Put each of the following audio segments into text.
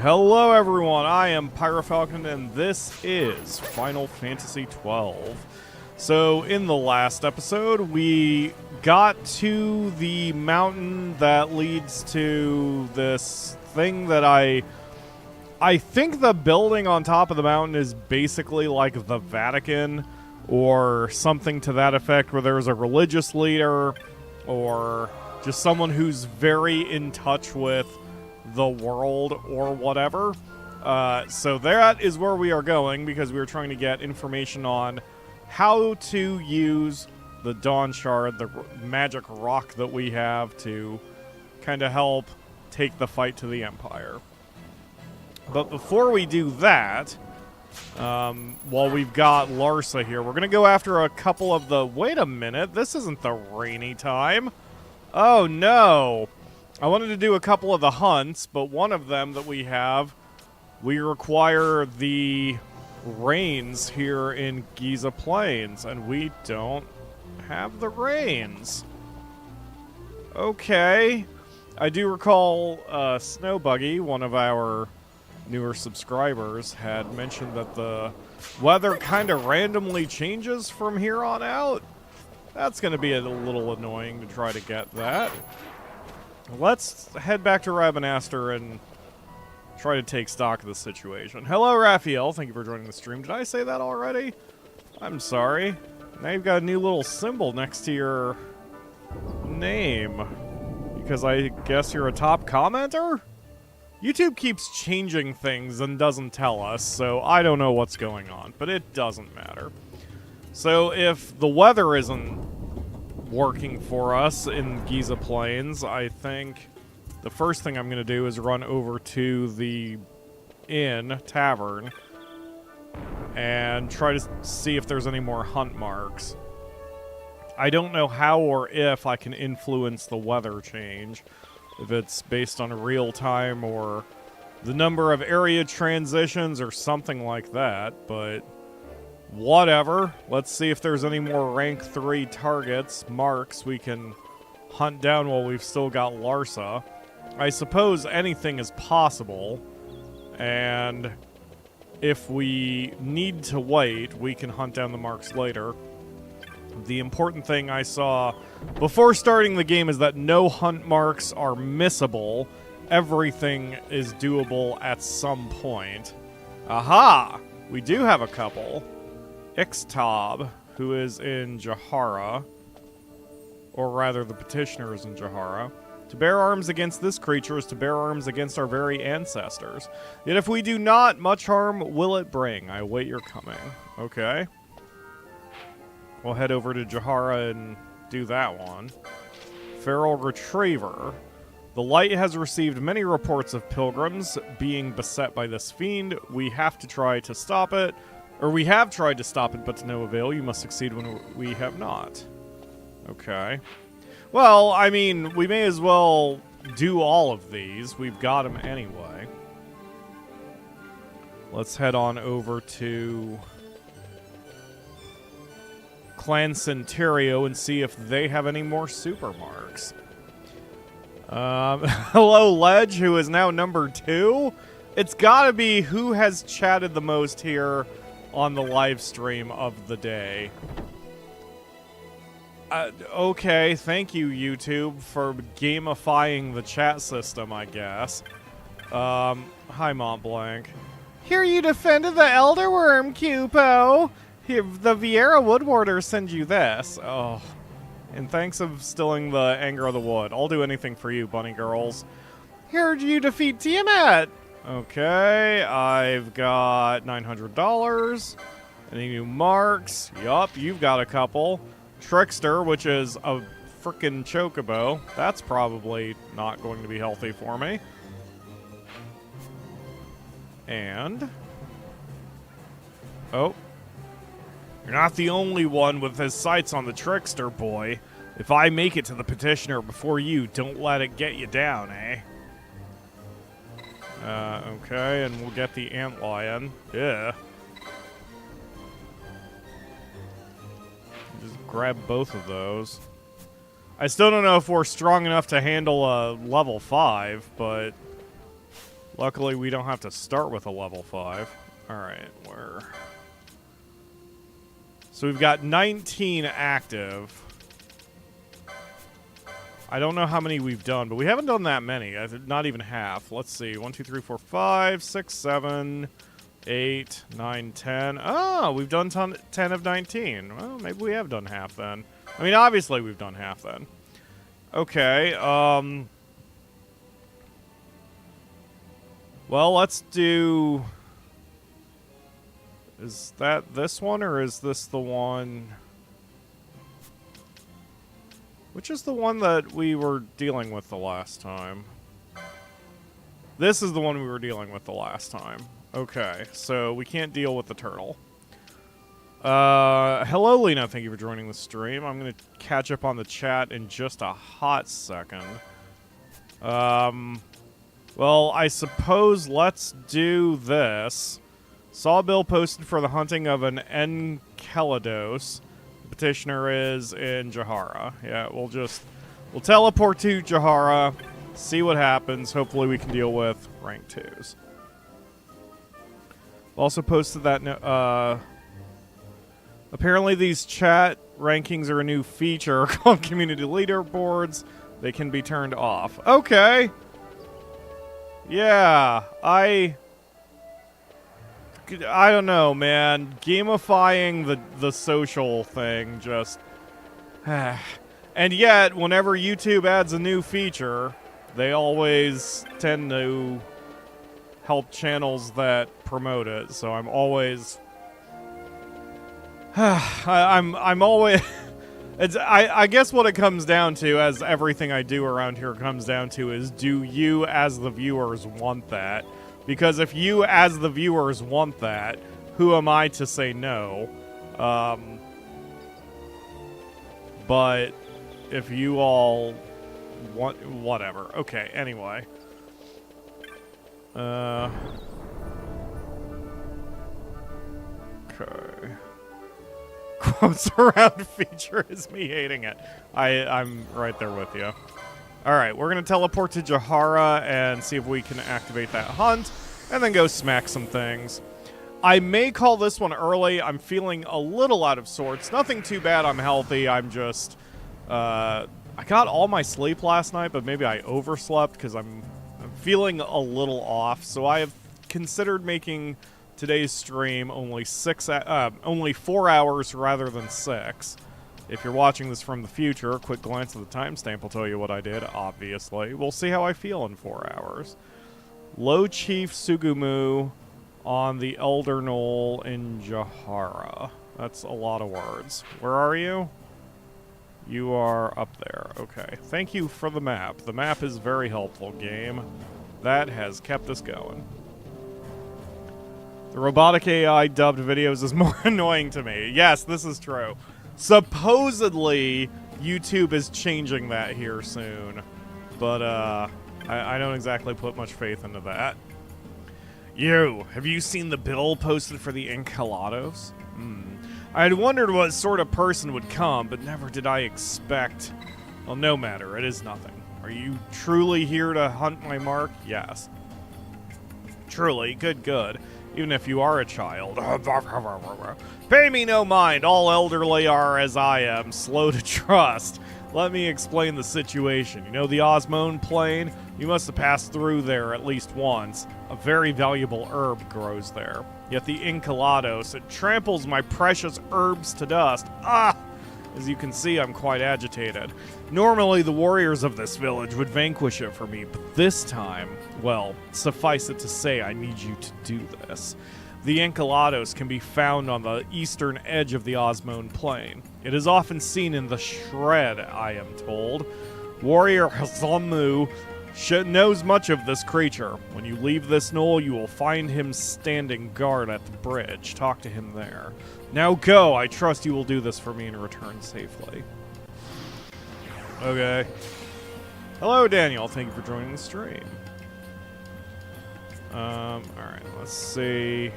Hello everyone, I am PyroFalkon and this is Final Fantasy XII. So in the last episode, we got to the mountain that leads to this thing that I think the building on top of the mountain is basically like the Vatican or something to that effect, where there's a religious leader or just someone who's very in touch with the world or whatever. So that is where we are going, because we are trying to get information on how to use the Dawn Shard, the magic rock that we have, to kind of help take the fight to the Empire. But before we do that, while we've got Larsa here, we're going to go after a couple of the... Wait a minute, this isn't the rainy time. Oh no! I wanted to do a couple of the hunts, but one of them that we have, we require the rains here in Giza Plains, and we don't have the rains. Okay. I do recall Snowbuggy, one of our newer subscribers, had mentioned that the weather kind of randomly changes from here on out. That's going to be a little annoying to try to get that. Let's head back to Rabanastre and try to take stock of the situation. Hello, Raphael. Thank you for joining the stream. Did I say that already? I'm sorry. Now you've got a new little symbol next to your name, because I guess you're a top commenter? YouTube keeps changing things and doesn't tell us, so I don't know what's going on, but it doesn't matter. So if the weather isn't working for us in Giza Plains, I think the first thing I'm going to do is run over to the tavern, and try to see if there's any more hunt marks. I don't know how or if I can influence the weather change, if it's based on real time or the number of area transitions or something like that, but whatever. Let's see if there's any more rank 3 targets, marks, we can hunt down while we've still got Larsa. I suppose anything is possible, and if we need to wait, we can hunt down the marks later. The important thing I saw before starting the game is that no hunt marks are missable. Everything is doable at some point. Aha! We do have a couple. Ixtab, who is in Jahara, or rather the petitioner is in Jahara. To bear arms against this creature is to bear arms against our very ancestors. Yet if we do not, much harm will it bring. I await your coming. Okay. We'll head over to Jahara and do that one. Feral Retriever. The Light has received many reports of pilgrims being beset by this fiend. We have to try to stop it. Or we have tried to stop it, but to no avail. You must succeed when we have not. Okay. Well, I mean, we may as well do all of these. We've got them anyway. Let's head on over to Clan Centurio and see if they have any more super marks. Hello, Ledge, who is now number 2. It's gotta be who has chatted the most here on the live stream of the day. Okay, thank you, YouTube, for gamifying the chat system, I guess. Hi, Mont Blanc. Hear you defended the Elder Worm, Cupo. Here, the Vieira Woodwarder send you this. Oh. And thanks of stilling the anger of the wood. I'll do anything for you, bunny girls. Heard you defeat Tiamat. Okay, I've got $900. Any new marks? Yup, you've got a couple. Trickster, which is a frickin' chocobo. That's probably not going to be healthy for me. And... oh. You're not the only one with his sights on the Trickster, boy. If I make it to the petitioner before you, don't let it get you down, eh? Okay, and we'll get the antlion. Yeah. Just grab both of those. I still don't know if we're strong enough to handle a level 5, but Luckily, we don't have to start with a level 5. Alright, we're... So we've got 19 active. I don't know how many we've done, but we haven't done that many. Not even half. Let's see. 1, 2, 3, 4, 5, 6, 7, 8, 9, 10. Oh, we've done 10 of 19. Well, maybe we have done half then. I mean, obviously we've done half then. Okay, well, let's do... Is that this one, or is this the one... Which is the one that we were dealing with the last time? This is the one we were dealing with the last time. Okay, so we can't deal with the turtle. Hello, Lena. Thank you for joining the stream. I'm going to catch up on the chat in just a hot second. Well, I suppose let's do this. Sawbill posted for the hunting of an Enkelados. Petitioner is in Jahara. Yeah, we'll teleport to Jahara, see what happens. Hopefully we can deal with rank 2s. Also posted that apparently these chat rankings are a new feature called community leaderboards. They can be turned off. Okay. Yeah, I don't know, man. Gamifying the social thing just... And yet, whenever YouTube adds a new feature, they always tend to help channels that promote it. So I'm always... I'm always... I guess what it comes down to, as everything I do around here comes down to, is do you, as the viewers, want that? Because if you, as the viewers, want that, who am I to say no? But if you all want... Whatever. Okay, anyway. Okay. Quotes around feature is me hating it. I'm right there with you. Alright, we're going to teleport to Jahara and see if we can activate that hunt, and then go smack some things. I may call this one early. I'm feeling a little out of sorts. Nothing too bad. I'm healthy. I'm just... I got all my sleep last night, but maybe I overslept because I'm feeling a little off. So I have considered making today's stream only 4 hours rather than 6. If you're watching this from the future, a quick glance at the timestamp will tell you what I did, obviously. We'll see how I feel in 4 hours. Low Chief Sugumu on the Elder Knoll in Jahara. That's a lot of words. Where are you? You are up there. Okay. Thank you for the map. The map is very helpful, game. That has kept us going. The robotic AI dubbed videos is more annoying to me. Yes, this is true. Supposedly, YouTube is changing that here soon. But, I don't exactly put much faith into that. Have you seen the bill posted for the Enkelados? I had wondered what sort of person would come, but never did I expect... Well, no matter, it is nothing. Are you truly here to hunt my mark? Yes. Truly, good. Even if you are a child. Pay me no mind, all elderly are as I am, slow to trust. Let me explain the situation. You know the Osmone Plain? You must have passed through there at least once. A very valuable herb grows there. Yet the Enkelados, it tramples my precious herbs to dust. Ah! As you can see, I'm quite agitated. Normally, the warriors of this village would vanquish it for me, but this time, well, suffice it to say, I need you to do this. The Enkelados can be found on the eastern edge of the Osmone Plain. It is often seen in the Shred, I am told. Warrior Hazamu knows much of this creature. When you leave this knoll, you will find him standing guard at the bridge. Talk to him there. Now go! I trust you will do this for me and return safely. Okay. Hello, Daniel. Thank you for joining the stream. Alright, let's see.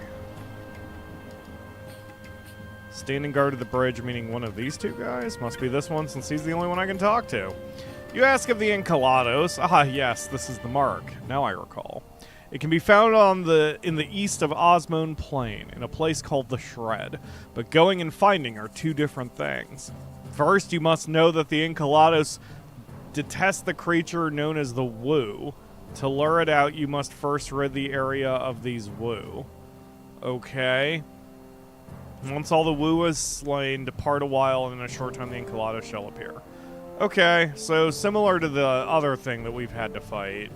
Standing guard at the bridge, meaning one of these two guys? Must be this one, since he's the only one I can talk to. You ask of the Enkelados. Ah, yes, this is the mark. Now I recall. It can be found in the east of Osmone Plain, in a place called the Shred. But going and finding are two different things. First, you must know that the Enkelados detest the creature known as the Wu. To lure it out, you must first rid the area of these Wu. Okay. Once all the Wu is slain, depart a while, and in a short time the Enkelados shall appear. Okay, so similar to the other thing that we've had to fight,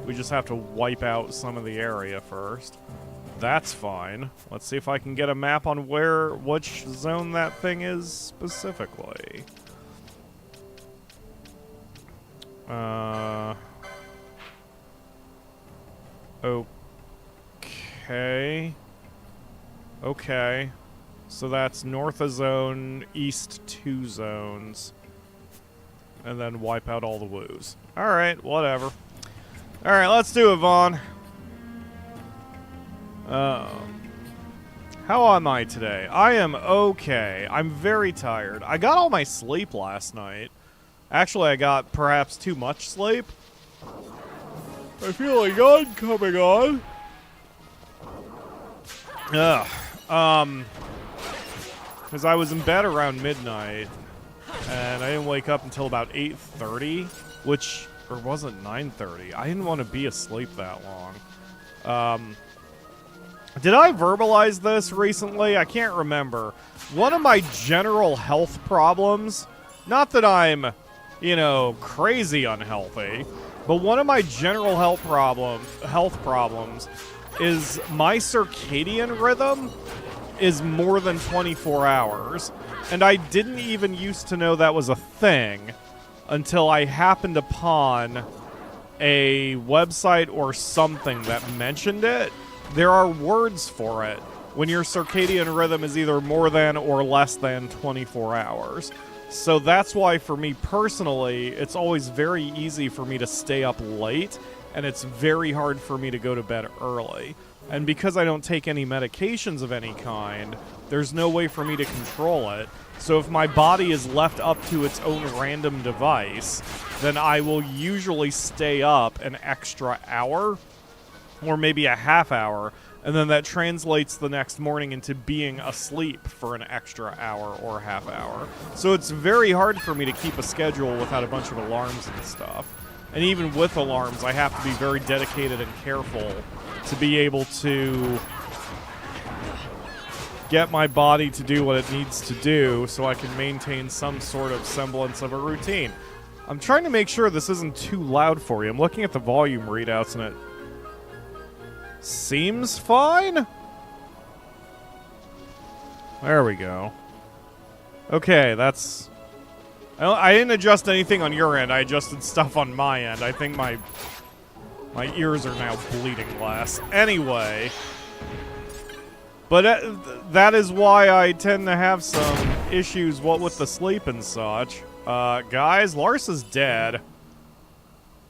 we just have to wipe out some of the area first. That's fine. Let's see if I can get a map on which zone that thing is specifically. Okay. Okay. So that's north a zone, east 2 zones. And then wipe out all the woos. Alright, whatever. Alright, let's do it, Vaughn. How am I today? I am okay. I'm very tired. I got all my sleep last night. Actually, I got perhaps too much sleep. I feel like I'm coming on. Ugh. Because I was in bed around midnight, and I didn't wake up until about 8:30, or was it 9:30? I didn't want to be asleep that long. Did I verbalize this recently? I can't remember. One of my general health problems, not that I'm, crazy unhealthy, but one of my general health problems is my circadian rhythm is more than 24 hours. And I didn't even used to know that was a thing until I happened upon a website or something that mentioned it. There are words for it when your circadian rhythm is either more than or less than 24 hours. So that's why, for me personally, it's always very easy for me to stay up late, and it's very hard for me to go to bed early. And because I don't take any medications of any kind, there's no way for me to control it. So if my body is left up to its own random device, then I will usually stay up an extra hour, or maybe a half hour, and then that translates the next morning into being asleep for an extra hour or half hour. So it's very hard for me to keep a schedule without a bunch of alarms and stuff. And even with alarms, I have to be very dedicated and careful to be able to get my body to do what it needs to do so I can maintain some sort of semblance of a routine. I'm trying to make sure this isn't too loud for you. I'm looking at the volume readouts and it seems fine. There we go. Okay, that's... I didn't adjust anything on your end. I adjusted stuff on my end. I think my ears are now bleeding less. Anyway. But that is why I tend to have some issues, with the sleep and such. Guys, Lars is dead.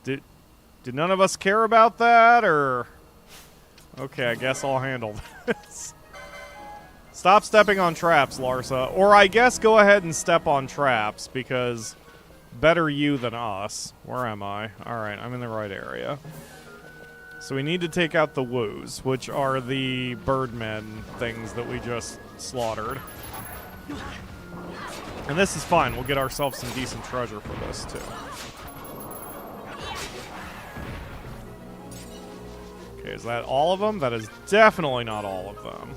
Did none of us care about that, or... Okay, I guess I'll handle this. Stop stepping on traps, Larsa. Or I guess go ahead and step on traps, because better you than us. Where am I? Alright, I'm in the right area. So we need to take out the woos, which are the birdmen things that we just slaughtered. And this is fine. We'll get ourselves some decent treasure for this, too. Okay, is that all of them? That is definitely not all of them.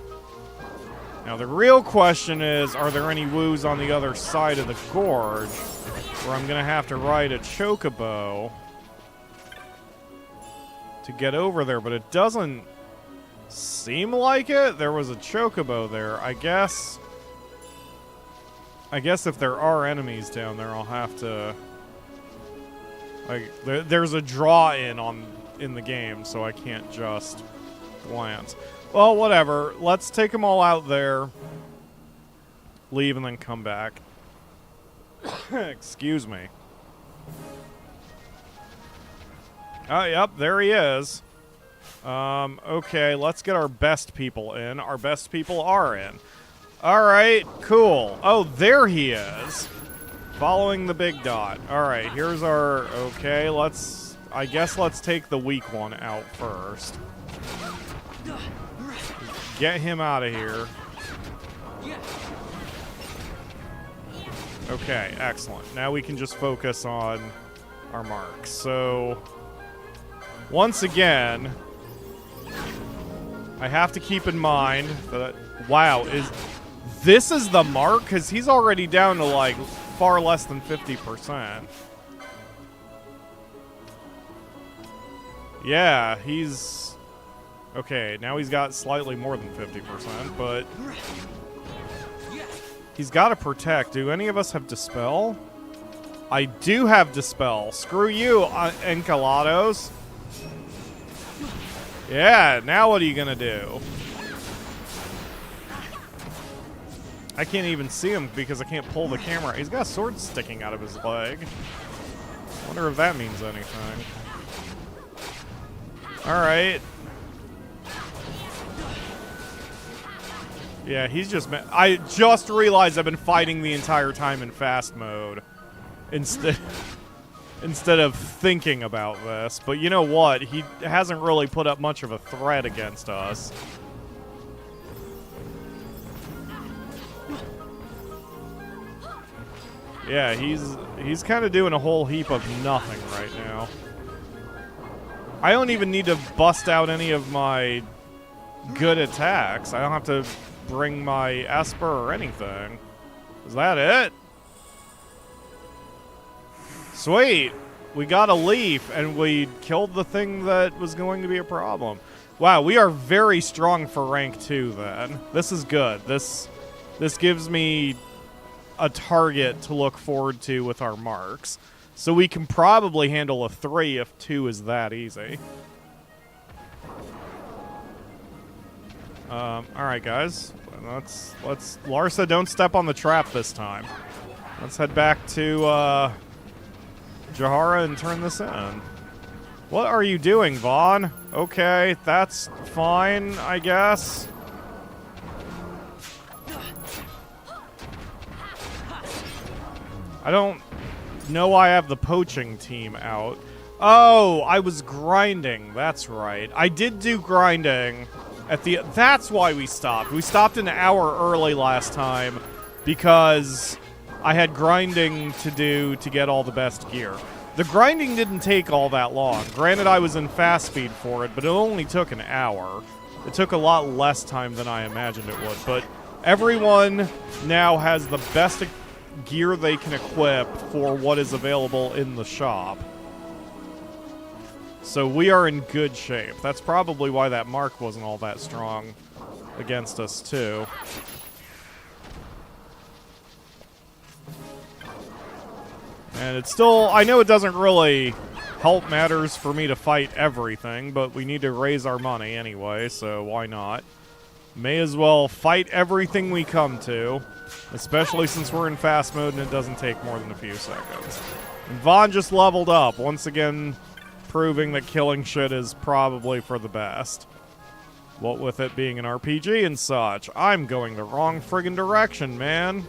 Now, the real question is, are there any woos on the other side of the gorge where I'm going to have to ride a chocobo to get over there? But it doesn't seem like it. There was a chocobo there. I guess if there are enemies down there, I'll have to... Like, there's a draw-in in the game, so I can't just glance. Well, whatever. Let's take them all out there, leave, and then come back. Excuse me. Oh, yep, there he is. Okay, let's get our best people in. Our best people are in. Alright, cool. Oh, there he is. Following the big dot. Alright, here's our... Okay, let's... I guess let's take the weak one out first. Get him out of here. Okay, excellent. Now we can just focus on our marks. So, once again, I have to keep in mind that, wow, this is the mark? Because he's already down to, like, far less than 50%. Yeah, he's... Okay, now he's got slightly more than 50%, but... He's got to protect. Do any of us have Dispel? I do have Dispel. Screw you, Enkelados. Yeah, now what are you gonna do? I can't even see him because I can't pull the camera. He's got a sword sticking out of his leg. Wonder if that means anything. Alright. Yeah, he's just... I just realized I've been fighting the entire time in fast mode. Instead of thinking about this. But you know what? He hasn't really put up much of a threat against us. Yeah, he's kind of doing a whole heap of nothing right now. I don't even need to bust out any of my good attacks. I don't have to bring my Esper or anything. Is that it? Sweet! We got a leaf, and we killed the thing that was going to be a problem. Wow, we are very strong for rank 2, then. This is good. This gives me a target to look forward to with our marks. So we can probably handle a 3 if 2 is that easy. Alright, guys. Let's... Larsa, don't step on the trap this time. Let's head back to, Jahara and turn this in. What are you doing, Vaughn? Okay, that's fine, I guess. I don't know I have the poaching team out. Oh, I was grinding. That's right. I did do grinding at the... That's why we stopped. We stopped an hour early last time because I had grinding to do to get all the best gear. The grinding didn't take all that long. Granted, I was in fast speed for it, but it only took an hour. It took a lot less time than I imagined it would, but everyone now has the best gear they can equip for what is available in the shop. So we are in good shape. That's probably why that mark wasn't all that strong against us, too. And it's still... I know it doesn't really help matters for me to fight everything, but we need to raise our money anyway, so why not? May as well fight everything we come to, especially since we're in fast mode and it doesn't take more than a few seconds. And Vaughn just leveled up, once again proving that killing shit is probably for the best. What with it being an RPG and such. I'm going the wrong friggin' direction, man.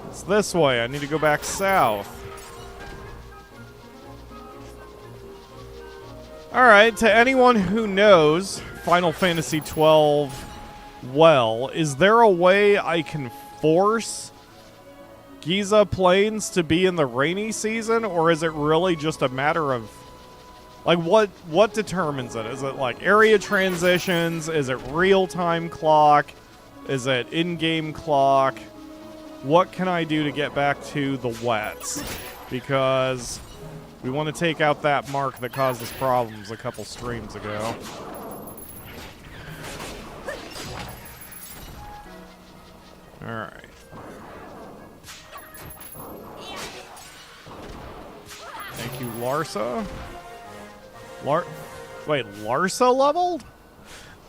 It's this way. I need to go back south. Alright, to anyone who knows Final Fantasy XII well, is there a way I can force Giza Plains to be in the rainy season, or is it really just a matter of... Like, what determines it? Is it, like, area transitions? Is it real-time clock? Is it in-game clock? What can I do to get back to the wets? Because we want to take out that mark that caused us problems a couple streams ago. Alright. Thank you, Larsa. Wait, Larsa leveled?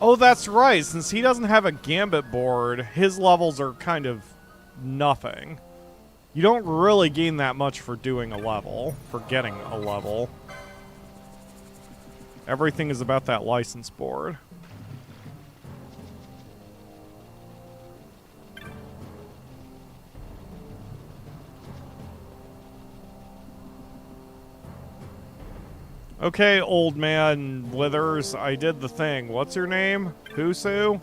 Oh, that's right. Since he doesn't have a gambit board, his levels are kind of nothing. You don't really gain that much for doing a level, for getting a level. Everything is about that license board. Okay, old man Withers, I did the thing. What's your name? Husu?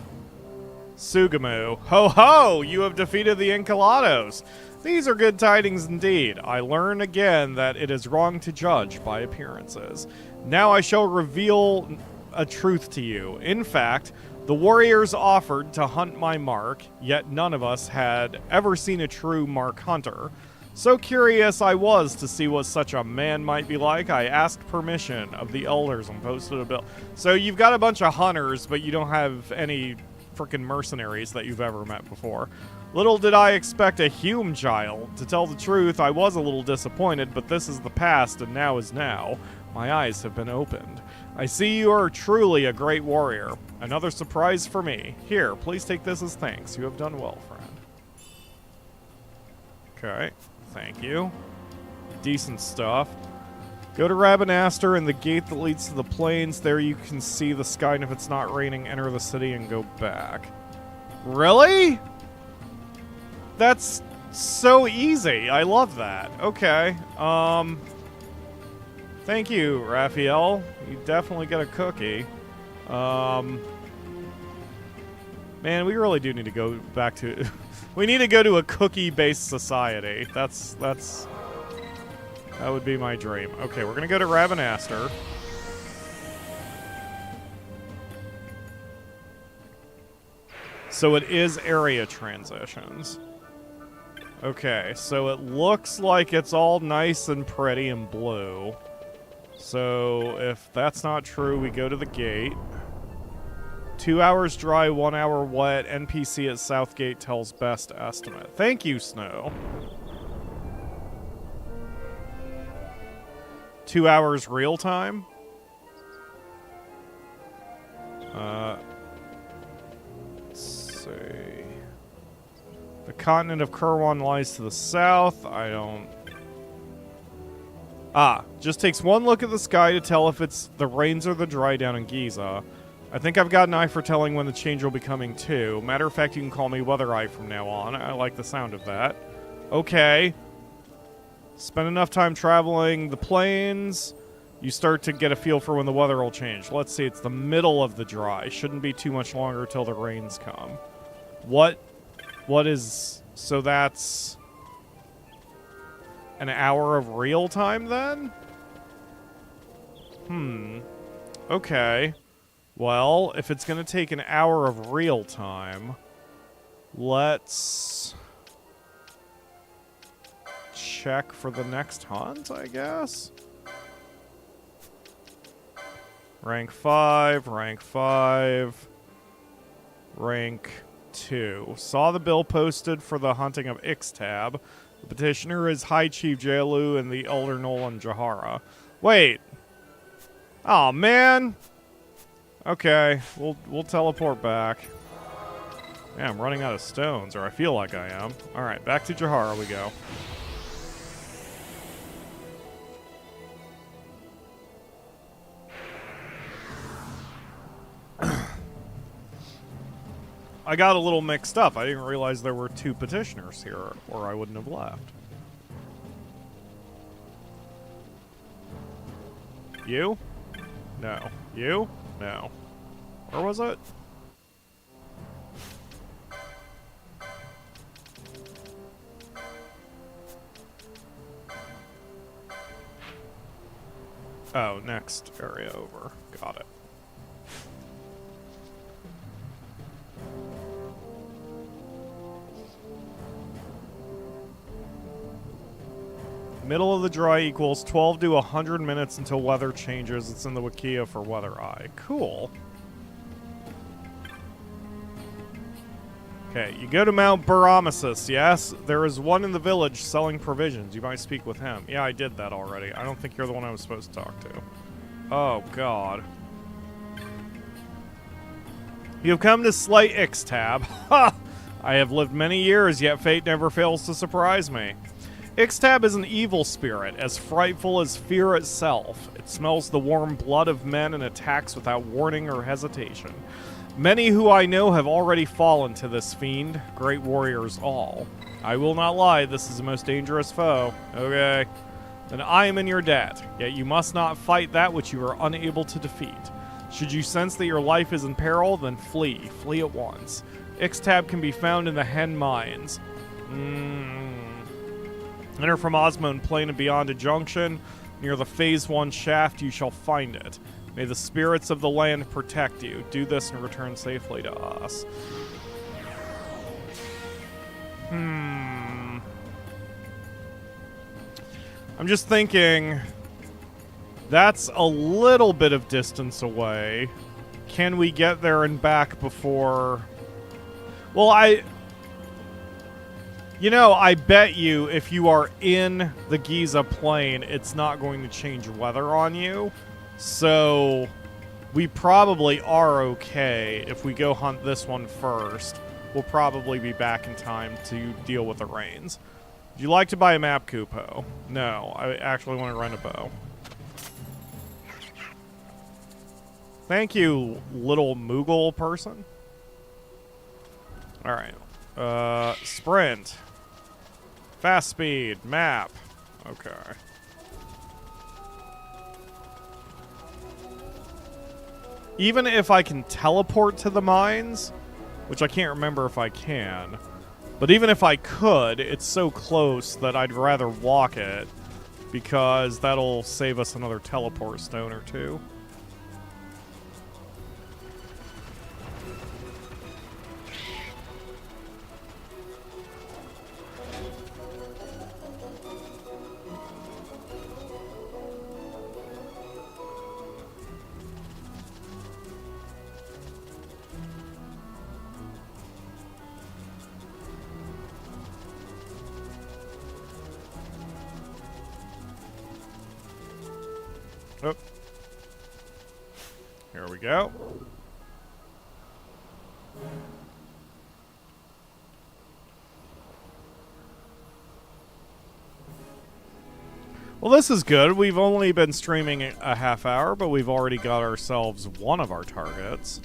Sugamu. Ho ho! You have defeated the Enkelados. These are good tidings indeed. I learn again that it is wrong to judge by appearances. Now I shall reveal a truth to you. In fact, the warriors offered to hunt my mark, yet none of us had ever seen a true mark hunter. So curious I was to see what such a man might be like, I asked permission of the elders and posted a bill. So you've got a bunch of hunters, but you don't have any frickin' mercenaries that you've ever met before. Little did I expect a Hume child. To tell the truth, I was a little disappointed, but this is the past and now is now. My eyes have been opened. I see you are truly a great warrior. Another surprise for me. Here, please take this as thanks. You have done well, friend. Okay. Thank you. Decent stuff. Go to Rabanaster and the gate that leads to the plains. There you can see the sky, and if it's not raining, enter the city and go back. Really? That's so easy. I love that. Okay. Thank you, Raphael. You definitely get a cookie. Man, we really do need to go back to... we need to go to a cookie-based society. That would be my dream. Okay, we're gonna go to Rabanaster. So it is area transitions. Okay, so it looks like it's all nice and pretty and blue. So if that's not true, we go to the gate. 2 hours dry, 1 hour wet. NPC at Southgate tells best estimate. Thank you, Snow. 2 hours real time? Let's see. The continent of Kurwan lies to the south. I don't... just takes one look at the sky to tell if it's the rains or the dry down in Giza. I think I've got an eye for telling when the change will be coming too. Matter of fact, you can call me Weather Eye from now on. I like the sound of that. Okay. Spend enough time traveling the plains. You start to get a feel for when the weather will change. Let's see, it's the middle of the dry. Shouldn't be too much longer till the rains come. What is... So that's... an hour of real time then? Okay. Well, if it's going to take an hour of real time, let's check for the next hunt, I guess. Rank 5, rank 5, rank 2. Saw the bill posted for the hunting of Ixtab. The petitioner is High Chief Jalu and the Elder Nolan Jahara. Wait. Oh man. Okay, we'll teleport back. Yeah, I'm running out of stones, or I feel like I am. Alright, back to Jahara we go. I got a little mixed up. I didn't realize there were 2 petitioners here, or I wouldn't have left. You? No. You? No. Where was it? Oh, next area over. Got it. Middle of the dry equals 12 to 100 minutes until weather changes. It's in the Wikia for Weather Eye. Cool. Okay, you go to Mt Bur-Omisace, yes? There is one in the village selling provisions. You might speak with him. Yeah, I did that already. I don't think you're the one I was supposed to talk to. Oh, God. You have come to slay Ixtab. Ha! I have lived many years, yet fate never fails to surprise me. Ixtab is an evil spirit, as frightful as fear itself. It smells the warm blood of men and attacks without warning or hesitation. Many who I know have already fallen to this fiend, great warriors all. I will not lie, this is the most dangerous foe. Okay. then I am in your debt. Yet you must not fight that which you are unable to defeat. Should you sense that your life is in peril, then flee. Flee at once. Ixtab can be found in the Hen Mines. Enter from Osmond Plain and beyond a junction. Near the Phase 1 shaft, you shall find it. May the spirits of the land protect you. Do this and return safely to us. I'm just thinking, that's a little bit of distance away. Can we get there and back before... Well, I bet you if you are in the Giza Plain, it's not going to change weather on you. So we probably are okay if we go hunt this one first. We'll probably be back in time to deal with the rains. Would you like to buy a map, Kupo? No, I actually want to rent a bow. Thank you, little Moogle person. Alright. Sprint. Fast speed. Map. Okay. Even if I can teleport to the mines, which I can't remember if I can, but even if I could, it's so close that I'd rather walk it, because that'll save us another teleport stone or two. Oh. Here we go. Well, this is good. We've only been streaming a half hour, but we've already got ourselves one of our targets.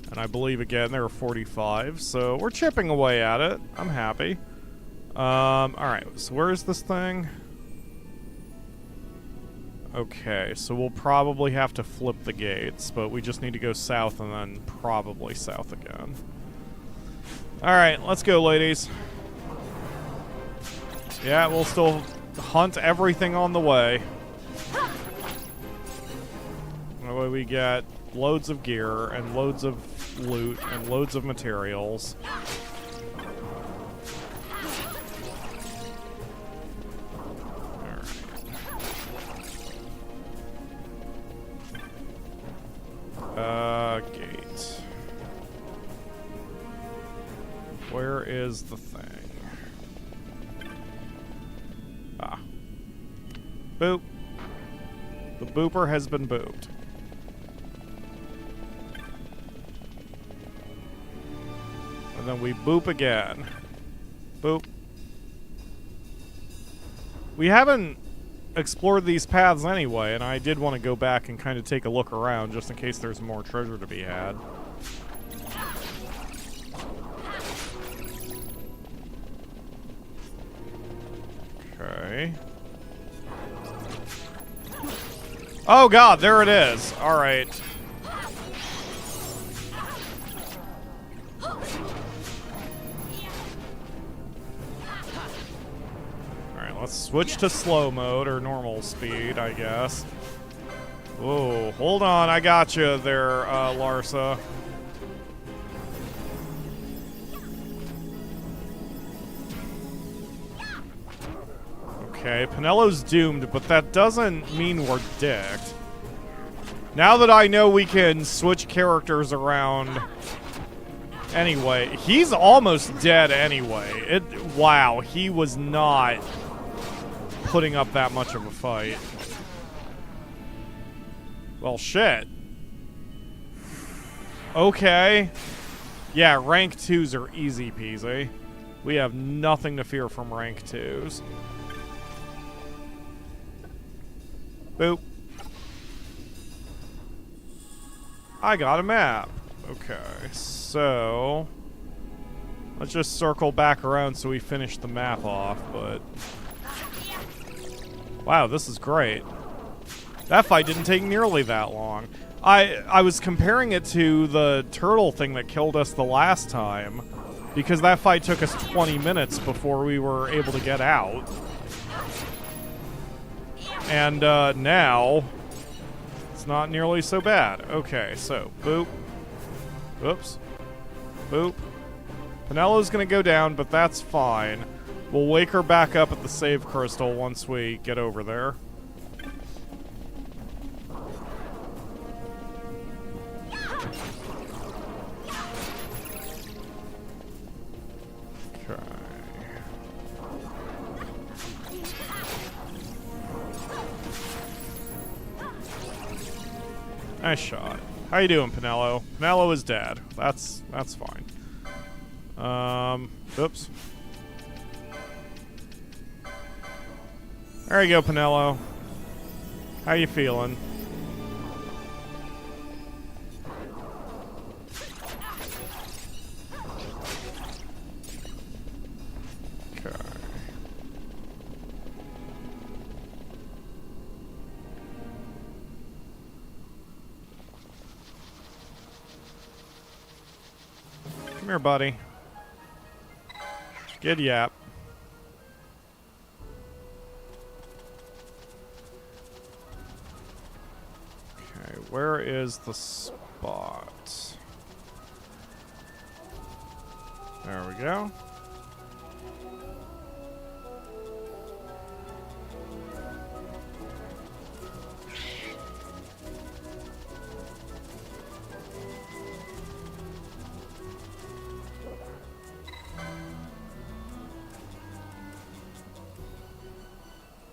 And I believe, again, there are 45, so we're chipping away at it. I'm happy. Alright, so where is this thing? Okay, so we'll probably have to flip the gates, but we just need to go south and then probably south again. Alright, let's go, ladies. Yeah, we'll still hunt everything on the way. That way we get loads of gear and loads of loot and loads of materials. Gate. Where is the thing? Ah. Boop. The booper has been booped. And then we boop again. Boop. We haven't explored these paths anyway, and I did want to go back and kind of take a look around just in case there's more treasure to be had. Okay. Oh god, there it is. Alright. Let's switch to slow mode, or normal speed, I guess. Whoa, hold on, I got you there, Larsa. Okay, Pinello's doomed, but that doesn't mean we're dicked. Now that I know we can switch characters around... Anyway, he's almost dead anyway. Wow, he was not putting up that much of a fight. Well, shit. Okay. Yeah, rank 2s are easy peasy. We have nothing to fear from rank 2s. Boop. I got a map. Okay, so... let's just circle back around so we finish the map off, but... Wow, this is great. That fight didn't take nearly that long. I was comparing it to the turtle thing that killed us the last time, because that fight took us 20 minutes before we were able to get out. And now, it's not nearly so bad. Okay, so, boop. Oops. Boop. Penelo's gonna go down, but that's fine. We'll wake her back up at the save crystal once we get over there. Okay. Nice shot. How you doing, Penelo? Penelo is dead. That's fine. Oops. There you go, Penelo. How you feeling? Okay. Come here, buddy. Good yap. Okay, where is the spot? There we go.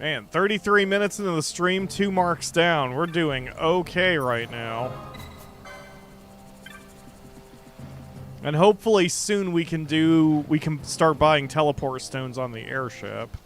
Man, 33 minutes into the stream, 2 marks down. We're doing okay right now. And hopefully soon we can start buying teleport stones on the airship.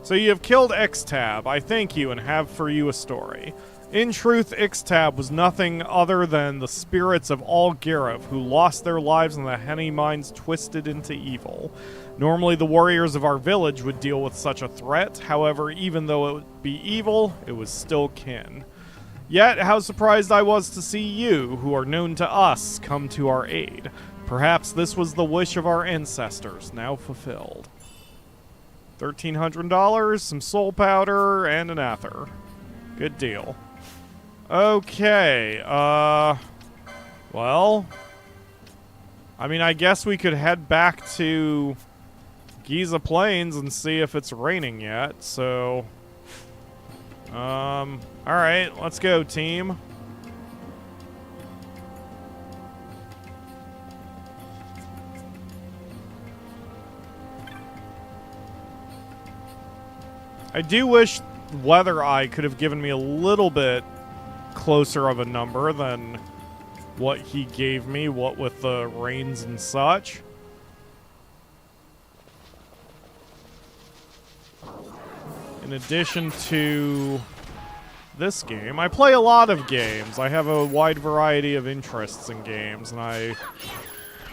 So you have killed Ixtab. I thank you and have for you a story. In truth, Ixtab was nothing other than the spirits of all Gareth who lost their lives in the Henny mines twisted into evil. Normally the warriors of our village would deal with such a threat. However, even though it would be evil, it was still kin. Yet, how surprised I was to see you, who are known to us, come to our aid. Perhaps this was the wish of our ancestors, now fulfilled. $1,300, some soul powder, and an ether. Good deal. Okay, well, I mean, I guess we could head back to Giza Plains and see if it's raining yet, so, alright, let's go, team. I do wish Weather Eye could have given me a little bit closer of a number than what he gave me, what with the rains and such. In addition to this game, I play a lot of games. I have a wide variety of interests in games, and I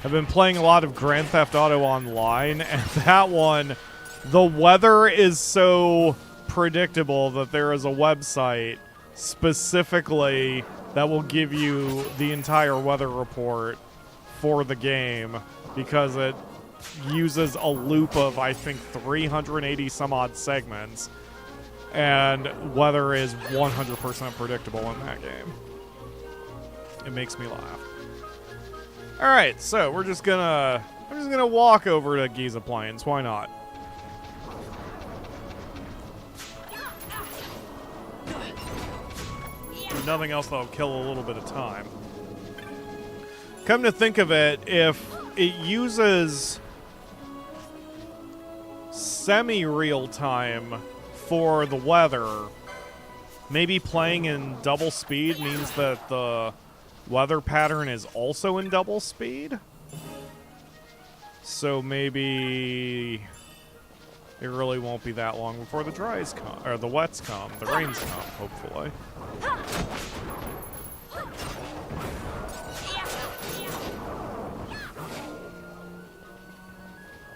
have been playing a lot of Grand Theft Auto Online, and that one, the weather is so predictable that there is a website specifically that will give you the entire weather report for the game because it uses a loop of, I think, 380 some odd segments, and weather is 100% predictable in that game. It makes me laugh. Alright, so I'm just gonna walk over to Giza Plains. Why not? Nothing else that'll kill a little bit of time. Come to think of it, if it uses semi-real time for the weather, maybe playing in double speed means that the weather pattern is also in double speed? So maybe it really won't be that long before the dries come, or the wets come, the rains come, hopefully.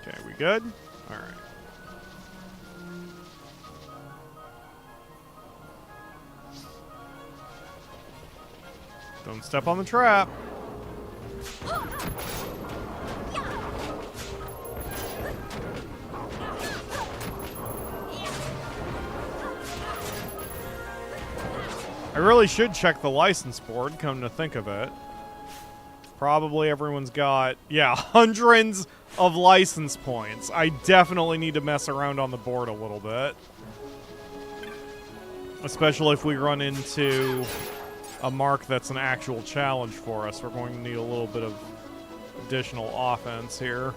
Okay, we good? Alright. Don't step on the trap. I really should check the license board, come to think of it. Probably everyone's got, yeah, hundreds of license points. I definitely need to mess around on the board a little bit. Especially if we run into a mark that's an actual challenge for us. We're going to need a little bit of additional offense here.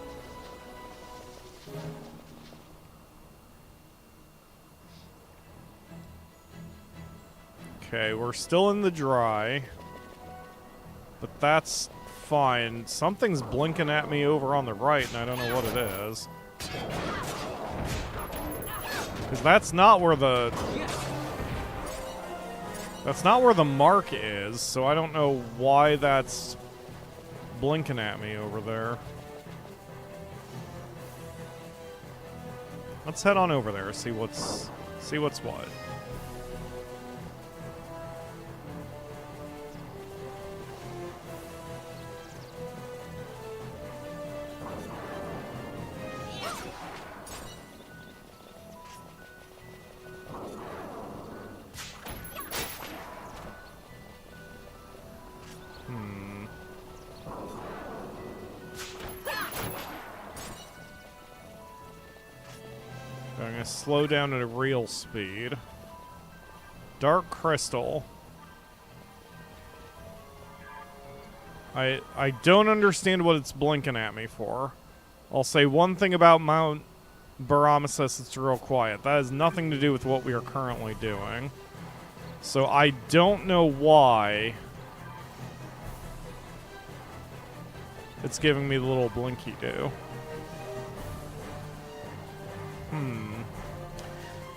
Okay, we're still in the dry. But that's fine. Something's blinking at me over on the right, and I don't know what it is. Because that's not where the... That's not where the mark is, so I don't know why that's blinking at me over there. Let's head on over there, see what's what. I'm going to slow down at a real speed. Dark Crystal. I don't understand what it's blinking at me for. I'll say one thing about Mt Bur-Omisace, it's real quiet. That has nothing to do with what we are currently doing. So I don't know why it's giving me the little blinky do.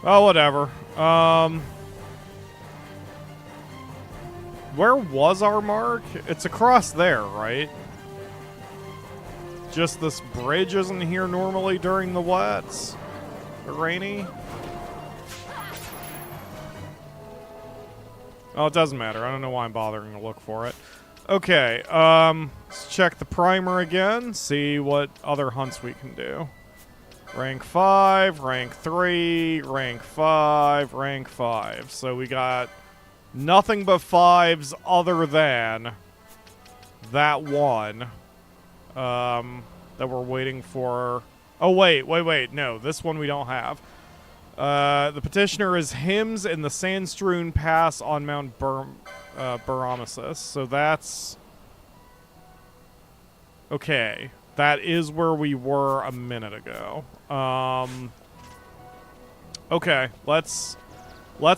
Oh, whatever. Where was our mark? It's across there, right? Just this bridge isn't here normally during the wets? The rainy? Oh, it doesn't matter. I don't know why I'm bothering to look for it. Okay, let's check the primer again, see what other hunts we can do. Rank 5, rank 3, rank 5, rank 5. So we got nothing but 5s other than that one that we're waiting for. Oh, wait. No, this one we don't have. The petitioner is Hymns in the Sandstrewn Pass on Mt Bur-Omisace. So that's... Okay. That is where we were a minute ago. Okay, let's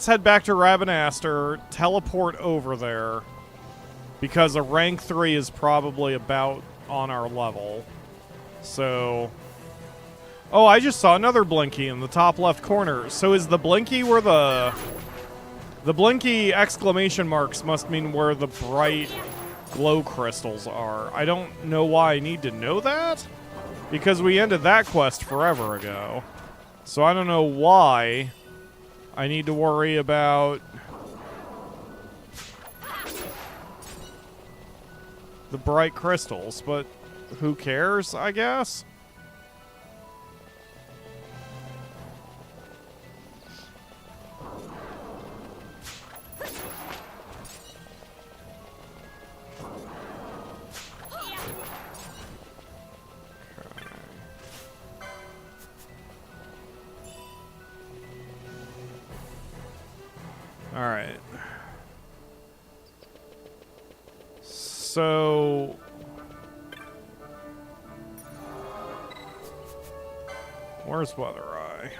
head back to Rabanaster, teleport over there, because a rank 3 is probably about on our level. So... Oh, I just saw another Blinky in the top left corner. So is the Blinky where the Blinky exclamation marks must mean where the bright glow crystals are. I don't know why I need to know that, because we ended that quest forever ago. So I don't know why I need to worry about the bright crystals, but who cares, I guess? Alright. So... Where's Weather Eye?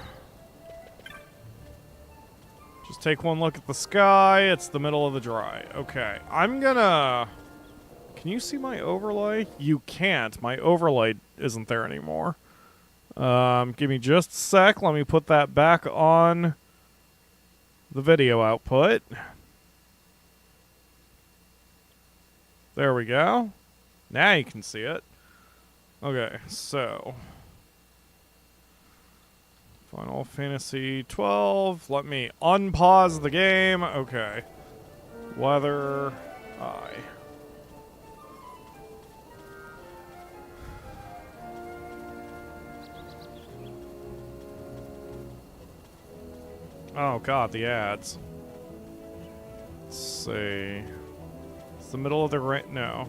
Just take one look at the sky. It's the middle of the dry. Okay. I'm gonna... Can you see my overlay? You can't. My overlay isn't there anymore. Give me just a sec. Let me put that back on the video output. There we go. Now you can see it. Okay, so Final Fantasy XII. Let me unpause the game. Okay. Weather. Oh god, the ads. Let's see. It's the middle of the rain. No.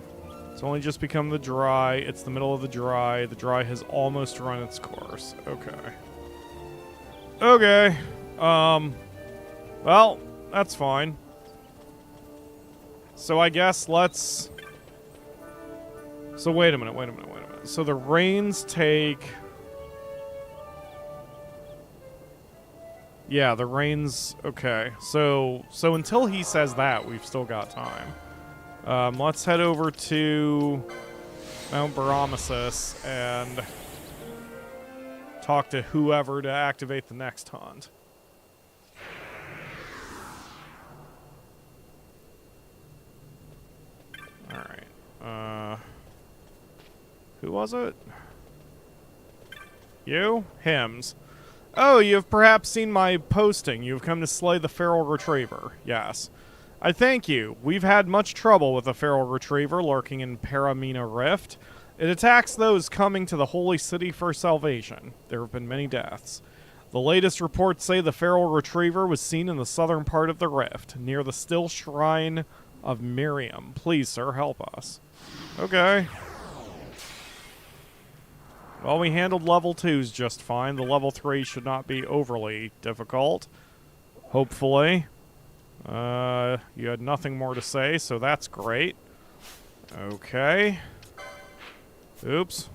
It's only just become the dry. It's the middle of the dry. The dry has almost run its course. Okay. Okay. Well, that's fine. So I guess let's... So wait a minute. So the rains take... Yeah, the rains... Okay. So until he says that, we've still got time. Let's head over to Mt Bur-Omisace and talk to whoever to activate the next hunt. Alright. Who was it? You? Hims. Oh, you have perhaps seen my posting. You have come to slay the feral retriever. Yes. I thank you. We've had much trouble with the feral retriever lurking in Paramina Rift. It attacks those coming to the holy city for salvation. There have been many deaths. The latest reports say the feral retriever was seen in the southern part of the rift, near the Stilshrine of Miriam. Please, sir, help us. Okay. Well, we handled level 2s just fine. The level 3 should not be overly difficult. Hopefully. You had nothing more to say, so that's great. Okay. Oops.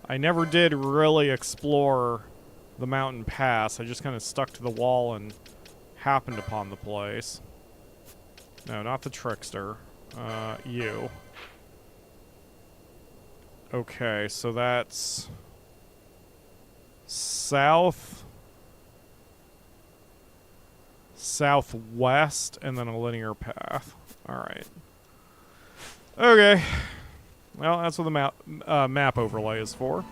I never did really explore the mountain pass. I just kind of stuck to the wall and happened upon the place. No, not the Trickster. You. Okay, so that's southwest, and then a linear path. Alright. Okay. Well, that's what the map overlay is for.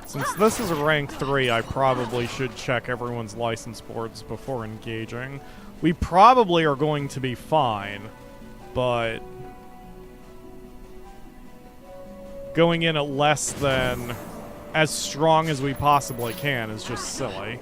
Since this is a rank 3, I probably should check everyone's license boards before engaging. We probably are going to be fine, but going in at less than as strong as we possibly can is just silly.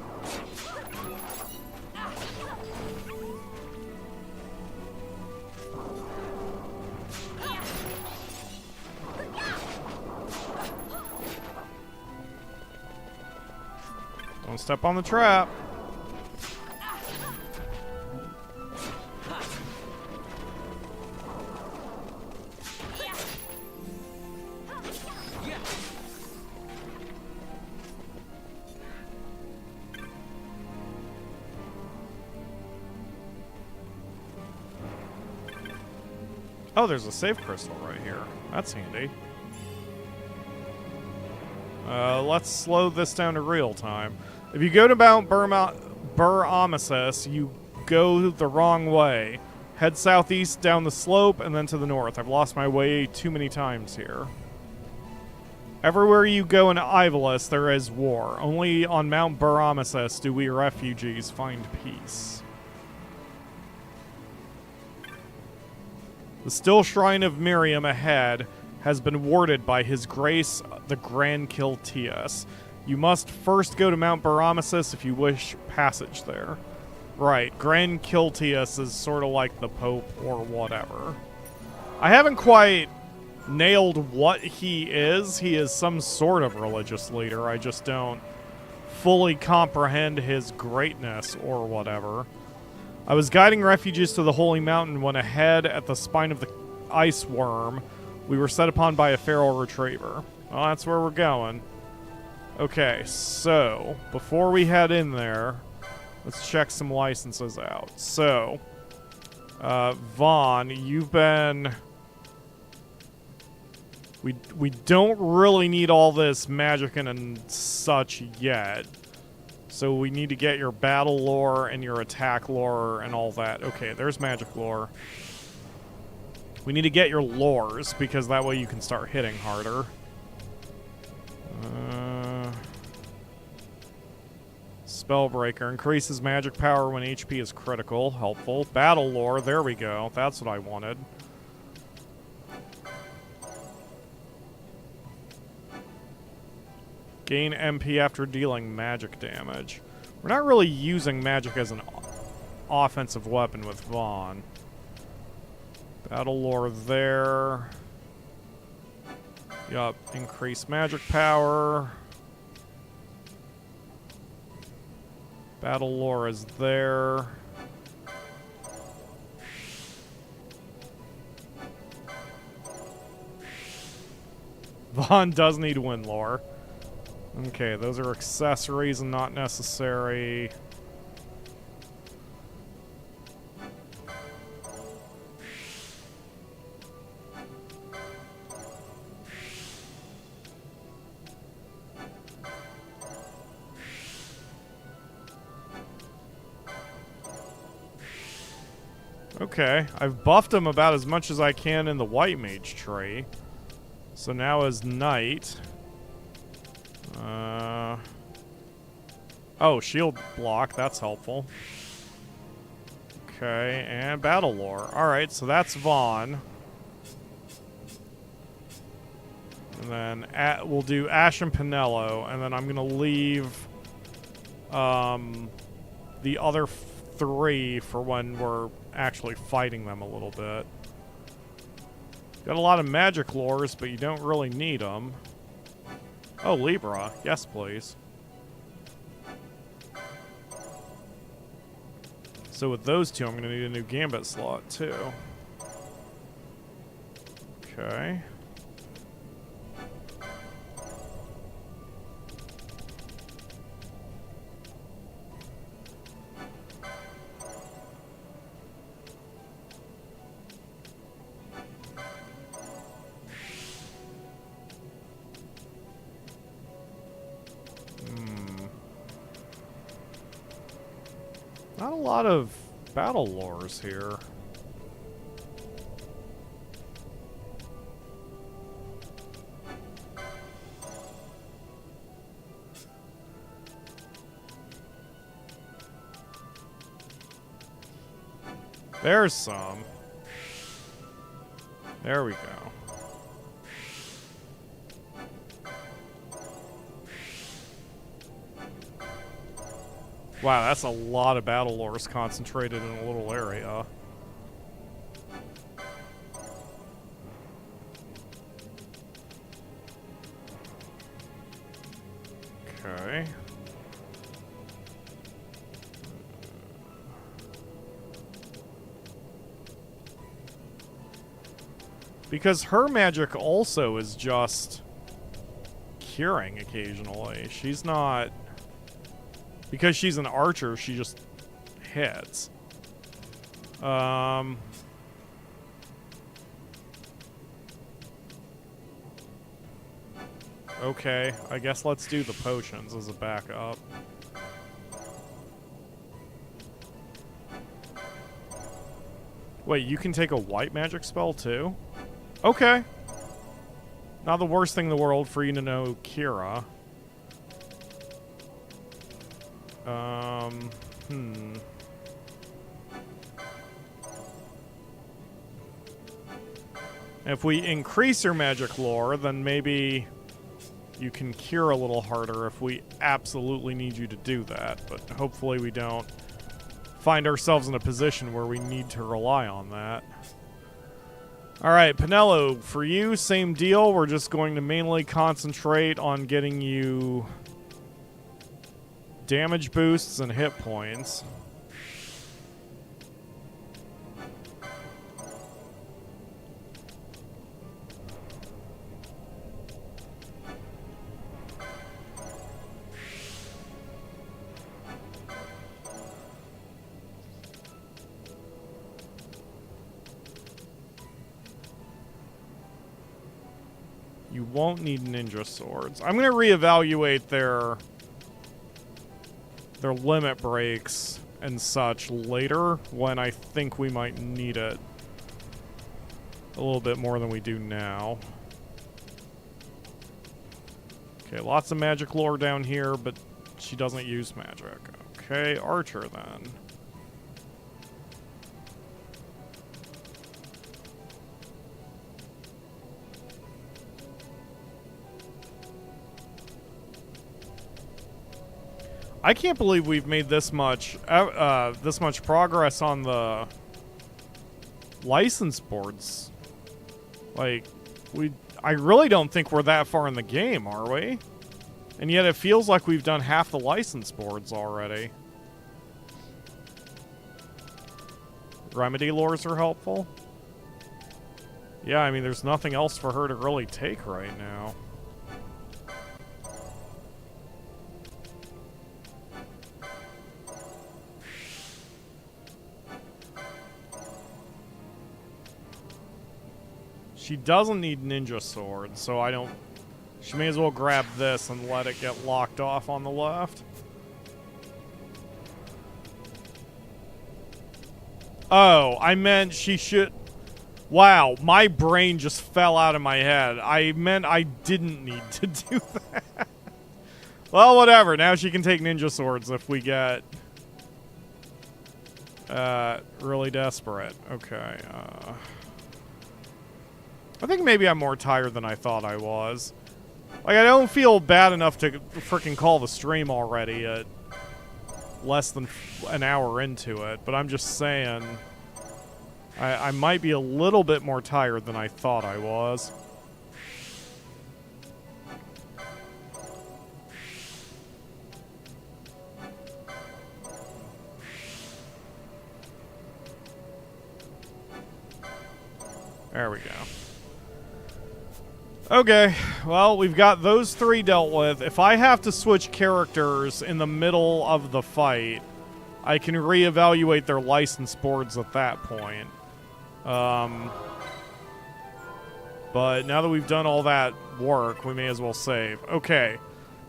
Don't step on the trap. Oh, there's a save crystal right here. That's handy. Let's slow this down to real time. If you go to Mt Bur-Omisace, you go the wrong way. Head southeast down the slope and then to the north. I've lost my way too many times here. Everywhere you go in Ivalice, there is war. Only on Mt Bur-Omisace do we refugees find peace. The Stilshrine of Miriam ahead has been warded by His Grace the Grand Kiltias. You must first go to Mt Bur-Omisace if you wish passage there. Right, Grand Kiltias is sort of like the Pope or whatever. I haven't quite nailed what he is. He is some sort of religious leader. I just don't fully comprehend his greatness or whatever. I was guiding refugees to the Holy Mountain when ahead at the spine of the ice worm, we were set upon by a feral retriever. Well, that's where we're going. Okay, so, before we head in there, let's check some licenses out. So, Vaughn, you've been... We don't really need all this magic and such yet. So we need to get your battle lore and your attack lore and all that. Okay, there's magic lore. We need to get your lores, because that way you can start hitting harder. Spellbreaker. Increases magic power when HP is critical. Helpful. Battle lore. There we go. That's what I wanted. Gain MP after dealing magic damage. We're not really using magic as an offensive weapon with Vaughn. Battle lore there. Yup, increased magic power. Battle lore is there. Vaughn does need wind lore. Okay, those are accessories and not necessary. Okay, I've buffed him about as much as I can in the white mage tree. So now as knight... oh, shield block. That's helpful. Okay, and battle lore. Alright, so that's Vaughn. And then we'll do Ashe and Pinello, and then I'm going to leave the other three for when we're actually fighting them a little bit. Got a lot of magic lores, but you don't really need them. Oh, Libra. Yes, please. So with those two, I'm going to need a new Gambit slot, too. Okay. Not a lot of battle lores here. There's some. There we go. Wow, that's a lot of battle lores concentrated in a little area. Okay. Because her magic also is just curing occasionally. She's not... Because she's an archer, she just hits. Okay, I guess let's do the potions as a backup. Wait, you can take a white magic spell too? Okay. Not the worst thing in the world for you to know Kira. If we increase your magic lore, then maybe you can cure a little harder if we absolutely need you to do that. But hopefully we don't find ourselves in a position where we need to rely on that. Alright, Pinello, for you, same deal. We're just going to mainly concentrate on getting you damage boosts and hit points. You won't need ninja swords. I'm going to reevaluate their limit breaks and such later when I think we might need it a little bit more than we do now. Okay, lots of magic lore down here, but she doesn't use magic. Okay, archer then. I can't believe we've made this much progress on the license boards. Like, I really don't think we're that far in the game, are we? And yet it feels like we've done half the license boards already. Remedy lures are helpful. Yeah, I mean, there's nothing else for her to really take right now. She doesn't need ninja swords, so I don't... She may as well grab this and let it get locked off on the left. Oh, I meant she should... Wow, my brain just fell out of my head. I meant I didn't need to do that. Well, whatever. Now she can take ninja swords if we get... really desperate. Okay, I think maybe I'm more tired than I thought I was. Like, I don't feel bad enough to freaking call the stream already at less than an hour into it, but I'm just saying I might be a little bit more tired than I thought I was. There we go. Okay, well, we've got those three dealt with. If I have to switch characters in the middle of the fight, I can reevaluate their license boards at that point. But now that we've done all that work, we may as well save. Okay,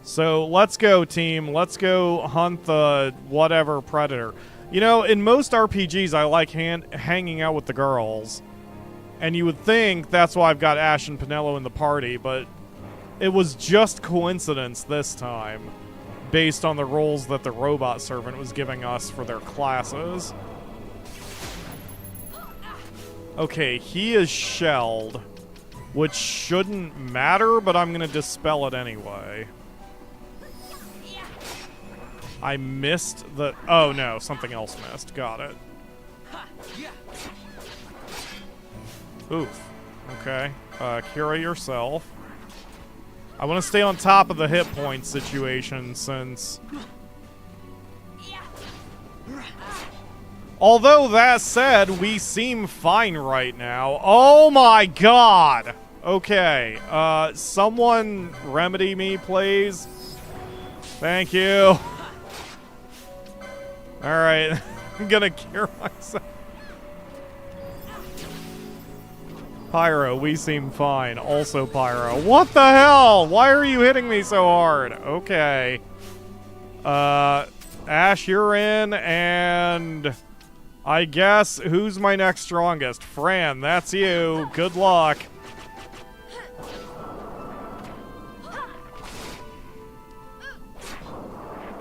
so let's go, team. Let's go hunt the whatever predator. You know, in most RPGs, I like hanging out with the girls. And you would think that's why I've got Ashe and Penelo in the party, but it was just coincidence this time, based on the roles that the robot servant was giving us for their classes. Okay, he is shelled, which shouldn't matter, but I'm going to dispel it anyway. I missed the... Oh, no, something else missed. Got it. Oof. Okay. Cura yourself. I want to stay on top of the hit point situation since... Although that said, we seem fine right now. Oh my god! Okay. Someone remedy me, please. Thank you. Alright. I'm gonna cure myself. Pyro, we seem fine. Also Pyro. What the hell? Why are you hitting me so hard? Okay. Ashe, you're in, and... I guess, who's my next strongest? Fran, that's you. Good luck.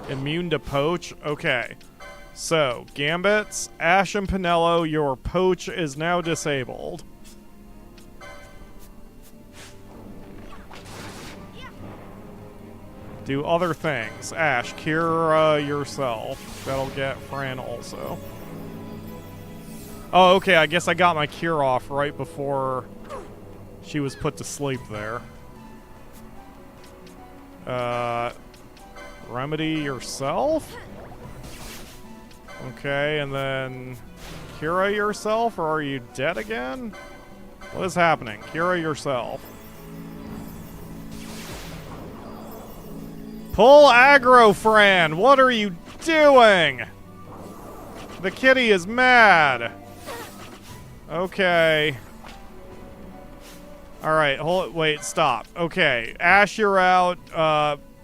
Immune to poach? Okay. So, Gambits, Ashe, and Penelo, your poach is now disabled. Do other things. Ashe, cure yourself. That'll get Fran also. Oh, okay, I guess I got my cure off right before she was put to sleep there. Remedy yourself? Okay, and then cure yourself, or are you dead again? What is happening? Cure yourself. Pull aggro, Fran! What are you doing? The kitty is mad. Okay. Alright, hold it. Wait, stop. Okay, Ashe, you're out.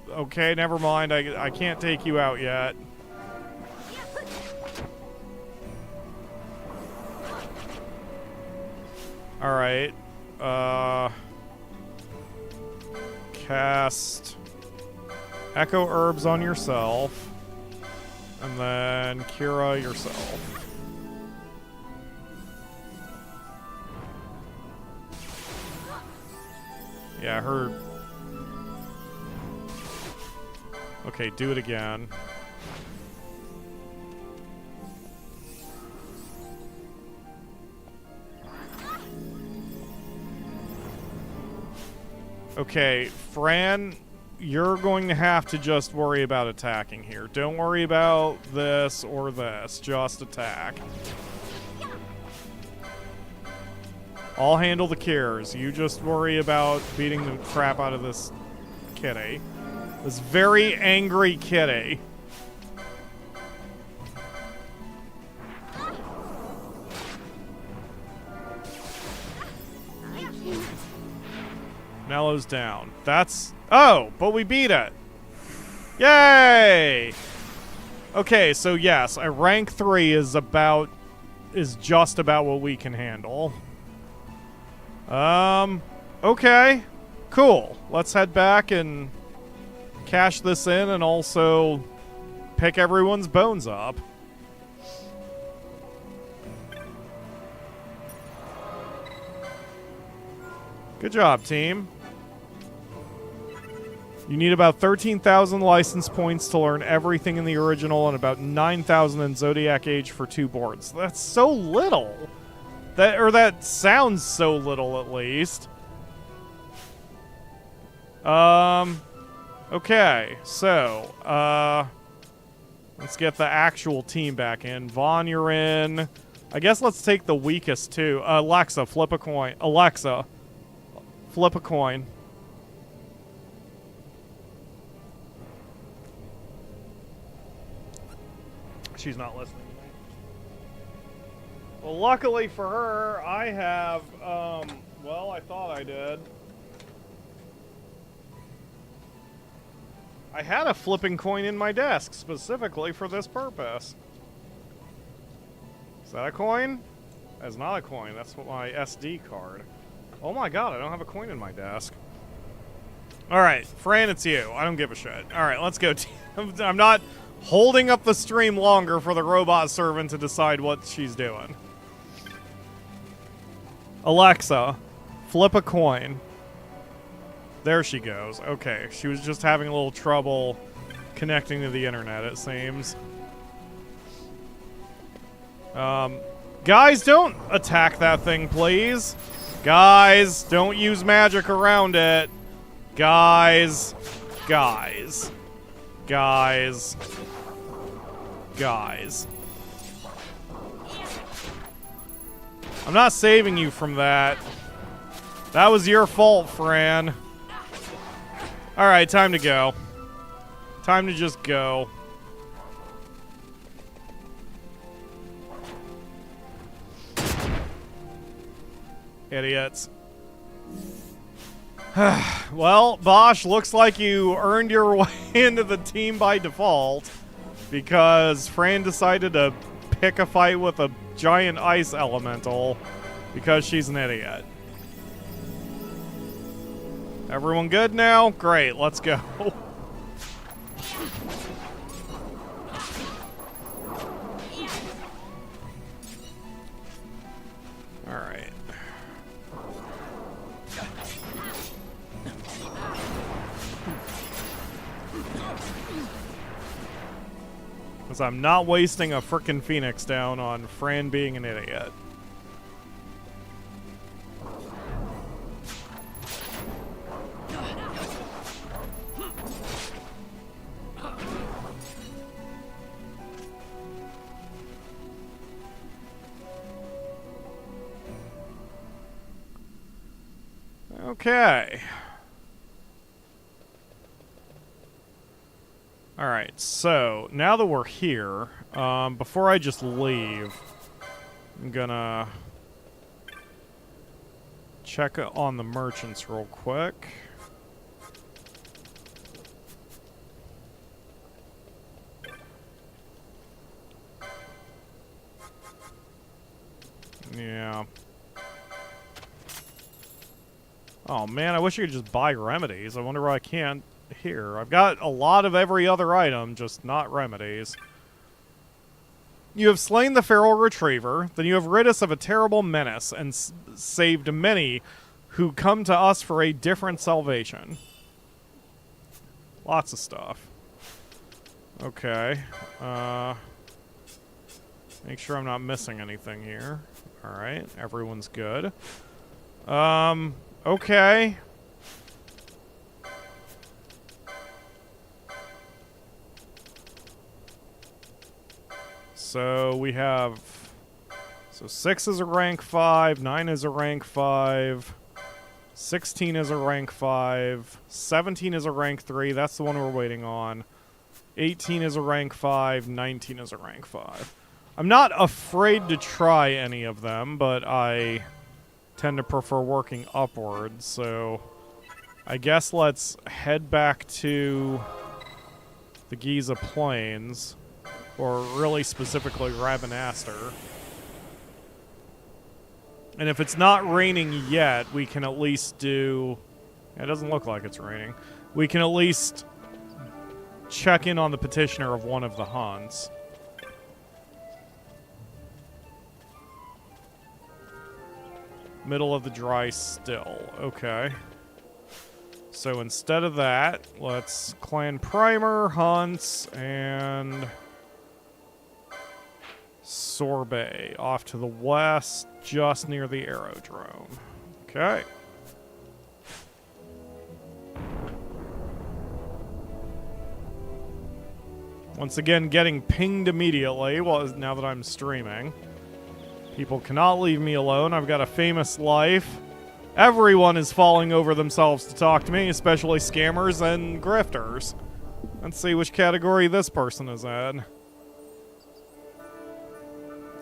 Okay, never mind. I can't take you out yet. Alright. Cast Echo Herbs on yourself. And then Cura yourself. Yeah, her... Okay, do it again. Okay, Fran, you're going to have to just worry about attacking here. Don't worry about this or this. Just attack. I'll handle the cures. You just worry about beating the crap out of this kitty. This very angry kitty. Mellow's down. That's... Oh, but we beat it. Yay! Okay, so yes, a rank 3 is just about what we can handle. Okay. Cool. Let's head back and cash this in and also pick everyone's bones up. Good job, team. You need about 13,000 license points to learn everything in the original and about 9,000 in Zodiac Age for 2 boards. That's so little. That sounds so little, at least. Okay, so, let's get the actual team back in. Vaughn, you're in. I guess let's take the weakest, too. Alexa, flip a coin. Alexa, flip a coin. She's not listening. Well, luckily for her, I have, well, I thought I did. I had a flipping coin in my desk, specifically for this purpose. Is that a coin? That's not a coin, that's my SD card. Oh my god, I don't have a coin in my desk. Alright, Fran, it's you. I don't give a shit. Alright, let's go. I'm not holding up the stream longer for the robot servant to decide what she's doing. Alexa, flip a coin. There she goes. Okay, she was just having a little trouble connecting to the internet, it seems. Guys, don't attack that thing, please. Guys, don't use magic around it. Guys. Guys. Guys. Guys. I'm not saving you from that. That was your fault, Fran. Alright, time to go. Time to just go. Idiots. Well, Bosch, looks like you earned your way into the team by default because Fran decided to pick a fight with a giant ice elemental because she's an idiot. Everyone good now? Great, let's go. Alright. Because I'm not wasting a frickin' Phoenix down on Fran being an idiot. Okay. Alright, so now that we're here, before I just leave, I'm gonna check on the merchants real quick. Yeah. Oh man, I wish I could just buy remedies. I wonder why I can't here. I've got a lot of every other item, just not remedies. You have slain the feral retriever, then you have rid us of a terrible menace and saved many who come to us for a different salvation. Lots of stuff. Okay. Make sure I'm not missing anything here. Alright, everyone's good. Okay. So we have... So 6 is a rank 5, 9 is a rank 5, 16 is a rank 5, 17 is a rank 3, that's the one we're waiting on. 18 is a rank 5, 19 is a rank 5. I'm not afraid to try any of them, but I tend to prefer working upwards, so I guess let's head back to the Giza Plains, or really specifically Rabanastre. And if it's not raining yet, we can at least do... It doesn't look like it's raining. We can at least check in on the petitioner of one of the hunts. Middle of the dry still. Okay. So instead of that, let's clan primer, hunts, and sorbet off to the west, just near the aerodrome. Okay. Once again, getting pinged immediately, well, now that I'm streaming. People cannot leave me alone. I've got a famous life. Everyone is falling over themselves to talk to me, especially scammers and grifters. Let's see which category this person is in.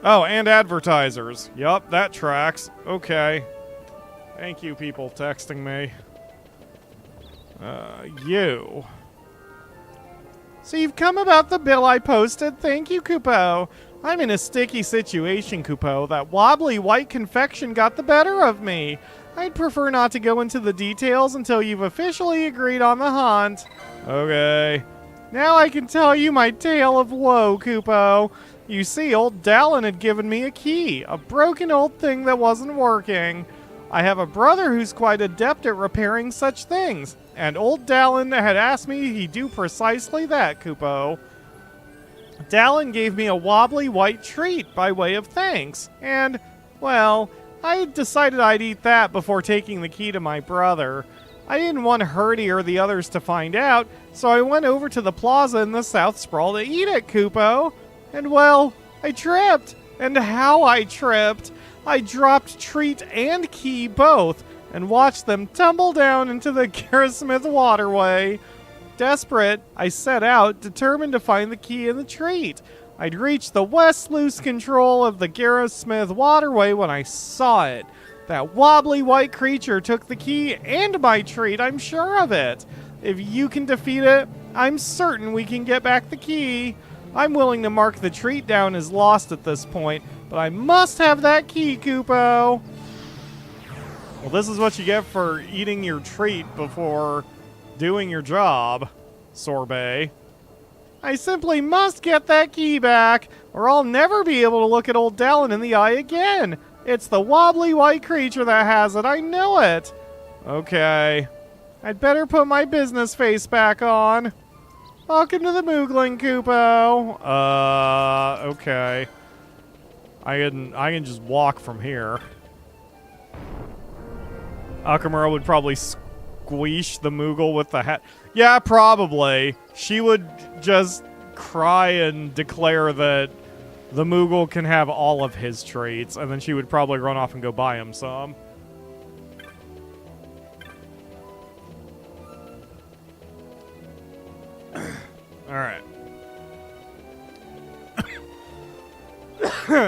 Oh, and advertisers. Yup, that tracks. Okay. Thank you, people texting me. You. So you've come about the bill I posted. Thank you, Kupo. I'm in a sticky situation, Kupo. That wobbly white confection got the better of me. I'd prefer not to go into the details until you've officially agreed on the hunt. Okay. Now I can tell you my tale of woe, Kupo. You see, old Dallin had given me a key, a broken old thing that wasn't working. I have a brother who's quite adept at repairing such things, and old Dallin had asked me he'd do precisely that, Kupo. Dallin gave me a wobbly white treat by way of thanks, and, well, I decided I'd eat that before taking the key to my brother. I didn't want Hurdy or the others to find out, so I went over to the plaza in the South Sprawl to eat it, Kupo. And, well, I tripped. And how I tripped. I dropped treat and key both, and watched them tumble down into the Garrismith waterway. Desperate, I set out, determined to find the key and the treat. I'd reached the west sluice control of the Garrismith waterway when I saw it. That wobbly white creature took the key and my treat, I'm sure of it. If you can defeat it, I'm certain we can get back the key. I'm willing to mark the treat down as lost at this point, but I must have that key, Kupo. Well, this is what you get for eating your treat before doing your job, Sorbet. I simply must get that key back, or I'll never be able to look at old Dallin in the eye again. It's the wobbly white creature that has it, I know it. Okay. I'd better put my business face back on. Welcome to the Moogling, Kupo. Okay. I can just walk from here. Akamura would probably squeeze the Moogle with the hat. Yeah, probably. She would just cry and declare that the Moogle can have all of his traits, and then she would probably run off and go buy him some. Alright.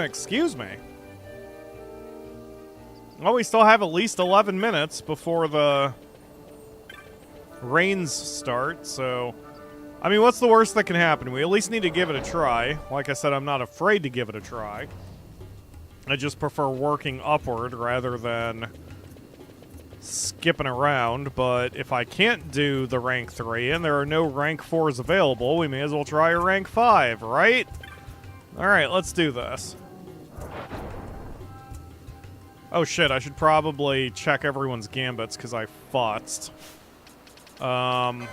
Excuse me. Well, we still have at least 11 minutes before the rains start, so... I mean, what's the worst that can happen? We at least need to give it a try. Like I said, I'm not afraid to give it a try. I just prefer working upward rather than skipping around, but if I can't do the rank 3 and there are no rank 4s available, we may as well try a rank 5, right? Alright, let's do this. Oh shit, I should probably check everyone's gambits because I futzed.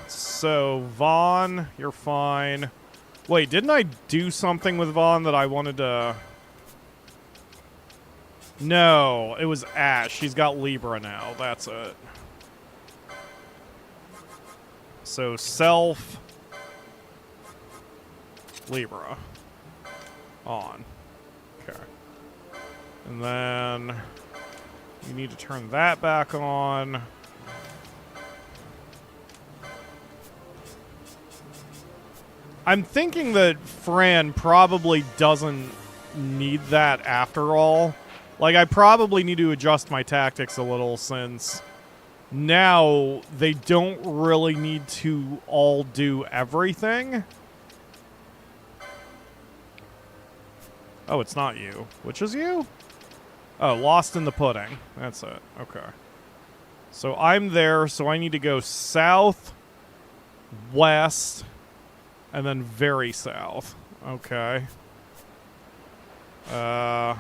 So, Vaughn, you're fine. Wait, didn't I do something with Vaughn that I wanted to... No, it was Ashe. She's got Libra now. That's it. So, Self... Libra. On. Okay. And then... You need to turn that back on. I'm thinking that Fran probably doesn't need that after all. Like, I probably need to adjust my tactics a little since now they don't really need to all do everything. Oh, it's not you. Which is you? Oh, lost in the pudding. That's it. Okay. So I'm there, so I need to go south, west, and then very south. Okay. Okay.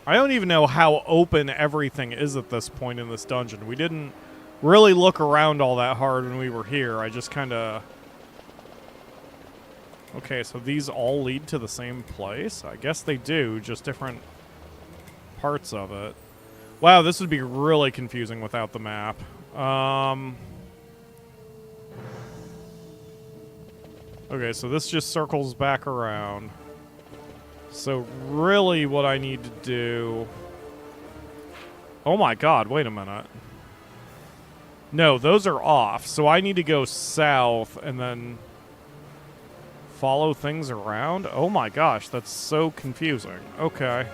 I don't even know how open everything is at this point in this dungeon. We didn't really look around all that hard when we were here. I just kind of... Okay, so these all lead to the same place? I guess they do, just different parts of it. Wow, this would be really confusing without the map. Okay, so this just circles back around. So really what I need to do... Oh my god, wait a minute. No, those are off. So I need to go south and then follow things around? Oh my gosh, that's so confusing. Okay.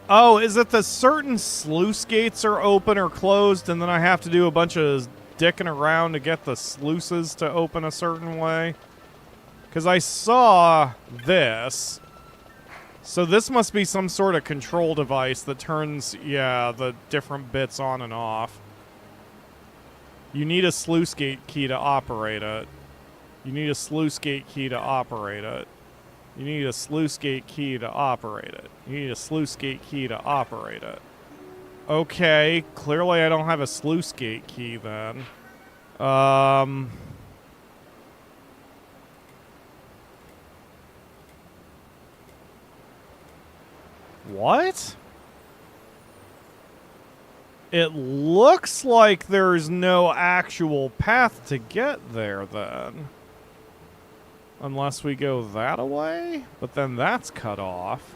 Oh, is it the certain sluice gates are open or closed and then I have to do a bunch of dicking around to get the sluices to open a certain way? Because I saw this. So this must be some sort of control device that turns, yeah, the different bits on and off. You need a sluice gate key to operate it. You need a sluice gate key to operate it. You need a sluice gate key to operate it. You need a sluice gate key to operate it. Okay, clearly I don't have a sluice gate key then. What? It looks like there's no actual path to get there then. Unless we go that away? But then that's cut off.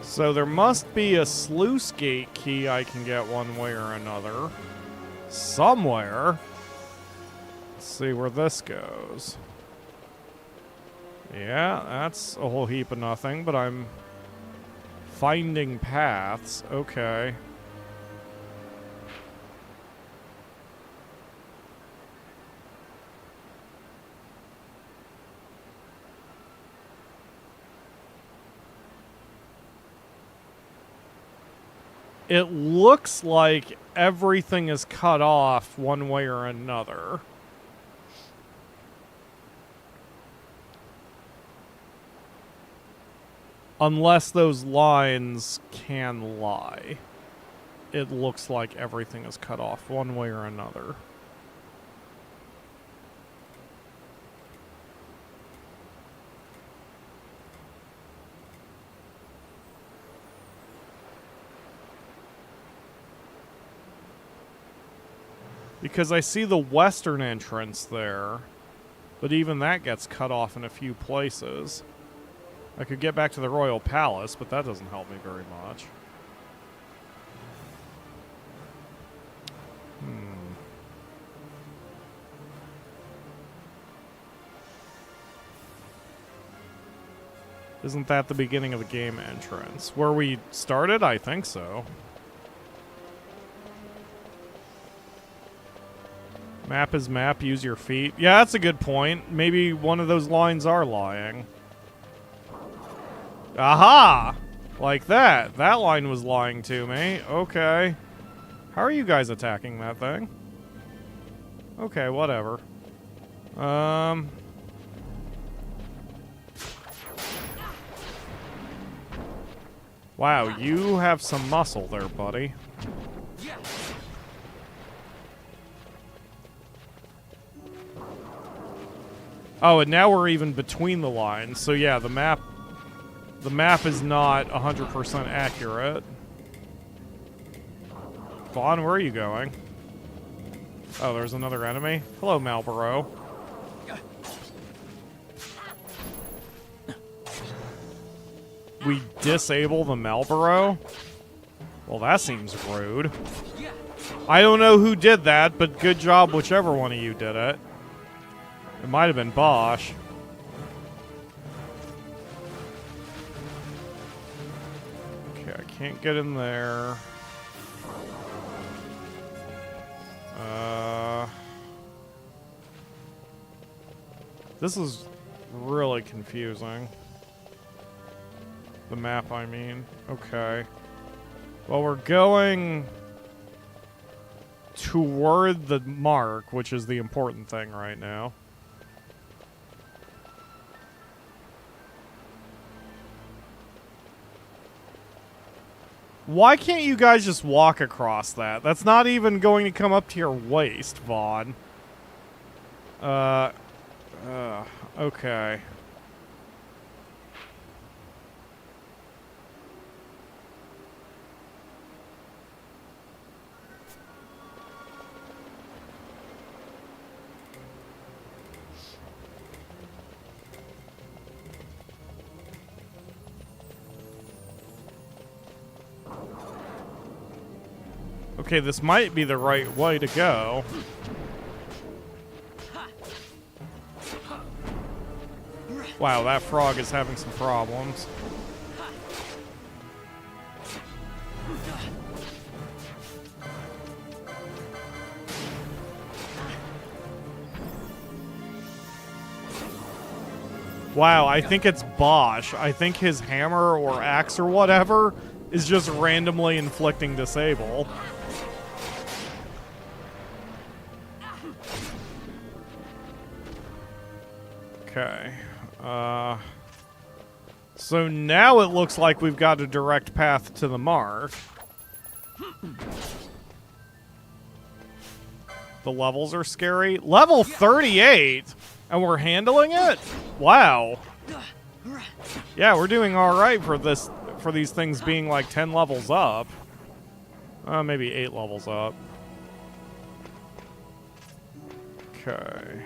So there must be a sluice gate key I can get one way or another. Somewhere. Let's see where this goes. Yeah, that's a whole heap of nothing, but I'm finding paths. Okay. It looks like everything is cut off one way or another. Unless those lines can lie. It looks like everything is cut off one way or another. Because I see the western entrance there. But even that gets cut off in a few places. I could get back to the Royal Palace, but that doesn't help me very much. Isn't that the beginning of the game entrance? Where we started? I think so. Map is map, use your feet. Yeah, that's a good point. Maybe one of those lines are lying. Aha! Like that. That line was lying to me. Okay. How are you guys attacking that thing? Okay, whatever. Wow, you have some muscle there, buddy. Oh, and now we're even between the lines. So yeah, the map is not 100% accurate. Vaughn, where are you going? Oh, there's another enemy. Hello, Malboro. We disable the Malboro? Well, that seems rude. I don't know who did that, but good job whichever one of you did it. It might have been Bosch. Okay, I can't get in there. This is really confusing. The map, I mean. Okay. Well, we're going toward the mark, which is the important thing right now. Why can't you guys just walk across that? That's not even going to come up to your waist, Vaughn. Okay. Okay, this might be the right way to go. Wow, that frog is having some problems. Wow, I think it's Bosch. I think his hammer or axe or whatever is just randomly inflicting disable. Okay. So now it looks like we've got a direct path to the mark. The levels are scary. Level 38! And we're handling it? Wow. Yeah, we're doing alright for this, for these things being like 10 levels up. Maybe 8 levels up. Okay.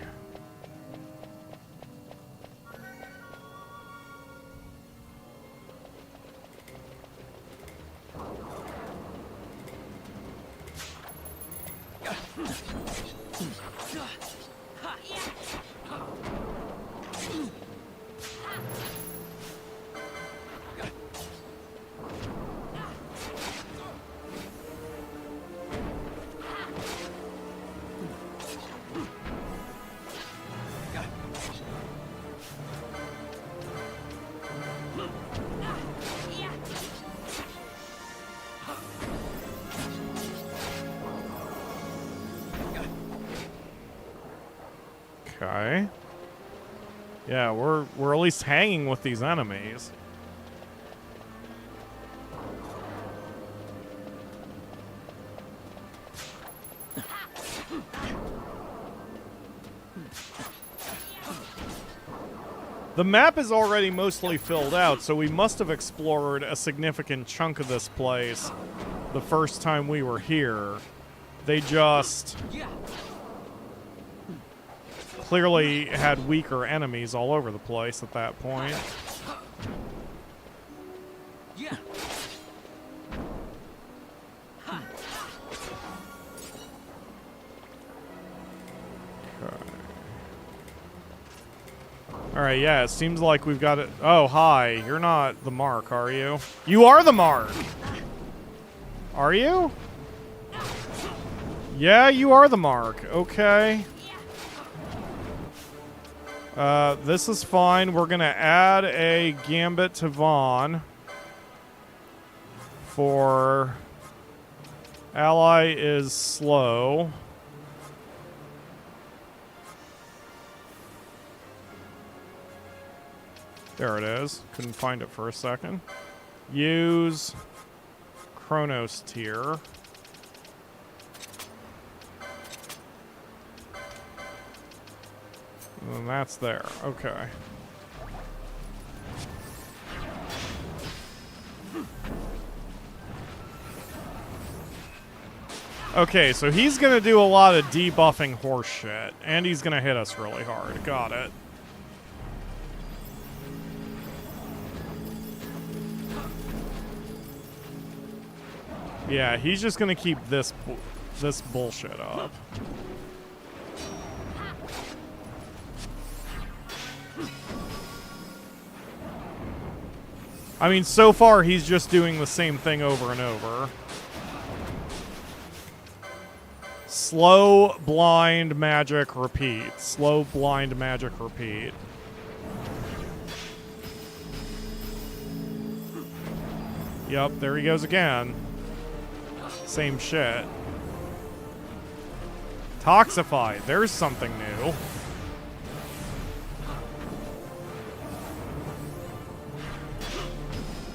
Okay. Yeah, we're at least hanging with these enemies. The map is already mostly filled out, so we must have explored a significant chunk of this place the first time we were here. They just clearly had weaker enemies all over the place at that point. Yeah. Alright, yeah, it seems like we've got it. Oh, hi. You're not the mark, are you? You are the mark! Are you? Yeah, you are the mark. Okay. This is fine. We're gonna add a gambit to Vayne for ally is slow. There it is. Couldn't find it for a second. Use Chronos tier. And that's there. Okay. Okay, so he's gonna do a lot of debuffing horse shit, and he's gonna hit us really hard. Got it. Yeah, he's just gonna keep this bullshit up. I mean, so far he's just doing the same thing over and over. Slow, blind, magic, repeat. Slow, blind, magic, repeat. Yup, there he goes again. Same shit. Toxify. There's something new.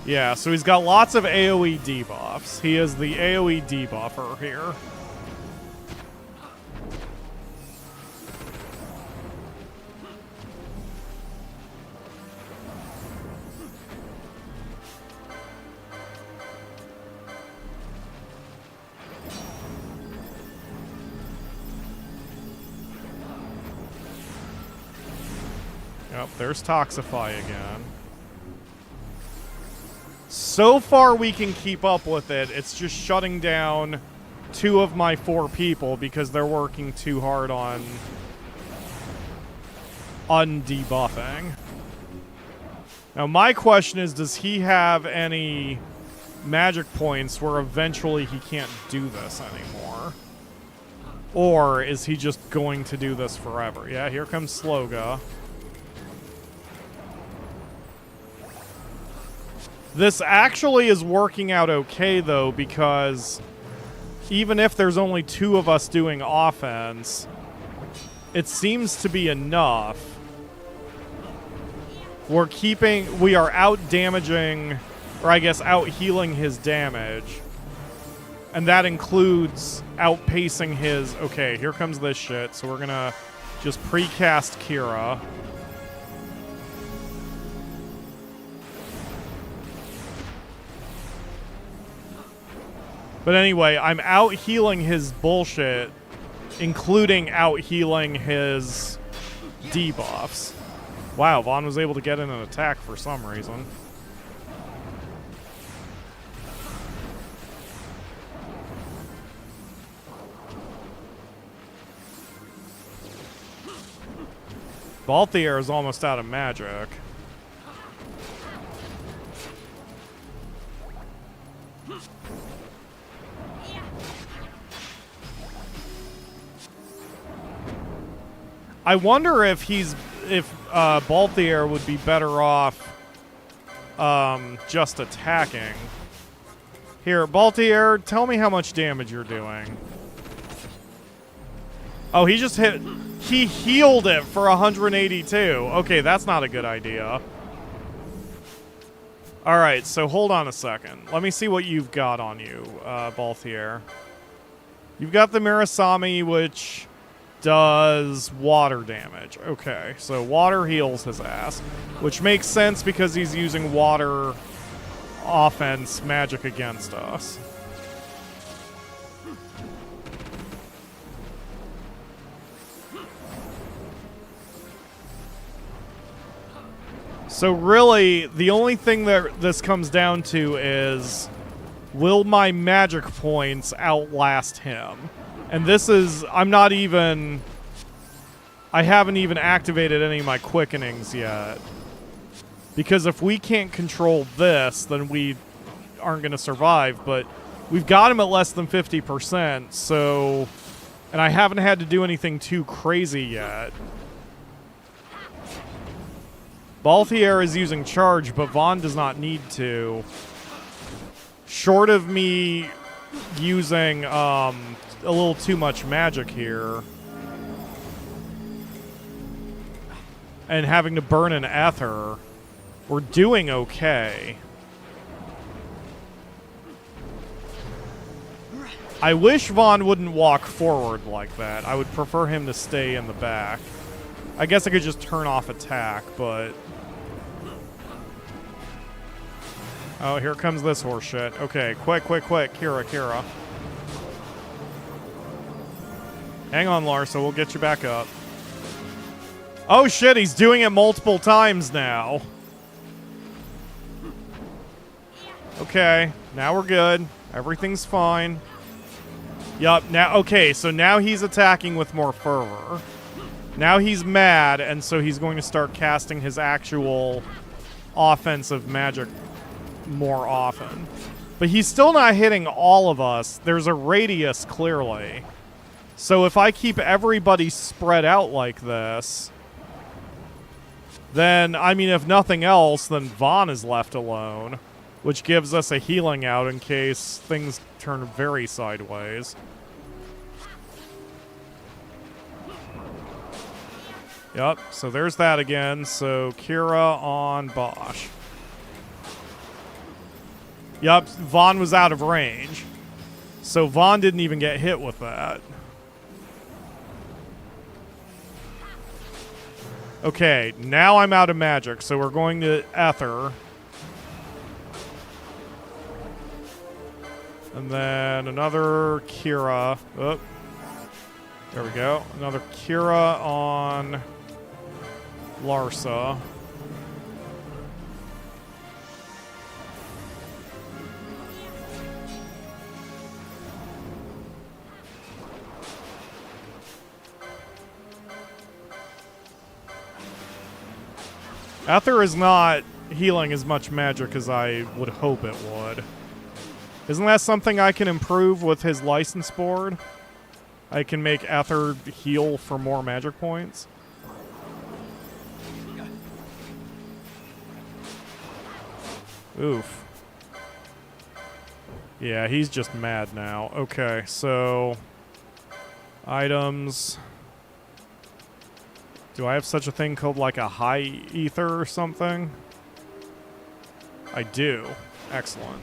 Yeah, so he's got lots of AoE debuffs. He is the AoE debuffer here. Yep, there's Toxify again. So far we can keep up with it. It's just shutting down 2 of my 4 people because they're working too hard on undebuffing. Now my question is, does he have any magic points where eventually he can't do this anymore? Or is he just going to do this forever? Yeah, here comes Sloga. This actually is working out okay, though, because even if there's only 2 of us doing offense, it seems to be enough. We are out-damaging, or I guess out-healing his damage. And that includes outpacing his... Okay, here comes this shit, so we're gonna just precast Kira. But anyway, I'm out-healing his bullshit, including out-healing his debuffs. Wow, Vayne was able to get in an attack for some reason. Balthier is almost out of magic. I wonder if Balthier would be better off just attacking. Here, Balthier, tell me how much damage you're doing. Oh, he just hit... He healed it for 182. Okay, that's not a good idea. Alright, so hold on a second. Let me see what you've got on you, Balthier. You've got the Mirasami, which... does water damage. Okay, so water heals his ass, which makes sense because he's using water offense magic against us. So really, the only thing that this comes down to is, will my magic points outlast him? And this is, I haven't even activated any of my quickenings yet. Because if we can't control this, then we aren't going to survive. But we've got him at less than 50%, so... And I haven't had to do anything too crazy yet. Balthier is using charge, but Vaughn does not need to. Short of me using a little too much magic here. And having to burn an ether, we're doing okay. I wish Vaughn wouldn't walk forward like that. I would prefer him to stay in the back. I guess I could just turn off attack, but... Oh, here comes this horse shit. Okay, quick, quick, quick. Kira. Hang on, Larsa. We'll get you back up. Oh, shit. He's doing it multiple times now. Okay. Now we're good. Everything's fine. Yup. Now, okay, so now he's attacking with more fervor. Now he's mad, and so he's going to start casting his actual offensive magic more often. But he's still not hitting all of us. There's a radius, clearly. So if I keep everybody spread out like this, then, I mean, if nothing else, then Vaughn is left alone, which gives us a healing out in case things turn very sideways. Yep, so there's that again. So Kira on Bosch. Yup, Vaughn was out of range. So Vaughn didn't even get hit with that. Okay, now I'm out of magic, so we're going to Ether. And then another Kira. Oh, there we go. Another Kira on Larsa. Ether is not healing as much magic as I would hope it would. Isn't that something I can improve with his license board? I can make Ether heal for more magic points. Oof. Yeah, he's just mad now. Okay, so... items... Do I have such a thing called like a high ether or something? I do. Excellent.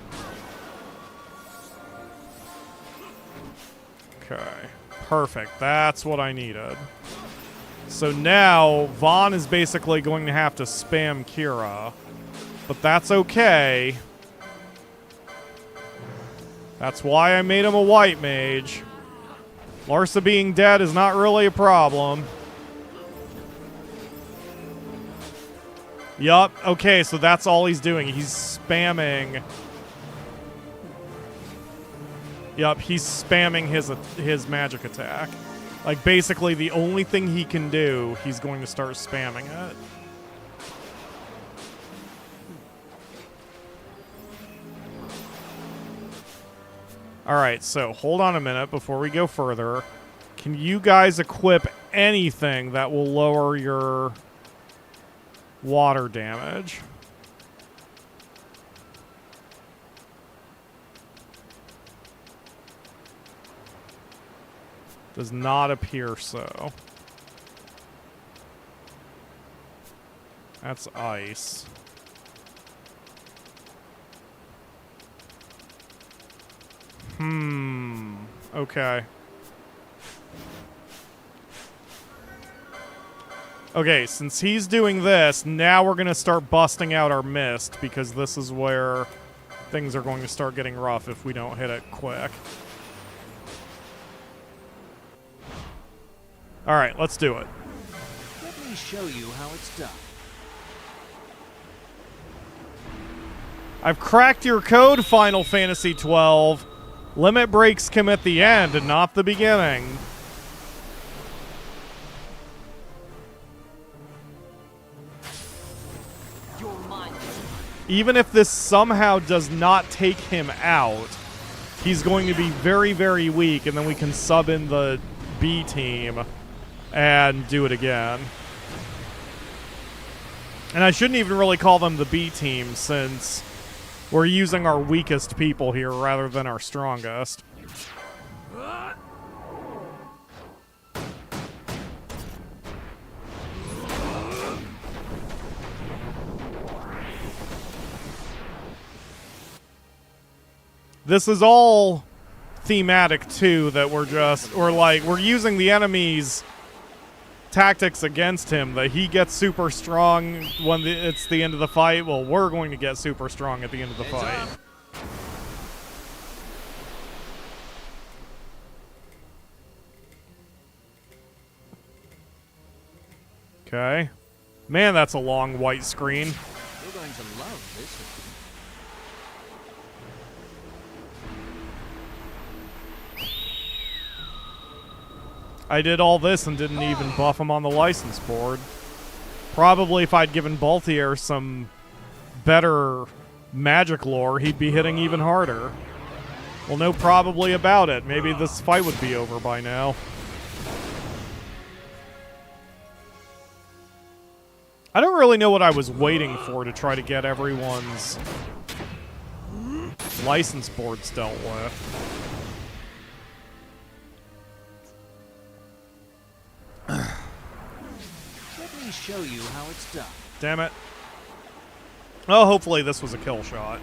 Okay. Perfect. That's what I needed. So now, Vaughn is basically going to have to spam Kira. But that's okay. That's why I made him a white mage. Larsa being dead is not really a problem. Yup. Okay, so that's all he's doing. He's spamming. Yup, he's spamming his magic attack. Like, basically, the only thing he can do, he's going to start spamming it. Alright, so hold on a minute before we go further. Can you guys equip anything that will lower your... water damage? Does not appear so. That's ice. Okay. Okay, since he's doing this, now we're going to start busting out our mist, because this is where things are going to start getting rough if we don't hit it quick. Alright, let's do it. Let me show you how it's done. I've cracked your code, Final Fantasy XII. Limit breaks come at the end and not the beginning. Even if this somehow does not take him out, he's going to be very, very weak, and then we can sub in the B team and do it again. And I shouldn't even really call them the B team, since we're using our weakest people here rather than our strongest. This is all thematic, too, that we're just... Or, like, we're using the enemy's tactics against him, that he gets super strong when it's the end of the fight. Well, we're going to get super strong at the end of the fight. Okay. Man, that's a long white screen. You're going to love this one. I did all this and didn't even buff him on the license board. Probably if I'd given Balthier some better magic lore, he'd be hitting even harder. Well, no probably about it. Maybe this fight would be over by now. I don't really know what I was waiting for to try to get everyone's license boards dealt with. Let me show you how it's done. Damn it. Oh, hopefully this was a kill shot.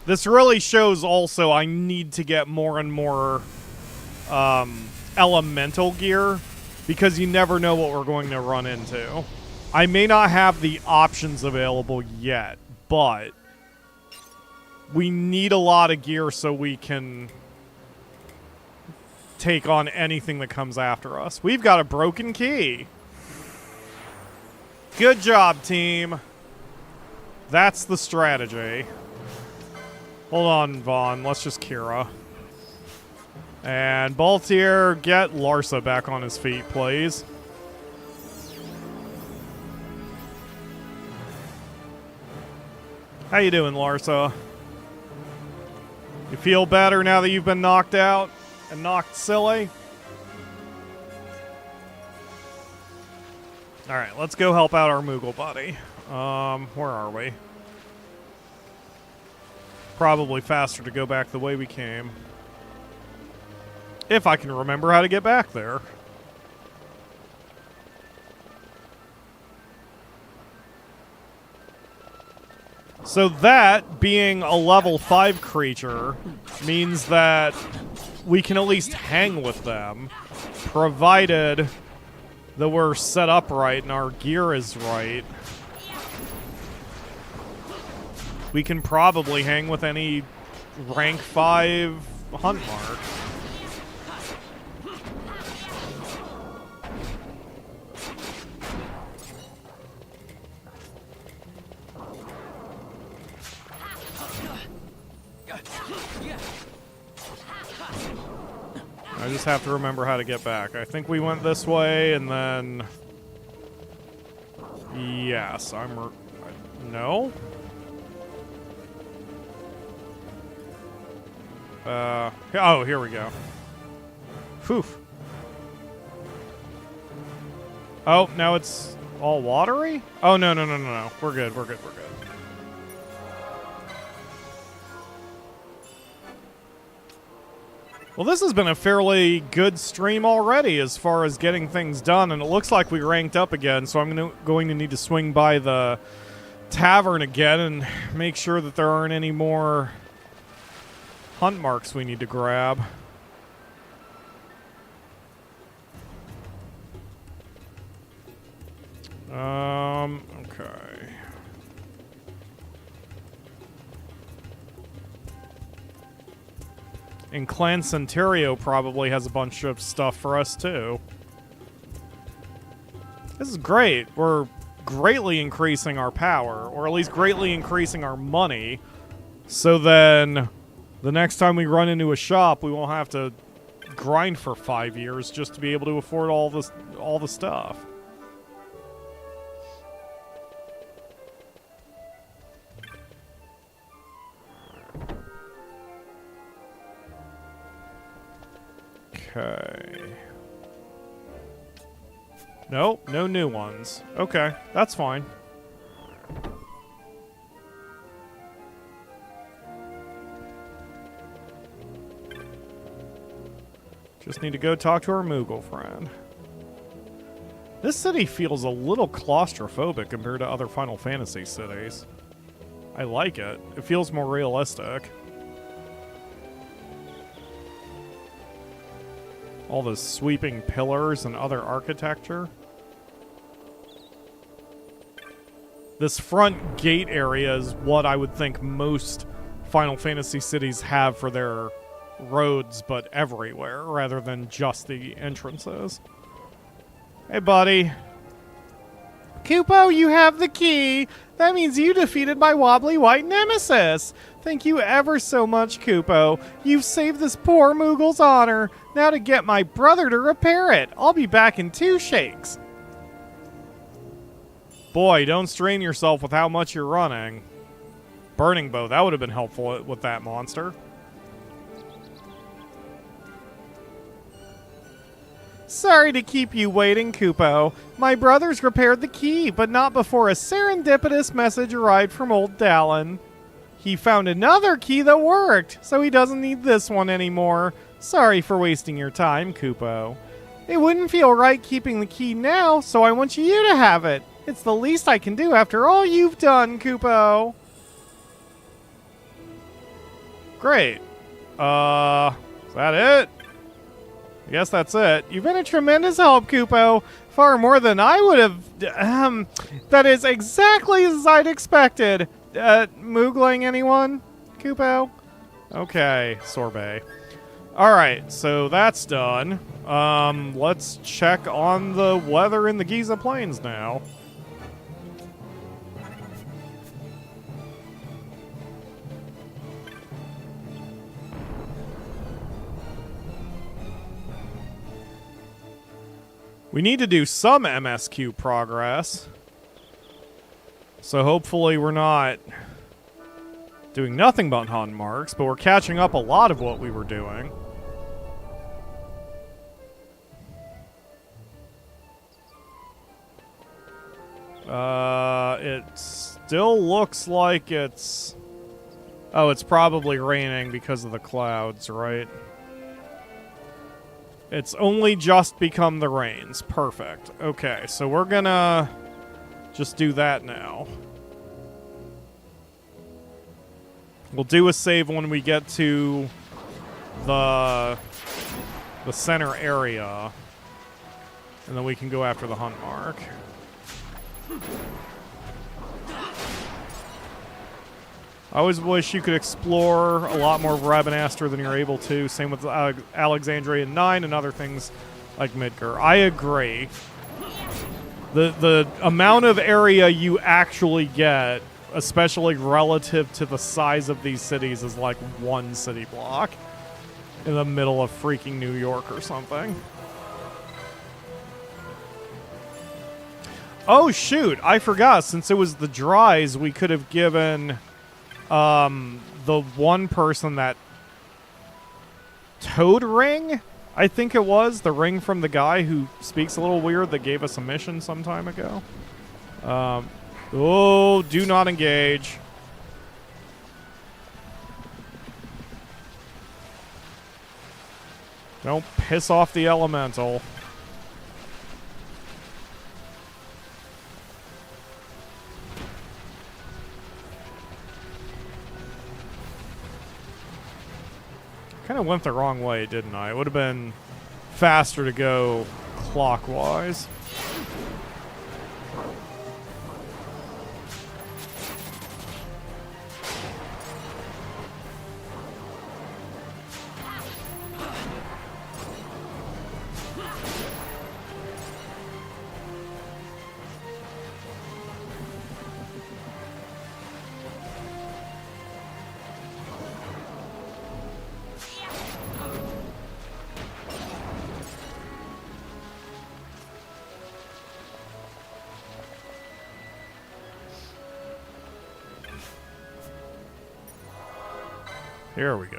This really shows also I need to get more and more elemental gear, because you never know what we're going to run into. I may not have the options available yet, but we need a lot of gear so we can take on anything that comes after us. We've got a broken key. Good job, team. That's the strategy. Hold on, Vaughn. Let's just Kira. And Baltier, get Larsa back on his feet, please. How you doing, Larsa? You feel better now that you've been knocked out and knocked silly? Alright, let's go help out our Moogle buddy. Where are we? Probably faster to go back the way we came. If I can remember how to get back there. So that, being a level 5 creature, means that we can at least hang with them, provided that we're set up right and our gear is right. We can probably hang with any rank 5 hunt mark. I just have to remember how to get back. I think we went this way, and then... Yes, no? Oh, here we go. Phew. Oh, now it's all watery? Oh, no. We're good. Well, this has been a fairly good stream already as far as getting things done, and it looks like we ranked up again, so I'm going to need to swing by the tavern again and make sure that there aren't any more hunt marks we need to grab. Okay. And Clan Centerio probably has a bunch of stuff for us, too. This is great. We're greatly increasing our power, or at least greatly increasing our money, so then the next time we run into a shop, we won't have to grind for 5 years just to be able to afford all the stuff. Okay. Nope, no new ones. Okay, that's fine. Just need to go talk to our Moogle friend. This city feels a little claustrophobic compared to other Final Fantasy cities. I like it. It feels more realistic. All the sweeping pillars and other architecture. This front gate area is what I would think most Final Fantasy cities have for their roads, but everywhere, rather than just the entrances. Hey, buddy. Kupo, you have the key. That means you defeated my wobbly white nemesis. Thank you ever so much, Kupo. You've saved this poor Moogle's honor. Now to get my brother to repair it. I'll be back in 2 shakes. Boy, don't strain yourself with how much you're running. Burning bow, that would have been helpful with that monster. Sorry to keep you waiting, Kupo. My brothers repaired the key, but not before a serendipitous message arrived from old Dallin. He found another key that worked, so he doesn't need this one anymore. Sorry for wasting your time, Kupo. It wouldn't feel right keeping the key now, so I want you to have it. It's the least I can do after all you've done, Kupo. Great. Is that it? I guess that's it. You've been a tremendous help, Kupo. Far more than I would have... that is exactly as I'd expected. Moogling anyone, Kupo? Okay, sorbet. Alright, so that's done. Let's check on the weather in the Giza Plains now. We need to do some MSQ progress. So hopefully we're not doing nothing but hunt marks, but we're catching up a lot of what we were doing. It still looks like it's... Oh, it's probably raining because of the clouds, right? It's only just become the rains. Perfect. Okay, so we're gonna just do that now. We'll do a save when we get to the center area, and then we can go after the hunt mark. I always wish you could explore a lot more of Rabanastre than you're able to. Same with Alexandria 9 and other things like Midgar. I agree. The amount of area you actually get, especially relative to the size of these cities, is like one city block in the middle of freaking New York or something. Oh, shoot. I forgot. Since it was the Dries, we could have given... the one person that Toad Ring, I think it was, the ring from the guy who speaks a little weird that gave us a mission some time ago. Oh, do not engage. Don't piss off the elemental. Kind of went the wrong way, didn't I? It would have been faster to go clockwise. Here we go.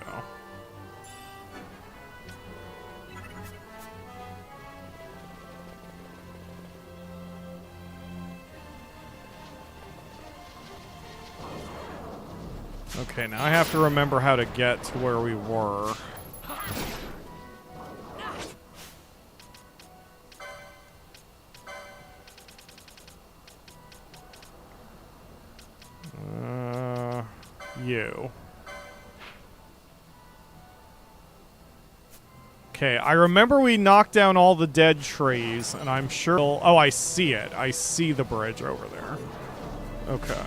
Okay, now I have to remember how to get to where we were. You. Okay, I remember we knocked down all the dead trees, and I'm sure... Oh, I see it. I see the bridge over there. Okay.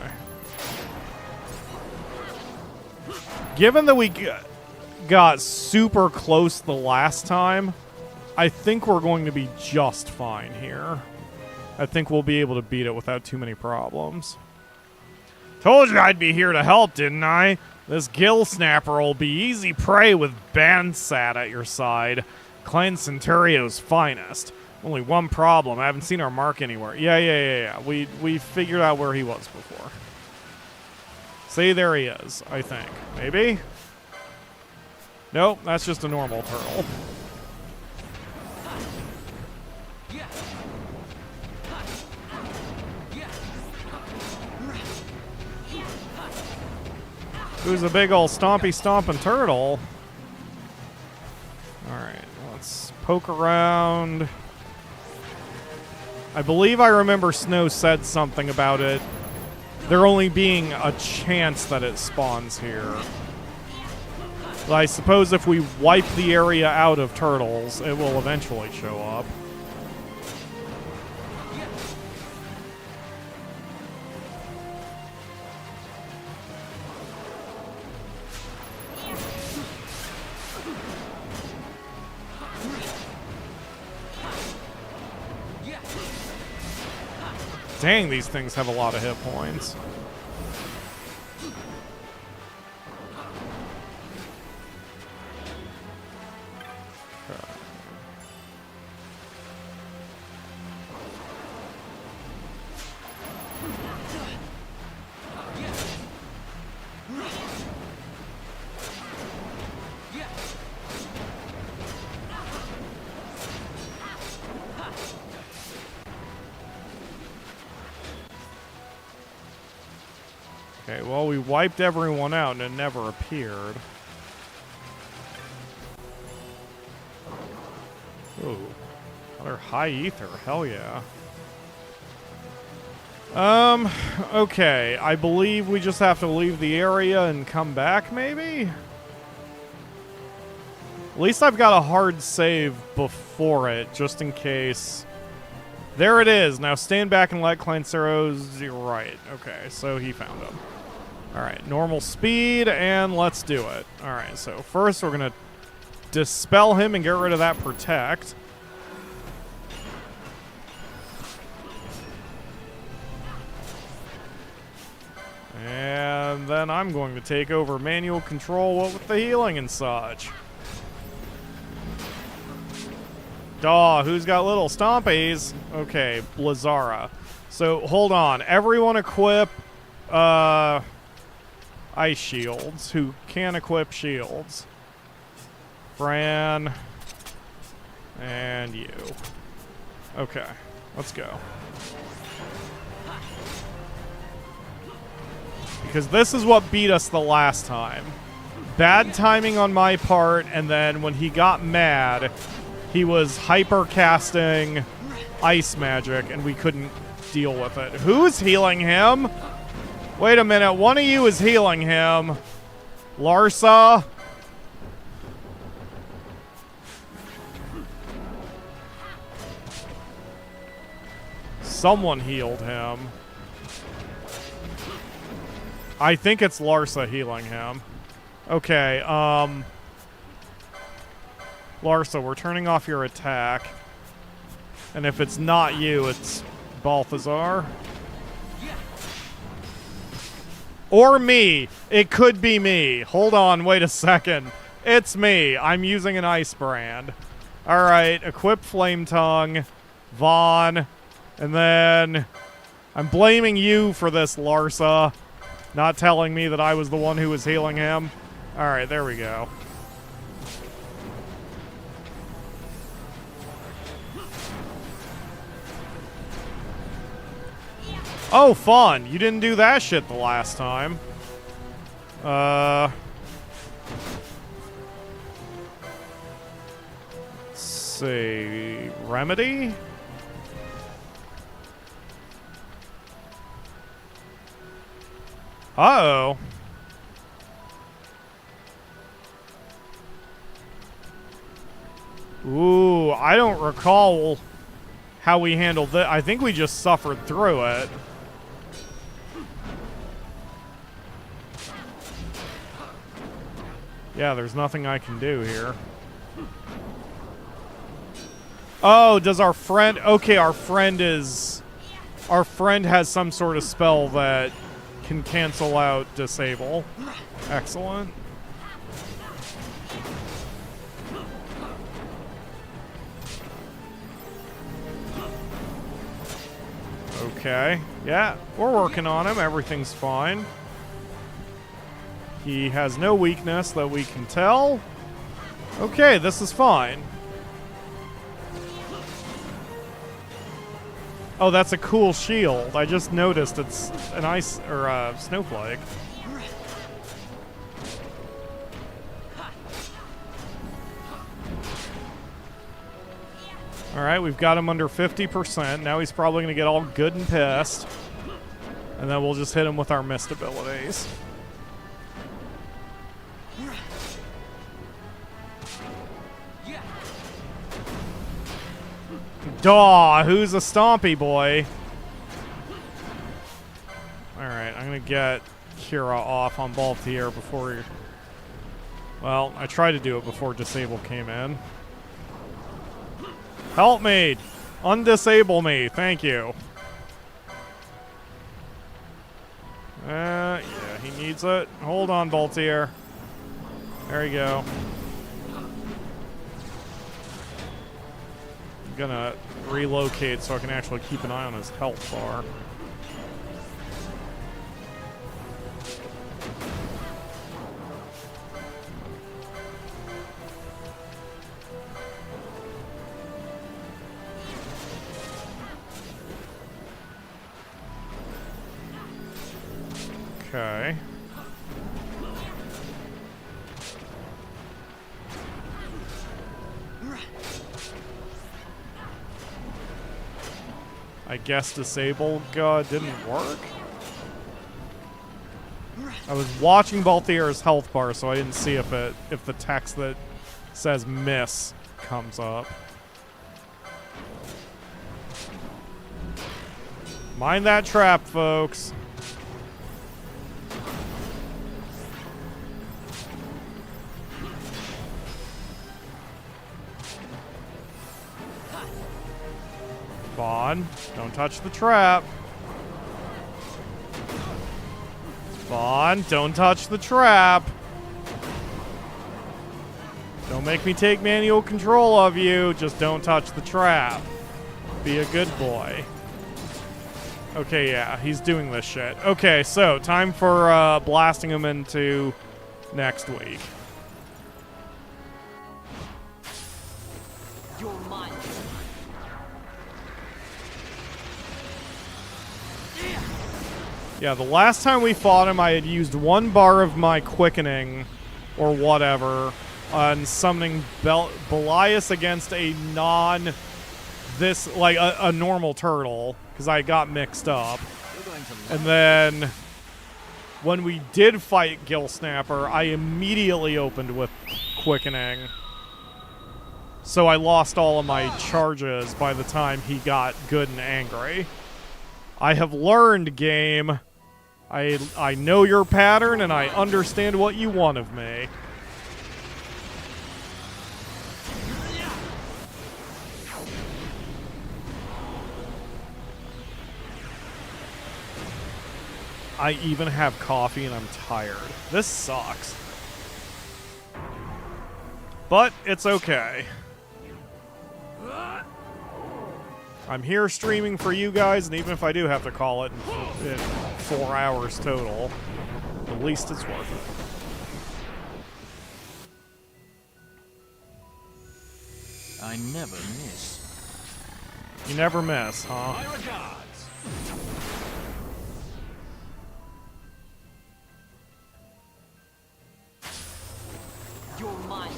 Given that we got super close the last time, I think we're going to be just fine here. I think we'll be able to beat it without too many problems. Told you I'd be here to help, didn't I? This Gil Snapper will be easy prey with Bansat at your side. Clan Centurio's finest. Only one problem, I haven't seen our mark anywhere. Yeah. We figured out where he was before. See, there he is, I think. Maybe? Nope, that's just a normal turtle. Who's a big old stomping turtle? Alright, let's poke around. I believe I remember Snow said something about it. There only being a chance that it spawns here. But I suppose if we wipe the area out of turtles, it will eventually show up. Dang, these things have a lot of hit points. Okay, well, we wiped everyone out and it never appeared. Ooh. Another high ether. Hell yeah. Okay. I believe we just have to leave the area and come back, maybe? At least I've got a hard save before it, just in case. There it is. Now stand back and let Clancero's... Right. Okay, so he found him. Alright, normal speed, and let's do it. Alright, so first we're going to dispel him and get rid of that protect. And then I'm going to take over manual control with the healing and such. Duh, who's got little stompies? Okay, Blizzara. So, hold on. Everyone equip, ice shields, who can equip shields. Fran. And you. Okay, let's go. Because this is what beat us the last time. Bad timing on my part, and then when he got mad, he was hyper casting ice magic, and we couldn't deal with it. Who's healing him? Wait a minute, one of you is healing him. Larsa? Someone healed him. I think it's Larsa healing him. Okay, Larsa, we're turning off your attack. And if it's not you, it's Balthazar. Or me. It could be me. Hold on, wait a second. It's me. I'm using an ice brand. Alright, equip Flame Tongue. Vaughn. And then... I'm blaming you for this, Larsa. Not telling me that I was the one who was healing him. Alright, there we go. Oh, fun! You didn't do that shit the last time. Let's see. Remedy? Uh-oh. Ooh, I don't recall how we handled that. I think we just suffered through it. Yeah, there's nothing I can do here. Oh, does our friend... Okay, our friend is... Our friend has some sort of spell that can cancel out disable. Excellent. Okay. Yeah, we're working on him. Everything's fine. He has no weakness that we can tell. Okay, this is fine. Oh, that's a cool shield. I just noticed it's an ice or a snowflake. All right, we've got him under 50%. Now he's probably going to get all good and pissed. And then we'll just hit him with our mist abilities. Daw, who's a stompy boy? Alright, I'm gonna get Kira off on Baltier before he... Well, I tried to do it before Disable came in. Help me! Undisable me, thank you. Yeah, he needs it. Hold on, Baltier. There you go. I'm gonna relocate so I can actually keep an eye on his health bar. Okay. I guess disable didn't work. I was watching Balthier's health bar, so I didn't see if the text that says miss comes up. Mind that trap, folks. Vaughn, don't touch the trap. Vaughn, don't touch the trap. Don't make me take manual control of you. Just don't touch the trap. Be a good boy. Okay, yeah, he's doing this shit. Okay, so time for blasting him into next week. You're mine. Yeah, the last time we fought him, I had used 1 bar of my quickening, or whatever, on summoning Belias against a a normal turtle, because I got mixed up. And then, when we did fight Gil Snapper, I immediately opened with quickening. So I lost all of my charges by the time he got good and angry. I have learned, game. I know your pattern, and I understand what you want of me. I even have coffee, and I'm tired. This sucks. But it's okay. I'm here streaming for you guys, and even if I do have to call it in 4 hours total, at least it's worth it. I never miss. You never miss, huh? My regards. You're mine.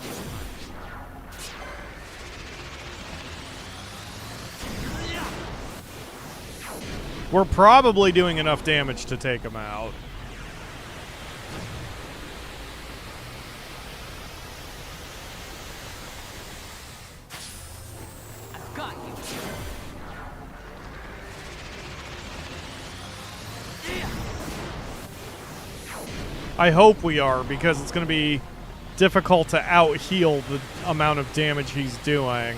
We're probably doing enough damage to take him out. I've got you. I hope we are, because it's going to be difficult to out-heal the amount of damage he's doing.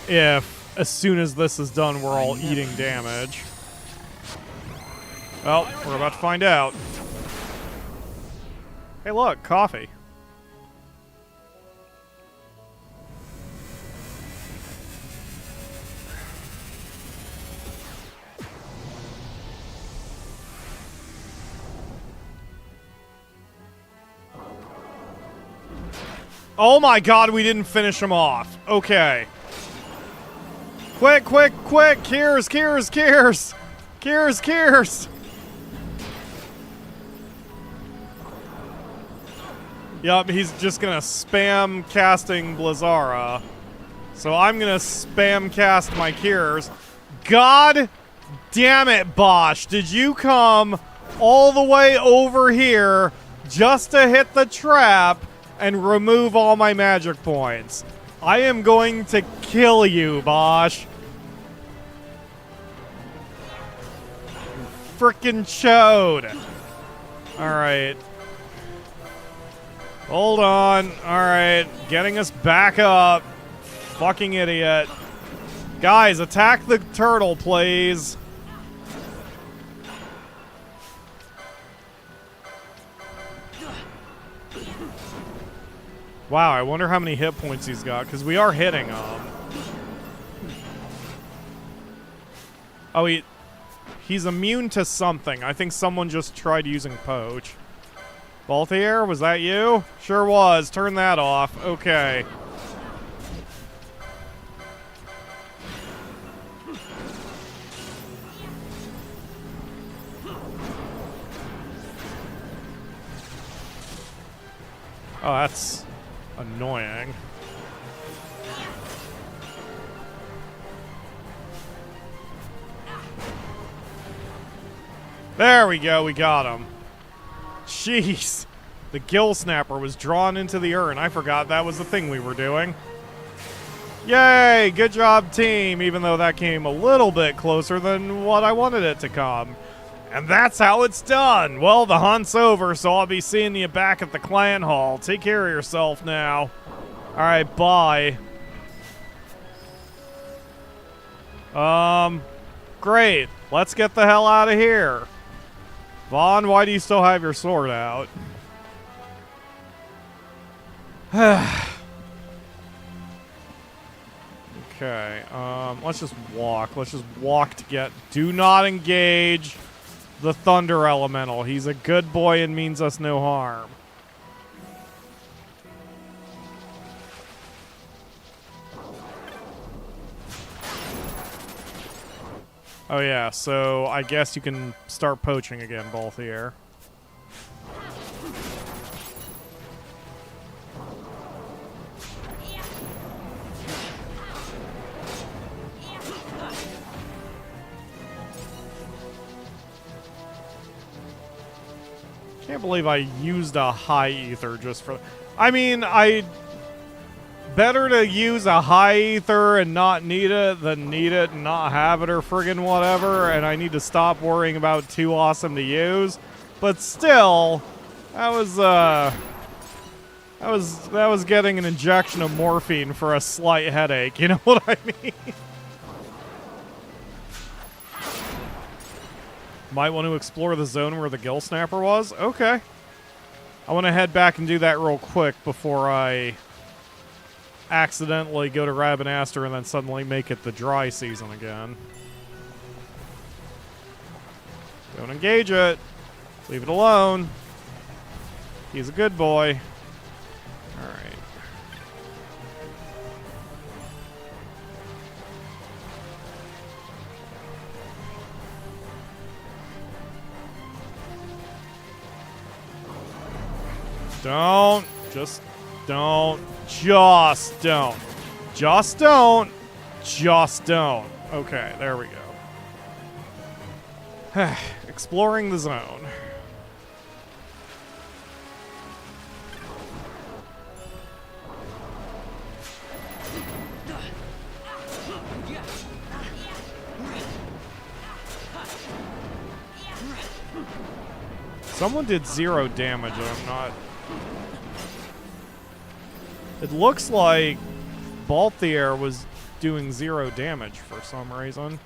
If, as soon as this is done, we're all eating damage. Well, we're about to find out. Hey look, coffee. Oh my god, we didn't finish him off. Okay. Quick, quick, quick! Keers, Keers, Keers! Keers, Keers! Yup, he's just gonna spam casting Blizzara. So I'm gonna spam cast my Keers. God damn it, Bosch! Did you come all the way over here just to hit the trap and remove all my magic points? I am going to kill you, Bosch. Frickin' chode. Alright. Hold on. Alright. Getting us back up. Fucking idiot. Guys, attack the turtle, please. Wow, I wonder how many hit points he's got, because we are hitting him. Oh, he's immune to something. I think someone just tried using Poach. Balthier, was that you? Sure was. Turn that off. Okay. Oh, that's annoying. There we go, we got him. Jeez. The Gil Snapper was drawn into the urn. I forgot that was the thing we were doing. Yay! Good job, team, even though that came a little bit closer than what I wanted it to come. And that's how it's done. Well, the hunt's over, so I'll be seeing you back at the clan hall. Take care of yourself now. Alright, bye. Great. Let's get the hell out of here. Vaughn, why do you still have your sword out? Okay, let's just walk. Let's just walk to get... Do not engage the Thunder Elemental. He's a good boy and means us no harm. Oh yeah, so I guess you can start poaching again, Balthier. Can't believe I used a high ether just for... I mean, better to use a high ether and not need it than need it and not have it or friggin' whatever, and I need to stop worrying about too awesome to use. But still, that was getting an injection of morphine for a slight headache, you know what I mean? Might want to explore the zone where the Gil Snapper was? Okay. I want to head back and do that real quick before I accidentally go to Rabanaster and then suddenly make it the dry season again. Don't engage it. Leave it alone. He's a good boy. Alright. Don't. Just don't. Just don't. Just don't. Just don't. Okay, there we go. Exploring the zone. Someone did 0 damage, and I'm not... It looks like Balthier was doing 0 damage for some reason.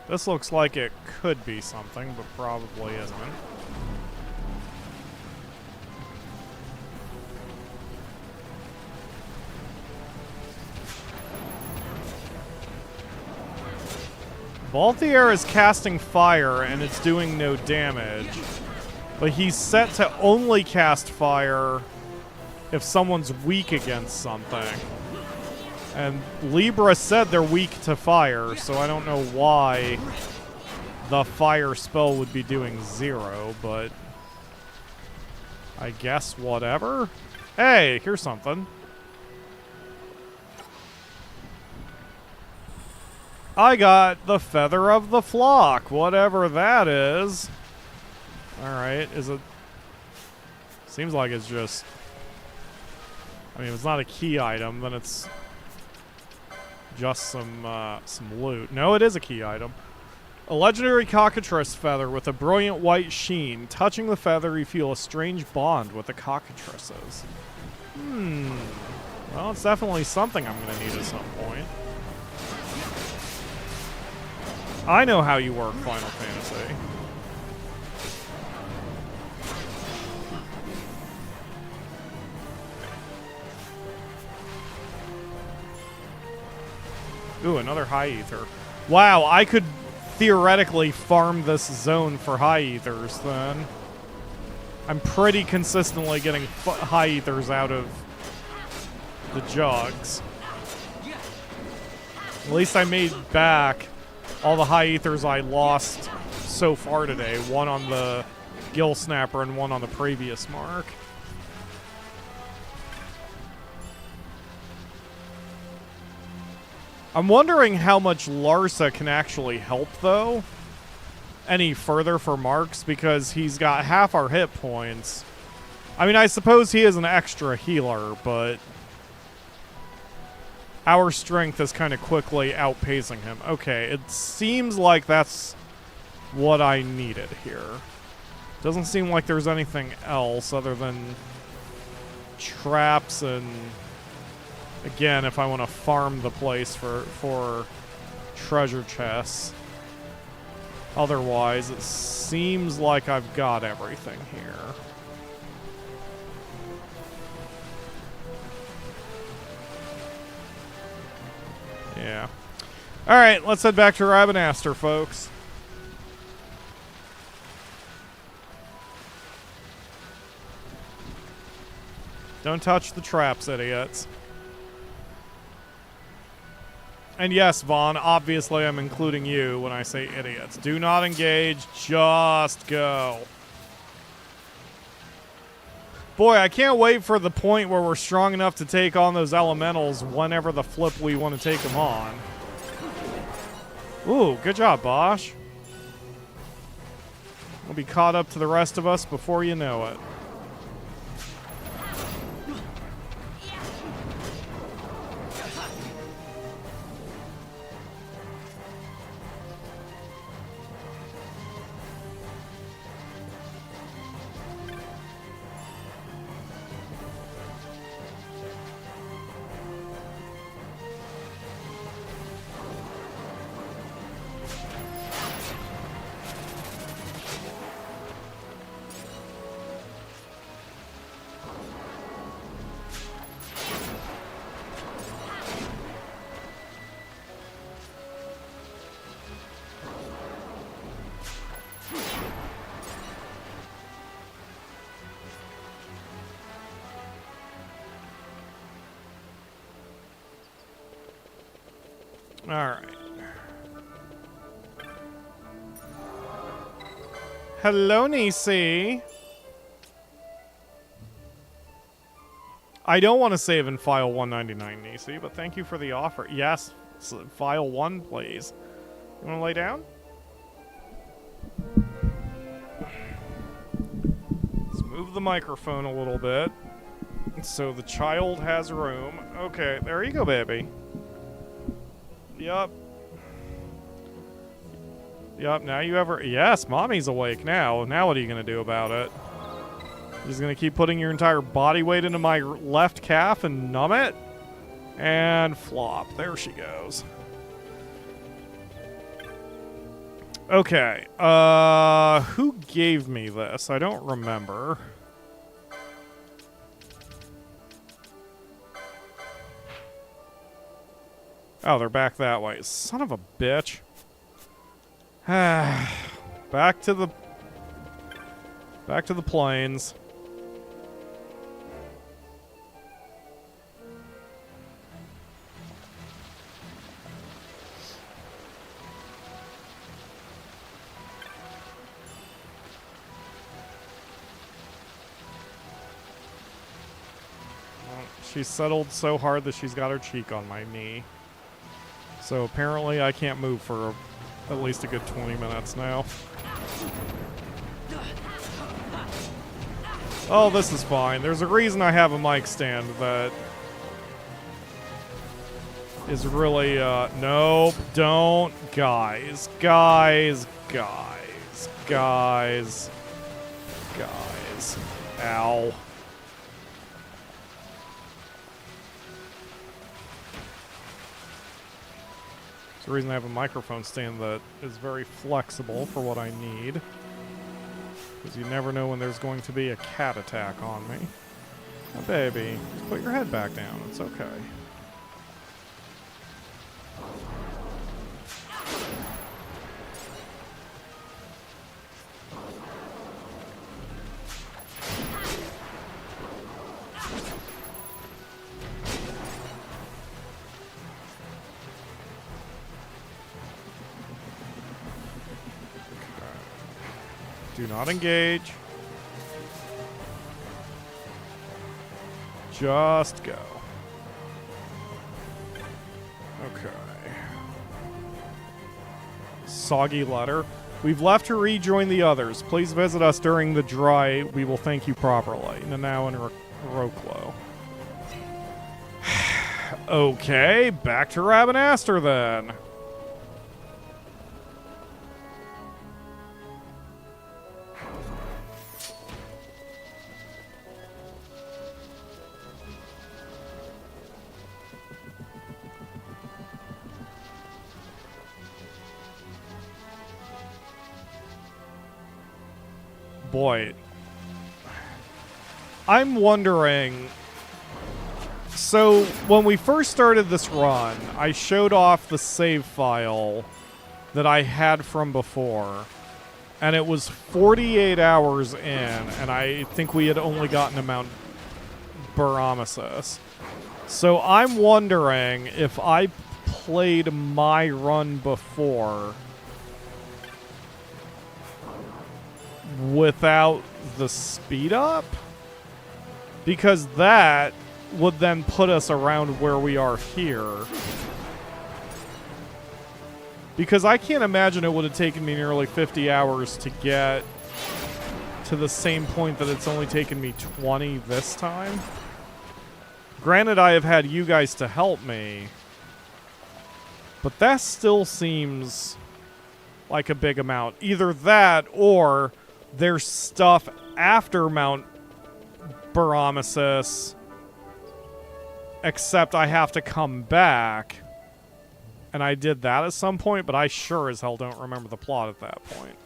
This looks like it could be something, but probably isn't. Balthier is casting fire and it's doing no damage. But he's set to only cast fire if someone's weak against something. And Libra said they're weak to fire, so I don't know why the fire spell would be doing 0, but I guess whatever. Hey, here's something. I got the Feather of the Flock, whatever that is. Alright, is it... Seems like it's just... I mean, if it's not a key item, then it's just some loot. No, it is a key item. A legendary cockatrice feather with a brilliant white sheen. Touching the feather, you feel a strange bond with the cockatrices. Well, it's definitely something I'm going to need at some point. I know how you work, Final Fantasy. Ooh, another high ether. Wow, I could theoretically farm this zone for high ethers then. I'm pretty consistently getting high ethers out of the jugs. At least I made back all the high ethers I lost so far today. One on the Gil Snapper and one on the previous mark. I'm wondering how much Larsa can actually help, though, any further for Marks, because he's got half our hit points. I mean, I suppose he is an extra healer, but our strength is kind of quickly outpacing him. Okay, it seems like that's what I needed here. Doesn't seem like there's anything else other than traps and... Again, if I want to farm the place for treasure chests. Otherwise, it seems like I've got everything here. Yeah. Alright, let's head back to Rabanastre, folks. Don't touch the traps, idiots. And yes, Vaughn, obviously I'm including you when I say idiots. Do not engage, just go. Boy, I can't wait for the point where we're strong enough to take on those elementals whenever the flip we want to take them on. Ooh, good job, Bosch. We'll be caught up to the rest of us before you know it. Alright. Hello, Nisi. I don't want to save in file 199, Nisi, but thank you for the offer. Yes, file 1, please. You want to lay down? Let's move the microphone a little bit so the child has room. Okay, there you go, baby. Yup. Yup, now you ever... Yes, mommy's awake now. Now what are you going to do about it? You're just going to keep putting your entire body weight into my left calf and numb it? And flop. There she goes. Okay. Who gave me this? I don't remember. Oh, they're back that way. Son of a bitch. Back to the plains. Well, she's settled so hard that she's got her cheek on my knee. So apparently I can't move for at least a good 20 minutes now. Oh, this is fine. There's a reason I have a mic stand that is really, nope, don't. Guys. Ow. There's a reason I have a microphone stand that is very flexible for what I need. Because you never know when there's going to be a cat attack on me. Oh, baby, just put your head back down. It's okay. Do not engage. Just go. Okay. Soggy letter. We've left to rejoin the others. Please visit us during the dry. We will thank you properly. Nanao and Roklo. Okay, back to Rabanaster then. Boy, I'm wondering, so when we first started this run, I showed off the save file that I had from before, and it was 48 hours in, and I think we had only gotten to Mt Bur-Omisace. So I'm wondering if I played my run before without the speed up, because that would then put us around where we are here, because I can't imagine it would have taken me nearly 50 hours to get to the same point that it's only taken me 20 this time. Granted, I have had you guys to help me, but that still seems like a big amount. Either that or there's stuff after Mt Bur-Omisace, except I have to come back. And I did that at some point, but I sure as hell don't remember the plot at that point.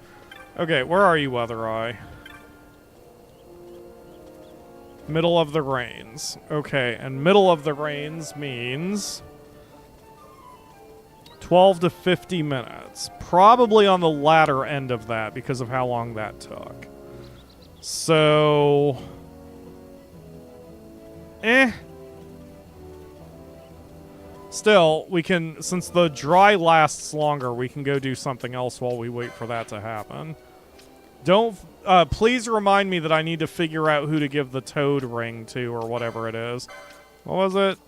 Okay, where are you, Weather Eye? Middle of the Rains. Okay, and middle of the Rains means 12 to 50 minutes. Probably on the latter end of that because of how long that took. So... Still, we can, since the dry lasts longer, we can go do something else while we wait for that to happen. Don't, please remind me that I need to figure out who to give the toad ring to, or whatever it is. What was it?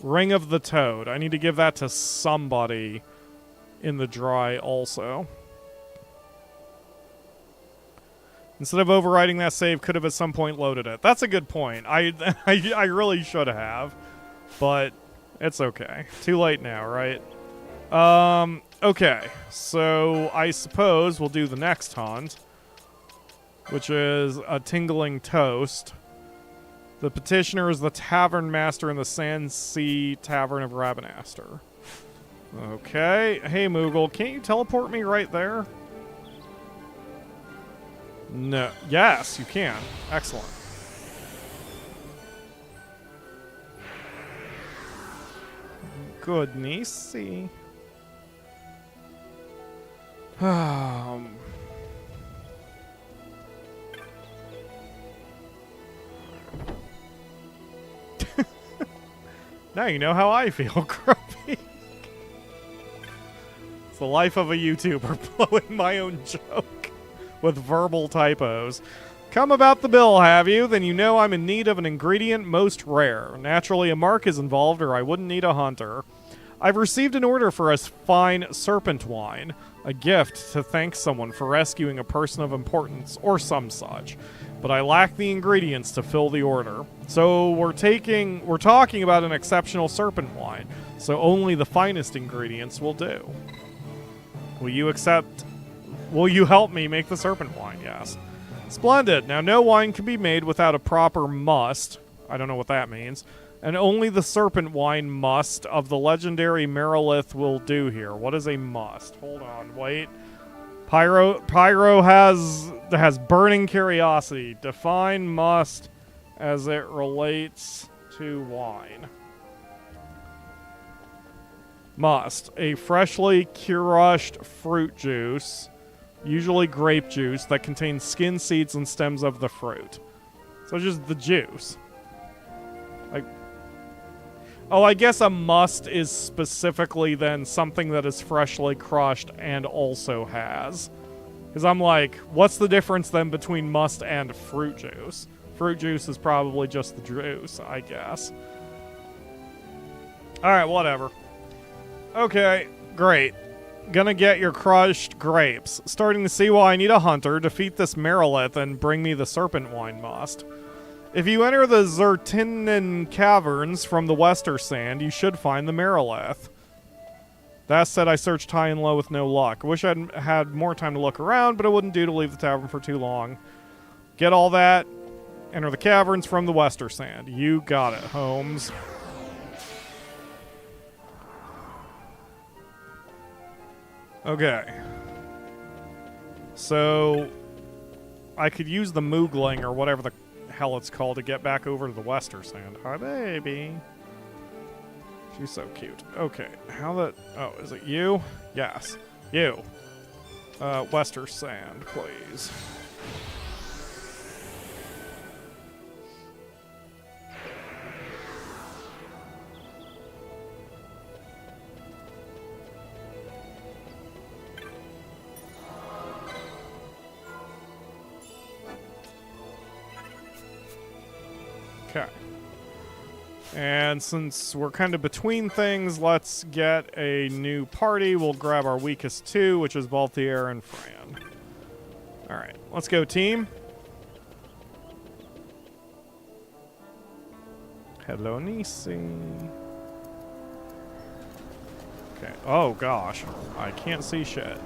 Ring of the Toad. I need to give that to somebody in the dry also. Instead of overriding that save, could have at some point loaded it. That's a good point. I really should have. But it's okay. Too late now, right? Okay. So I suppose we'll do the next hunt, which is a tingling toast. The petitioner is the tavern master in the Sand Sea Tavern of Ravenaster. Okay. Hey, Moogle, can't you teleport me right there? No. Yes, you can. Excellent. Goodness. Now you know how I feel, Grumpy. It's the life of a YouTuber, blowing my own joke with verbal typos. Come about the bill, have you? Then you know I'm in need of an ingredient most rare. Naturally, a mark is involved, or I wouldn't need a hunter. I've received an order for a fine serpent wine, a gift to thank someone for rescuing a person of importance, or some such. But I lack the ingredients to fill the order. So we're talking about an exceptional serpent wine, so only the finest ingredients will do. Will you help me make the serpent wine? Yes. Splendid. Now, no wine can be made without a proper must. I don't know what that means. And only the serpent wine must of the legendary Marilith will do here. What is a must? Hold on, wait. Pyro has burning curiosity. Define must as it relates to wine. Must. A freshly crushed fruit juice, usually grape juice, that contains skin, seeds, and stems of the fruit. So just the juice. Oh, I guess a must is specifically then something that is freshly crushed and also has. Because I'm like, what's the difference then between must and fruit juice? Fruit juice is probably just the juice, I guess. Alright, whatever. Okay, great. Gonna get your crushed grapes. Starting to see why I need a hunter, defeat this Marilith, and bring me the serpent wine must. If you enter the Zertinen caverns from the Wester Sand, you should find the Marilith. That said, I searched high and low with no luck. I wish I'd had more time to look around, but it wouldn't do to leave the tavern for too long. Get all that. Enter the caverns from the Wester Sand. You got it, Holmes. Okay. So, I could use the Moogling or whatever the hell it's called to get back over to the Wester Sand. Hi, baby. She's so cute. Okay, how the... Oh, is it you? Yes. You. Wester Sand, please. Okay. And since we're kind of between things, let's get a new party. We'll grab our weakest two, which is Balthier and Fran. Alright, let's go, team. Hello, Nisi. Okay. Oh, gosh. I can't see shit.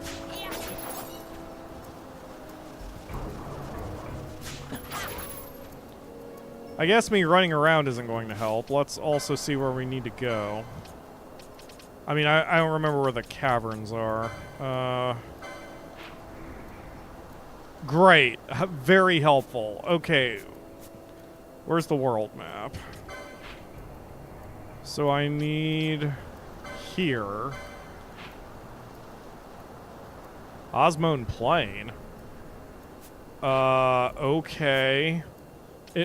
I guess me running around isn't going to help. Let's also see where we need to go. I mean, I don't remember where the caverns are. Great. Very helpful. Okay. Where's the world map? So I need... here. Osmone Plain. Okay.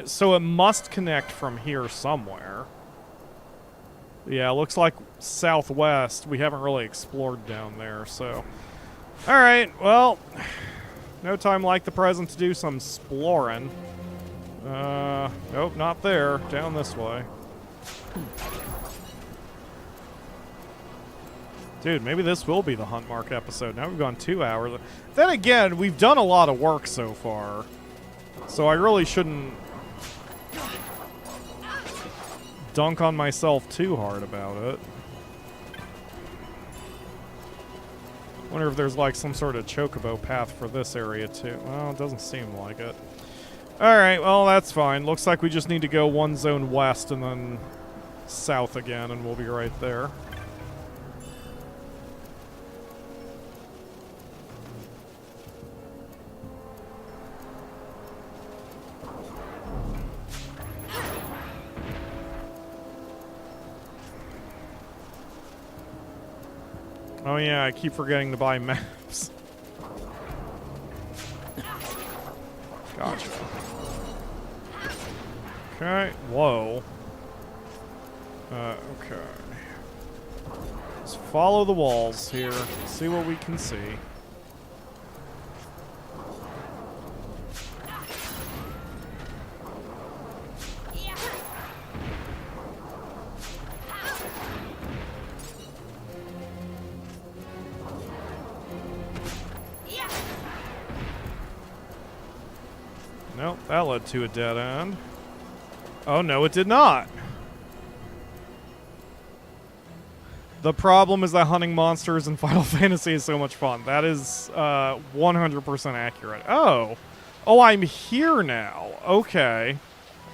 So it must connect from here somewhere. Yeah, looks like southwest. We haven't really explored down there, so. Alright, well, no time like the present to do some exploring. Nope, not there. Down this way. Dude, maybe this will be the Hunt Mark episode. Now we've gone 2 hours. Then again, we've done a lot of work so far. So I really shouldn't dunk on myself too hard about it. Wonder if there's like some sort of chocobo path for this area too. Well, it doesn't seem like it. Alright, well that's fine. Looks like we just need to go one zone west and then south again and we'll be right there. Oh yeah, I keep forgetting to buy maps. Gotcha. Okay, whoa. Okay. Let's follow the walls here, see what we can see. Nope, that led to a dead end. Oh no, it did not. The problem is that hunting monsters in Final Fantasy is so much fun. That is 100% accurate. Oh. Oh, I'm here now. Okay.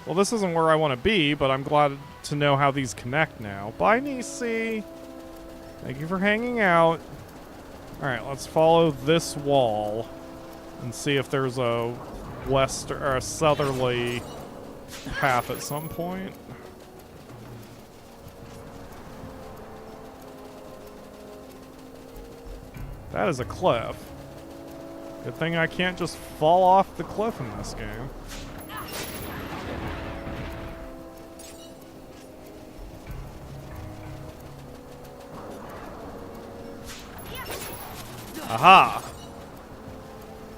Well, this isn't where I want to be, but I'm glad to know how these connect now. Bye, Nisi. Thank you for hanging out. Alright, let's follow this wall and see if there's a west or a southerly path at some point. That is a cliff. Good thing I can't just fall off the cliff in this game. Aha!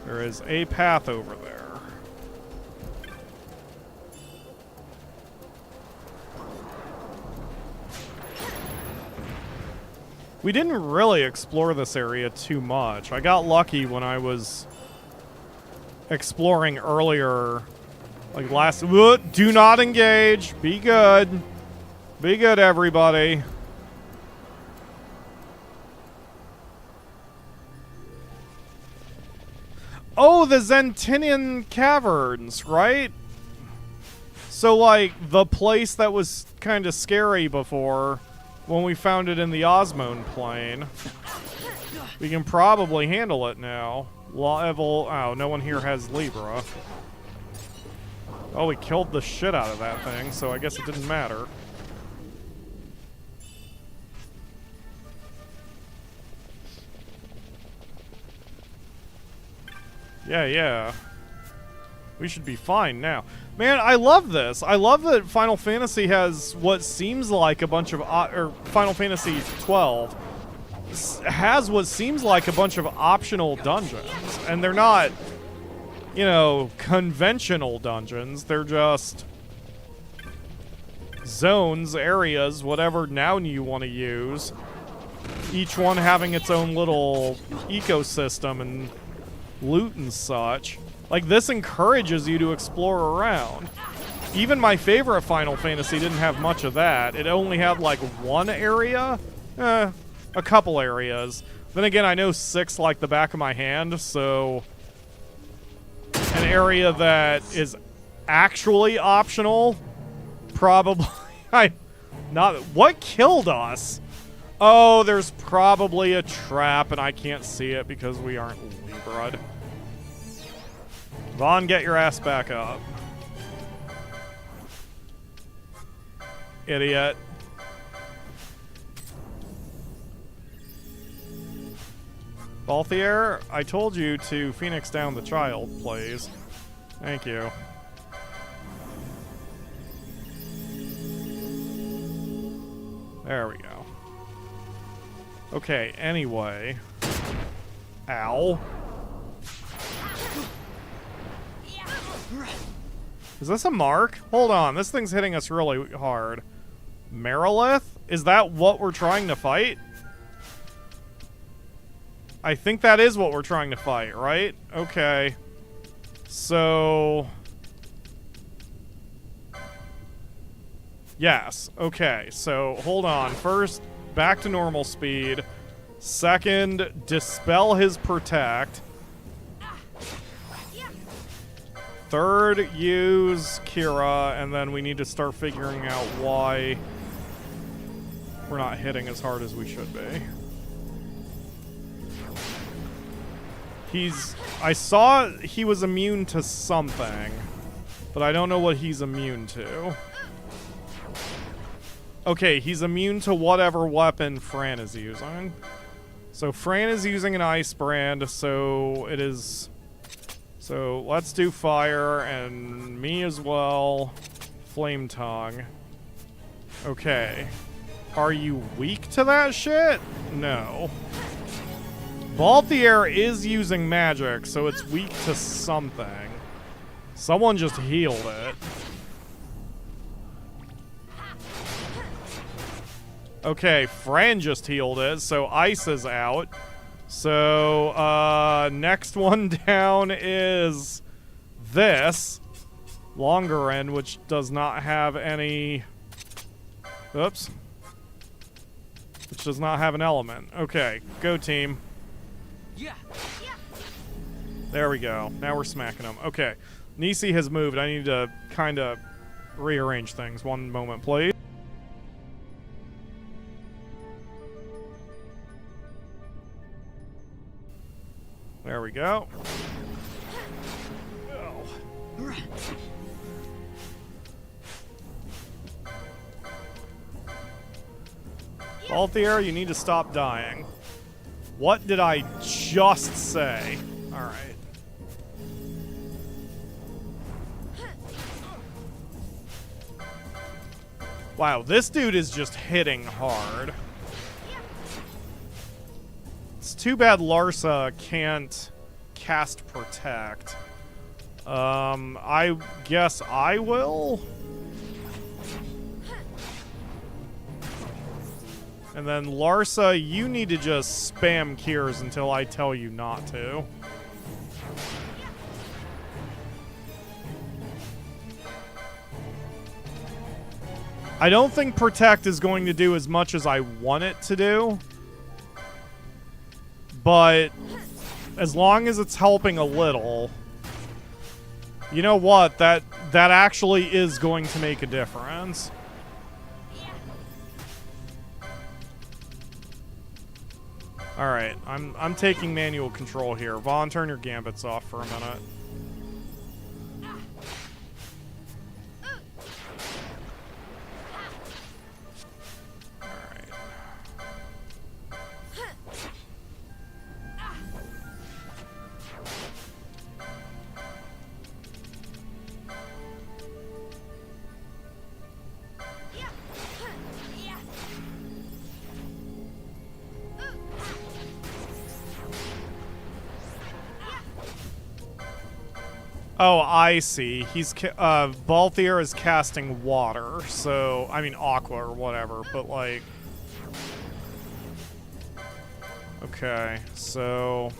There is a path over there. We didn't really explore this area too much. I got lucky when I was exploring earlier. Like last... Do not engage! Be good! Be good, everybody! Oh, the Zentinian Caverns, right? So, like, the place that was kind of scary before, when we found it in the Osmone plane. We can probably handle it now. Level... Oh, no one here has Libra. Oh, we killed the shit out of that thing, so I guess it didn't matter. Yeah. We should be fine now. Man, I love this. I love that Final Fantasy has what seems like a bunch of... or Final Fantasy XII has what seems like a bunch of optional dungeons. And they're not, you know, conventional dungeons. They're just zones, areas, whatever noun you want to use. Each one having its own little ecosystem and loot and such. Like, this encourages you to explore around. Even my favorite Final Fantasy didn't have much of that. It only had, like, one area? A couple areas. Then again, I know 6 like the back of my hand, so... An area that is actually optional? Probably... Not... What killed us? Oh, there's probably a trap, and I can't see it because we aren't Libra'd. Vaughn, get your ass back up. Idiot. Balthier, I told you to Phoenix down the child, please. Thank you. There we go. Okay, anyway. Ow. Is this a mark? Hold on, this thing's hitting us really hard. Marilith? Is that what we're trying to fight? I think that is what we're trying to fight, right? Okay. So... yes. Okay, so hold on. First, back to normal speed. Second, dispel his protect. Third, use Kira, and then we need to start figuring out why we're not hitting as hard as we should be. I saw he was immune to something, but I don't know what he's immune to. Okay, he's immune to whatever weapon Fran is using. So Fran is using an ice brand, so it is... so let's do fire, and me as well. Flame tongue. Okay. Are you weak to that shit? No. Balthier is using magic, so it's weak to something. Someone just healed it. Okay, Fran just healed it, so ice is out. So, next one down is this. Longer end, which does not have any... oops. Which does not have an element. Okay, go team. Yeah. There we go. Now we're smacking them. Okay, Nisi has moved. I need to kind of rearrange things. One moment, please. There we go. Oh. Balthier, you need to stop dying. What did I just say? Alright. Wow, this dude is just hitting hard. It's too bad Larsa can't cast Protect. I guess I will? And then Larsa, you need to just spam cures until I tell you not to. I don't think Protect is going to do as much as I want it to do. But as long as it's helping a little, you know what? That actually is going to make a difference. All right, I'm taking manual control here. Vaughn, turn your gambits off for a minute. Oh, I see. He's Balthier is casting water, so I mean aqua or whatever, but like, okay, so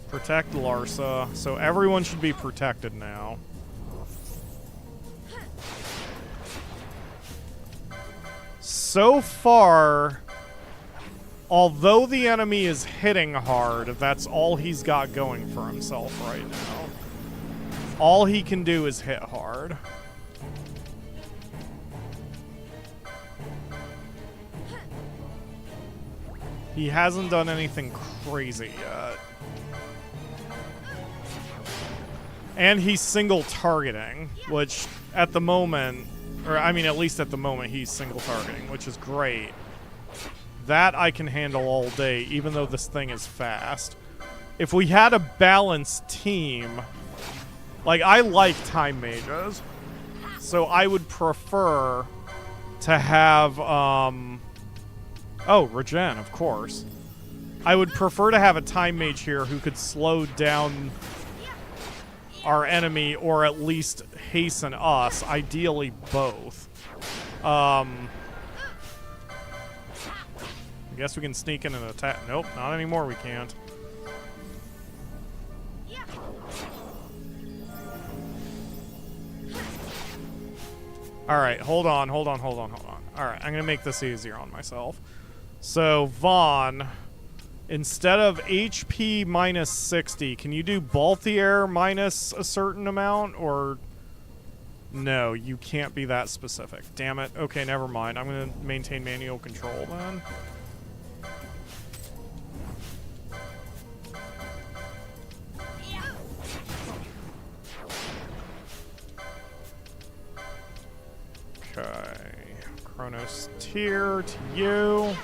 protect Larsa. So everyone should be protected now. So far, although the enemy is hitting hard, that's all he's got going for himself right now. All he can do is hit hard. He hasn't done anything crazy yet. And he's single targeting, which at the moment, or I mean at least at the moment, he's single targeting, which is great. That I can handle all day, even though this thing is fast. If we had a balanced team... like, I like time mages, so I would prefer to have, oh, regen, of course. I would prefer to have a time mage here who could slow down our enemy or at least hasten us, ideally both. I guess we can sneak in an attack. Nope, not anymore, we can't. Alright, hold on. Alright, I'm gonna make this easier on myself. So, Vaughn, instead of HP minus 60, can you do Balthier minus a certain amount, or... No, you can't be that specific. Damn it. Okay, never mind. I'm gonna maintain manual control, then. Okay. Chronos tier to you.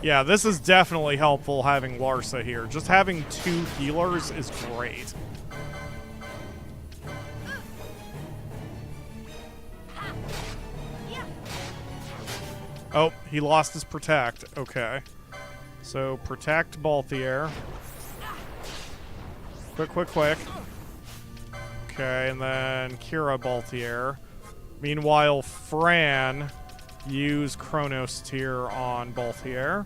Yeah, this is definitely helpful having Larsa here. Just having 2 healers is great. Oh, he lost his protect. Okay. So, protect Balthier. Quick. Okay, and then Kira Balthier. Meanwhile, Fran, use Chronos tier on Balthier.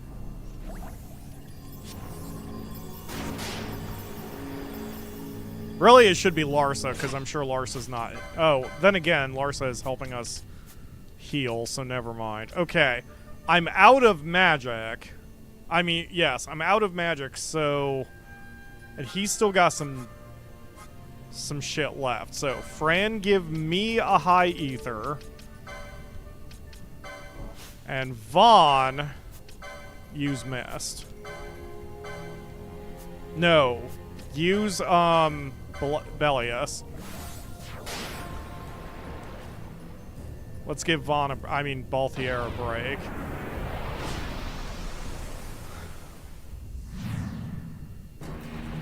Really, it should be Larsa, because I'm sure Larsa's not... Oh, then again, Larsa is helping us heal, so never mind. Okay, I'm out of magic. I mean, yes, I'm out of magic, so... And he's still got some shit left. So, Fran, give me a high ether. And Vaughn, use Mist. No, use, Belius. Let's give Vaughn Balthier a break.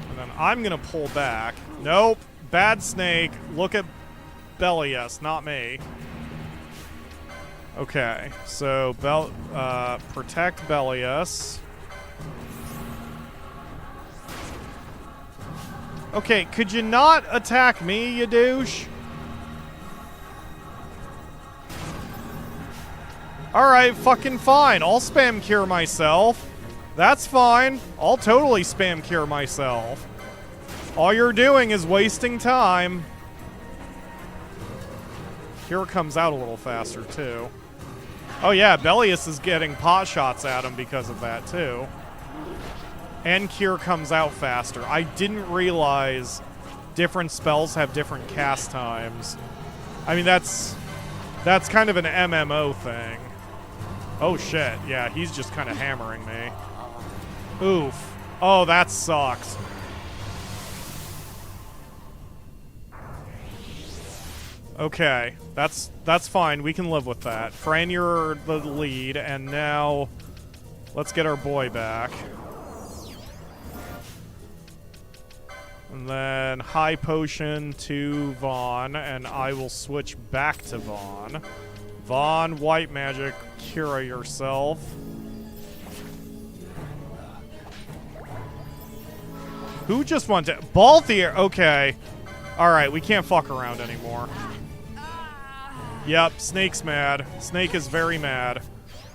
And then I'm gonna pull back. Nope. Bad snake. Look at Belius, not me. Okay, so protect Belius. Okay, could you not attack me, you douche? Alright, fucking fine. I'll spam cure myself. That's fine. I'll totally spam cure myself. All you're doing is wasting time. Cure comes out a little faster, too. Oh yeah, Belius is getting pot shots at him because of that, too. And Cure comes out faster. I didn't realize different spells have different cast times. I mean, that's kind of an MMO thing. Oh shit, yeah, he's just kind of hammering me. Oof. Oh, that sucks. Okay, that's fine. We can live with that. Fran, you're the lead, and now let's get our boy back. And then high potion to Vaughn, and I will switch back to Vaughn. Vaughn, white magic, cure yourself. Who just went to... Balthier! Okay. Alright, we can't fuck around anymore. Yep, Snake's mad. Snake is very mad.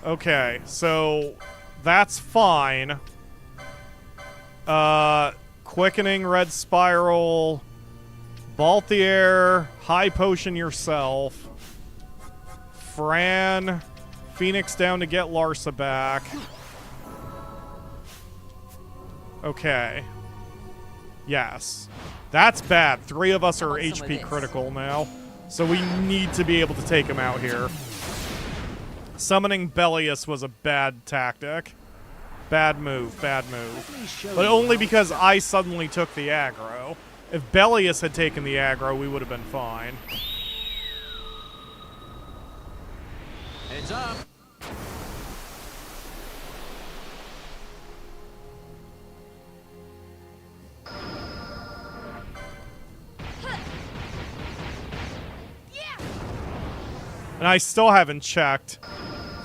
Okay, so... That's fine. Quickening, red spiral. Balthier, high potion yourself. Fran, Phoenix down to get Larsa back. Okay. Yes. That's bad. 3 of us are HP critical now. So we need to be able to take him out here. Summoning Belius was a bad tactic. Bad move, bad move. But only because I suddenly took the aggro. If Belius had taken the aggro, we would have been fine. Heads up. And I still haven't checked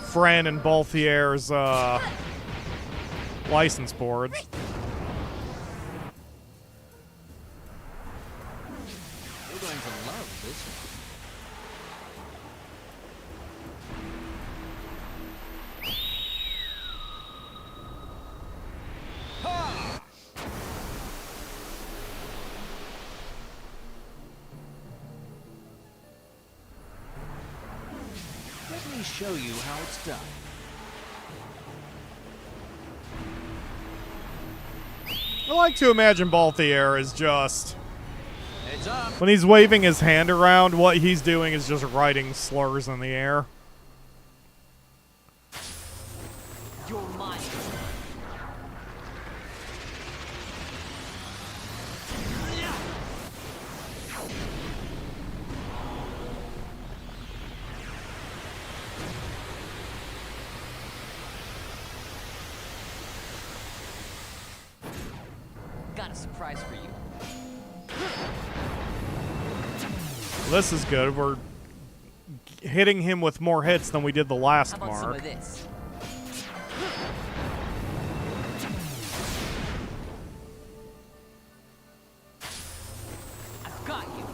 Fran and Balthier's license boards. You're going to love this one. Let me show you how it's done. I like to imagine Balthier is just... Heads up. when he's waving his hand around, what he's doing is just writing slurs in the air. You're mine. Got a surprise for you. This is good. We're hitting him with more hits than we did the last How about some mark. of this? I've got you.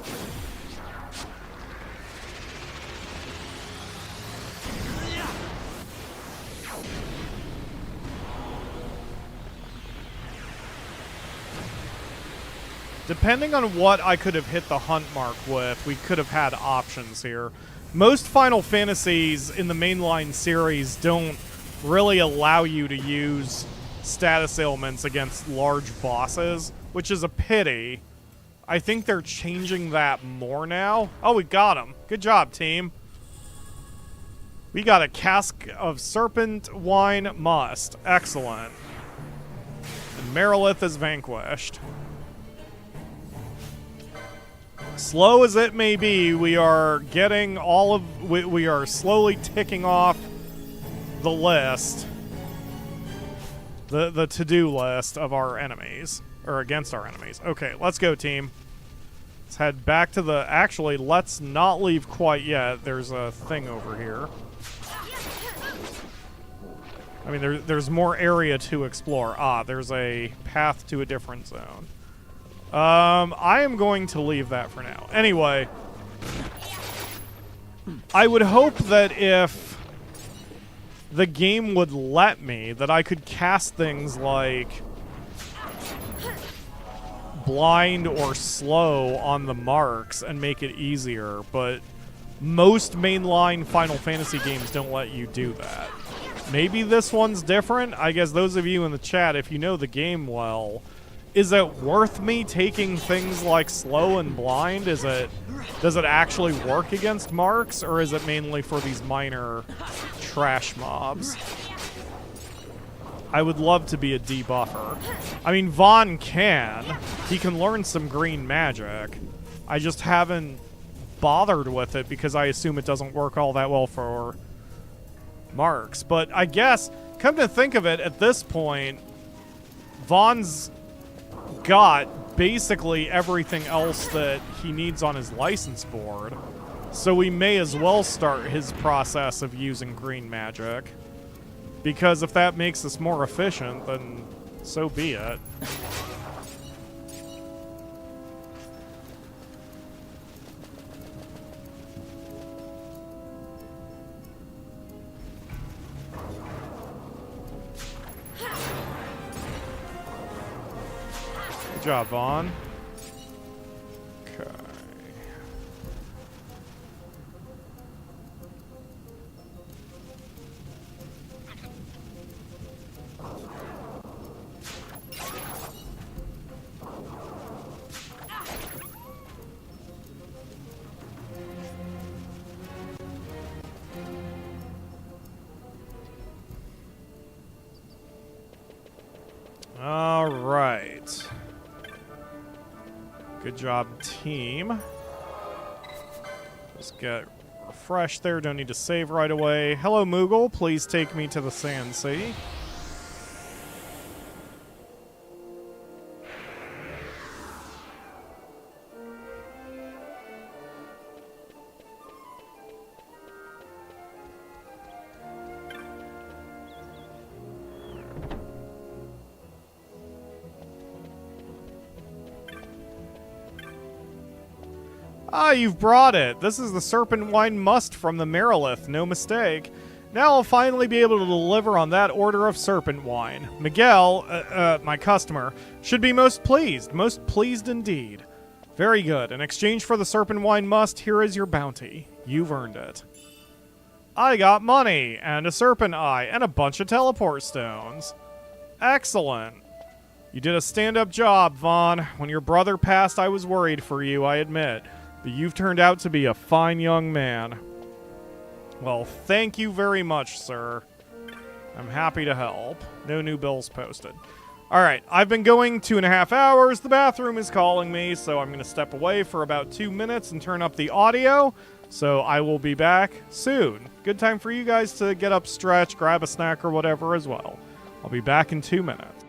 Depending on what I could have hit the hunt mark with, we could have had options here. Most Final Fantasies in the mainline series don't really allow you to use status ailments against large bosses, which is a pity. I think they're changing that more now. Oh, we got him. Good job, team. We got a cask of serpent wine must. Excellent. And Marilith is vanquished. Slow as it may be, we are getting all of... We are slowly ticking off the list. The to-do list of our enemies. Or against our enemies. Okay, let's go, team. Let's head back to the... Actually, let's not leave quite yet. There's a thing over here. I mean, there's more area to explore. Ah, there's a path to a different zone. I am going to leave that for now. Anyway, I would hope that if the game would let me, that I could cast things like blind or slow on the marks and make it easier, but most mainline Final Fantasy games don't let you do that. Maybe this one's different? I guess those of you in the chat, if you know the game well... Is it worth me taking things like slow and blind? Does it actually work against marks, or is it mainly for these minor trash mobs? I would love to be a debuffer. I mean, Vaughn can. He can learn some green magic. I just haven't bothered with it because I assume it doesn't work all that well for marks. But I guess, come to think of it, at this point, Vaughn's got basically everything else that he needs on his license board, so we may as well start his process of using green magic, because if that makes us more efficient, then so be it. Good job, Vaughn. Okay. All right. Good job, team. Just get refreshed there. Don't need to save right away. Hello, Moogle. Please take me to the Sand Sea. Ah, you've brought it. This is the serpent wine must from the Marilith, no mistake. Now I'll finally be able to deliver on that order of serpent wine. Miguel, my customer, should be most pleased indeed. Very good. In exchange for the serpent wine must, here is your bounty. You've earned it. I got money, and a serpent eye, and a bunch of teleport stones. Excellent. You did a stand-up job, Vaughn. When your brother passed, I was worried for you, I admit. But you've turned out to be a fine young man. Well, thank you very much, sir. I'm happy to help. No new bills posted. Alright, I've been going 2.5 hours. The bathroom is calling me, so I'm going to step away for about 2 minutes and turn up the audio. So I will be back soon. Good time for you guys to get up, stretch, grab a snack or whatever as well. I'll be back in 2 minutes.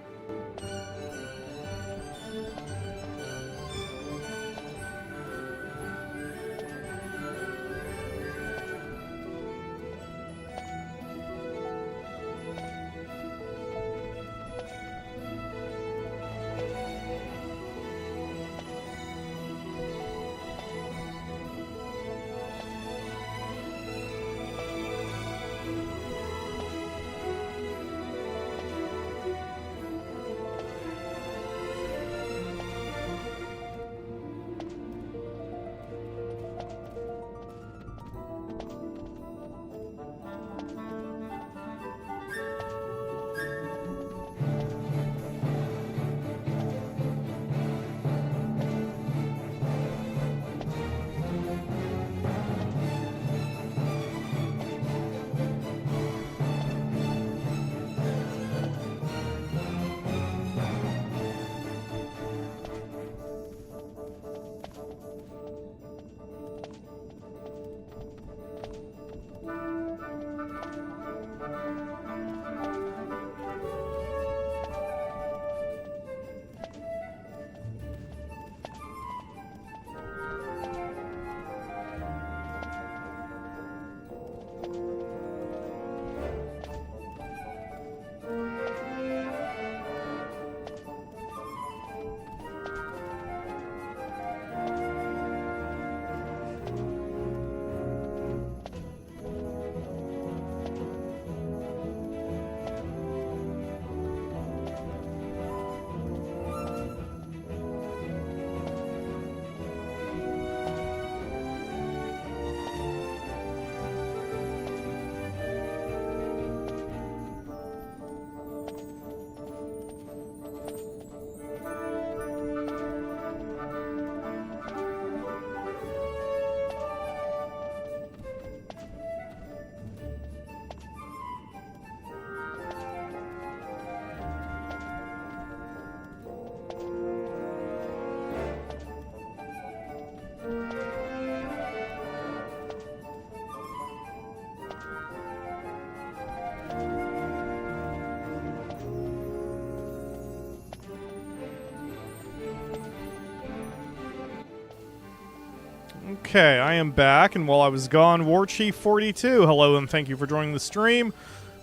Okay, I am back, and while I was gone, Warchief42, hello and thank you for joining the stream.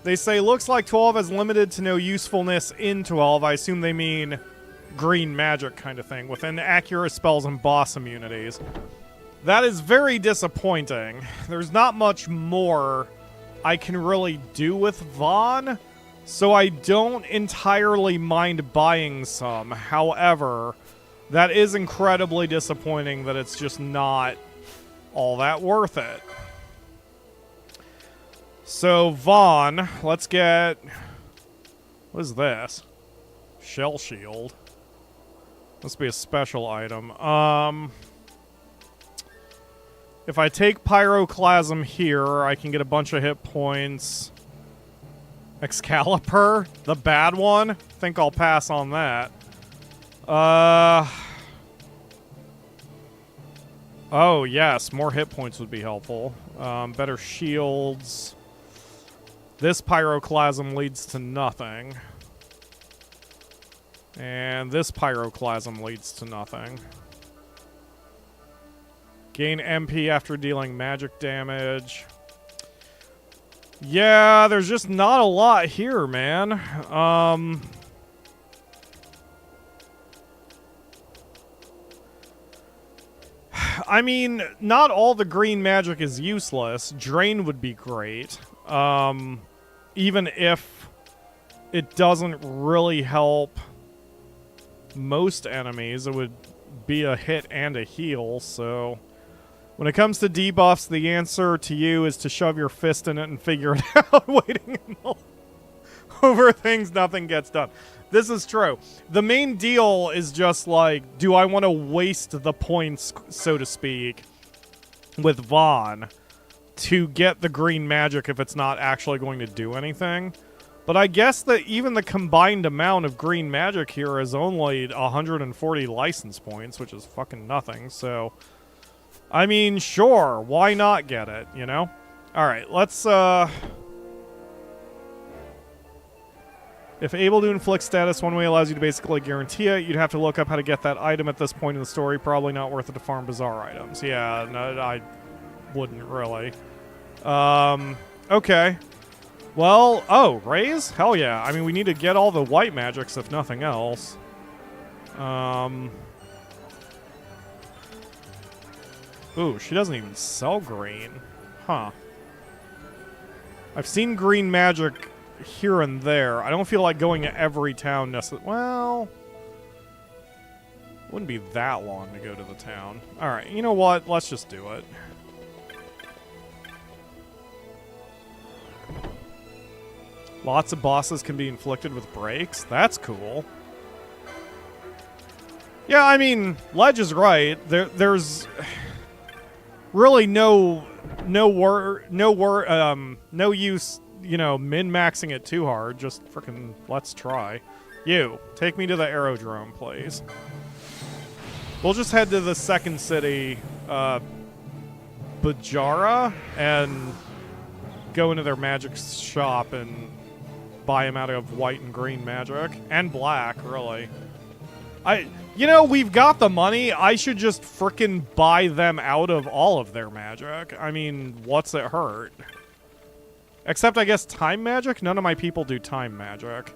They say, looks like 12 has limited to no usefulness in 12. I assume they mean green magic kind of thing, with inaccurate spells and boss immunities. That is very disappointing. There's not much more I can really do with Vaughn, so I don't entirely mind buying some. However, that is incredibly disappointing that it's just not all that worth it. So, Vaughn, let's get... What is this? Shell shield. Must be a special item. If I take Pyroclasm here, I can get a bunch of hit points. Excalibur? The bad one? Think I'll pass on that. Oh, yes. More hit points would be helpful. Better shields. This Pyroclasm leads to nothing. And this Pyroclasm leads to nothing. Gain MP after dealing magic damage. Yeah, there's just not a lot here, man. I mean, not all the green magic is useless. Drain would be great. Even if it doesn't really help most enemies, it would be a hit and a heal, so... When it comes to debuffs, the answer to you is to shove your fist in it and figure it out, waiting over things, nothing gets done. This is true. The main deal is just like, do I want to waste the points, so to speak, with Vaughn to get the green magic if it's not actually going to do anything? But I guess that even the combined amount of green magic here is only 140 license points, which is fucking nothing, so... I mean, sure, why not get it, you know? Alright, let's, If able to inflict status, one way allows you to basically guarantee it. You'd have to look up how to get that item at this point in the story. Probably not worth it to farm bizarre items. Yeah, no, I wouldn't really. Okay. Well, oh, raise? Hell yeah. I mean, we need to get all the white magics, if nothing else. Ooh, she doesn't even sell green. Huh. I've seen green magic here and there. I don't feel like going to every town necessarily. Well, wouldn't be that long to go to the town. Alright, you know what? Let's just do it. Lots of bosses can be inflicted with breaks. That's cool. Yeah, I mean, Ledge is right. There's really no use, you know, min-maxing it too hard. Just frickin' let's try. You, take me to the aerodrome, please. We'll just head to the second city, Bajara, and go into their magic shop and buy them out of white and green magic. And black, really. You know, we've got the money. I should just frickin' buy them out of all of their magic. I mean, what's it hurt? Except, I guess, time magic? None of my people do time magic.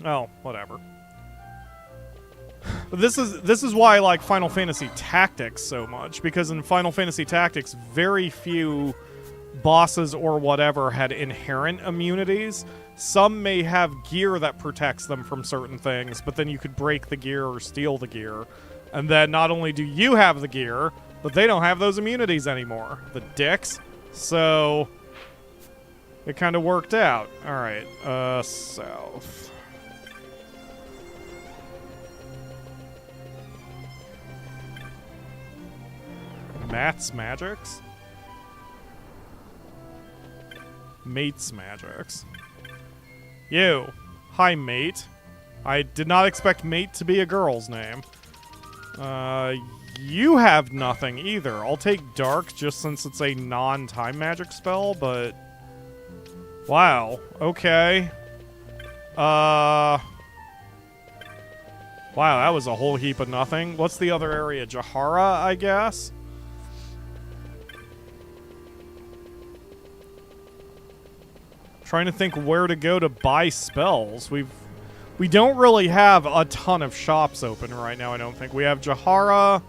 Oh, whatever. But this is why I like Final Fantasy Tactics so much, because in Final Fantasy Tactics, very few bosses or whatever had inherent immunities. Some may have gear that protects them from certain things, but then you could break the gear or steal the gear. And then not only do you have the gear, but they don't have those immunities anymore. The dicks. So it kind of worked out. Alright, south. Matt's Magics? Mate's Magics. You. Hi, Mate. I did not expect Mate to be a girl's name. You have nothing either. I'll take Dark just since it's a non-time magic spell, but... Wow. Okay. Wow, that was a whole heap of nothing. What's the other area? Jahara, I guess? Trying to think where to go to buy spells. We don't really have a ton of shops open right now, I don't think. We have Jahara.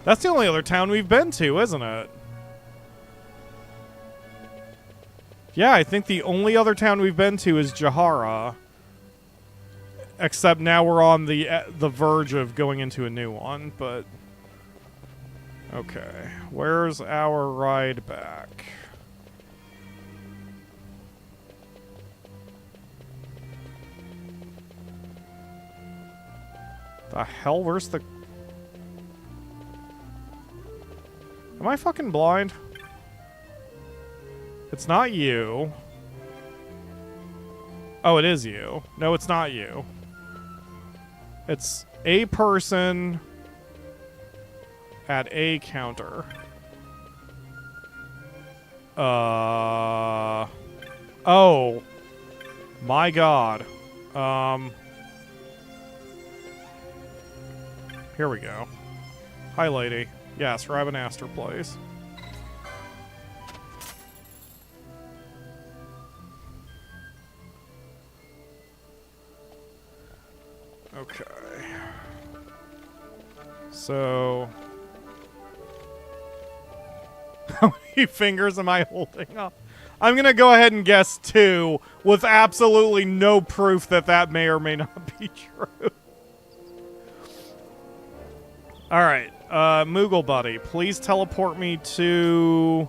That's the only other town we've been to, isn't it? Yeah, I think the only other town we've been to is Jahara. Except now we're on the verge of going into a new one, but... Okay, where's our ride back? The hell? Where's the... Am I fucking blind? It's not you. Oh, it is you. No, it's not you. It's a person at a counter. Oh. My god. Here we go. Hi, lady. Yes, Rabanastre, please. Okay. So... how many fingers am I holding up? I'm going to go ahead and guess 2 with absolutely no proof that that may or may not be true. Alright. Moogle Buddy, please teleport me to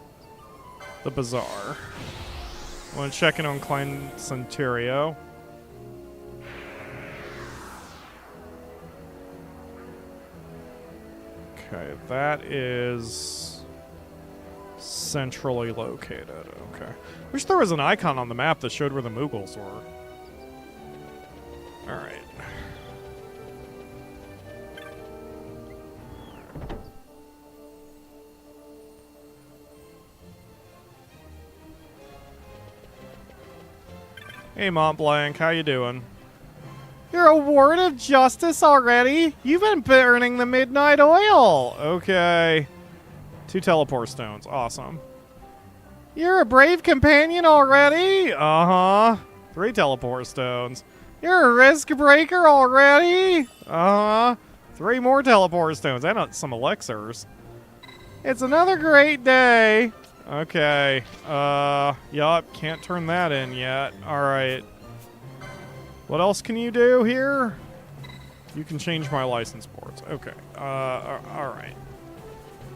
the bazaar. I want to check in on Klein Centurio. Okay, that is centrally located. Okay. Wish there was an icon on the map that showed where the Moogles were. Alright. Hey, Mont Blanc, how you doing? You're a ward of justice already? You've been burning the midnight oil. Okay. 2 teleport stones. Awesome. You're a brave companion already? Uh-huh. 3 teleport stones. You're a risk breaker already? Uh-huh. 3 more teleport stones. And some elixirs. It's another great day. Okay. Yup. Can't turn that in yet. Alright. What else can you do here? You can change my license boards. Okay. Alright.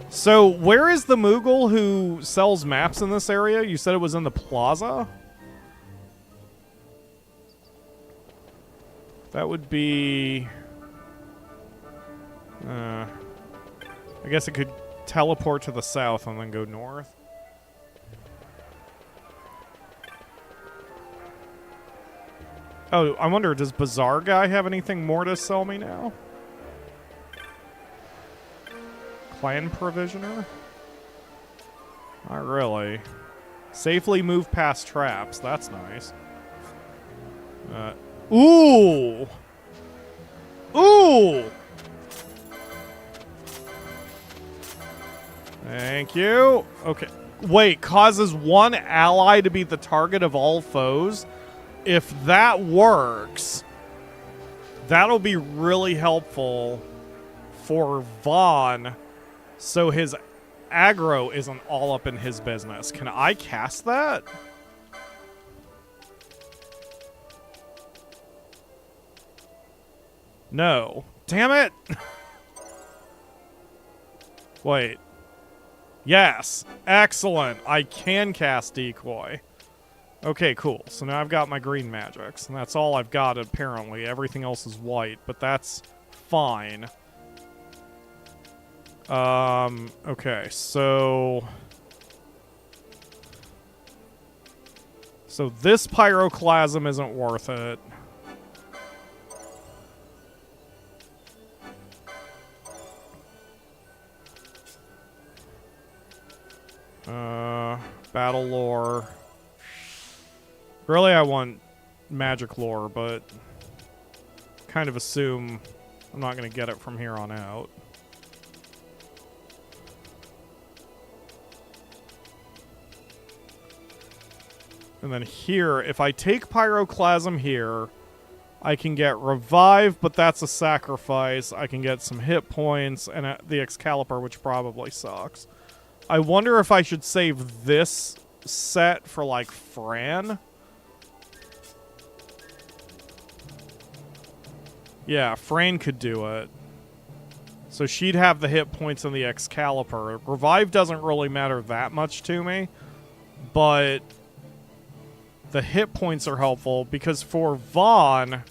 So, where is the Moogle who sells maps in this area? You said it was in the plaza? That would be... I guess it could teleport to the south and then go north. Oh, I wonder, does Bazaar Guy have anything more to sell me now? Clan Provisioner? Not really. Safely move past traps. That's nice. Ooh! Ooh! Thank you. Okay. Wait, causes one ally to be the target of all foes? If that works, that'll be really helpful for Vaughn, so his aggro isn't all up in his business. Can I cast that? No. Damn it! Wait. Yes. Excellent. I can cast Decoy. Okay, cool. So now I've got my green magics, and that's all I've got, apparently. Everything else is white, but that's fine. Okay, so... So this Pyroclasm isn't worth it. Battle Lore... Really, I want magic lore, but kind of assume I'm not going to get it from here on out. And then here, if I take Pyroclasm here, I can get Revive, but that's a sacrifice. I can get some hit points and the Excalibur, which probably sucks. I wonder if I should save this set for, like, Fran. Yeah, Fran could do it. So she'd have the hit points and the Excalibur. Revive doesn't really matter that much to me, but the hit points are helpful because for Vaughn,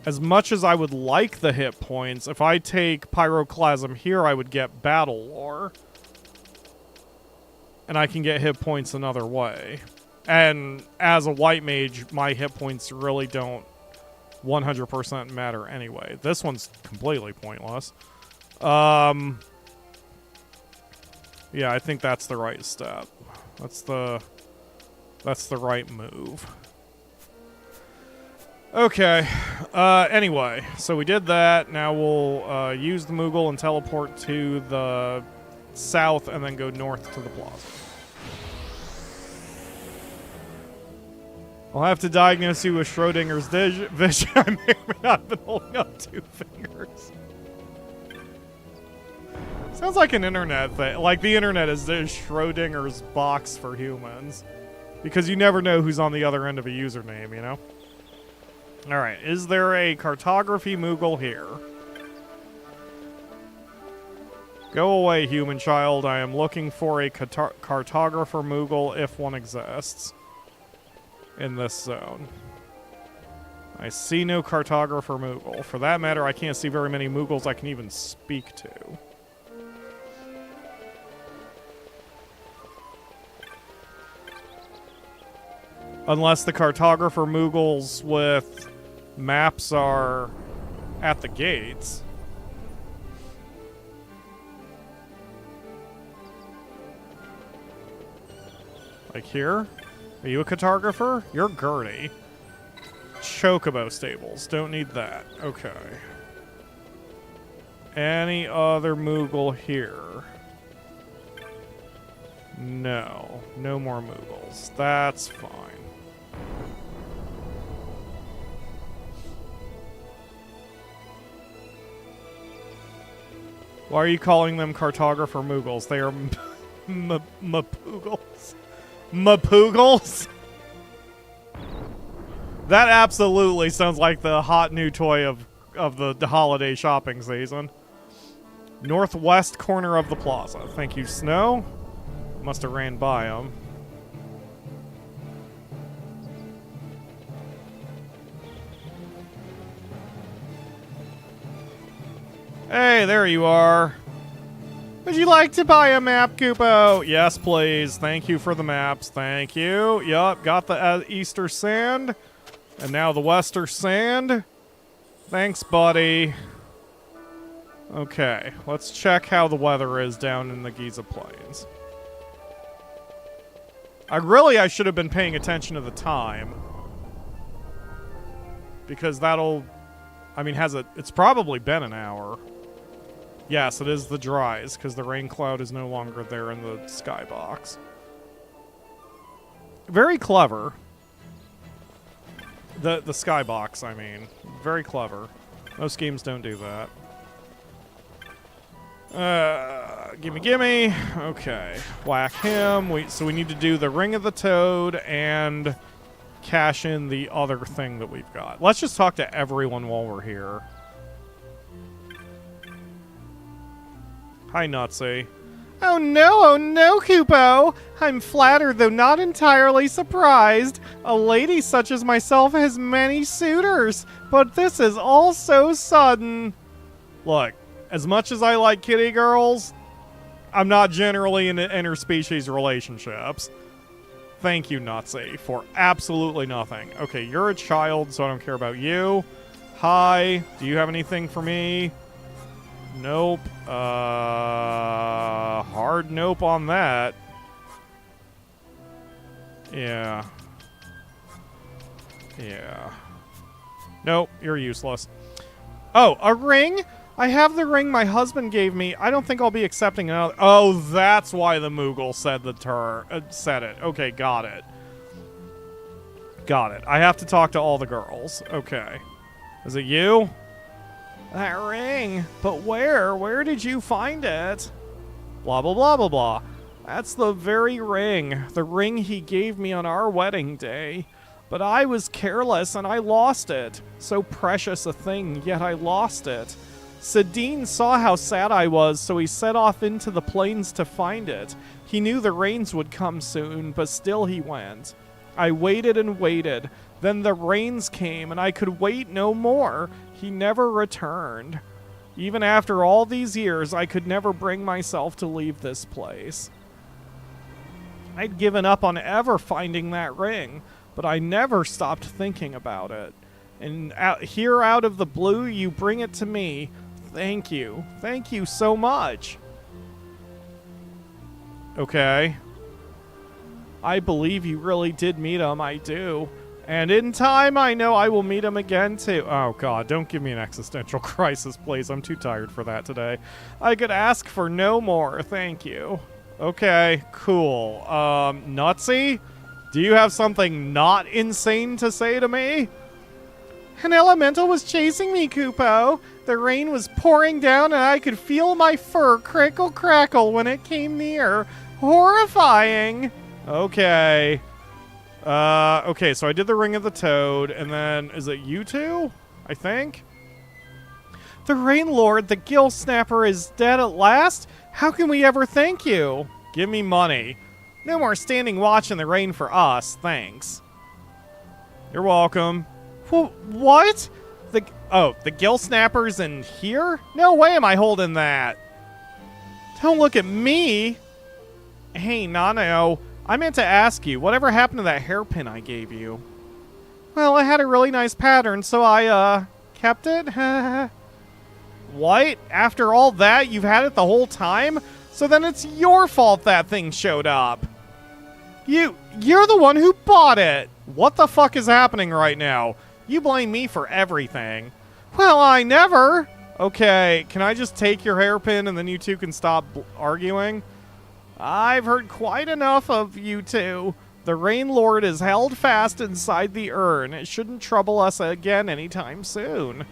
as much as I would like the hit points, if I take Pyroclasm here, I would get Battle Lore. And I can get hit points another way. And as a white mage, my hit points really don't 100% matter anyway. This one's completely pointless. Yeah, I think that's the right step. That's the right move. Okay. Anyway, so we did that. Now we'll use the Moogle and teleport to the south and then go north to the plaza. I'll have to diagnose you with Schrodinger's vision. I may or may not have been holding up 2 fingers. Sounds like an internet thing. Like the internet is Schrodinger's box for humans. Because you never know who's on the other end of a username, you know? Alright, is there a cartography Moogle here? Go away, human child. I am looking for a cartographer Moogle if one exists. In this zone. I see no cartographer Moogle. For that matter, I can't see very many Moogles I can even speak to. Unless the cartographer Moogles with maps are at the gates. Like here? Are you a cartographer? You're Gertie. Chocobo stables. Don't need that. Okay. Any other Moogle here? No. No more Moogles. That's fine. Why are you calling them cartographer Moogles? They are Mapoogles. Mapoogles? That absolutely sounds like the hot new toy of the holiday shopping season. Northwest corner of the plaza. Thank you, Snow. Must have ran by him. Hey, there you are. Would you like to buy a map, Koopo? Yes, please. Thank you for the maps. Thank you. Yup, got the Easter sand. And now the Wester sand. Thanks, buddy. Okay, let's check how the weather is down in the Giza Plains. I should have been paying attention to the time. Because that'll... I mean, it's probably been an hour. Yes, it is the dries, because the rain cloud is no longer there in the skybox. Very clever. The skybox, I mean. Very clever. Most games don't do that. Gimme. Okay. Whack him. So we need to do the Ring of the Toad and cash in the other thing that we've got. Let's just talk to everyone while we're here. Hi, Nazi. Oh no, Koopo! I'm flattered, though not entirely surprised. A lady such as myself has many suitors, but this is all so sudden. Look, as much as I like kitty girls, I'm not generally into interspecies relationships. Thank you, Nazi, for absolutely nothing. Okay, you're a child, so I don't care about you. Hi, do you have anything for me? Nope. Hard nope on that. Yeah. Nope, you're useless. Oh, a ring? I have the ring my husband gave me. I don't think I'll be accepting another. Oh, that's why the Moogle said said it. Okay, got it. Got it. I have to talk to all the girls. Okay. Is it you? That ring. But where? Where did you find it? Blah, blah, blah, blah, blah. That's the very ring. The ring he gave me on our wedding day. But I was careless and I lost it. So precious a thing, yet I lost it. Sadine saw how sad I was, so he set off into the plains to find it. He knew the rains would come soon, but still he went. I waited and waited. Then the rains came, and I could wait no more. He never returned. Even after all these years, I could never bring myself to leave this place. I'd given up on ever finding that ring, but I never stopped thinking about it. And here out of the blue, you bring it to me. Thank you. Thank you so much. Okay. I believe you really did meet him, I do. And in time, I know I will meet him again, too. Oh, God, don't give me an existential crisis, please. I'm too tired for that today. I could ask for no more, thank you. Okay, cool. Nutsy? Do you have something not insane to say to me? An elemental was chasing me, Kupo. The rain was pouring down and I could feel my fur crickle crackle when it came near. Horrifying. Okay. Okay, so I did the Ring of the Toad, and then, is it you two? I think? The Rain Lord, the Gil Snapper, is dead at last? How can we ever thank you? Give me money. No more standing watch in the rain for us, thanks. You're welcome. What? The Gil Snapper's in here? No way am I holding that. Don't look at me. Hey, Nano, I meant to ask you, whatever happened to that hairpin I gave you? Well, it had a really nice pattern, so I, kept it. What? After all that, you've had it the whole time? So then it's your fault that thing showed up. You're the one who bought it. What the fuck is happening right now? You blame me for everything. Well, I never. Okay, can I just take your hairpin and then you two can stop arguing? I've heard quite enough of you two. The Rain Lord is held fast inside the urn. It shouldn't trouble us again anytime soon.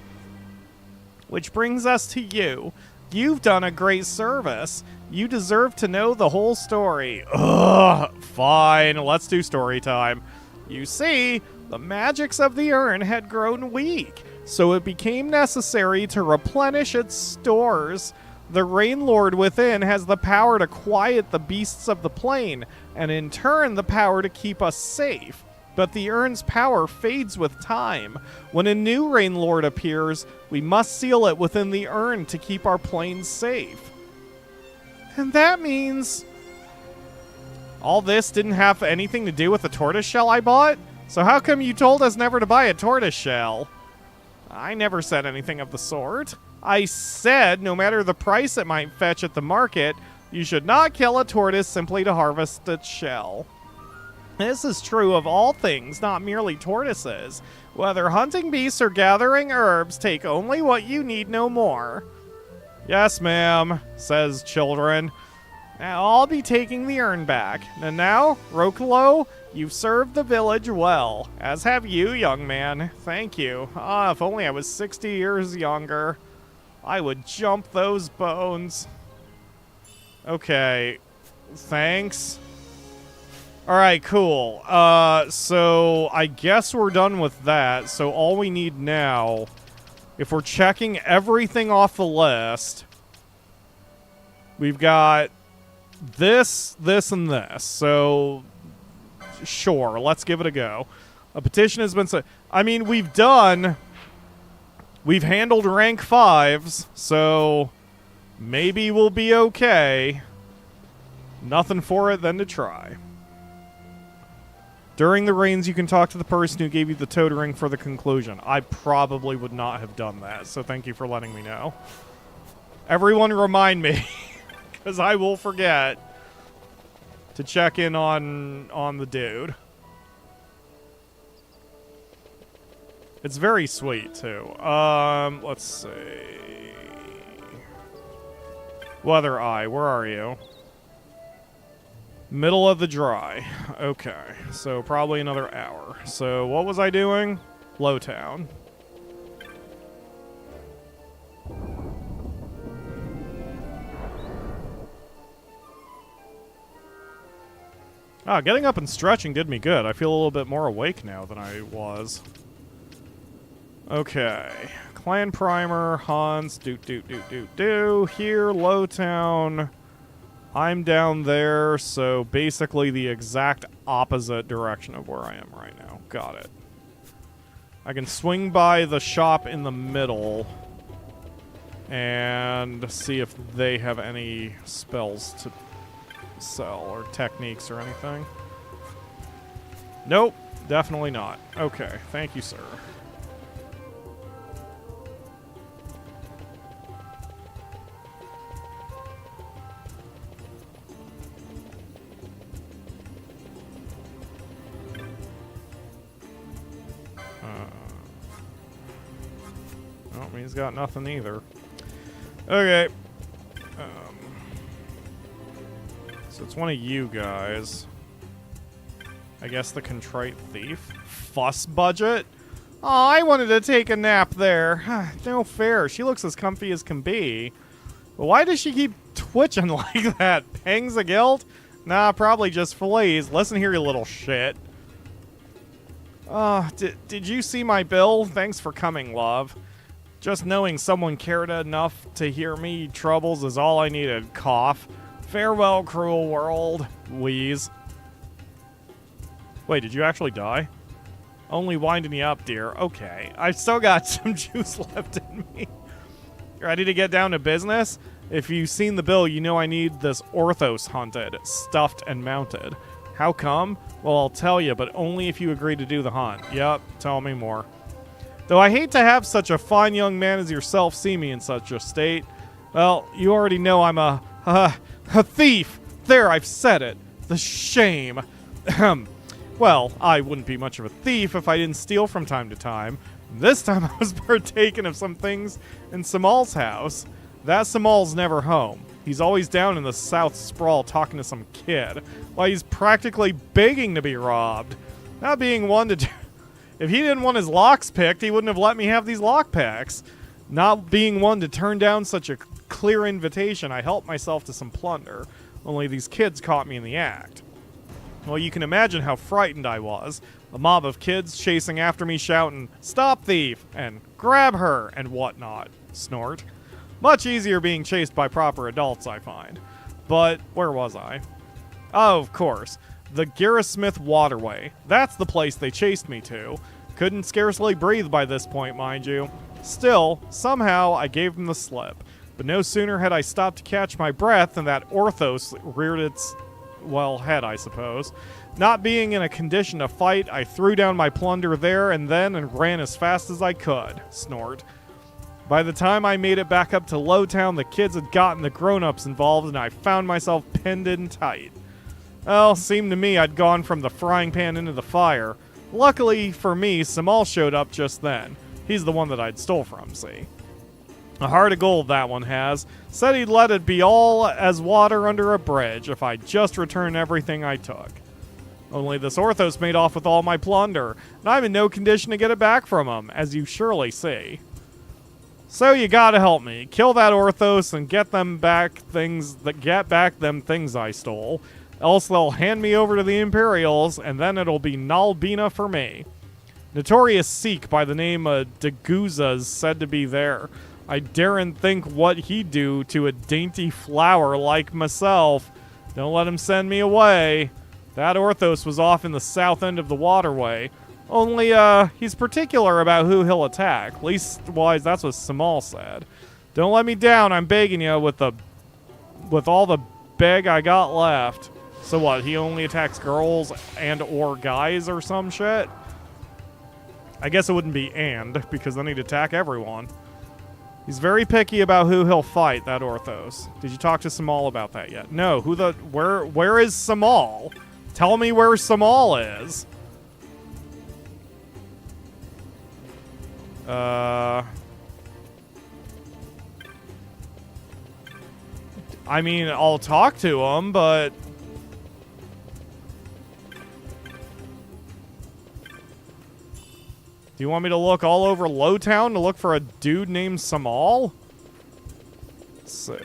Which brings us to you. You've done a great service. You deserve to know the whole story. Ugh, fine, let's do story time. You see, the magics of the urn had grown weak, so it became necessary to replenish its stores. The Rain Lord within has the power to quiet the beasts of the plain, and in turn the power to keep us safe. But the urn's power fades with time. When a new Rain Lord appears, we must seal it within the urn to keep our plains safe. And that means... all this didn't have anything to do with the tortoiseshell I bought? So how come you told us never to buy a tortoiseshell? I never said anything of the sort. I said, no matter the price it might fetch at the market, you should not kill a tortoise simply to harvest its shell. This is true of all things, not merely tortoises. Whether hunting beasts or gathering herbs, take only what you need, no more. Yes, ma'am, says Children. Now I'll be taking the urn back. And now, Rokalo, you've served the village well, as have you, young man. Thank you. Ah, if only I was 60 years younger. I would jump those bones. Okay. Thanks. Alright, cool. So I guess we're done with that. So all we need now, if we're checking everything off the list, we've got this, this, and this. So, sure, let's give it a go. A petition has been sent. I mean, we've handled rank 5s, so maybe we'll be okay. Nothing for it than to try. During the rains, you can talk to the person who gave you the toad ring for the conclusion. I probably would not have done that, so thank you for letting me know. Everyone remind me, because I will forget to check in on the dude. It's very sweet, too. Let's see. Weather Eye, where are you? Middle of the dry. Okay, so probably another hour. So what was I doing? Lowtown. Ah, getting up and stretching did me good. I feel a little bit more awake now than I was. Okay. Clan Primer, Hans, Here, Lowtown. I'm down there, so basically the exact opposite direction of where I am right now. Got it. I can swing by the shop in the middle and see if they have any spells to sell or techniques or anything. Nope, definitely not. Okay, thank you, sir. He's got nothing either. Okay. So it's one of you guys. I guess the contrite thief. Fuss budget? Oh, I wanted to take a nap there. No fair. She looks as comfy as can be. But why does she keep twitching like that? Pangs of guilt? Nah, probably just fleas. Listen here, you little shit. Did you see my bill? Thanks for coming, love. Just knowing someone cared enough to hear me troubles is all I needed. Cough. Farewell, cruel world. Wheeze. Wait, did you actually die? Only winding you up, dear. Okay. I've still got some juice left in me. Ready to get down to business? If you've seen the bill, you know I need this Orthros hunted, stuffed, and mounted. How come? Well, I'll tell you, but only if you agree to do the hunt. Yup, tell me more. Though I hate to have such a fine young man as yourself see me in such a state. Well, you already know I'm a thief! There, I've said it. The shame. Well, I wouldn't be much of a thief if I didn't steal from time to time. This time I was partaking of some things in Samal's house. That Samal's never home. He's always down in the South Sprawl talking to some kid. Why, he's practically begging to be robbed. Not being one to do... If he didn't want his locks picked, he wouldn't have let me have these lockpicks. Not being one to turn down such a clear invitation, I helped myself to some plunder. Only these kids caught me in the act. Well, you can imagine how frightened I was. A mob of kids chasing after me shouting, "Stop thief!" and "Grab her!" and whatnot. Snort. Much easier being chased by proper adults, I find. But where was I? Oh, of course. The Garrismith Waterway. That's the place they chased me to. Couldn't scarcely breathe by this point, mind you. Still, somehow I gave them the slip. But no sooner had I stopped to catch my breath than that Orthros reared its... well, head, I suppose. Not being in a condition to fight, I threw down my plunder there and then and ran as fast as I could. Snort. By the time I made it back up to Lowtown, the kids had gotten the grown-ups involved and I found myself pinned in tight. Well, seemed to me I'd gone from the frying pan into the fire. Luckily for me, Samal showed up just then. He's the one that I'd stole from, see. A heart of gold, that one has. Said he'd let it be all as water under a bridge if I just returned everything I took. Only this Orthros made off with all my plunder, and I'm in no condition to get it back from him, as you surely see. So you gotta help me. Kill that Orthros and get them back them things I stole. Else they'll hand me over to the Imperials, and then it'll be Nalbina for me. Notorious Sikh by the name of Deguza's said to be there. I daren't think what he'd do to a dainty flower like myself. Don't let him send me away. That Orthros was off in the south end of the waterway. Only, he's particular about who he'll attack. Leastwise, that's what Samal said. Don't let me down, I'm begging you, with all the beg I got left. So what, he only attacks girls and or guys or some shit? I guess it wouldn't be and, because then he'd attack everyone. He's very picky about who he'll fight, that Orthros. Did you talk to Samal about that yet? No, where is Samal? Tell me where Samal is. I mean, I'll talk to him, but... Do you want me to look all over Lowtown to look for a dude named Samal? Let's see.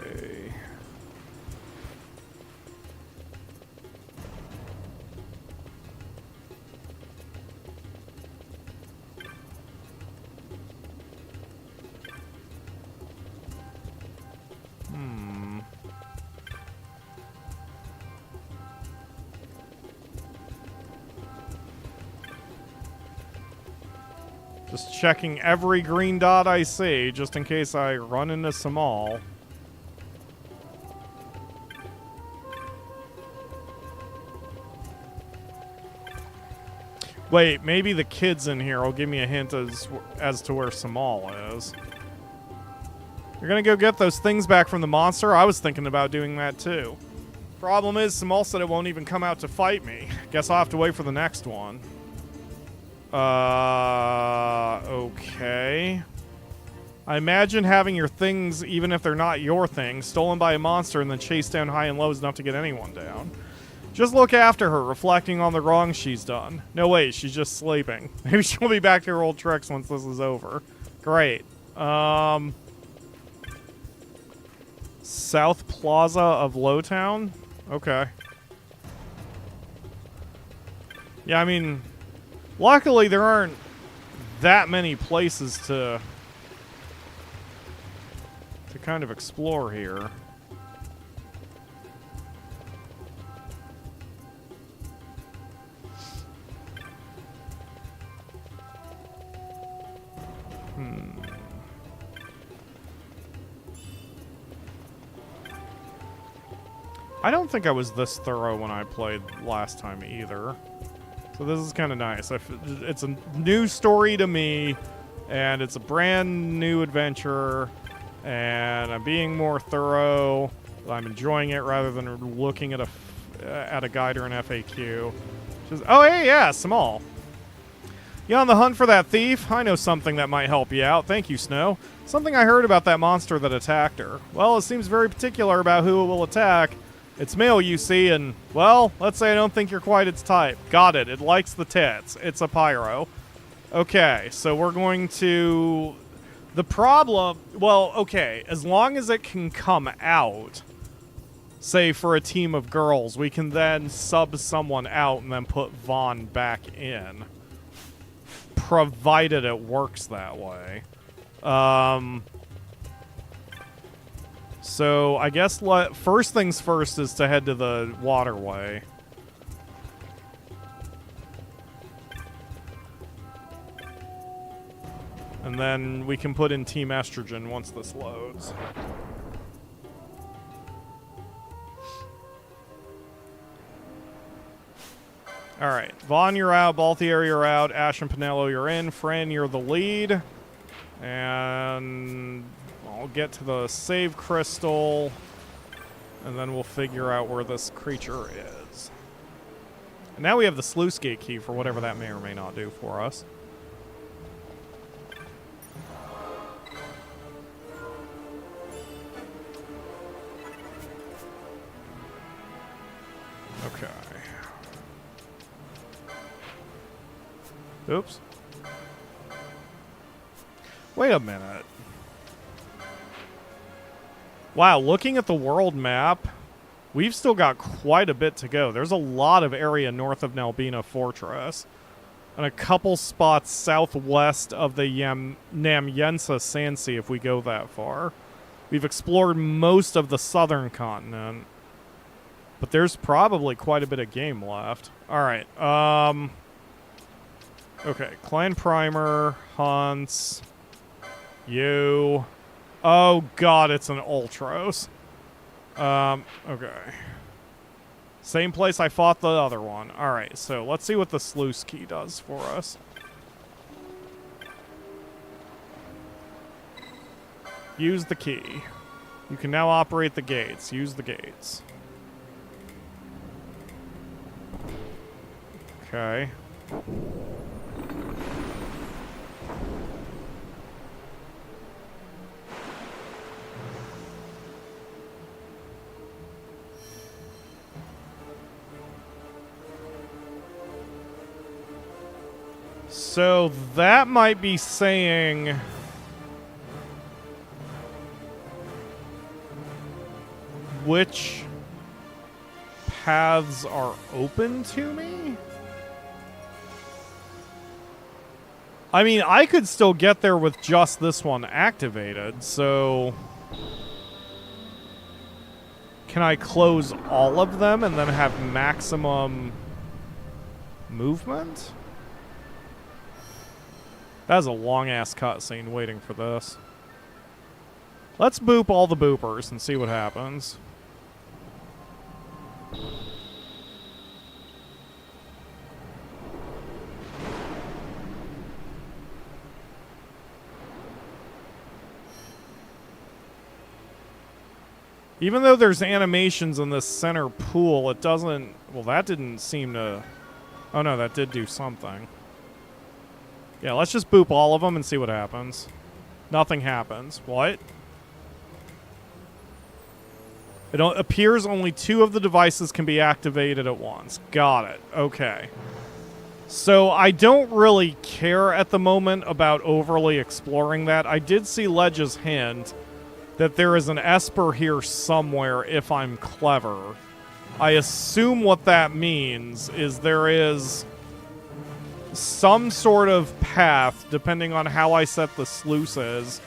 Just checking every green dot I see, just in case I run into Samal. Wait, maybe the kids in here will give me a hint as to where Samal is. You're gonna go get those things back from the monster? I was thinking about doing that too. Problem is, Samal said it won't even come out to fight me. Guess I'll have to wait for the next one. Okay. I imagine having your things, even if they're not your things, stolen by a monster and then chased down high and low is enough to get anyone down. Just look after her, reflecting on the wrongs she's done. No, wait, she's just sleeping. Maybe she'll be back to her old tricks once this is over. Great. South Plaza of Lowtown? Okay. Yeah, I mean, luckily there aren't that many places to kind of explore here. I don't think I was this thorough when I played last time either. So this is kind of nice. It's a new story to me, and it's a brand new adventure, and I'm being more thorough. I'm enjoying it rather than looking at a guide or an FAQ. Just, oh, hey, yeah, small. You on the hunt for that thief? I know something that might help you out. Thank you, Snow. Something I heard about that monster that attacked her. Well, it seems very particular about who it will attack. It's male, you see, and, well, let's say I don't think you're quite its type. Got it. It likes the tits. It's a pyro. Okay, so we're going to... The problem... Well, okay, as long as it can come out, say, for a team of girls, we can then sub someone out and then put Vaughn back in. Provided it works that way. So, I guess first things first is to head to the waterway. And then we can put in Team Estrogen once this loads. Alright, Vaughn, you're out. Balthier, you're out. Ashe and Pinello, you're in. Fran, you're the lead. And... I'll get to the save crystal, and then we'll figure out where this creature is. And now we have the sluice gate key for whatever that may or may not do for us. Okay. Oops. Wait a minute. Wow, looking at the world map, we've still got quite a bit to go. There's a lot of area north of Nalbina Fortress, and a couple spots southwest of the Namyensa Sandsea if we go that far. We've explored most of the southern continent, but there's probably quite a bit of game left. Alright, okay, Clan Primer, Hunts, you... Oh god, it's an Orthros. Okay. Same place I fought the other one. Alright, so let's see what the sluice key does for us. Use the key. You can now operate the gates. Use the gates. Okay. So that might be saying which paths are open to me? I mean, I could still get there with just this one activated, so... Can I close all of them and then have maximum movement? That's a long-ass cutscene waiting for this. Let's boop all the boopers and see what happens. Even though there's animations in this center pool, it doesn't... Well, that didn't seem to... Oh no, that did do something. Yeah, let's just boop all of them and see what happens. Nothing happens. What? It appears only 2 of the devices can be activated at once. Got it. Okay. So I don't really care at the moment about overly exploring that. I did see Ledge's hint that there is an Esper here somewhere if I'm clever. I assume what that means is there is some sort of path, depending on how I set the sluices,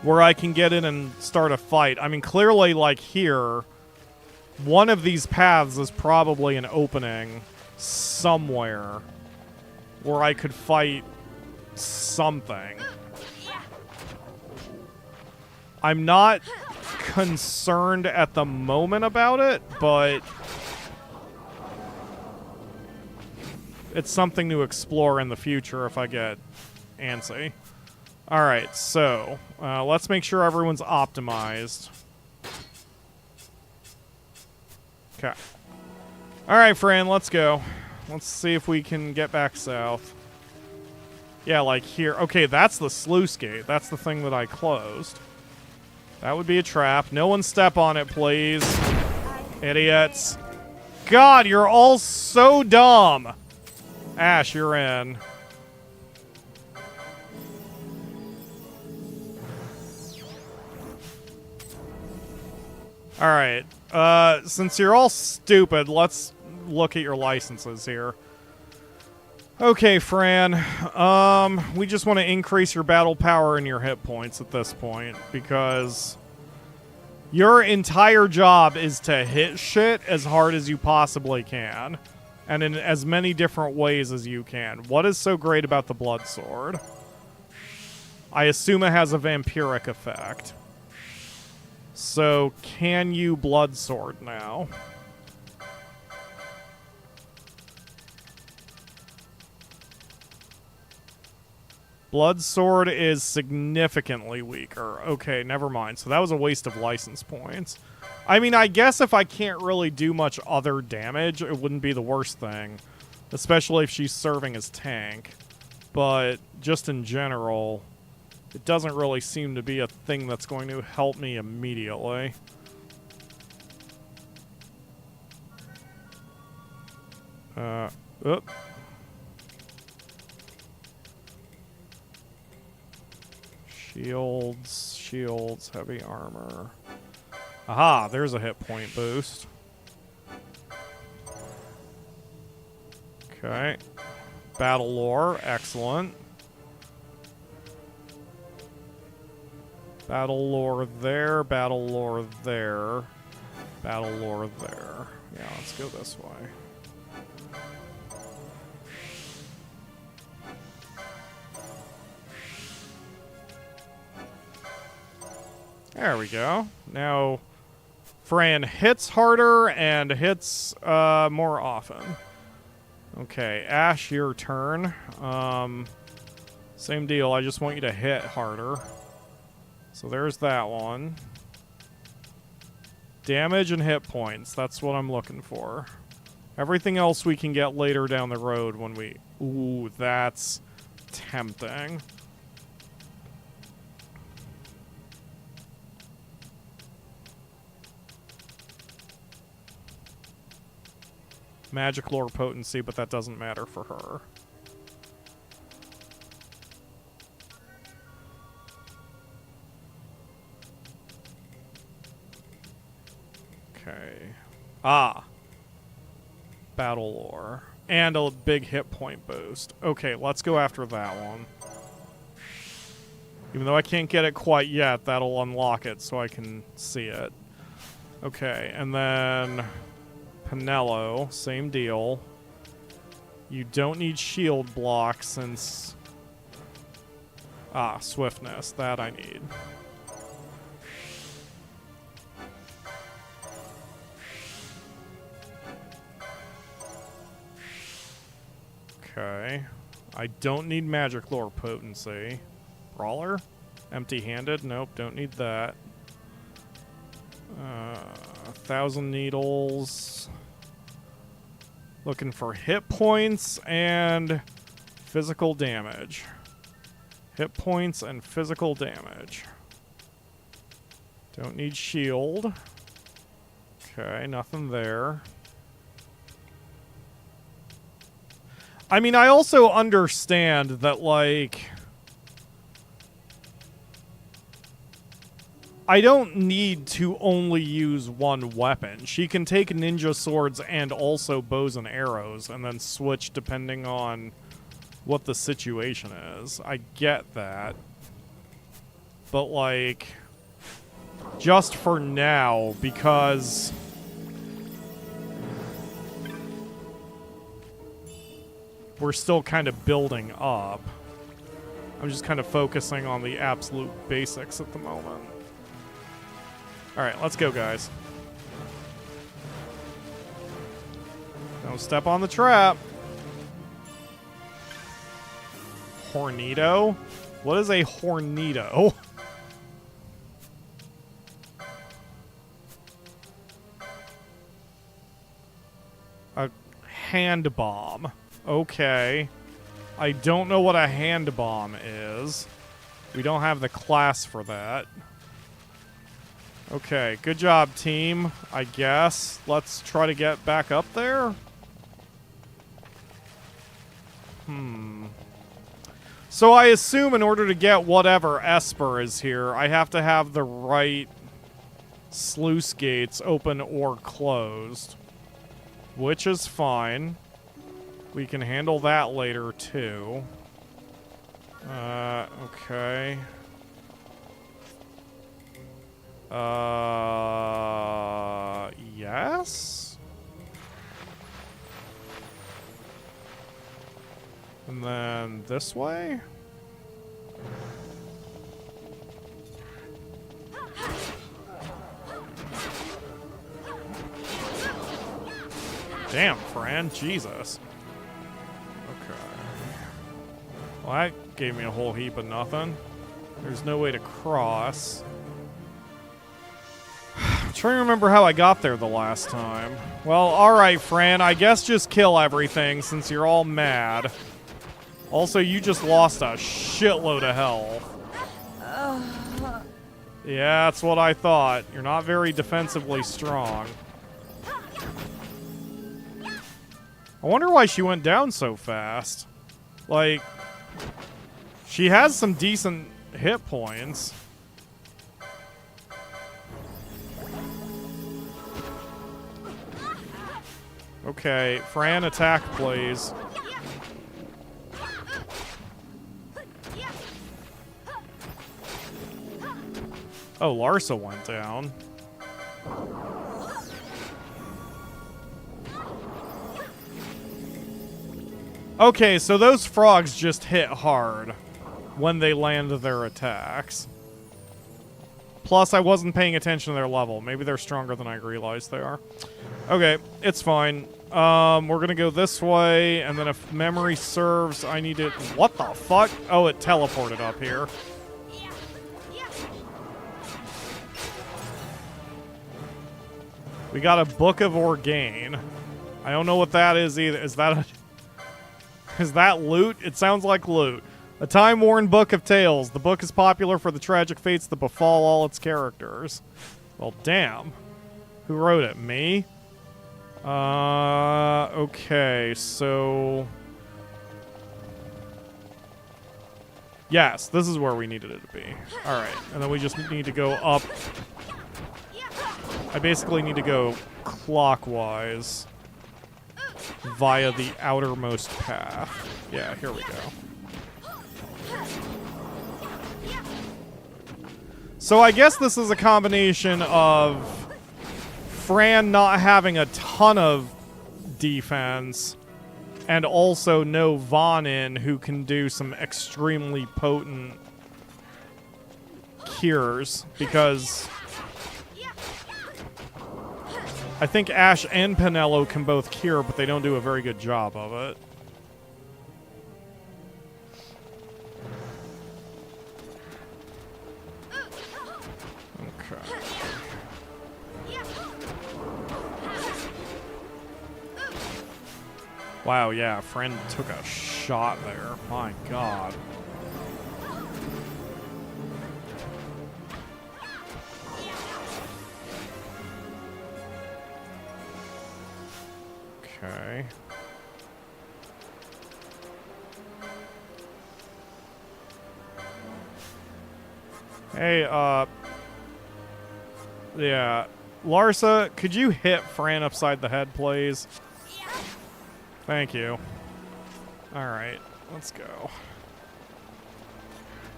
where I can get in and start a fight. I mean, clearly, like here, one of these paths is probably an opening somewhere where I could fight something. I'm not concerned at the moment about it, but it's something to explore in the future if I get antsy. Alright, so let's make sure everyone's optimized. Okay. Alright, Fran, let's go. Let's see if we can get back south. Yeah, like here. Okay, that's the sluice gate. That's the thing that I closed. That would be a trap. No one step on it, please. Idiots. God, you're all so dumb. Ashe, you're in. Alright. Since you're all stupid, let's look at your licenses here. Okay, Fran. We just want to increase your battle power and your hit points at this point, because your entire job is to hit shit as hard as you possibly can, and in as many different ways as you can. What is so great about the Blood Sword? I assume it has a vampiric effect. So, can you Blood Sword now? Blood Sword is significantly weaker. Okay, never mind. So that was a waste of license points. I mean, I guess if I can't really do much other damage, it wouldn't be the worst thing. Especially if she's serving as tank. But just in general, it doesn't really seem to be a thing that's going to help me immediately. Oop. Shields, heavy armor. Aha, there's a hit point boost. Okay. Battle lore, excellent. Battle lore there, battle lore there, battle lore there. Yeah, let's go this way. There we go. Now, Fran hits harder and hits more often. Okay, Ashe, your turn. Same deal, I just want you to hit harder. So there's that one. Damage and hit points, that's what I'm looking for. Everything else we can get later down the road when we... Ooh, that's tempting. Magic lore potency, but that doesn't matter for her. Okay. Ah. Battle lore. And a big hit point boost. Okay, let's go after that one. Even though I can't get it quite yet, that'll unlock it so I can see it. Okay, and then... Pinello, same deal. You don't need shield block since... Ah, swiftness. That I need. Okay. I don't need magic lore potency. Brawler? Empty-handed? Nope, don't need that. 1,000 needles. Looking for hit points and physical damage. Hit points and physical damage. Don't need shield. Okay, nothing there. I mean, I also understand that, like, I don't need to only use one weapon. She can take ninja swords and also bows and arrows and then switch depending on what the situation is. I get that. But, like, just for now, because we're still kind of building up, I'm just kind of focusing on the absolute basics at the moment. Alright, let's go, guys. Don't step on the trap. Hornado? What is a hornado? A hand bomb. Okay. I don't know what a hand bomb is. We don't have the class for that. Okay, good job, team, I guess. Let's try to get back up there. So I assume in order to get whatever Esper is here, I have to have the right sluice gates open or closed. Which is fine. We can handle that later, too. Okay. Yes? And then this way? Damn, Fran, Jesus. Okay. Well, that gave me a whole heap of nothing. There's no way to cross. I'm trying to remember how I got there the last time. Well, alright, Fran, I guess just kill everything since you're all mad. Also, you just lost a shitload of health. Yeah, that's what I thought. You're not very defensively strong. I wonder why she went down so fast. Like, she has some decent hit points. Okay, Fran, attack, please. Oh, Larsa went down. Okay, so those frogs just hit hard when they land their attacks. Plus, I wasn't paying attention to their level. Maybe they're stronger than I realized they are. Okay, it's fine. We're gonna go this way, and then if memory serves, I need to... What the fuck? Oh, it teleported up here. We got a Book of Orgain. I don't know what that is either. Is that a... Is that loot? It sounds like loot. A time-worn book of tales. The book is popular for the tragic fates that befall all its characters. Well, damn. Who wrote it? Me? Okay, so... Yes, this is where we needed it to be. Alright, and then we just need to go up. I basically need to go clockwise via the outermost path. Yeah, here we go. So I guess this is a combination of Fran not having a ton of defense and also no Vaughn in who can do some extremely potent cures, because I think Ashe and Penelo can both cure, but they don't do a very good job of it. Okay. Wow, yeah, friend took a shot there. My God. Okay. Hey, yeah. Larsa, could you hit Fran upside the head, please? Thank you. Alright, let's go.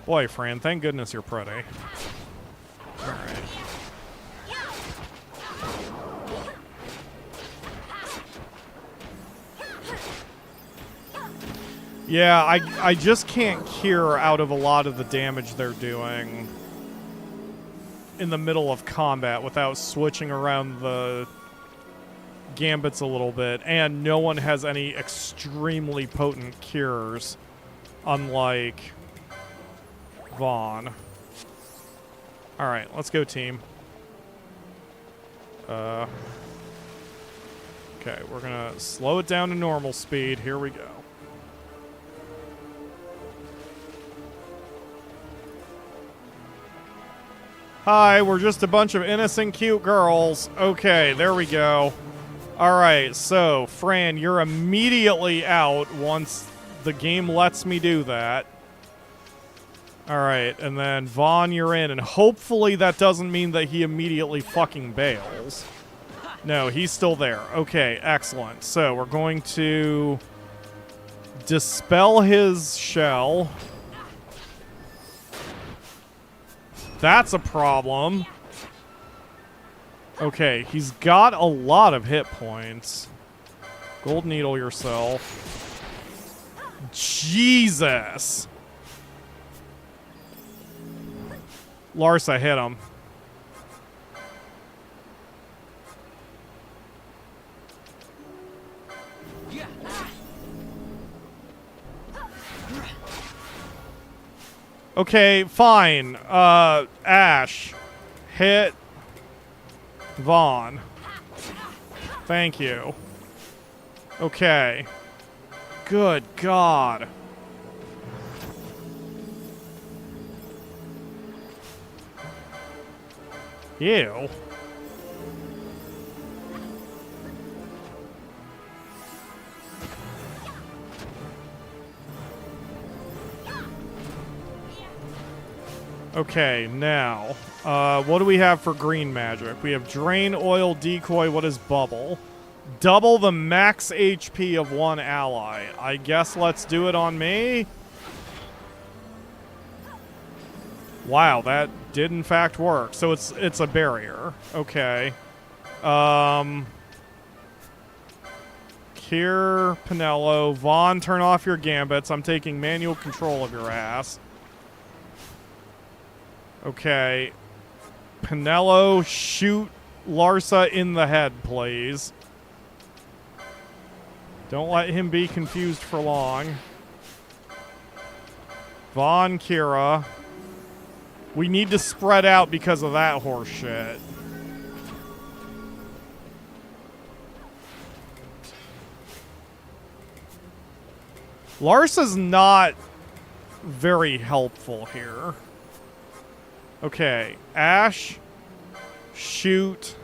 Boy, Fran, thank goodness you're pretty. Alright. Yeah, I just can't cure out of a lot of the damage they're doing in the middle of combat without switching around the gambits a little bit, and no one has any extremely potent cures, unlike Vaughn. Alright, let's go, team. Okay, we're gonna slow it down to normal speed. Here we go. Hi, we're just a bunch of innocent, cute girls. Okay, there we go. Alright, so, Fran, you're immediately out once the game lets me do that. Alright, and then Vaughn, you're in, and hopefully that doesn't mean that he immediately fucking bails. No, he's still there. Okay, excellent. So, we're going to dispel his shell. That's a problem. Okay, he's got a lot of hit points. Gold needle yourself. Jesus! Larsa, hit him. Okay, fine. Ashe, hit Vaughn. Thank you. Okay. Good God. Ew. Okay, now, what do we have for green magic? We have Drain, Oil, Decoy. What is Bubble? Double the max HP of one ally. I guess let's do it on me. Wow, that did in fact work. So it's a barrier. Okay. Kier, Pinello, Vaughn, turn off your gambits. I'm taking manual control of your ass. Okay. Pinello, shoot Larsa in the head, please. Don't let him be confused for long. Vaughn, Kira. We need to spread out because of that horse shit. Larsa's not very helpful here. Okay, Ashe, shoot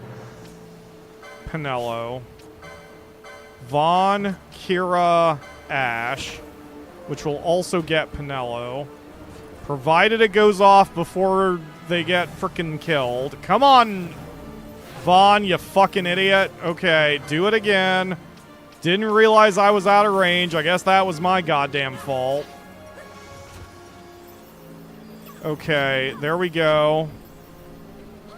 Pinello. Vaughn, Kira, Ashe, which will also get Pinello. Provided it goes off before they get frickin' killed. Come on, Vaughn, you fucking idiot. Okay, do it again. Didn't realize I was out of range. I guess that was my goddamn fault. Okay, there we go.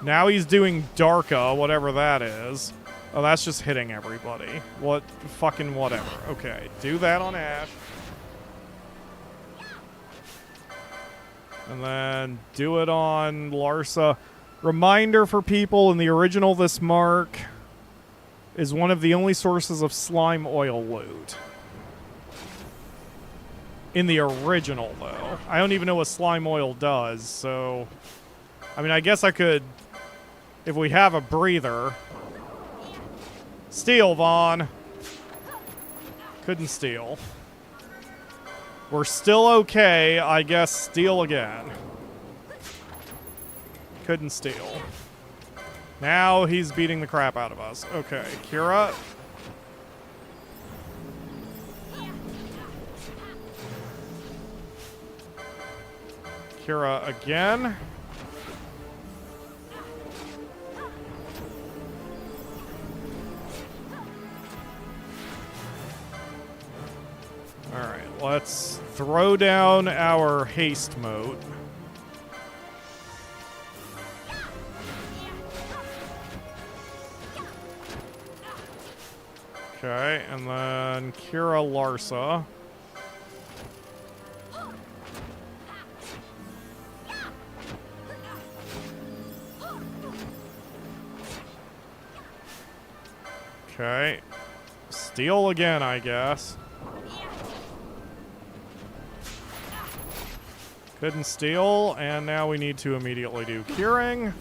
Now he's doing Darka, whatever that is. Oh, that's just hitting everybody. What? Fucking whatever. Okay, do that on Ashe. And then do it on Larsa. Reminder for people, in the original, this mark is one of the only sources of slime oil loot. In the original, though. I don't even know what slime oil does, so... I mean, I guess I could... If we have a breather... Steal, Vaughn! Couldn't steal. We're still okay. I guess steal again. Couldn't steal. Now he's beating the crap out of us. Okay, Kira. Kira again. Alright, let's throw down our haste mote. Okay, and then Kira Larsa. Okay. Steal again, I guess. Couldn't steal, and now we need to immediately do curing.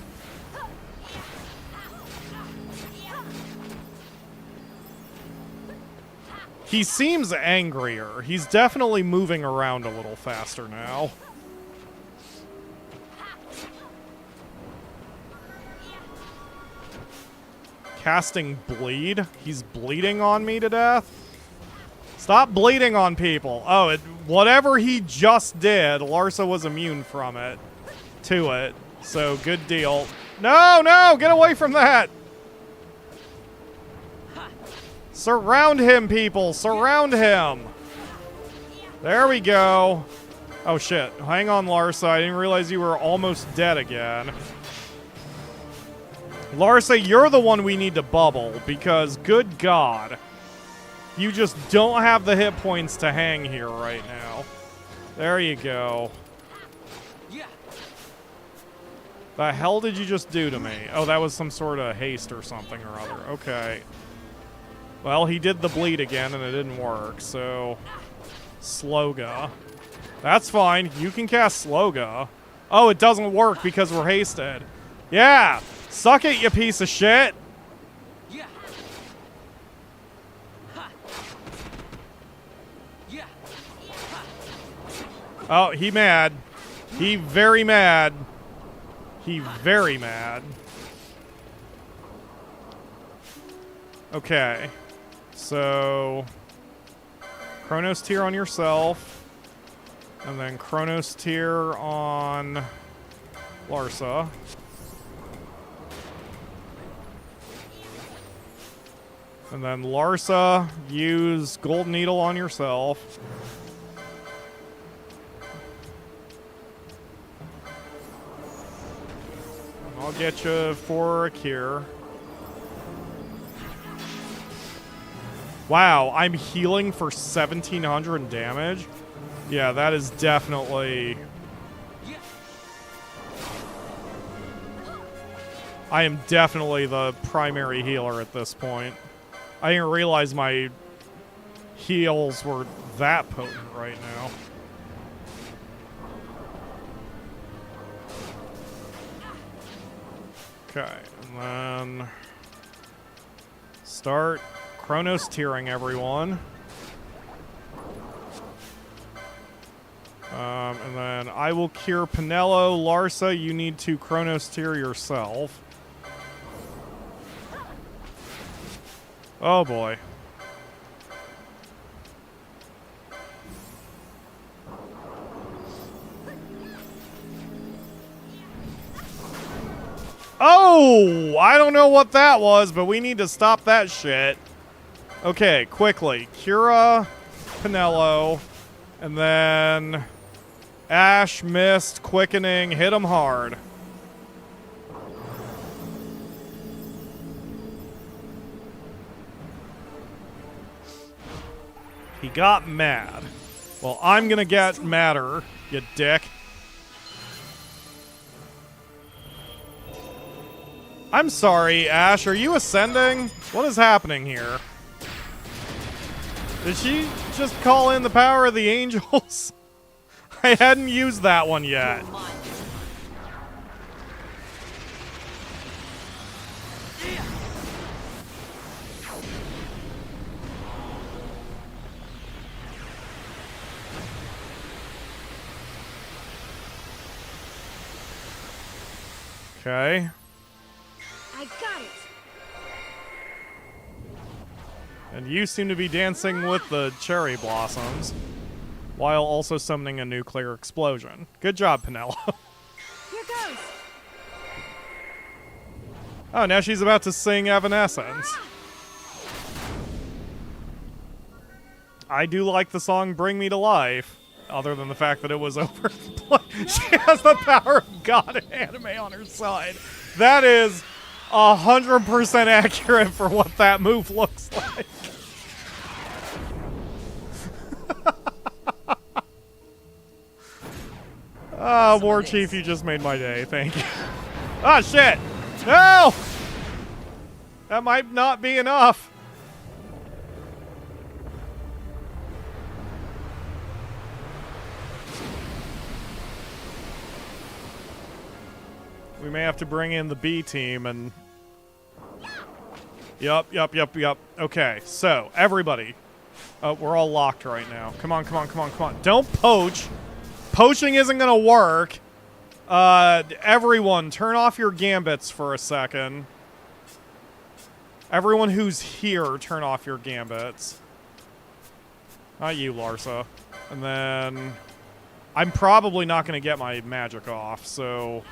He seems angrier. He's definitely moving around a little faster now. Casting bleed. He's bleeding on me to death. Stop bleeding on people. Oh, whatever he just did, Larsa was immune from it. To it. So, good deal. No, no! Get away from that! Surround him, people! Surround him! There we go. Oh, shit. Hang on, Larsa. I didn't realize you were almost dead again. Larsa, you're the one we need to bubble, because, good God, you just don't have the hit points to hang here right now. There you go. The hell did you just do to me? Oh, that was some sort of haste or something or other. Okay. Well, he did the bleed again, and it didn't work, so... Sloga. That's fine. You can cast Sloga. Oh, it doesn't work because we're hasted. Yeah! Suck it, you piece of shit! Oh, he mad. He very mad. He very mad. Okay. So... Chronos Tier on yourself. And then Chronos Tier on... Larsa. And then Larsa, use Golden Needle on yourself. I'll get you for a cure. Wow, I'm healing for 1700 damage? Yeah, that is definitely... I am definitely the primary healer at this point. I didn't realize my heals were that potent right now. Okay, and then start Chronos tiering everyone. And then I will cure Pinello. Larsa, you need to Chronos tier yourself. Oh boy. Oh! I don't know what that was, but we need to stop that shit. Okay, quickly. Cura, Pinello, and then Ashe, Mist, Quickening, hit him hard. He got mad. Well, I'm gonna get madder, you dick. I'm sorry, Ashe, are you ascending? What is happening here? Did she just call in the power of the angels? I hadn't used that one yet. Okay. I got it. And you seem to be dancing with the cherry blossoms. while also summoning a nuclear explosion. Good job, Penelo. Here goes. Oh, now she's about to sing Evanescence. I do like the song Bring Me to Life, other than the fact that it was overplayed. She has the power of God and anime on her side. That is 100% accurate for what that move looks like. Oh, War Chief, you just made my day. Thank you. Ah, shit! No! That might not be enough. We may have to bring in the B team and... Yup. Okay, so, everybody. We're all locked right now. Come on. Don't poach. Poaching isn't gonna work. Everyone, turn off your gambits for a second. Everyone who's here, turn off your gambits. Not you, Larsa. And then... I'm probably not gonna get my magic off, so...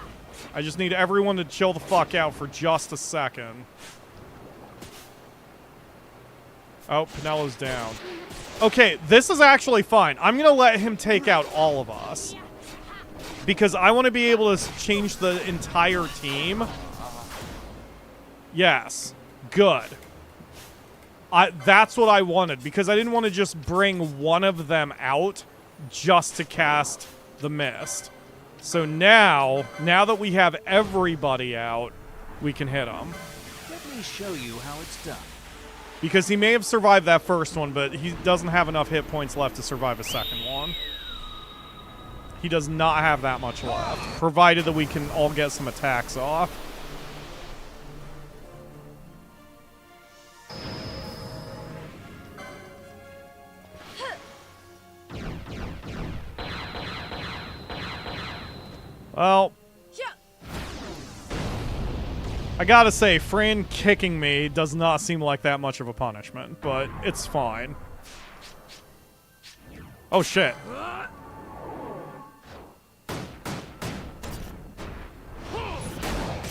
I just need everyone to chill the fuck out for just a second. Oh, Penelo's down. Okay, this is actually fine. I'm gonna let him take out all of us. Because I want to be able to change the entire team. Yes. Good. That's what I wanted, because I didn't want to just bring one of them out just to cast the mist. So now that we have everybody out, we can hit him. Let me show you how it's done. Because he may have survived that first one, but he doesn't have enough hit points left to survive a second one. He does not have that much left, provided that we can all get some attacks off. Well, I gotta say, Fran kicking me does not seem like that much of a punishment, but it's fine. Oh shit.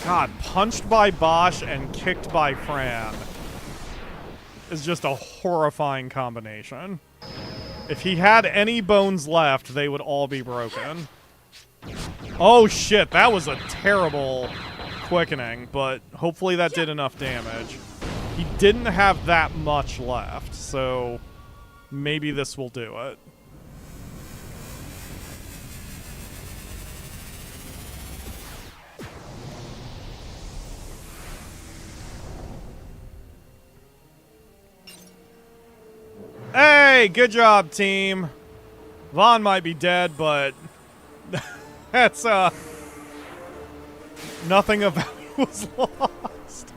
God, punched by Bosch and kicked by Fran is just a horrifying combination. If he had any bones left, they would all be broken. Oh shit, that was a terrible quickening, but hopefully that did enough damage. He didn't have that much left, so maybe this will do it. Hey, good job, team. Vaughn might be dead, but that's, nothing of value was lost.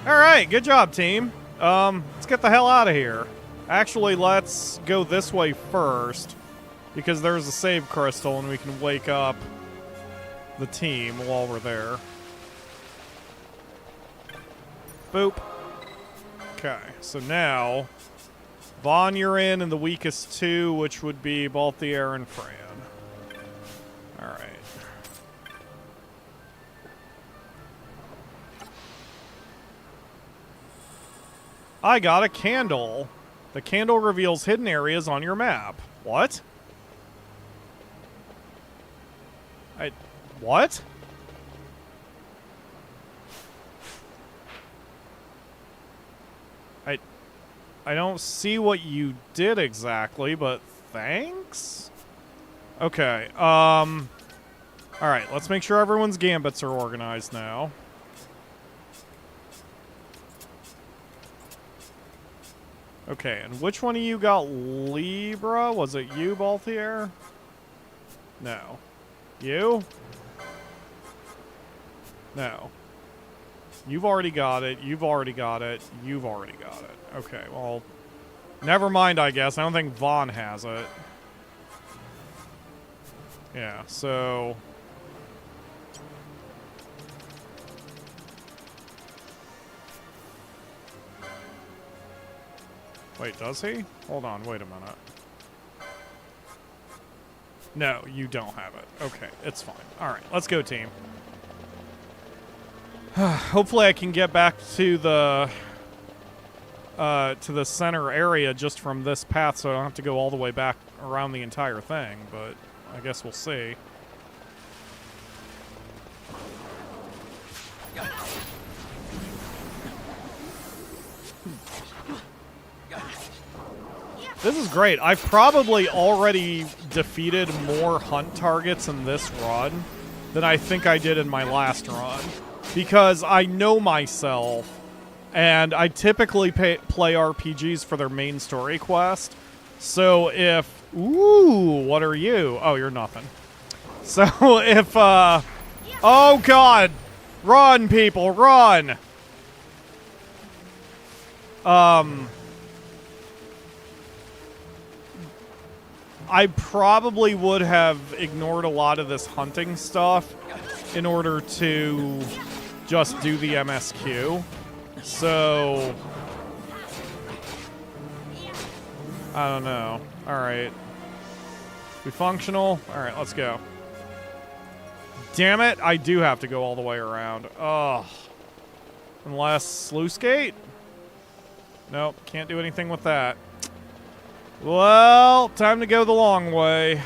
Alright, good job, team. Let's get the hell out of here. Actually, let's go this way first, because there's a save crystal, and we can wake up the team while we're there. Boop. Okay, so now... Vaughn, you're in, and the weakest two, which would be Balthier and Fran. Alright. I got a candle. The candle reveals hidden areas on your map. What? What? I don't see what you did exactly, but thanks? Okay, alright, let's make sure everyone's gambits are organized now. Okay, and which one of you got Libra? Was it you, Balthier? No. You? No. You've already got it, you've already got it, you've already got it. Okay, well, never mind, I guess. I don't think Vaughn has it. Yeah, so... Wait, does he? Hold on, wait a minute. No, you don't have it. Okay, it's fine. All right, let's go, team. Hopefully I can get back to the center area just from this path, so I don't have to go all the way back around the entire thing, but I guess we'll see. This is great. I've probably already defeated more hunt targets in this run than I think I did in my last run, because I know myself, and I typically play RPGs for their main story quest. So if... Ooh, what are you? Oh, you're nothing. So if... Oh, God! Run, people, run! I probably would have ignored a lot of this hunting stuff in order to just do the MSQ. So, I don't know. Alright. We functional? Alright, let's go. Damn it, I do have to go all the way around. Ugh. Unless sluice gate? Nope, can't do anything with that. Well, time to go the long way.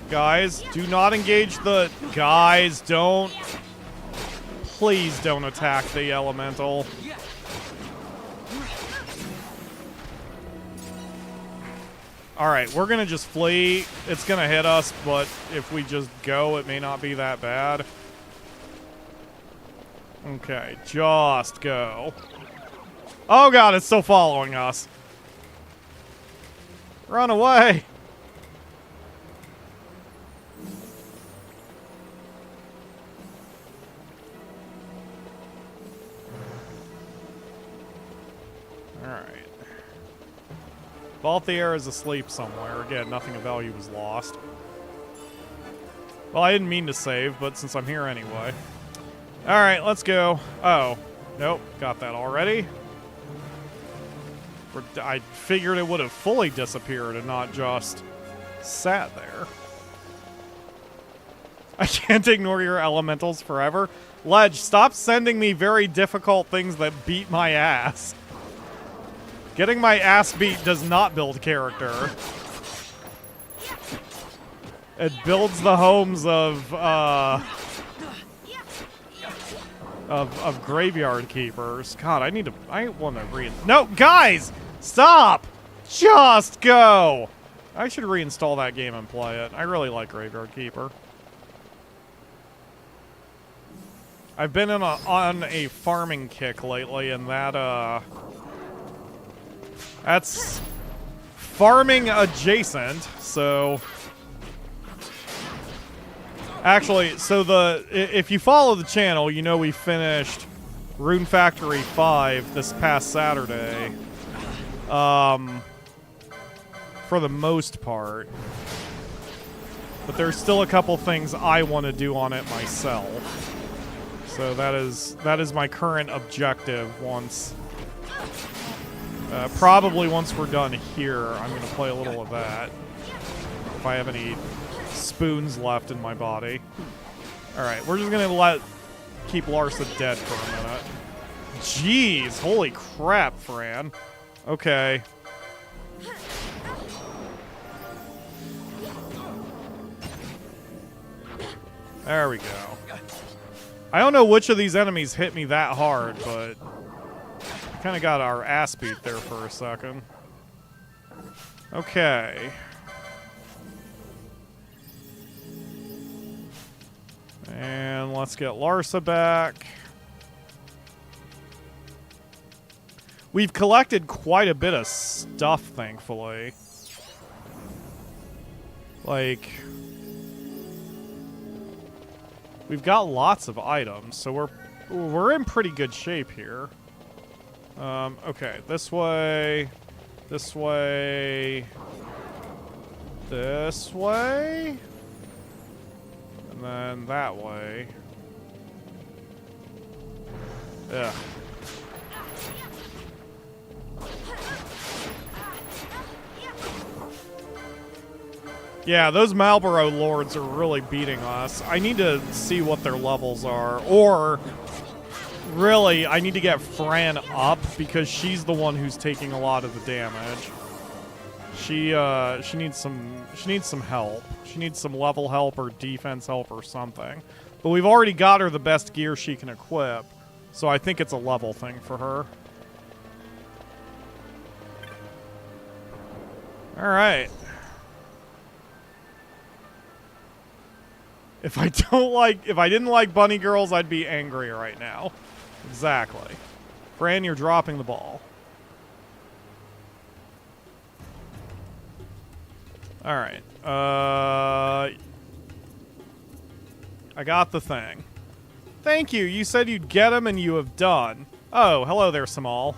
Guys, do not engage the... Guys, don't... Please don't attack the elemental. Alright, we're gonna just flee. It's gonna hit us, but if we just go, it may not be that bad. Okay, just go. Oh god, it's still following us. Run away! Alright. Balthier is asleep somewhere. Again, nothing of value was lost. Well, I didn't mean to save, but since I'm here anyway. Alright, let's go. Oh. Nope, got that already. I figured it would have fully disappeared and not just sat there. I can't ignore your elementals forever. Ledge, stop sending me very difficult things that beat my ass. Getting my ass beat does not build character. It builds the homes of graveyard keepers. God, I want to No, guys! Stop! Just go! I should reinstall that game and play it. I really like Graveyard Keeper. I've been on a farming kick lately, and that's farming adjacent, so... Actually, so if you follow the channel, you know we finished Rune Factory 5 this past Saturday. For the most part. But there's still a couple things I want to do on it myself. So that is my current objective once... probably once we're done here, I'm going to play a little of that. If I have any spoons left in my body. Alright, we're just going to keep Larsa dead for a minute. Jeez, holy crap, Fran. Okay. There we go. I don't know which of these enemies hit me that hard, but... kind of got our ass beat there for a second. Okay. And let's get Larsa back. We've collected quite a bit of stuff, thankfully. Like... we've got lots of items, so we're in pretty good shape here. Okay, this way, this way, this way, and then that way. Ugh. Yeah, those Marlboro Lords are really beating us. I need to see what their levels are. Or, really, I need to get Fran up because she's the one who's taking a lot of the damage. She needs some help. She needs some level help or defense help or something. But we've already got her the best gear she can equip. So I think it's a level thing for her. Alright. If I didn't like bunny girls, I'd be angry right now. Exactly. Fran, you're dropping the ball. Alright. I got the thing. Thank you. You said you'd get him, and you have done. Oh, hello there, Samal.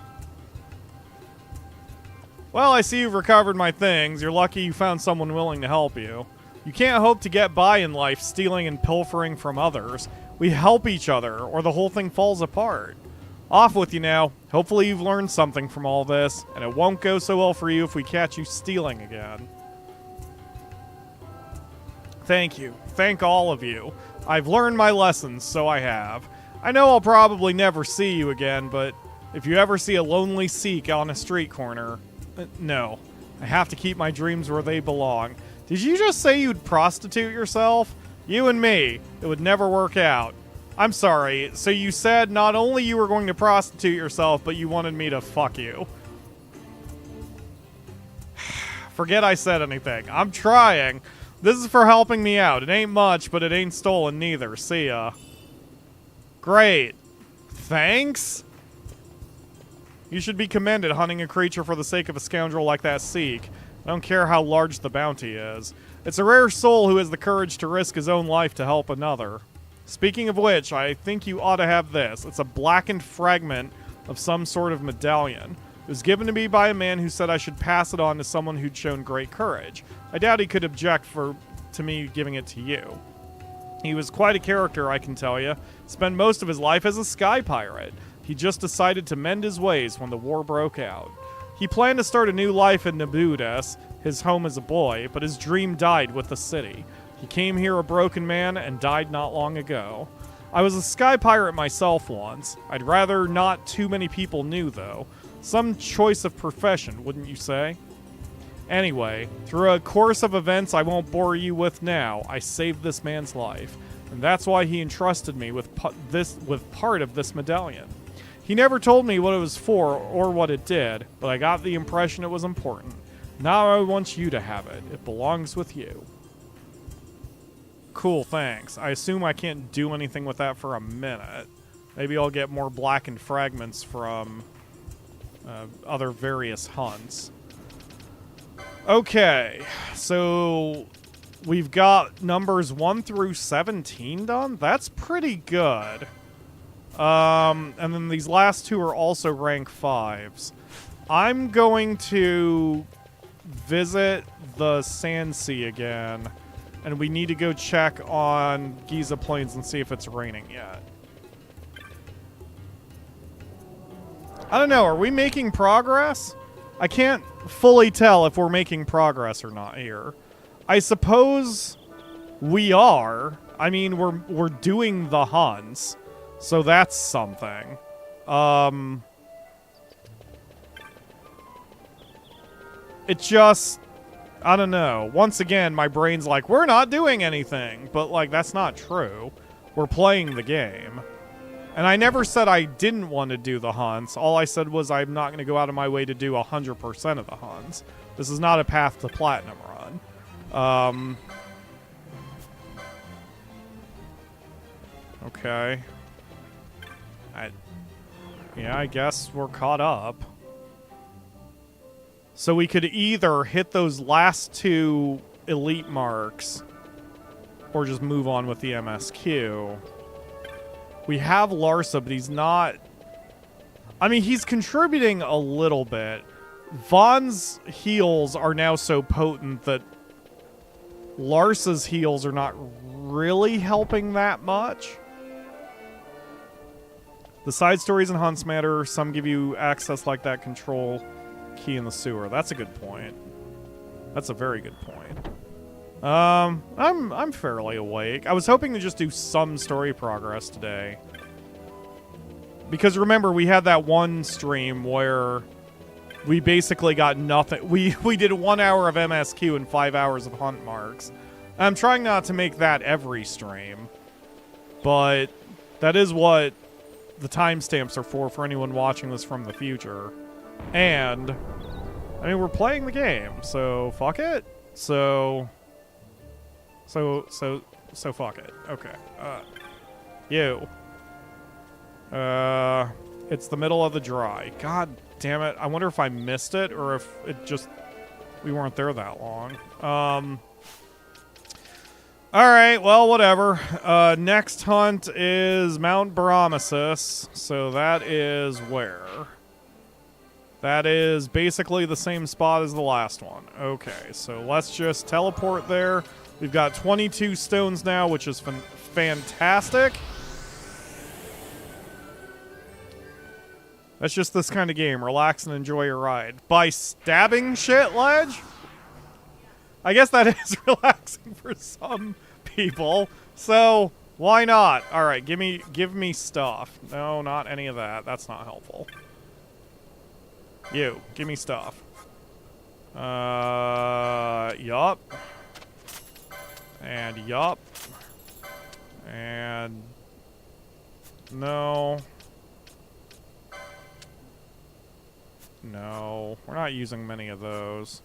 Well, I see you've recovered my things. You're lucky you found someone willing to help you. You can't hope to get by in life stealing and pilfering from others. We help each other, or the whole thing falls apart. Off with you now. Hopefully you've learned something from all this, and it won't go so well for you if we catch you stealing again. Thank you. Thank all of you. I've learned my lessons, so I have. I know I'll probably never see you again, but if you ever see a lonely Sikh on a street corner... no. I have to keep my dreams where they belong. Did you just say you'd prostitute yourself? You and me. It would never work out. I'm sorry. So you said not only you were going to prostitute yourself, but you wanted me to fuck you. Forget I said anything. I'm trying. This is for helping me out. It ain't much, but it ain't stolen neither. See ya. Great. Thanks? You should be commended hunting a creature for the sake of a scoundrel like that Sikh. I don't care how large the bounty is. It's a rare soul who has the courage to risk his own life to help another. Speaking of which, I think you ought to have this. It's a blackened fragment of some sort of medallion. It was given to me by a man who said I should pass it on to someone who'd shown great courage. I doubt he could object to me giving it to you. He was quite a character, I can tell you. Spent most of his life as a sky pirate. He just decided to mend his ways when the war broke out. He planned to start a new life in Namaste, his home as a boy, but his dream died with the city. He came here a broken man and died not long ago. I was a sky pirate myself once. I'd rather not too many people knew, though. Some choice of profession, wouldn't you say? Anyway, through a course of events I won't bore you with now, I saved this man's life, and that's why he entrusted me with part of this medallion. He never told me what it was for or what it did, but I got the impression it was important. Now I want you to have it. It belongs with you. Cool, thanks. I assume I can't do anything with that for a minute. Maybe I'll get more blackened fragments from other various hunts. Okay, so we've got numbers 1 through 17 done. That's pretty good. And then these last two are also rank 5s. I'm going to visit the Sand Sea again, and we need to go check on Giza Plains and see if it's raining yet. I don't know, are we making progress? I can't fully tell if we're making progress or not here. I suppose we are. I mean, we're doing the hunts. So that's something. It just... I don't know. Once again, my brain's like, we're not doing anything. But, like, that's not true. We're playing the game. And I never said I didn't want to do the hunts. All I said was I'm not going to go out of my way to do 100% of the hunts. This is not a path to platinum run. Okay. Yeah, I guess we're caught up. So we could either hit those last two elite marks or just move on with the MSQ. We have Larsa, but he's not... I mean, he's contributing a little bit. Vaughn's heals are now so potent that Larsa's heals are not really helping that much. The side stories and hunts matter. Some give you access like that control key in the sewer. That's a good point. That's a very good point. I'm fairly awake. I was hoping to just do some story progress today. Because remember, we had that one stream where we basically got nothing. We did 1 hour of MSQ and 5 hours of hunt marks. I'm trying not to make that every stream, but that is what the timestamps are for anyone watching this from the future. And I mean, we're playing the game, so fuck it. So fuck it. Okay. It's the middle of the dry. God damn it. I wonder if I missed it or if it just we weren't there that long. Alright, well, whatever. Next hunt is Mt Bur-Omisace. So that is where? That is basically the same spot as the last one. Okay, so let's just teleport there. We've got 22 stones now, which is fantastic. That's just this kind of game. Relax and enjoy your ride. By stabbing shit, Ledge? I guess that is relaxing for some people. So, why not? Alright, give me stuff. No, not any of that. That's not helpful. You, give me stuff. Yup. And yup. And no. No, we're not using many of those.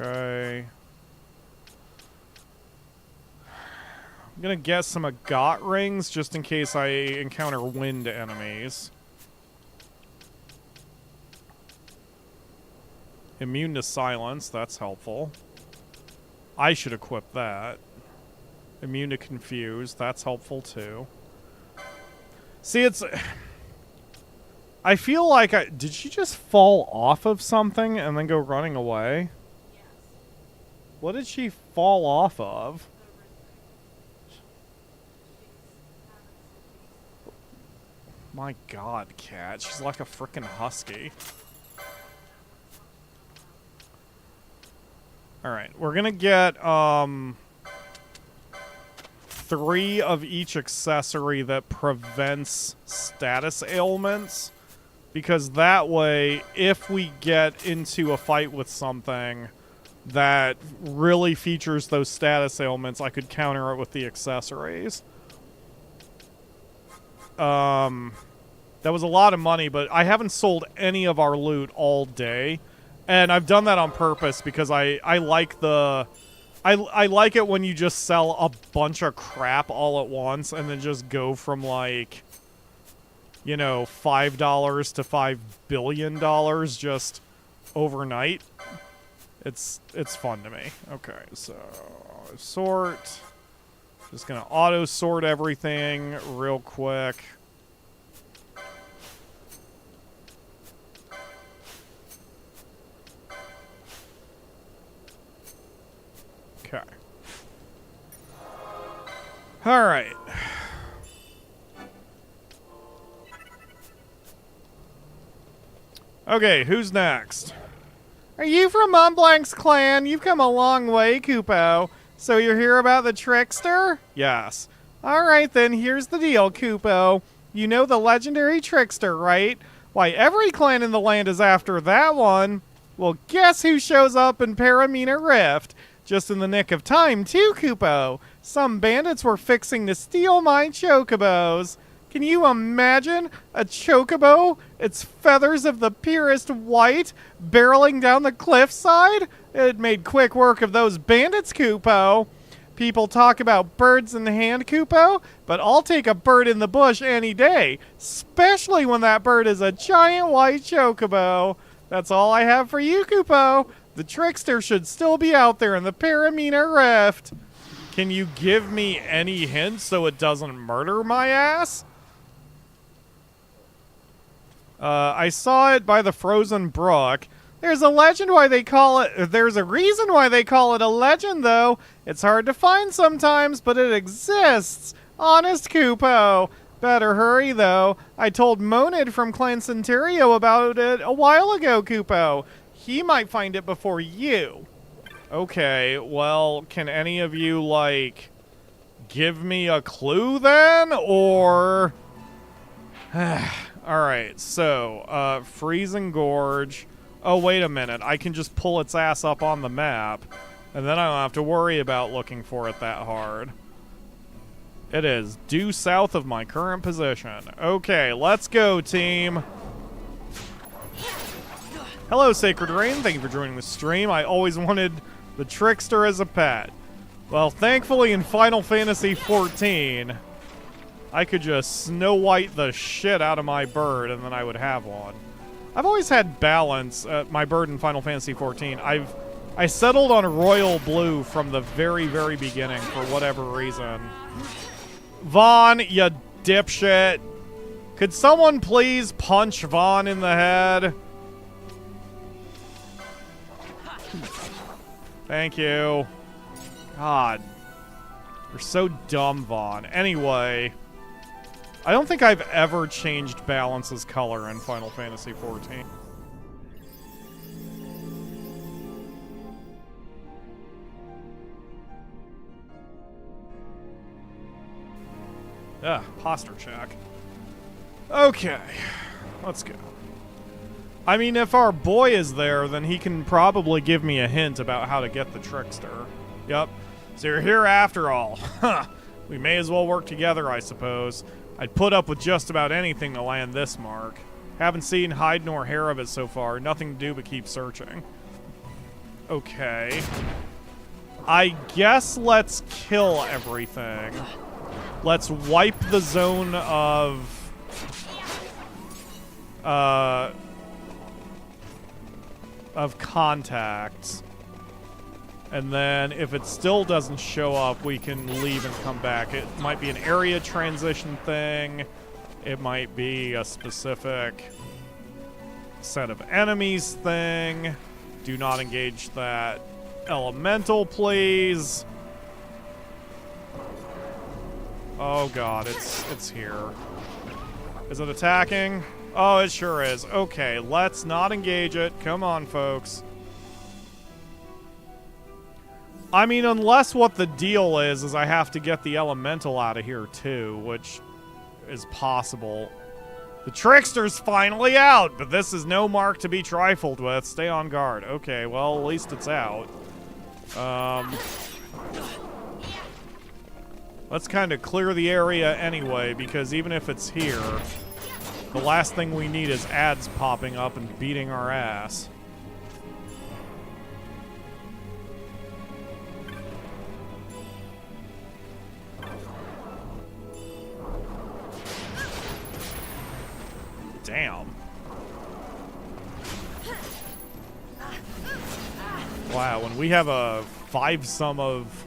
Okay. I'm gonna get some Agat rings just in case I encounter wind enemies. Immune to silence, that's helpful. I should equip that. Immune to confuse, that's helpful too. See, it's... I feel like did she just fall off of something and then go running away? Yes. What did she fall off of? My god, cat. She's like a frickin' husky. Alright, we're gonna get, 3 of each accessory that prevents status ailments. Because that way, if we get into a fight with something that really features those status ailments, I could counter it with the accessories. That was a lot of money, but I haven't sold any of our loot all day. And I've done that on purpose because I like the... I like it when you just sell a bunch of crap all at once and then just go from, like, you know, $5 to $5 billion just overnight. It's fun to me. Okay, so sort. Just gonna auto sort everything real quick. Okay. All right. Okay, who's next? Are you from Montblanc's clan? You've come a long way, Kupo. So you're here about the Trickster? Yes. Alright then, here's the deal, Kupo. You know the legendary Trickster, right? Why, every clan in the land is after that one. Well, guess who shows up in Paramina Rift? Just in the nick of time, too, Kupo. Some bandits were fixing to steal my chocobos. Can you imagine a chocobo, its feathers of the purest white, barreling down the cliffside? It made quick work of those bandits, Kupo. People talk about birds in the hand, Kupo, but I'll take a bird in the bush any day, especially when that bird is a giant white chocobo. That's all I have for you, Kupo. The Trickster should still be out there in the Paramina Rift. Can you give me any hints so it doesn't murder my ass? I saw it by the frozen brook. There's a legend why they call it... There's a reason why they call it a legend, though. It's hard to find sometimes, but it exists. Honest, Kupo. Better hurry, though. I told Monid from Clan Centurio about it a while ago, Kupo. He might find it before you. Okay, well, can any of you, like, give me a clue, then? Or... Alright, so, Freezing Gorge... Oh, wait a minute. I can just pull its ass up on the map, and then I don't have to worry about looking for it that hard. It is due south of my current position. Okay, let's go, team. Hello, Sacred Rain. Thank you for joining the stream. I always wanted the Trickster as a pet. Well, thankfully in Final Fantasy XIV, I could just Snow White the shit out of my bird, and then I would have one. I've always had balance, my bird in Final Fantasy XIV. I settled on Royal Blue from the very, very beginning for whatever reason. Vaughn, you dipshit. Could someone please punch Vaughn in the head? Thank you. God. You're so dumb, Vaughn. Anyway... I don't think I've ever changed Balance's color in Final Fantasy XIV. Posture check. Okay, let's go. I mean, if our boy is there, then he can probably give me a hint about how to get the Trickster. Yep. So you're here after all. Huh. We may as well work together, I suppose. I'd put up with just about anything to land this mark. Haven't seen hide nor hair of it so far. Nothing to do but keep searching. Okay. I guess let's kill everything. Let's wipe the zone of... contacts. And then, if it still doesn't show up, we can leave and come back. It might be an area transition thing. It might be a specific set of enemies thing. Do not engage that elemental, please. Oh god, it's here. Is it attacking? Oh, it sure is. Okay, let's not engage it. Come on, folks. I mean, unless what the deal is I have to get the elemental out of here too, which is possible. The Trickster's finally out, but this is no mark to be trifled with. Stay on guard. Okay, well, at least it's out. Let's kind of clear the area anyway, because even if it's here, the last thing we need is ads popping up and beating our ass. Damn. Wow, when we have a 5-sum of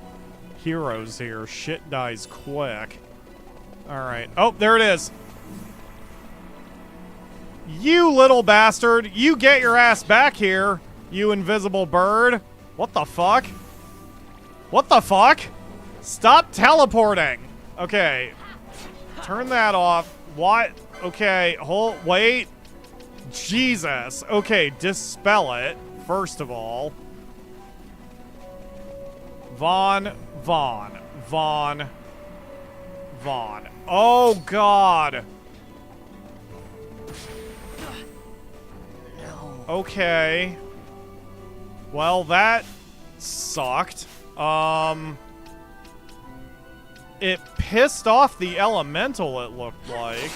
heroes here, shit dies quick. Alright. Oh, there it is. You little bastard. You get your ass back here, you invisible bird. What the fuck? What the fuck? Stop teleporting. Okay. Turn that off. What? Okay, wait. Jesus. Okay, dispel it, first of all. Vaughn. Oh, God. Okay. Well, that sucked. It pissed off the elemental, it looked like.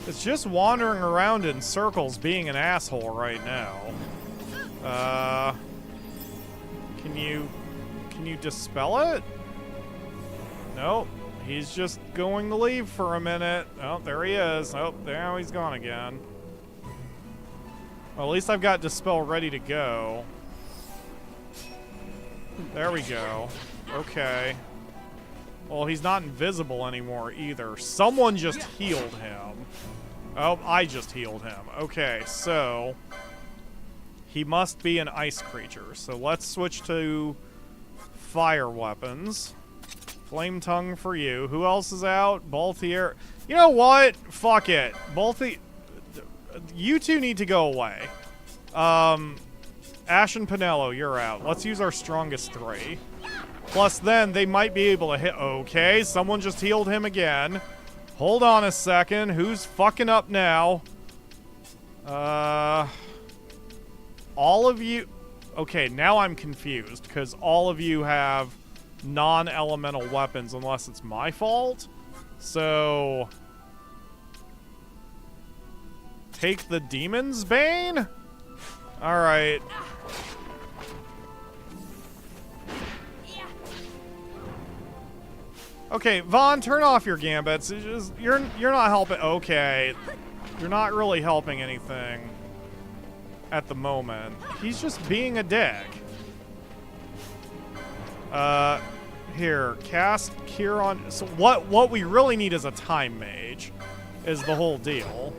It's just wandering around in circles being an asshole right now. Can you dispel it? Nope. He's just going to leave for a minute. Oh, there he is. Oh, now he's gone again. Well, at least I've got Dispel ready to go. There we go. Okay. Well, he's not invisible anymore either. Someone just healed him. Oh, I just healed him. Okay, so he must be an ice creature. So let's switch to fire weapons. Flame tongue for you. Who else is out? Balthier. You know what? Fuck it. You two need to go away. Ashe and Pinello, you're out. Let's use our strongest three. Plus, then, they might be able to hit... Okay, someone just healed him again. Hold on a second. Who's fucking up now? All of you... Okay, now I'm confused, because all of you have non-elemental weapons, unless it's my fault. So... Take the demon's bane? Alright. Okay, Vaughn, turn off your gambits. You're not helping. Okay, you're not really helping anything at the moment. He's just being a dick. Here, cast Cure on. So what we really need is a time mage, is the whole deal.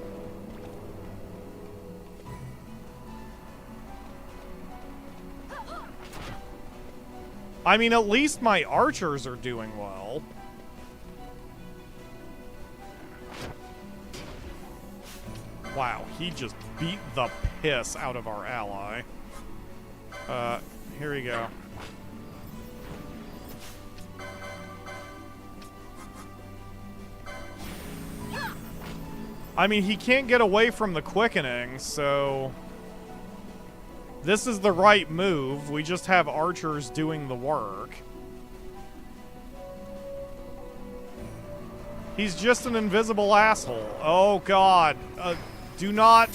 I mean, at least my archers are doing well. Wow, he just beat the piss out of our ally. Here we go. I mean, he can't get away from the quickening, so... This is the right move. We just have archers doing the work. He's just an invisible asshole. Oh, God. Do not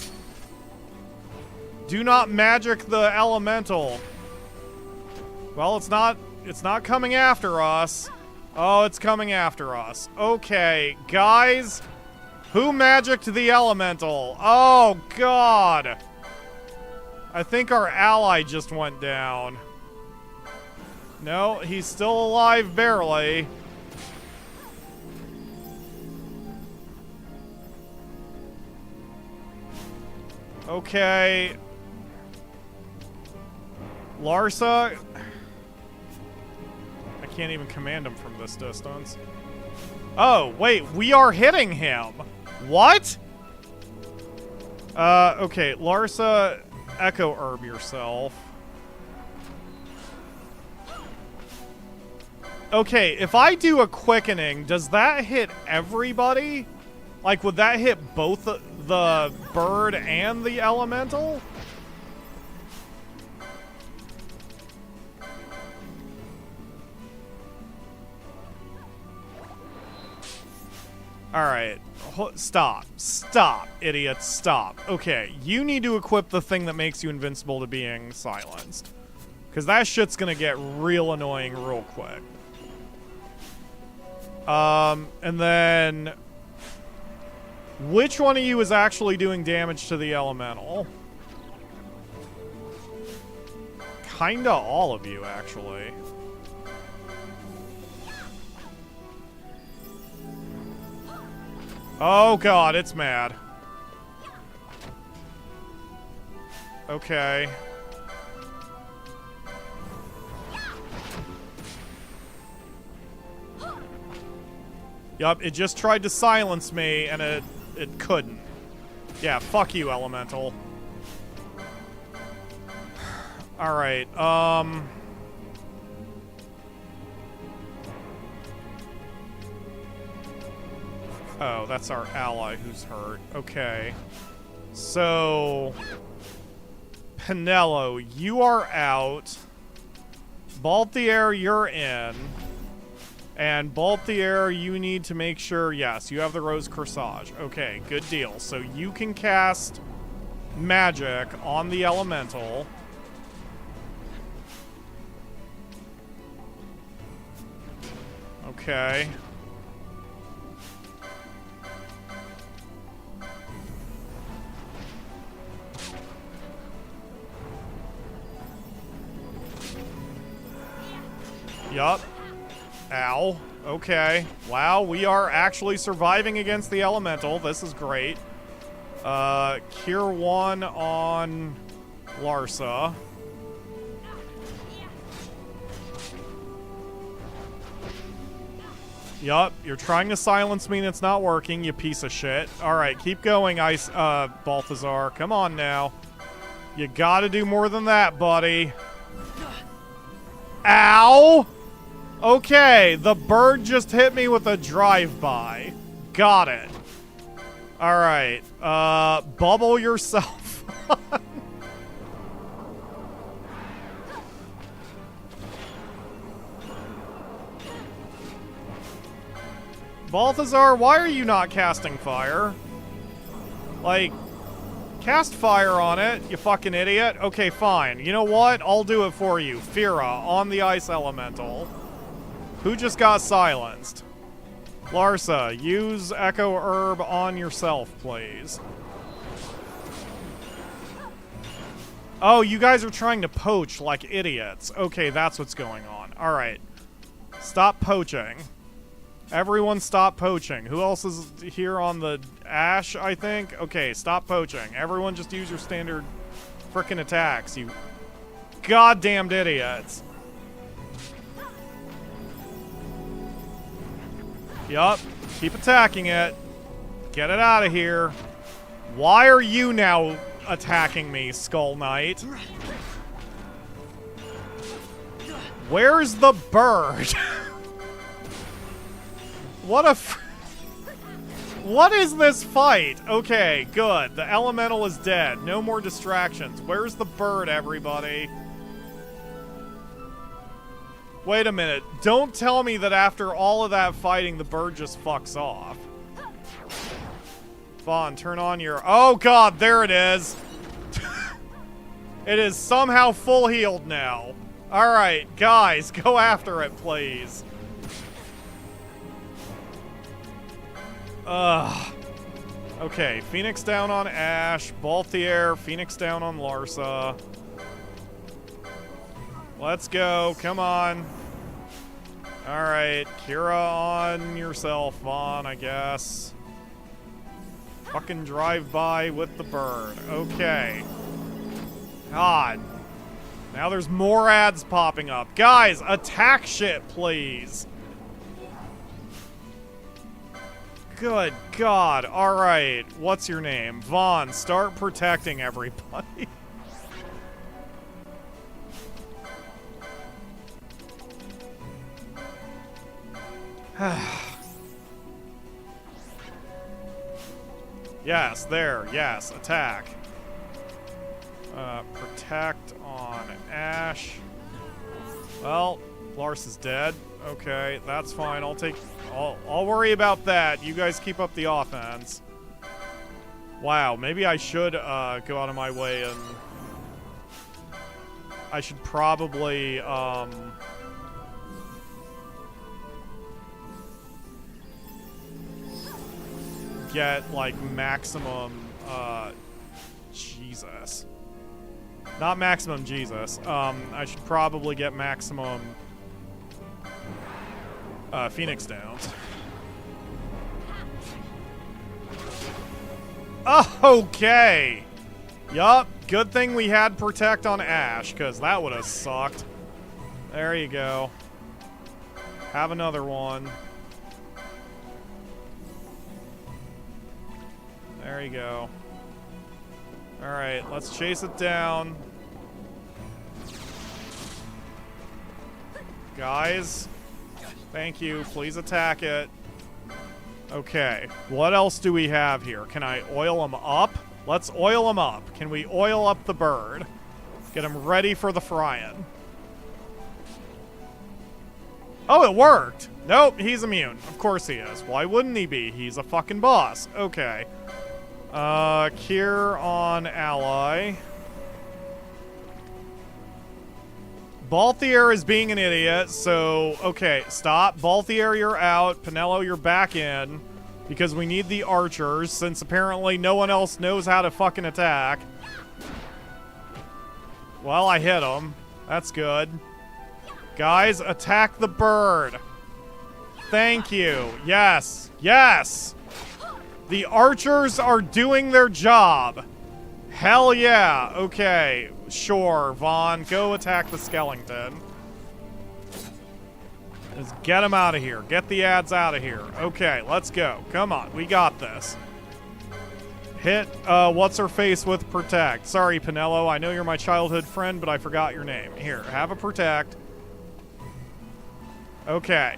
magic the elemental. Well, it's not coming after us. Oh, it's coming after us. Okay, guys. Who magicked the elemental? Oh, God. I think our ally just went down. No, he's still alive, barely. Okay. Larsa. I can't even command him from this distance. Oh, wait, we are hitting him. What? Okay, Larsa, Echo Herb yourself. Okay, if I do a quickening, does that hit everybody? Like, would that hit both the bird and the elemental? Alright. Stop. Stop, idiot. Stop. Okay, you need to equip the thing that makes you invincible to being silenced. Because that shit's gonna get real annoying real quick. And then... Which one of you is actually doing damage to the elemental? Kinda all of you, actually. Oh god, it's mad. Okay. Yup, it just tried to silence me, and it couldn't. Yeah, fuck you, elemental. Alright, Oh, that's our ally who's hurt. Okay. So... Pinello, you are out. Balthier, you're in. And Balthier, you need to make sure... Yes, you have the Rose Corsage. Okay, good deal. So you can cast magic on the elemental. Okay. Yup. Ow. Okay. Wow, we are actually surviving against the elemental. This is great. Cure 1 on Larsa. Yup, you're trying to silence me and it's not working, you piece of shit. Alright, keep going, Balthazar. Come on now. You gotta do more than that, buddy. Ow! Okay, the bird just hit me with a drive-by. Got it. Alright, bubble yourself. Balthazar, why are you not casting fire? Like, cast fire on it, you fucking idiot. Okay, fine. You know what? I'll do it for you. Fira, on the ice elemental. Who just got silenced? Larsa, use Echo Herb on yourself, please. Oh, you guys are trying to poach like idiots. Okay, that's what's going on. Alright. Stop poaching. Everyone stop poaching. Who else is here on the Ashe, I think? Okay, stop poaching. Everyone just use your standard frickin' attacks, you goddamned idiots. Yup. Keep attacking it. Get it out of here. Why are you now attacking me, Skull Knight? Where's the bird? What a what is this fight? Okay, good. The elemental is dead. No more distractions. Where's the bird, everybody? Wait a minute. Don't tell me that after all of that fighting, the bird just fucks off. Vaughn, turn on your... Oh, God, there it is. It is somehow full healed now. Alright, guys, go after it, please. Ugh. Okay, Phoenix down on Ashe. Balthier, Phoenix down on Larsa. Let's go. Come on. Alright, Kira on yourself, Vaughn, I guess. Fucking drive by with the bird. Okay. God. Now there's more ads popping up. Guys, attack shit, please. Good God. Alright. What's your name? Vaughn, start protecting everybody. Yes, there. Yes, attack. Protect on Ashe. Well, Lars is dead. Okay, that's fine. I'll worry about that. You guys keep up the offense. Wow, maybe I should go out of my way and I should probably get like maximum Jesus. Not maximum Jesus. I should probably get maximum Phoenix Downs. Okay. Yup. Good thing we had Protect on Ashe, because that would have sucked. There you go. Have another one. There you go. Alright, let's chase it down. Guys, thank you. Please attack it. Okay, what else do we have here? Can I oil him up? Let's oil him up. Can we oil up the bird? Get him ready for the frying. Oh, it worked! Nope, he's immune. Of course he is. Why wouldn't he be? He's a fucking boss. Okay. Cure on ally. Balthier is being an idiot, so, okay, stop. Balthier, you're out. Pinello, you're back in. Because we need the archers, since apparently no one else knows how to fucking attack. Well, I hit him. That's good. Guys, attack the bird. Thank you. Yes. Yes. The archers are doing their job. Hell yeah. Okay. Sure, Vaughn. Go attack the skeleton. Just get him out of here. Get the ads out of here. Okay, let's go. Come on. We got this. Hit, what's-her-face with Protect. Sorry, Pinello. I know you're my childhood friend, but I forgot your name. Here, have a Protect. Okay.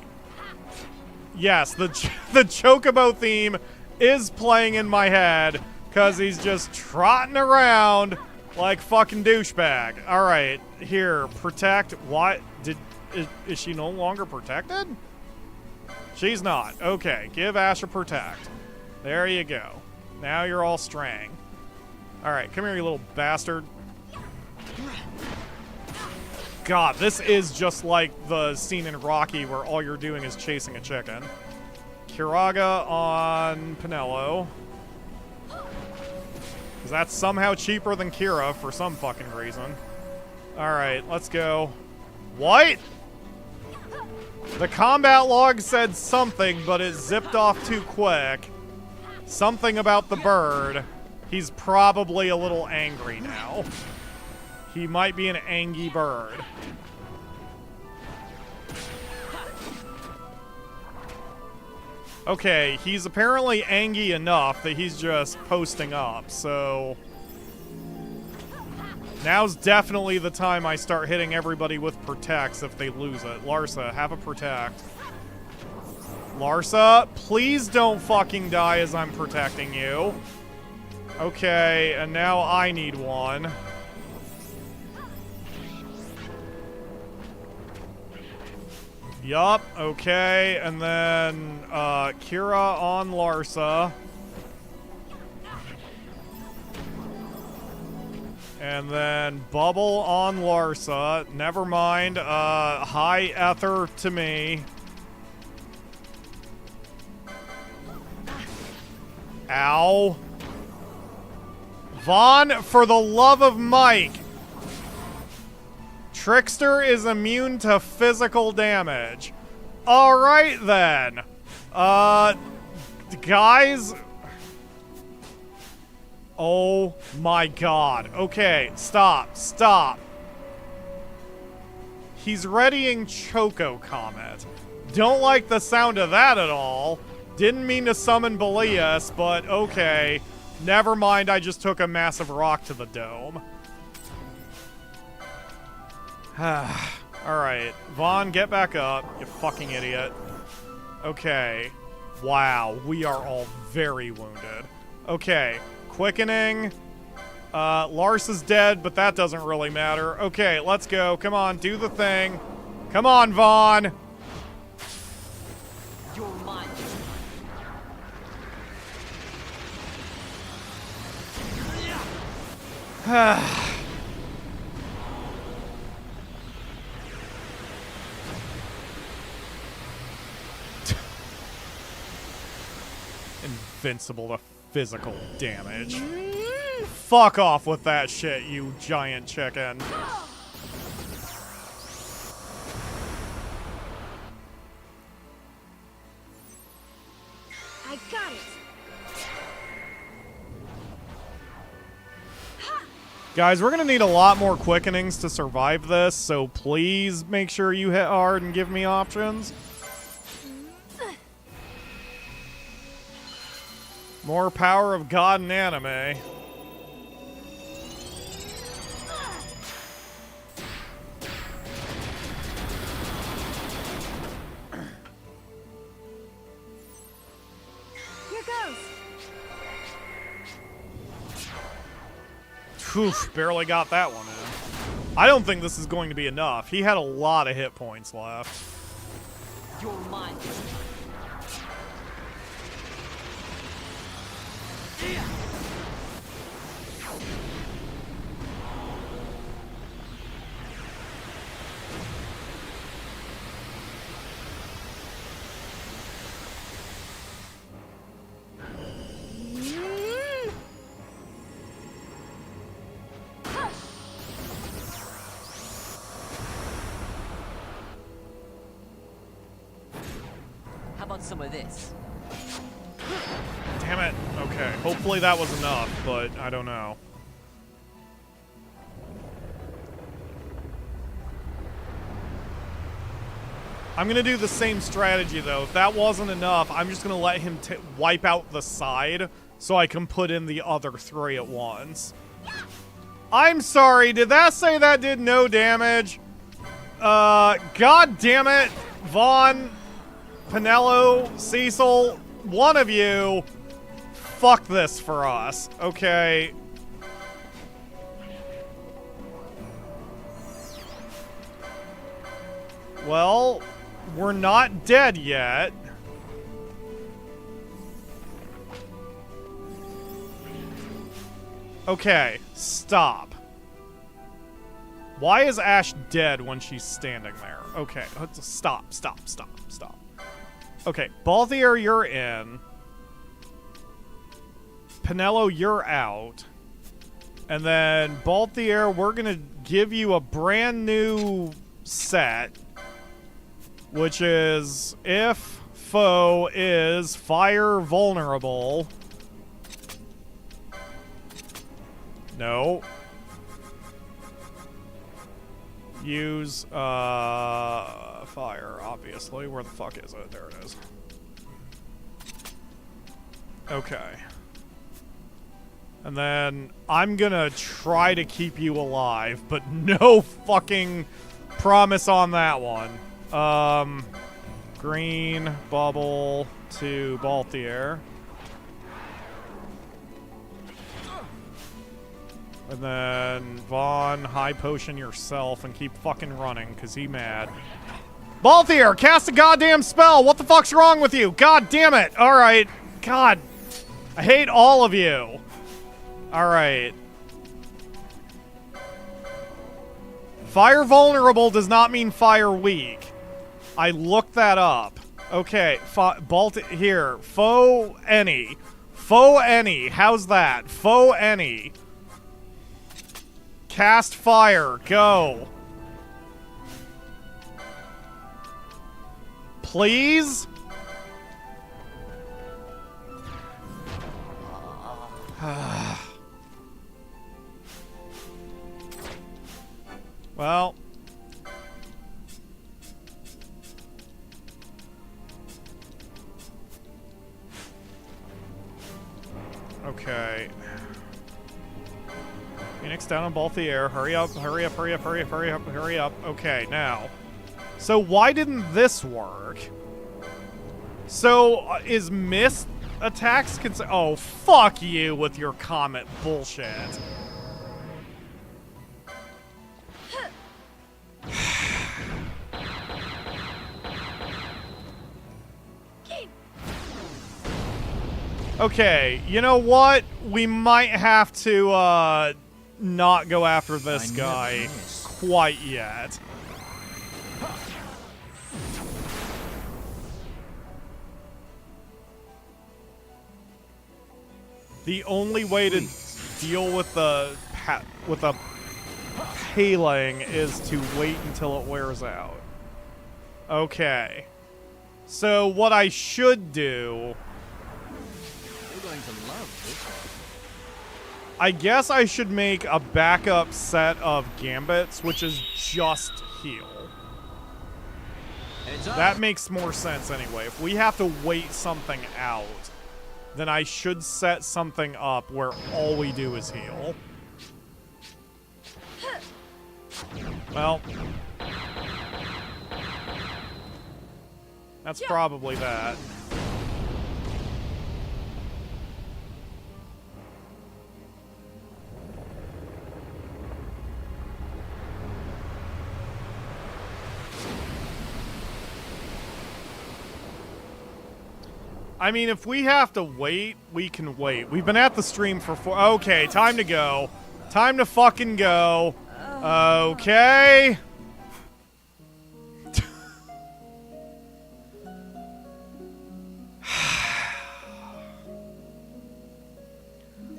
Yes, the Chocobo theme is playing in my head because he's just trotting around like fucking douchebag. All right, here, Protect. What? Is she no longer protected? She's not. Okay, give Ashe a Protect. There you go. Now you're all straying. All right, come here, you little bastard. God, this is just like the scene in Rocky where all you're doing is chasing a chicken. Kiraga on Pinello. Because that's somehow cheaper than Kira for some fucking reason. Alright, let's go. What? The combat log said something, but it zipped off too quick. Something about the bird. He's probably a little angry now. He might be an angry bird. Okay, he's apparently angry enough that he's just posting up, so... Now's definitely the time I start hitting everybody with Protects if they lose it. Larsa, have a Protect. Larsa, please don't fucking die as I'm protecting you. Okay, and now I need one. Yup, okay, and then Kira on Larsa. And then Bubble on Larsa. Never mind, high ether to me. Ow. Vaughn, for the love of Mike. Trickster is immune to physical damage. Alright then. Guys. Oh my god. Okay, stop. Stop. He's readying Choco Comet. Don't like the sound of that at all. Didn't mean to summon Belias, but okay. Never mind, I just took a massive rock to the dome. Alright. Vaughn, get back up, you fucking idiot. Okay. Wow, we are all very wounded. Okay. Quickening. Lars is dead, but that doesn't really matter. Okay, let's go. Come on, do the thing. Come on, Vaughn. You're mine. Invincible to physical damage. Fuck off with that shit, you giant chicken. I got it. Guys, we're gonna need a lot more quickenings to survive this, so please make sure you hit hard and give me options. More power of God and anime. Here goes. Oof, barely got that one in. I don't think this is going to be enough. He had a lot of hit points left. You're mine. want some of this? Damn it. Okay, hopefully that was enough, but I don't know. I'm gonna do the same strategy though. If that wasn't enough, I'm just gonna let him wipe out the side so I can put in the other 3 at once. I'm sorry, did that say that did no damage? God damn it, Vaughn, Pinello, Cecil, one of you, fuck this for us, okay? Well, we're not dead yet. Okay, stop. Why is Ashe dead when she's standing there? Okay, stop. Okay, Balthier, you're in. Pinello, you're out. And then, Balthier, we're gonna give you a brand new set. Which is, if foe is fire vulnerable. No. Use, fire, obviously. Where the fuck is it? There it is. Okay. And then, I'm gonna try to keep you alive, but no fucking promise on that one. Green bubble to Balthier. And then, Vaughn, high potion yourself and keep fucking running, because he mad. Balthier, cast a goddamn spell! What the fuck's wrong with you? God damn it! Alright. God. I hate all of you. Alright. Fire vulnerable does not mean fire weak. I looked that up. Okay, here. Foe any. Foe any. How's that? Foe any. Cast fire. Go. Please? Well. Okay. Phoenix down on both the air. Hurry up, hurry up, hurry up, hurry up, hurry up, hurry up. Okay, now. So why didn't this work? So, is mist attacks oh, fuck you with your comet bullshit. Okay, you know what? We might have to, not go after this guy quite yet. The only way to deal with the paling is to wait until it wears out. Okay. So what I should do, You're going to love this one. I guess I should make a backup set of gambits, which is just heal. That makes more sense anyway. If we have to wait something out, then I should set something up where all we do is heal. Well, that's probably that. I mean, if we have to wait, we can wait. We've been at the stream for okay, time to go. Time to fucking go. Okay.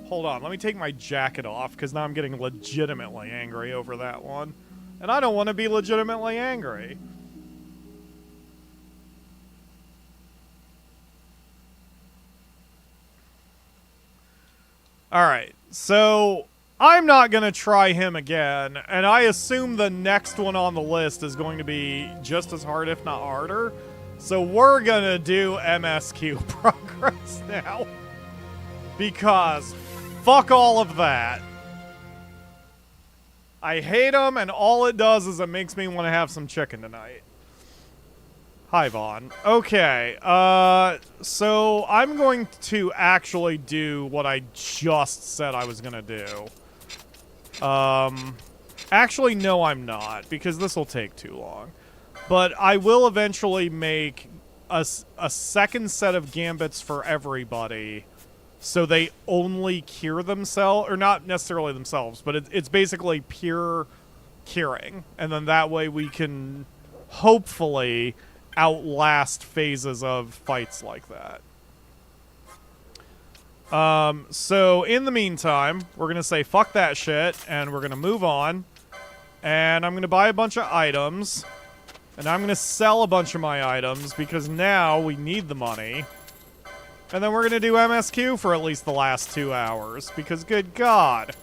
Hold on, let me take my jacket off, because now I'm getting legitimately angry over that one. And I don't want to be legitimately angry. Alright, so I'm not going to try him again, and I assume the next one on the list is going to be just as hard, if not harder. So we're going to do MSQ progress now. Because fuck all of that. I hate him, and all it does is it makes me want to have some chicken tonight. Hi, Vaughn. Okay, so I'm going to actually do what I just said I was going to do. Actually, no, I'm not, because this will take too long. But I will eventually make a second set of gambits for everybody, so they only cure themselves, or not necessarily themselves, but it's basically pure curing. And then that way we can hopefully outlast phases of fights like that. So in the meantime, we're going to say fuck that shit, and we're going to move on. And I'm going to buy a bunch of items. And I'm going to sell a bunch of my items, because now we need the money. And then we're going to do MSQ for at least the last 2 hours, because good God.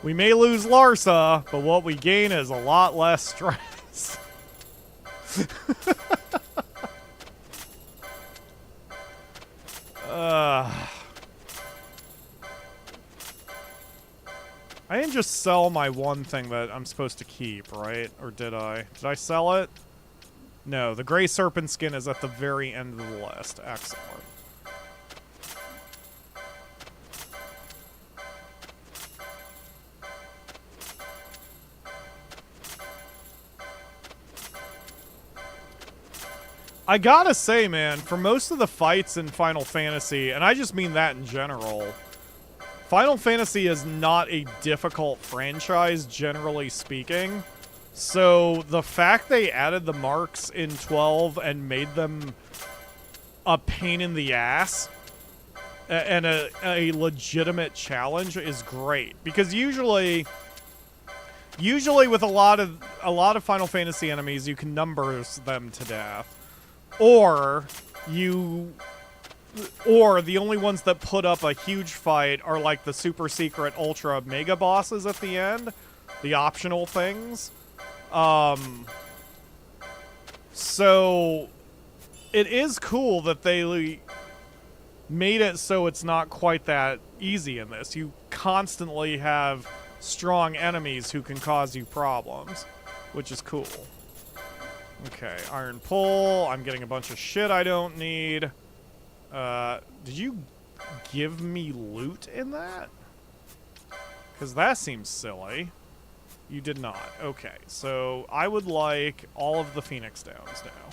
We may lose Larsa, but what we gain is a lot less stress. I didn't just sell my one thing that I'm supposed to keep, right? Or did I? Did I sell it? No, the Gray Serpent skin is at the very end of the list. Excellent. I gotta say, man, for most of the fights in Final Fantasy, and I just mean that in general, Final Fantasy is not a difficult franchise, generally speaking. So the fact they added the marks in 12 and made them a pain in the ass and a legitimate challenge is great. Because usually with a lot of Final Fantasy enemies, you can number them to death. Or the only ones that put up a huge fight are like the super secret ultra mega bosses at the end. The optional things. So it is cool that they made it so it's not quite that easy in this. You constantly have strong enemies who can cause you problems, which is cool. Okay, Iron Pull. I'm getting a bunch of shit I don't need. Did you give me loot in that? Because that seems silly. You did not. Okay, so I would like all of the Phoenix Downs now.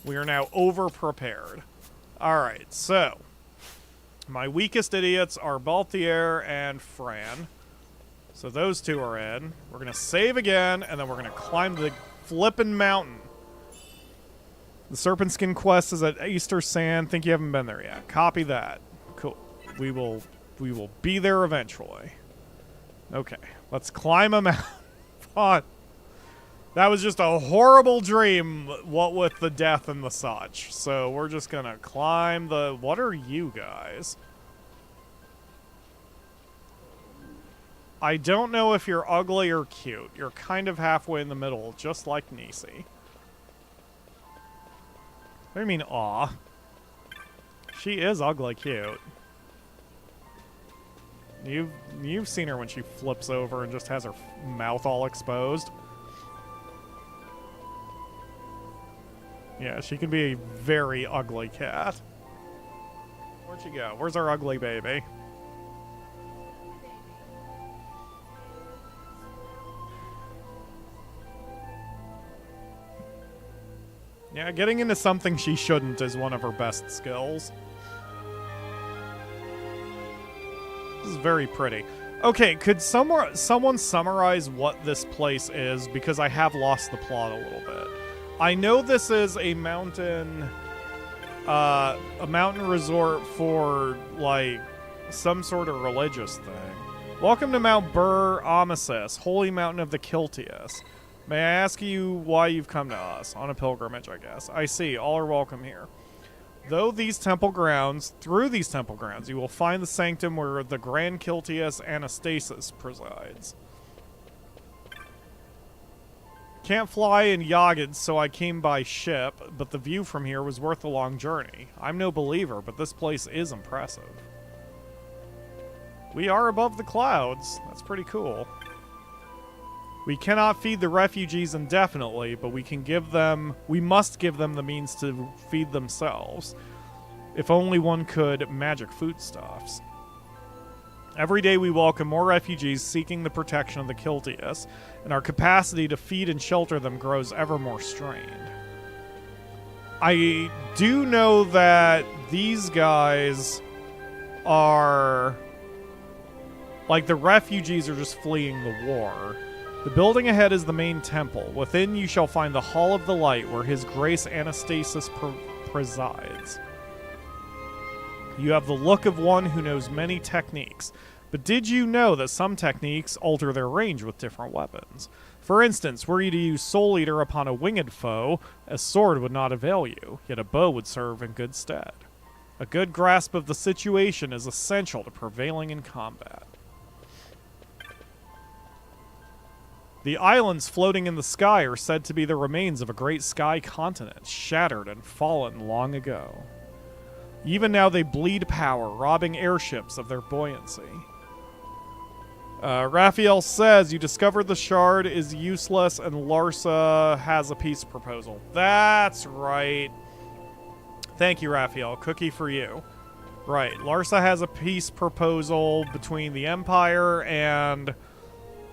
We are now over-prepared. Alright, so my weakest idiots are Balthier and Fran. So those two are in. We're going to save again, and then we're going to climb the flippin' mountain. The Serpent Skin quest is at Easter Sand. Think you haven't been there yet. Copy that. Cool. We will be there eventually. Okay. Let's climb a mountain. Fun. That was just a horrible dream, what with the death and the such. So we're just gonna climb the... What are you guys? I don't know if you're ugly or cute. You're kind of halfway in the middle, just like Nisi. What do you mean, aw? She is ugly cute. You've seen her when she flips over and just has her mouth all exposed. Yeah, she can be a very ugly cat. Where'd she go? Where's our ugly baby? Yeah, getting into something she shouldn't is one of her best skills. This is very pretty. Okay, could someone summarize what this place is? Because I have lost the plot a little bit. I know this is a mountain resort for, like, some sort of religious thing. Welcome to Mt Bur-Omisace, holy mountain of the Kiltias. May I ask you why you've come to us? On a pilgrimage, I guess. I see. All are welcome here. Through these temple grounds, you will find the sanctum where the Grand Kiltias Anastasis presides. Can't fly in Yagid, so I came by ship, but the view from here was worth the long journey. I'm no believer, but this place is impressive. We are above the clouds. That's pretty cool. We cannot feed the refugees indefinitely, but we must give them the means to feed themselves. If only one could magic foodstuffs. Every day we welcome more refugees seeking the protection of the Kiltias, and our capacity to feed and shelter them grows ever more strained. I do know that these guys are... like, the refugees are just fleeing the war. The building ahead is the main temple. Within you shall find the Hall of the Light, where His Grace Anastasis presides. You have the look of one who knows many techniques, but did you know that some techniques alter their range with different weapons? For instance, were you to use Soul Eater upon a winged foe, a sword would not avail you, yet a bow would serve in good stead. A good grasp of the situation is essential to prevailing in combat. The islands floating in the sky are said to be the remains of a great sky continent, shattered and fallen long ago. Even now they bleed power, robbing airships of their buoyancy. Raphael says, you discovered the shard is useless and Larsa has a peace proposal. That's right. Thank you, Raphael. Cookie for you. Right, Larsa has a peace proposal between the Empire and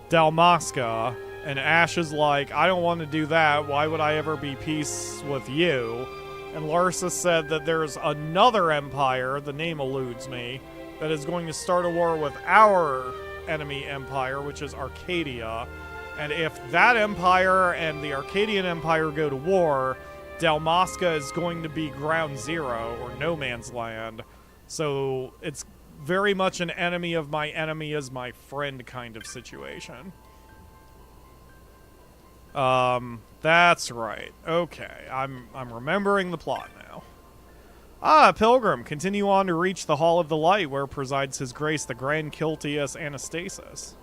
Dalmasca, and Ashe is like, I don't want to do that. Why would I ever be peace with you? And Larsa said that there's another empire, the name eludes me, that is going to start a war with our enemy empire, which is Arcadia. And if that empire and the Arcadian Empire go to war, Dalmasca is going to be ground zero, or no man's land. So it's very much an enemy of my enemy is my friend kind of situation. That's right. Okay, I'm remembering the plot now. Ah, Pilgrim, continue on to reach the Hall of the Light, where presides His Grace the Grand Kiltias Anastasis.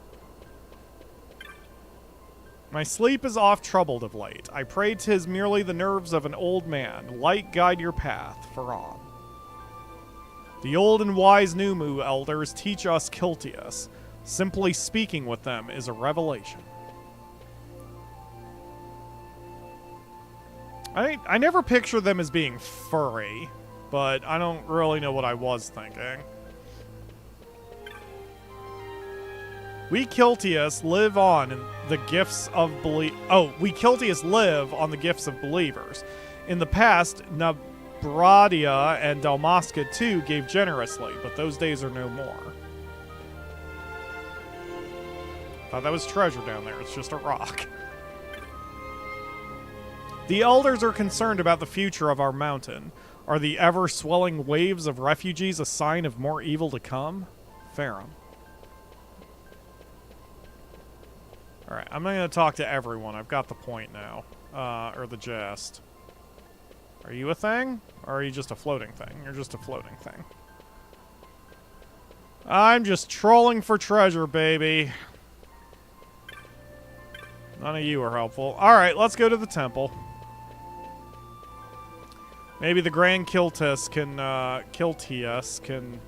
My sleep is oft troubled of late. I pray 'tis merely the nerves of an old man. Light guide your path, for on. The old and wise Numu elders teach us Kiltias. Simply speaking with them is a revelation. I never picture them as being furry, but I don't really know what I was thinking. We Kiltias live on the gifts of we Kiltias live on the gifts of believers. In the past, Bradia and Dalmasca too gave generously, but those days are no more. Thought that was treasure down there. It's just a rock. The elders are concerned about the future of our mountain. Are the ever-swelling waves of refugees a sign of more evil to come? Farum. Alright, I'm not going to talk to everyone. I've got the point now. Or the gist. Are you a thing? Or are you just a floating thing? You're just a floating thing. I'm just trolling for treasure, baby. None of you are helpful. Alright, let's go to the temple. Maybe the Grand Kiltias can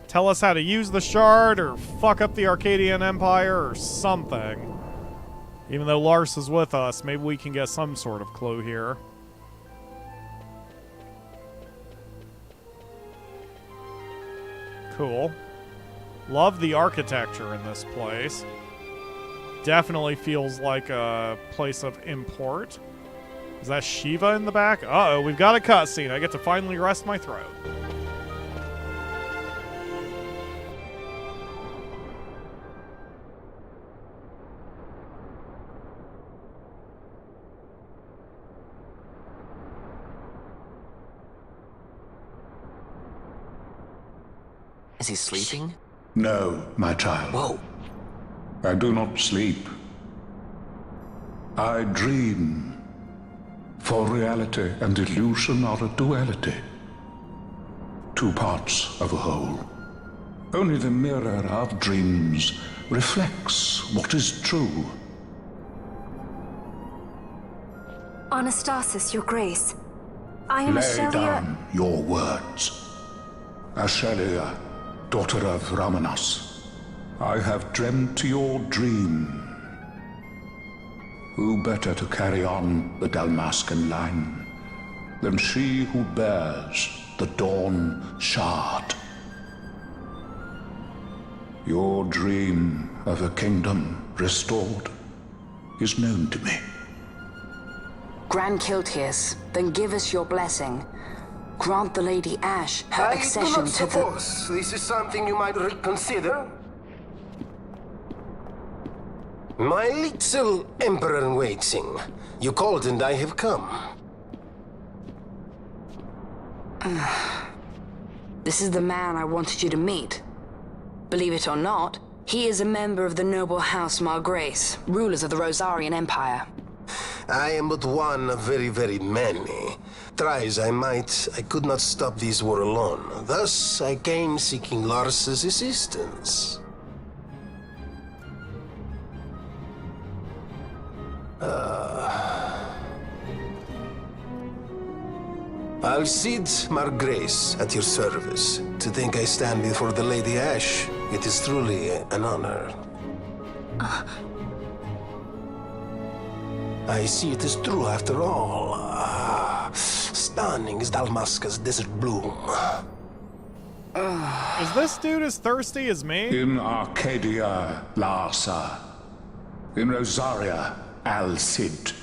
tell us how to use the shard, or fuck up the Arcadian Empire, or something. Even though Lars is with us, maybe we can get some sort of clue here. Cool. Love the architecture in this place. Definitely feels like a place of import. Is that Shiva in the back? Uh-oh, we've got a cutscene. I get to finally rest my throat. Is he sleeping? No, my child. Whoa. I do not sleep. I dream. For reality and illusion are a duality. two parts of a whole. Only the mirror of dreams reflects what is true. Anastasis, your grace. I am Lay Ashelia. down your words. Ashelia, daughter of Ramanas, I have dreamt your dream. Who better to carry on the Dalmascan line than she who bears the Dawn Shard? Your dream of a kingdom restored is known to me. Grand Kiltias, then give us your blessing. Grant the Lady Ashe her accession I do not to the... suppose this is something you might reconsider. My little emperor-in-waiting. You called and I have come. This is the man I wanted you to meet. Believe it or not, he is a member of the noble house Margrace, rulers of the Rosarian Empire. I am but one of very, very many. Try as I might, I could not stop this war alone. Thus, I came seeking Lars's assistance. Alcide Margrace at your service. To think I stand before the Lady Ashe, it is truly an honor. I see it is true after all. Stunning is Dalmasca's desert bloom. Is this dude as thirsty as me? In Arcadia, Larsa. In Rosaria, Alcid.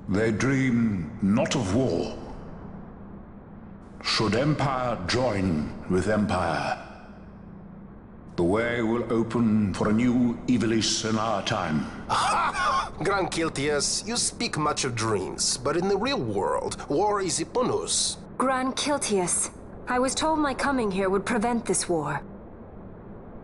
They dream not of war. Should empire join with empire, the way will open for a new Evilis in our time. Grand Kiltias, you speak much of dreams, but in the real world, war is upon us. Grand Kiltias, I was told my coming here would prevent this war.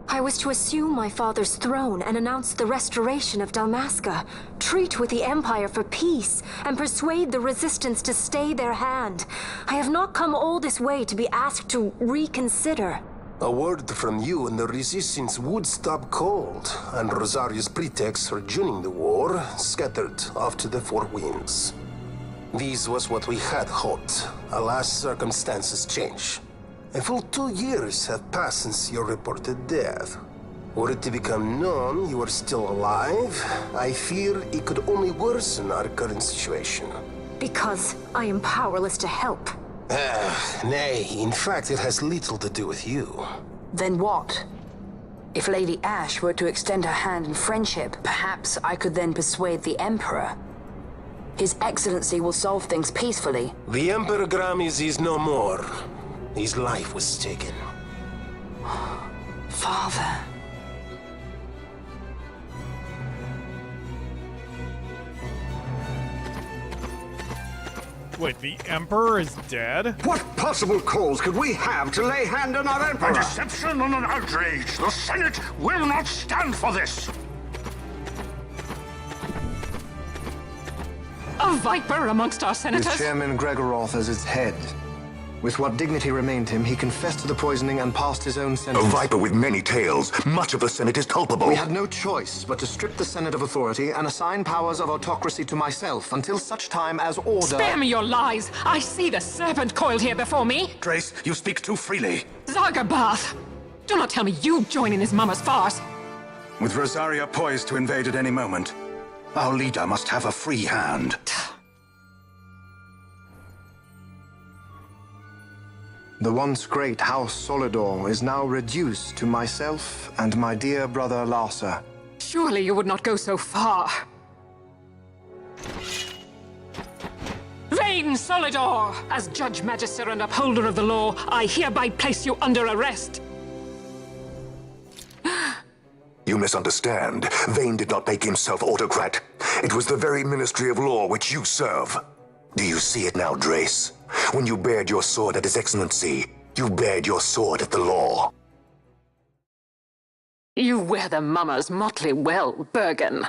I was to assume my father's throne and announce the restoration of Dalmasca, treat with the Empire for peace, and persuade the Resistance to stay their hand. I have not come all this way to be asked to reconsider. A word from you and the Resistance would stop cold, and Rosaria's pretext for joining the war scattered off to the four winds. This was what we had hoped. Alas, circumstances change. A full 2 years have passed since your reported death. Were it to become known you are still alive, I fear it could only worsen our current situation. Because I am powerless to help. Nay, in fact it has little to do with you. Then what? If Lady Ashe were to extend her hand in friendship, perhaps I could then persuade the Emperor. His Excellency will solve things peacefully. The Emperor Gramis is no more. His life was taken. Father. Wait, the Emperor is dead? What possible cause could we have to lay hand on our Emperor? A deception and an outrage! The Senate will not stand for this! A viper amongst our senators? With Chairman Gregoroth as its head. With what dignity remained him, he confessed to the poisoning and passed his own sentence. A viper with many tails. Much of the Senate is culpable. We had no choice but to strip the Senate of authority and assign powers of autocracy to myself until such time as order... Spare me your lies! I see the serpent coiled here before me! Grace, you speak too freely. Zargabath! Do not tell me you join in his mama's farce! With Rosaria poised to invade at any moment, our leader must have a free hand. The once great House Solidor is now reduced to myself and my dear brother Larsa. Surely you would not go so far. Vayne Solidor! As Judge Magister and upholder of the law, I hereby place you under arrest. You misunderstand. Vayne did not make himself autocrat. It was the very Ministry of Law which you serve. Do you see it now, Drace? When you bared your sword at His Excellency, you bared your sword at the law. You wear the mama's motley well, Bergen.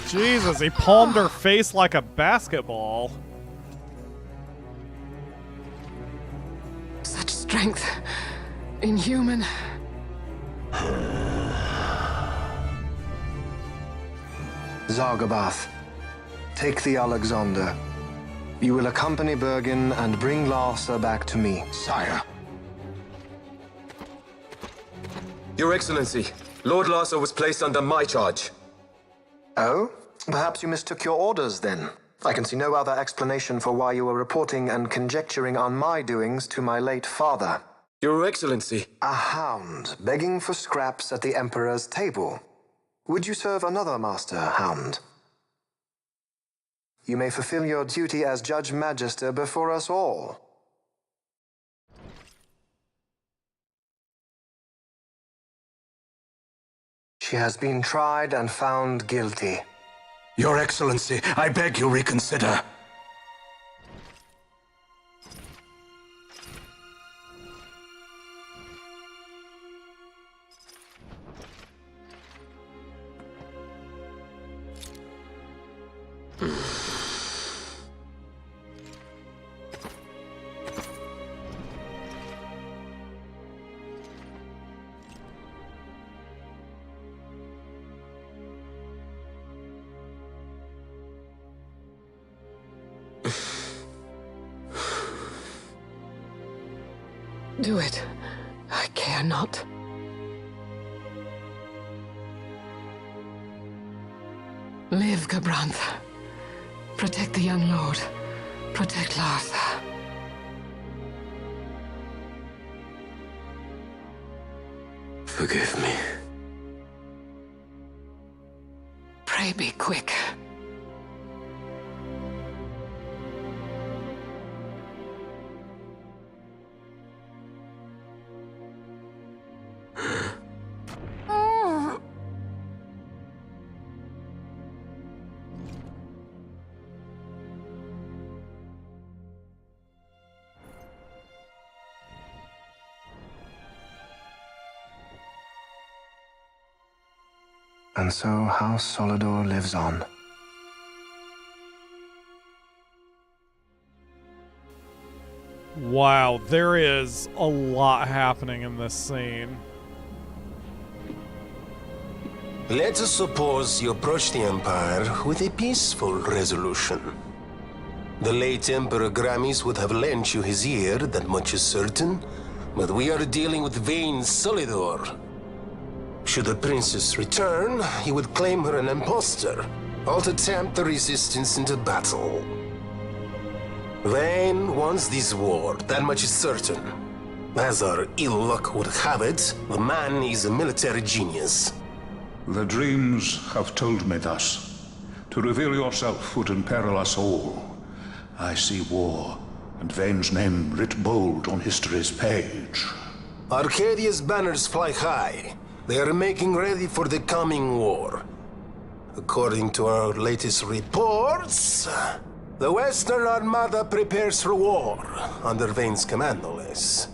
Jesus, he palmed her face like a basketball. Such strength. Inhuman. Zargabath, take the Alexander. You will accompany Bergen and bring Larsa back to me. Sire. Your Excellency, Lord Larsa was placed under my charge. Oh? Perhaps you mistook your orders then. I can see no other explanation for why you were reporting and conjecturing on my doings to my late father. Your Excellency. A hound begging for scraps at the Emperor's table. Would you serve another master, hound? You may fulfill your duty as Judge Magister before us all. She has been tried and found guilty. Your Excellency, I beg you reconsider. Do it. I care not. Live, Gabrantha. Protect the young lord. Protect Larsa. Forgive me. Pray be quick. And so House Solidor lives on. Wow, there is a lot happening in this scene. Let us suppose you approach the Empire with a peaceful resolution. The late Emperor Gramis would have lent you his ear, that much is certain, but we are dealing with Vayne Solidor. Should the princess return, he would claim her an impostor, or to tempt the resistance into battle. Vayne wants this war, that much is certain. As our ill luck would have it, the man is a military genius. The dreams have told me thus. To reveal yourself would imperil us all. I see war, and Vayne's name writ bold on history's page. Arcadia's banners fly high. They are making ready for the coming war. According to our latest reports, the Western Armada prepares for war, under Vayne's command, no less.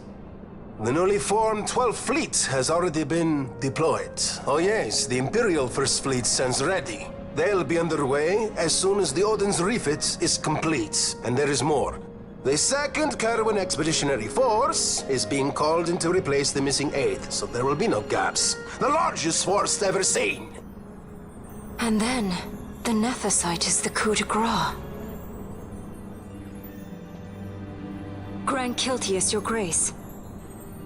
The newly formed 12th Fleet has already been deployed. Oh yes, the Imperial First Fleet stands ready. They'll be underway as soon as the Odin's refit is complete. And there is more. The 2nd Caravan Expeditionary Force is being called in to replace the missing 8th, so there will be no gaps. The largest force ever seen. And then, the Nethicite is the coup de grace. Grand Kiltius, your grace.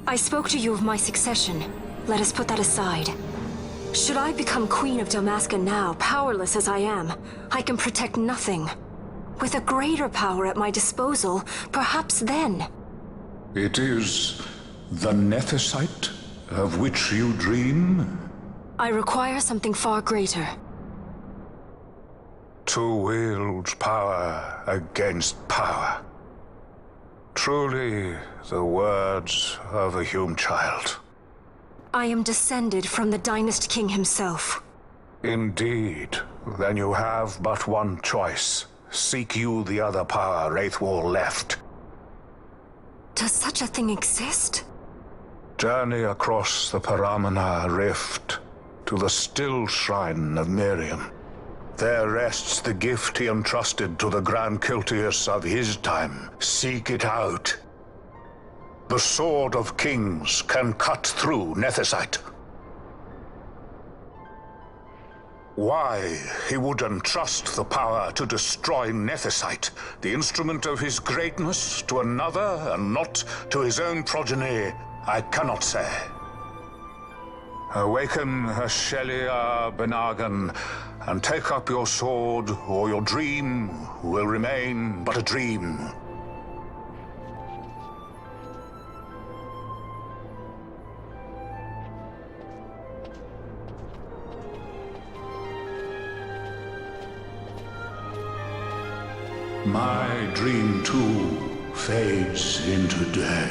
I spoke to you of my succession. Let us put that aside. Should I become Queen of Dalmasca now, powerless as I am, I can protect nothing. With a greater power at my disposal, perhaps then. It is the Nethicite of which you dream? I require something far greater. To wield power against power. Truly, the words of a Hume child. I am descended from the Dynast King himself. Indeed. Then you have but one choice. Seek you the other power Wraithwall left. Does such a thing exist? Journey across the Paramina rift to the Stilshrine of Miriam. There rests the gift he entrusted to the Grand Kiltius of his time. Seek it out. The Sword of Kings can cut through Nethicite. Why he would entrust the power to destroy Nethicite, the instrument of his greatness, to another and not to his own progeny, I cannot say. Awaken Ashelia Benagan, and take up your sword, or your dream will remain but a dream. My dream too fades into day.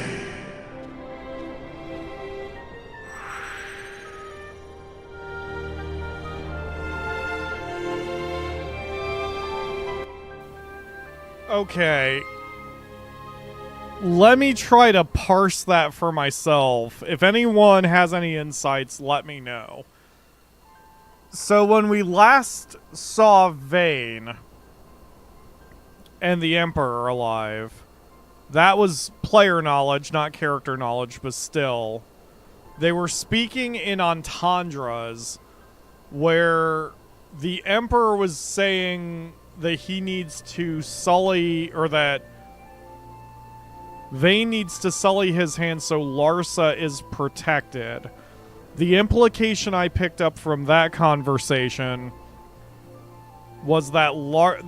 Okay. Let me try to parse that for myself. If anyone has any insights, let me know. So when we last saw Vayne and the Emperor alive, that was player knowledge, not character knowledge, but still. They were speaking in entendres where the Emperor was saying that he needs to sully, or that Vayne needs to sully his hands so Larsa is protected. The implication I picked up from that conversation was that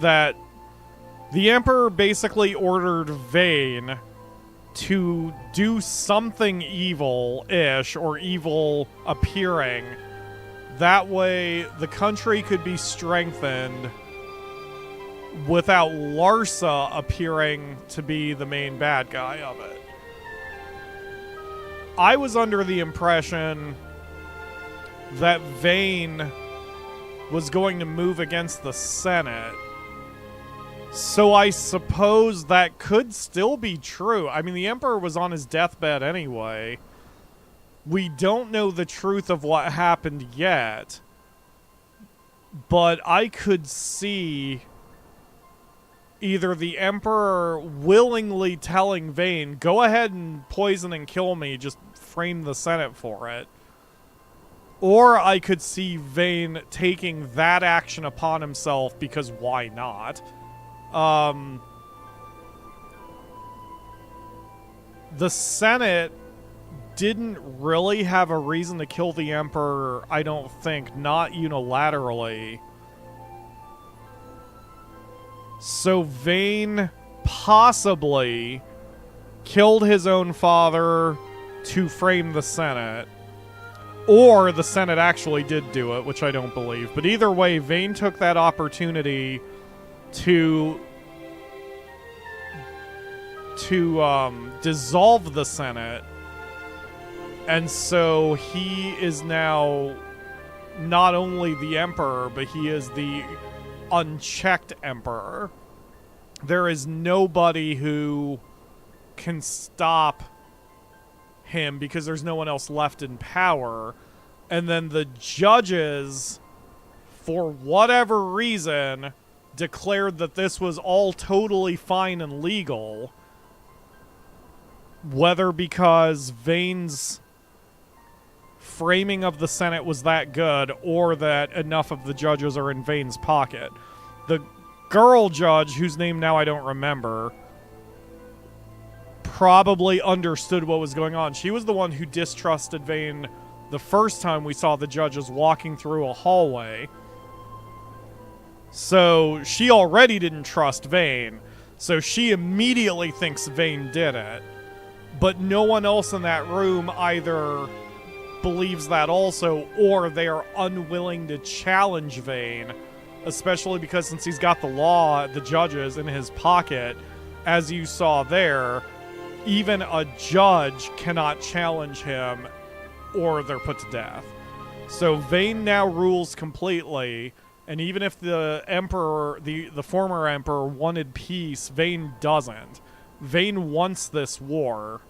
that the Emperor basically ordered Vayne to do something evil-ish, or evil appearing. That way the country could be strengthened without Larsa appearing to be the main bad guy of it. I was under the impression that Vayne was going to move against the Senate. So I suppose that could still be true. I mean, the Emperor was on his deathbed anyway. We don't know the truth of what happened yet. But I could see either the Emperor willingly telling Vayne, go ahead and poison and kill me, just frame the Senate for it. Or I could see Vayne taking that action upon himself, because why not? The Senate didn't really have a reason to kill the Emperor, I don't think, not unilaterally. So Vayne possibly killed his own father to frame the Senate. Or the Senate actually did do it, which I don't believe. But either way, Vayne took that opportunity to dissolve the Senate. And so he is now not only the Emperor, but he is the unchecked Emperor. There is nobody who can stop him because there's no one else left in power. And then the judges, for whatever reason, declared that this was all totally fine and legal. Whether because Vayne's framing of the Senate was that good, or that enough of the judges are in Vayne's pocket. The girl judge, whose name now I don't remember, probably understood what was going on. She was the one who distrusted Vayne the first time we saw the judges walking through a hallway. So she already didn't trust Vayne. So she immediately thinks Vayne did it. But no one else in that room either believes that also, or they are unwilling to challenge Vayne, especially because since he's got the law, the judges, in his pocket, as you saw there, even a judge cannot challenge him or they're put to death. So Vayne now rules completely, and even if the Emperor, the former Emperor, wanted peace, Vayne doesn't. Vayne wants this war.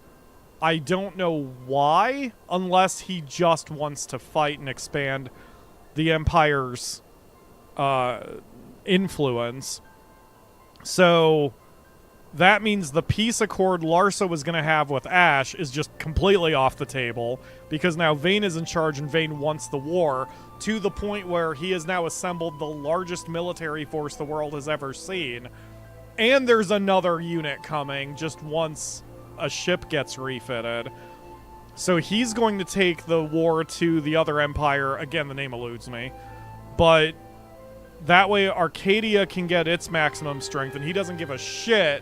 I don't know why, unless he just wants to fight and expand the Empire's influence. So that means the peace accord Larsa was going to have with Ashe is just completely off the table, because now Vayne is in charge and Vayne wants the war, to the point where he has now assembled the largest military force the world has ever seen. And there's another unit coming just once a ship gets refitted. So he's going to take the war to the other empire. Again, the name eludes me. But that way Arcadia can get its maximum strength, and he doesn't give a shit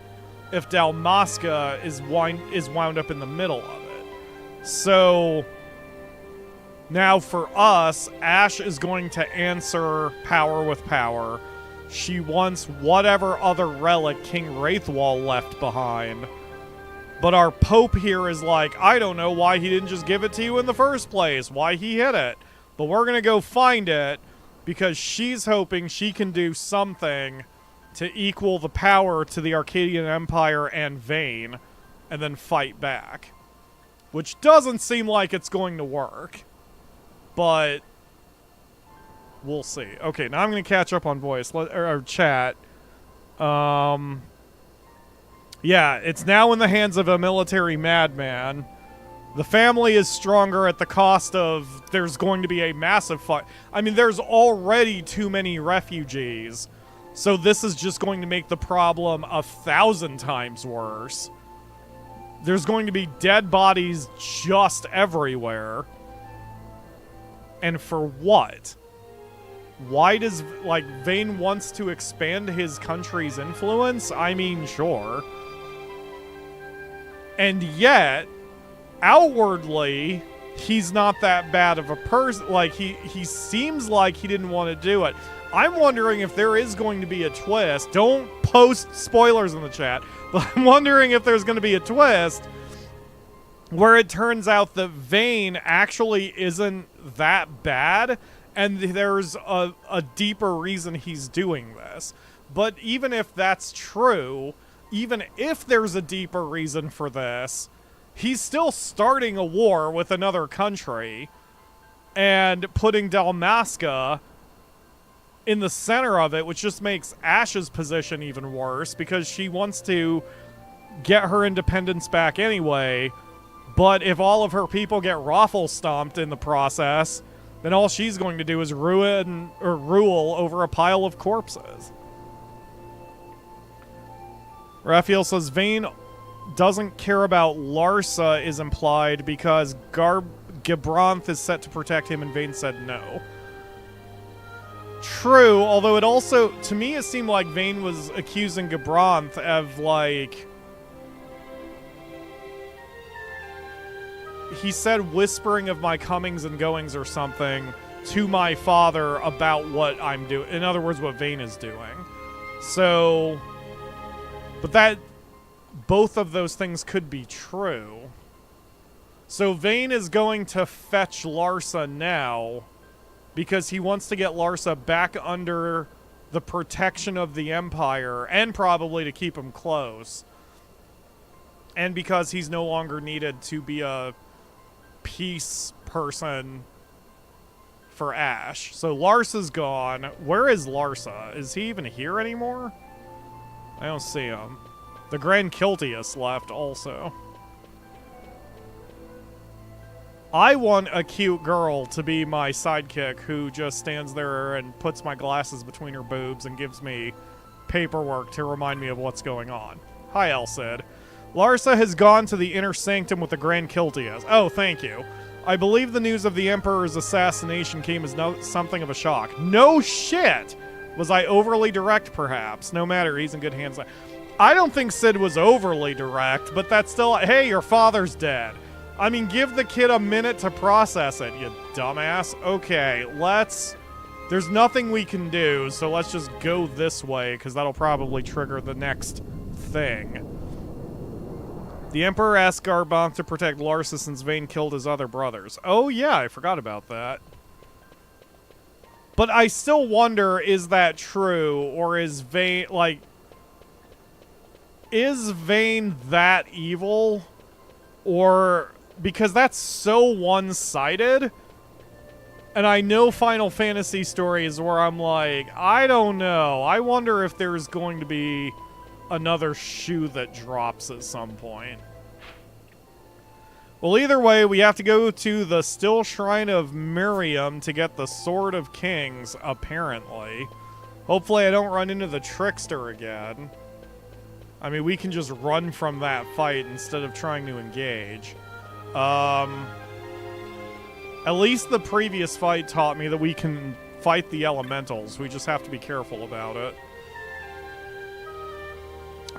if Dalmasca is wound up in the middle of it. So now for us, Ashe is going to answer power with power. She wants whatever other relic King Wraithwall left behind. But our Pope here is like, I don't know why he didn't just give it to you in the first place, why he hid it. But we're going to go find it, because she's hoping she can do something to equal the power to the Arcadian Empire and Vayne, and then fight back. Which doesn't seem like it's going to work. But we'll see. Okay, now I'm going to catch up on voice, or chat. Yeah, it's now in the hands of a military madman. The family is stronger at the cost of there's going to be a massive fight. I mean, there's already too many refugees. So this is just going to make the problem 1,000 times worse. There's going to be dead bodies just everywhere. And for what? Why does, like, Vayne wants to expand his country's influence? I mean, sure. And yet, outwardly, he's not that bad of a person. Like, he seems like he didn't want to do it. I'm wondering if there is going to be a twist. Don't post spoilers in the chat. But I'm wondering if there's going to be a twist where it turns out that Vayne actually isn't that bad, and there's a deeper reason he's doing this. But even if that's true, even if there's a deeper reason for this, he's still starting a war with another country and putting Dalmasca in the center of it, which just makes Ashe's position even worse, because she wants to get her independence back anyway. But if all of her people get raffle stomped in the process, then all she's going to do is rule over a pile of corpses. Raphael says Vayne doesn't care about Larsa is implied because Gibranth is set to protect him, and Vayne said no. True, although it also, to me, it seemed like Vayne was accusing Gibranth of, like, he said whispering of my comings and goings or something to my father about what I'm doing. In other words, what Vayne is doing. So, but that, both of those things could be true. So Vayne is going to fetch Larsa now because he wants to get Larsa back under the protection of the Empire, and probably to keep him close. And because he's no longer needed to be a peace person for Ashe. So Larsa's gone. Where is Larsa? Is he even here anymore? I don't see him. The Grand Kiltius left also. I want a cute girl to be my sidekick who just stands there and puts my glasses between her boobs and gives me paperwork to remind me of what's going on. Hi, Elcid. Larsa has gone to the inner sanctum with the Grand Kiltius. Oh, thank you. I believe the news of the Emperor's assassination came as something of a shock. No shit! Was I overly direct, perhaps? No matter, he's in good hands. I don't think Sid was overly direct, but that's still, hey, your father's dead. I mean, give the kid a minute to process it, you dumbass. Okay, there's nothing we can do, so let's just go this way, because that'll probably trigger the next thing. The Emperor asked Garbranth to protect Larsa since Vayne killed his other brothers. Oh yeah, I forgot about that. But I still wonder, is that true, or is Vayne, like, is Vayne that evil? Or, because that's so one-sided, And I know Final Fantasy stories where I'm like, I don't know. I wonder if there's going to be another shoe that drops at some point. Well, either way, we have to go to the Stilshrine of Miriam to get the Sword of Kings, apparently. Hopefully I don't run into the Trickster again. I mean, we can just run from that fight instead of trying to engage. At least the previous fight taught me that we can fight the elementals. We just have to be careful about it.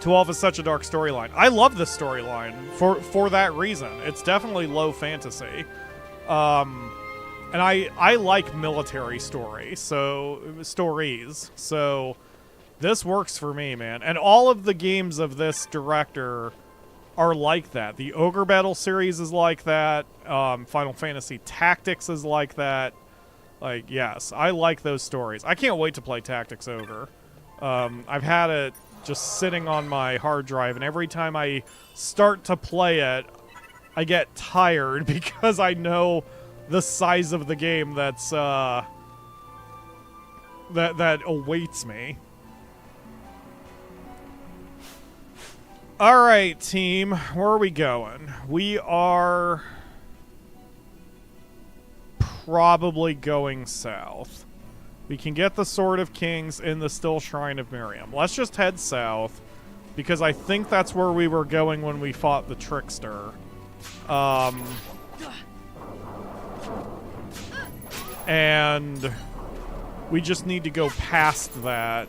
12 is such a dark storyline. I love this storyline for that reason. It's definitely low fantasy. And I like military stories. So this works for me, man. And all of the games of this director are like that. The Ogre Battle series is like that. Final Fantasy Tactics is like that. Like, yes, I like those stories. I can't wait to play Tactics Ogre. I've had it just sitting on my hard drive, and every time I start to play it, I get tired because I know the size of the game that's that awaits me. Alright, team. Where are we going? We are probably going south. We can get the Sword of Kings in the Stilshrine of Miriam. Let's just head south, because I think that's where we were going when we fought the Trickster. And we just need to go past that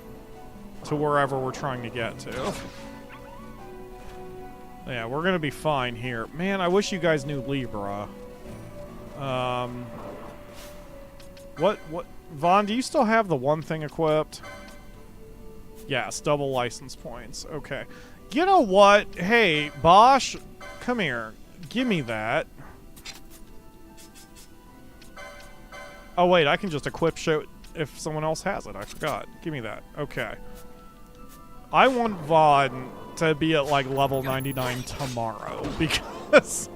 to wherever we're trying to get to. Yeah, we're gonna be fine here. Man, I wish you guys knew Libra. What? Vaughn, do you still have the one thing equipped? Yes, double license points. Okay. You know what? Hey, Bosch, come here. Give me that. Oh, wait, I can just equip show if someone else has it. I forgot. Give me that. Okay. I want Vaughn to be at, like, level 99 tomorrow, because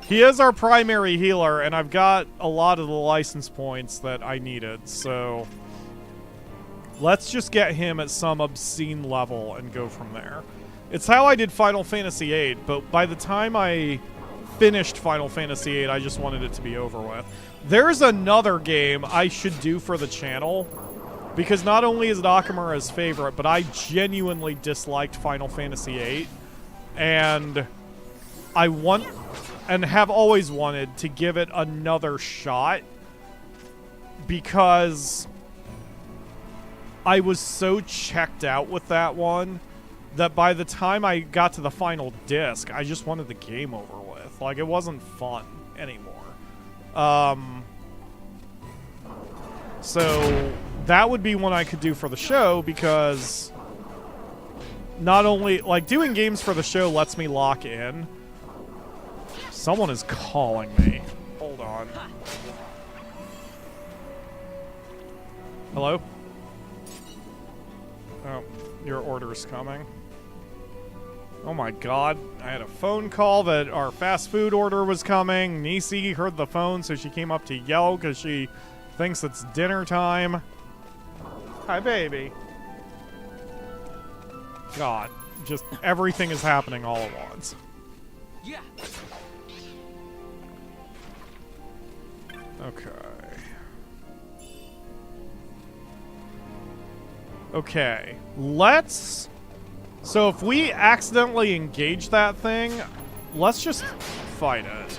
he is our primary healer, and I've got a lot of the license points that I needed, so let's just get him at some obscene level and go from there. It's how I did Final Fantasy VIII, but by the time I finished Final Fantasy VIII, I just wanted it to be over with. There's another game I should do for the channel, because not only is it Akamura's favorite, but I genuinely disliked Final Fantasy VIII, and I want, and have always wanted, to give it another shot, because I was so checked out with that one that by the time I got to the final disc, I just wanted the game over with. Like, it wasn't fun anymore. So that would be one I could do for the show, because not only, like, doing games for the show lets me lock in. Someone is calling me. Hold on. Hello? Oh, your order's coming. Oh my god, I had a phone call that our fast food order was coming. Nisi heard the phone, so she came up to yell because she thinks it's dinner time. Hi, baby. God, just everything is happening all at once. Yeah. Okay. Okay, let's... So if we accidentally engage that thing, let's just fight it.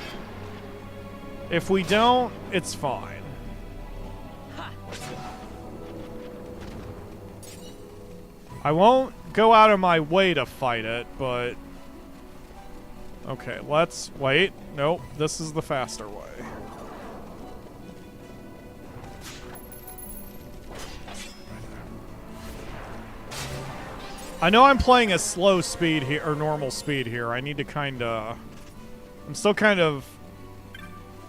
If we don't, it's fine. I won't go out of my way to fight it, but... Okay, let's... Wait. Nope, this is the faster way. I know I'm playing a slow speed here, or normal speed here. I need to kind of... I'm still kind of...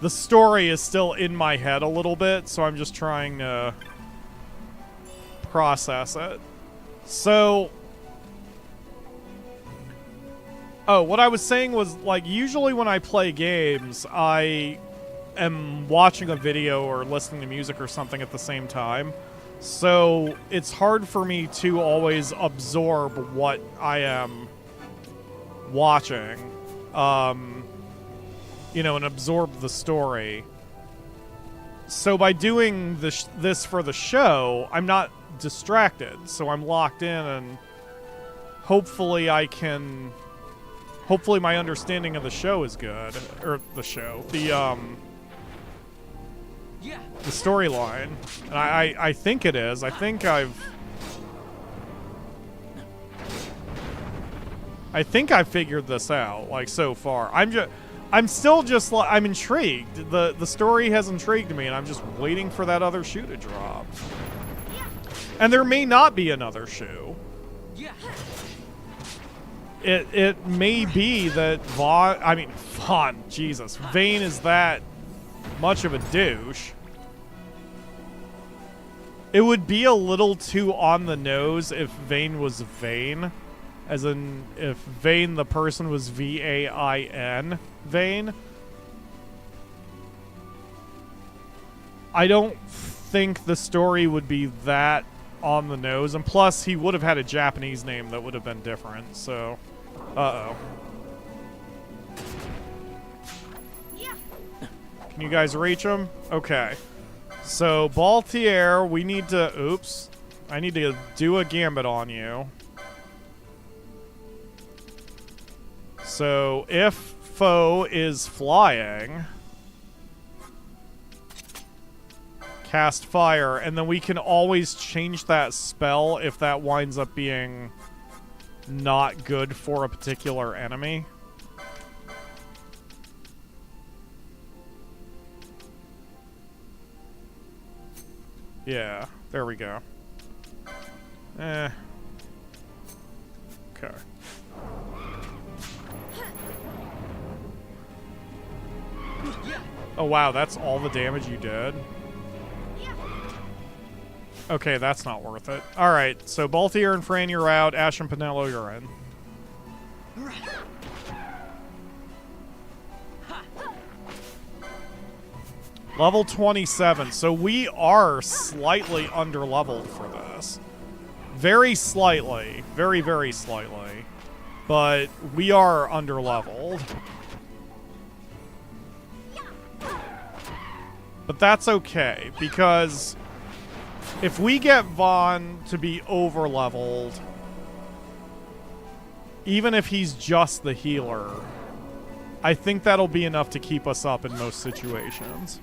The story is still in my head a little bit, so I'm just trying to process it. So... Oh, what I was saying was, like, usually when I play games, I am watching a video or listening to music or something at the same time. So it's hard for me to always absorb what I am watching, you know, and absorb the story. So by doing this for the show, I'm not distracted. So I'm locked in, and hopefully hopefully my understanding of the show is good. Or the show. The storyline. And I think it is. I think I've figured this out, like, so far. I'm still just like, I'm intrigued. The story has intrigued me, and I'm just waiting for that other shoe to drop. And there may not be another shoe. It may be that Vaughn, Jesus, Vayne is that much of a douche. It would be a little too on the nose if Vayne was Vayne. As in, if Vayne the person was V-A-I-N, Vayne. I don't think the story would be that on the nose. And plus, he would have had a Japanese name that would have been different, so... Uh-oh. Can you guys reach him? Okay. So, Baltier, we need to... Oops. I need to do a gambit on you. So, if foe is flying... Cast fire, and then we can always change that spell if that winds up being not good for a particular enemy. Yeah, there we go. Okay. Oh wow, that's all the damage you did? Okay, that's not worth it. Alright, so Baltier and Fran, you're out. Ashe and Pinello, you're in. Level 27. So we are slightly under-leveled for this. Very slightly. Very, very slightly. But we are under-leveled. But that's okay, because... if we get Vaughn to be over-leveled, even if he's just the healer, I think that'll be enough to keep us up in most situations.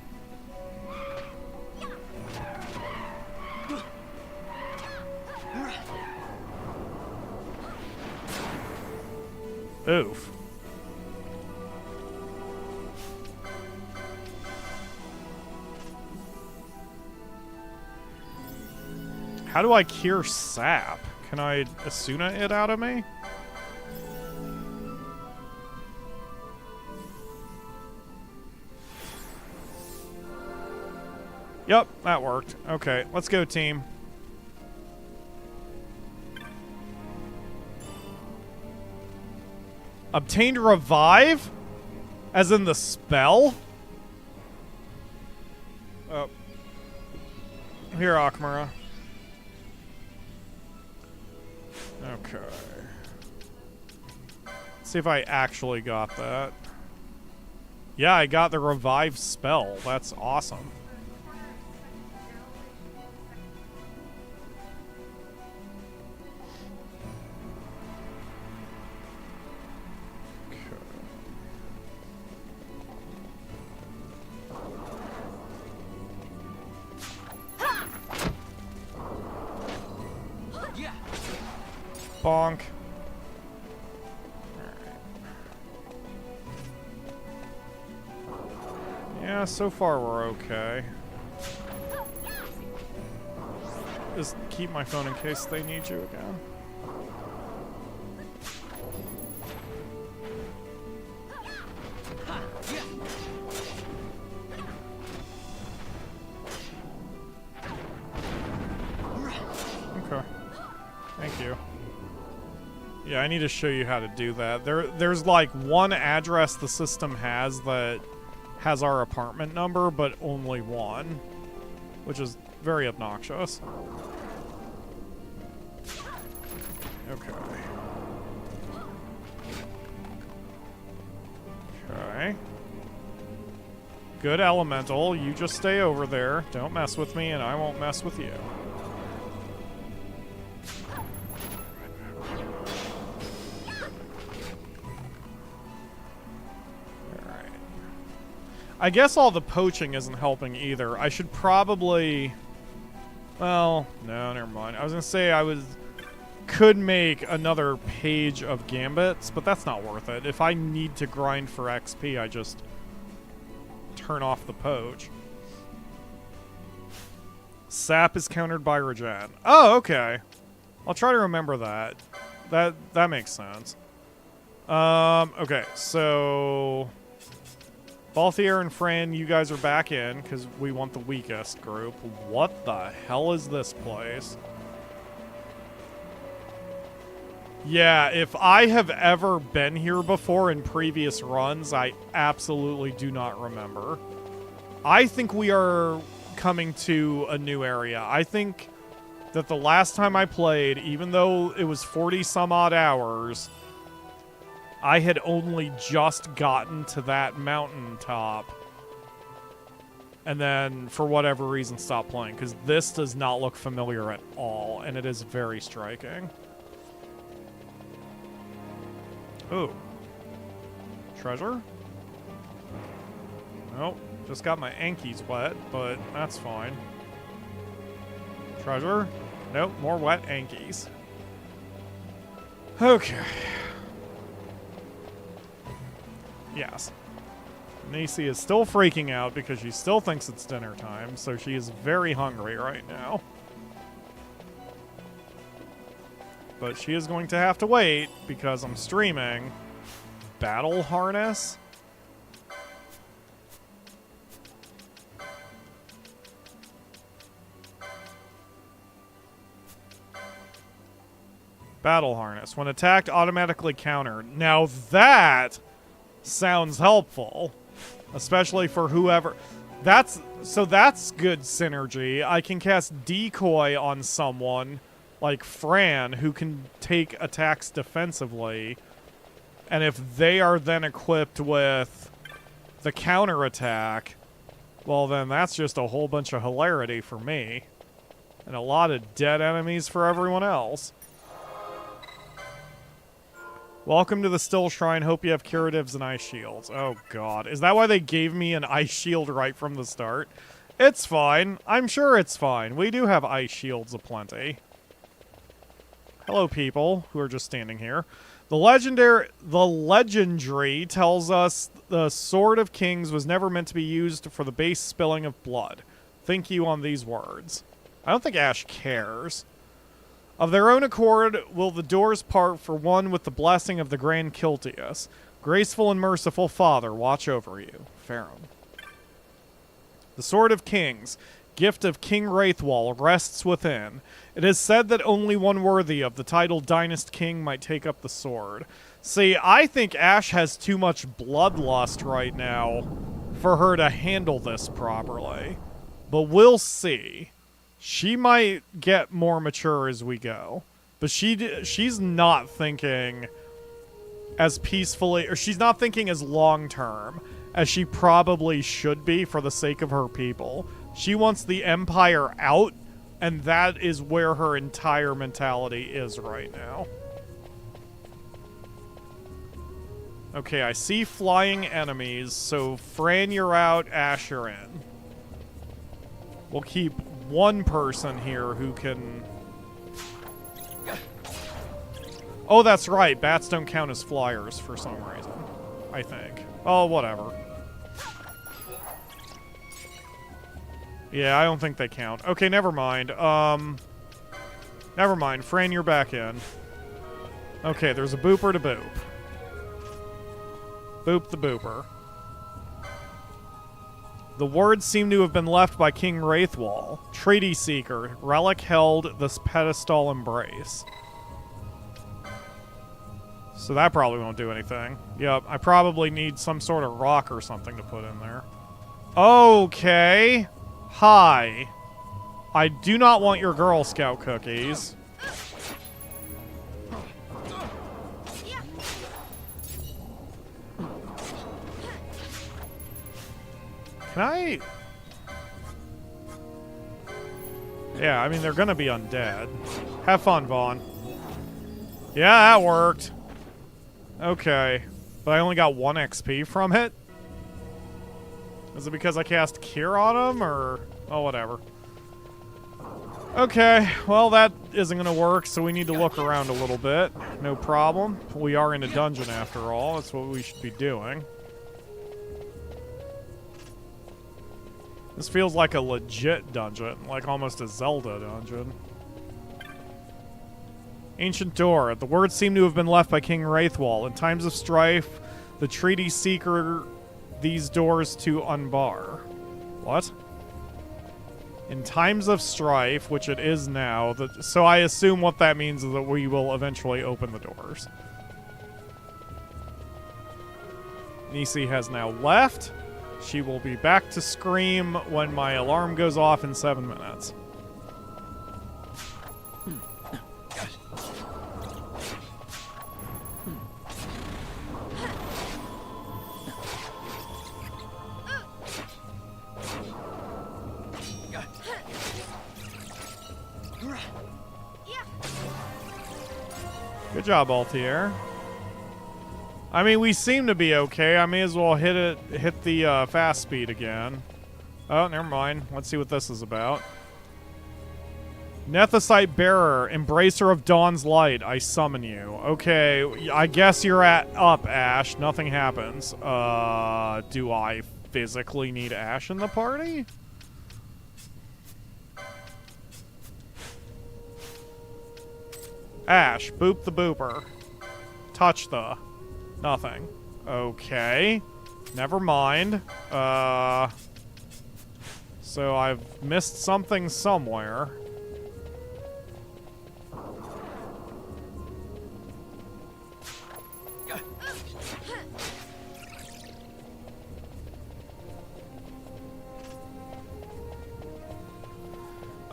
Oof. How do I cure sap? Can I Asuna it out of me? Yep, that worked. Okay, let's go, team. Obtained revive? As in the spell? Oh. Here, Akamura. Okay. Let's see if I actually got that. Yeah, I got the revive spell. That's awesome. Bonk. Yeah, so far we're okay. Just keep my phone in case they need you again. Okay. Thank you. Yeah, I need to show you how to do that. There's like one address the system has that has our apartment number, but only one, which is very obnoxious. Okay. Okay. Good elemental. You just stay over there. Don't mess with me, and I won't mess with you. Alright. I guess all the poaching isn't helping either. I should probably... Well, no, never mind. I was gonna say could make another page of gambits, but that's not worth it. If I need to grind for XP, I just turn off the poach. Sap is countered by regen. Oh, okay. I'll try to remember that. That makes sense. Okay, so Balthier and Fran, you guys are back in because we want the weakest group. What the hell is this place? Yeah, if I have ever been here before in previous runs, I absolutely do not remember. I think we are coming to a new area. I think that the last time I played, even though it was 40 some odd hours, I had only just gotten to that mountaintop. And then, for whatever reason, stopped playing. Because this does not look familiar at all, and it is very striking. Ooh. Treasure? Nope. Just got my Ankies wet, but that's fine. Treasure? Nope. More wet Ankies. Okay. Yes. Nacy is still freaking out because she still thinks it's dinner time, so she is very hungry right now. But she is going to have to wait because I'm streaming. Battle harness? Battle harness. When attacked, automatically countered. Now that sounds helpful. Especially for whoever... That's good synergy. I can cast Decoy on someone like Fran, who can take attacks defensively, and if they are then equipped with the counter attack, well then that's just a whole bunch of hilarity for me, and a lot of dead enemies for everyone else. Welcome to the Stilshrine. Hope you have curatives and ice shields. Oh god, is that why they gave me an ice shield right from the start? It's fine. I'm sure it's fine. We do have ice shields aplenty. Hello, people who are just standing here. The legendary tells us the Sword of Kings was never meant to be used for the base spilling of blood. Think you on these words. I don't think Ashe cares. Of their own accord, will the doors part for one with the blessing of the Grand Kiltius. Graceful and merciful Father, watch over you. Farum. The Sword of Kings, gift of King Wraithwall, rests within. It is said that only one worthy of the title Dynast King might take up the sword. See, I think Ashe has too much bloodlust right now for her to handle this properly. But we'll see. She might get more mature as we go. But she's not thinking as peacefully, or she's not thinking as long-term as she probably should be for the sake of her people. She wants the Empire out, and that is where her entire mentality is right now. Okay, I see flying enemies, so Fran, you're out, Ashe, you're in. We'll keep one person here who can... Oh, that's right, bats don't count as flyers for some reason, I think. Oh, whatever. Yeah, I don't think they count. Okay, never mind. Never mind. Fran, you're back in. Okay, there's a booper to boop. Boop the booper. The words seem to have been left by King Wraithwall. Treaty Seeker. Relic held this pedestal embrace. So that probably won't do anything. Yep, I probably need some sort of rock or something to put in there. Okay. Hi. I do not want your Girl Scout cookies. Can I... Yeah, I mean, they're gonna be undead. Have fun, Vaughn. Yeah, that worked. Okay. But I only got 1 XP from it? Is it because I cast Cure on him, or... Oh, whatever. Okay, well, that isn't gonna work, so we need to look around a little bit. No problem. We are in a dungeon, after all. That's what we should be doing. This feels like a legit dungeon, like almost a Zelda dungeon. Ancient door. The words seem to have been left by King Wraithwall. In times of strife, the treaty seeker these doors to unbar. What? In times of strife, which it is now, so I assume what that means is that we will eventually open the doors. Nisi has now left. She will be back to scream when my alarm goes off in 7 minutes. Good job, Altier. I mean, we seem to be okay. I may as well hit the fast speed again. Oh, never mind. Let's see what this is about. Nethicite Bearer, Embracer of Dawn's Light, I summon you. Okay, I guess you're up, Ashe. Nothing happens. Do I physically need Ashe in the party? Ashe, boop the booper. Touch the... Nothing. Okay. Never mind. So I've missed something somewhere.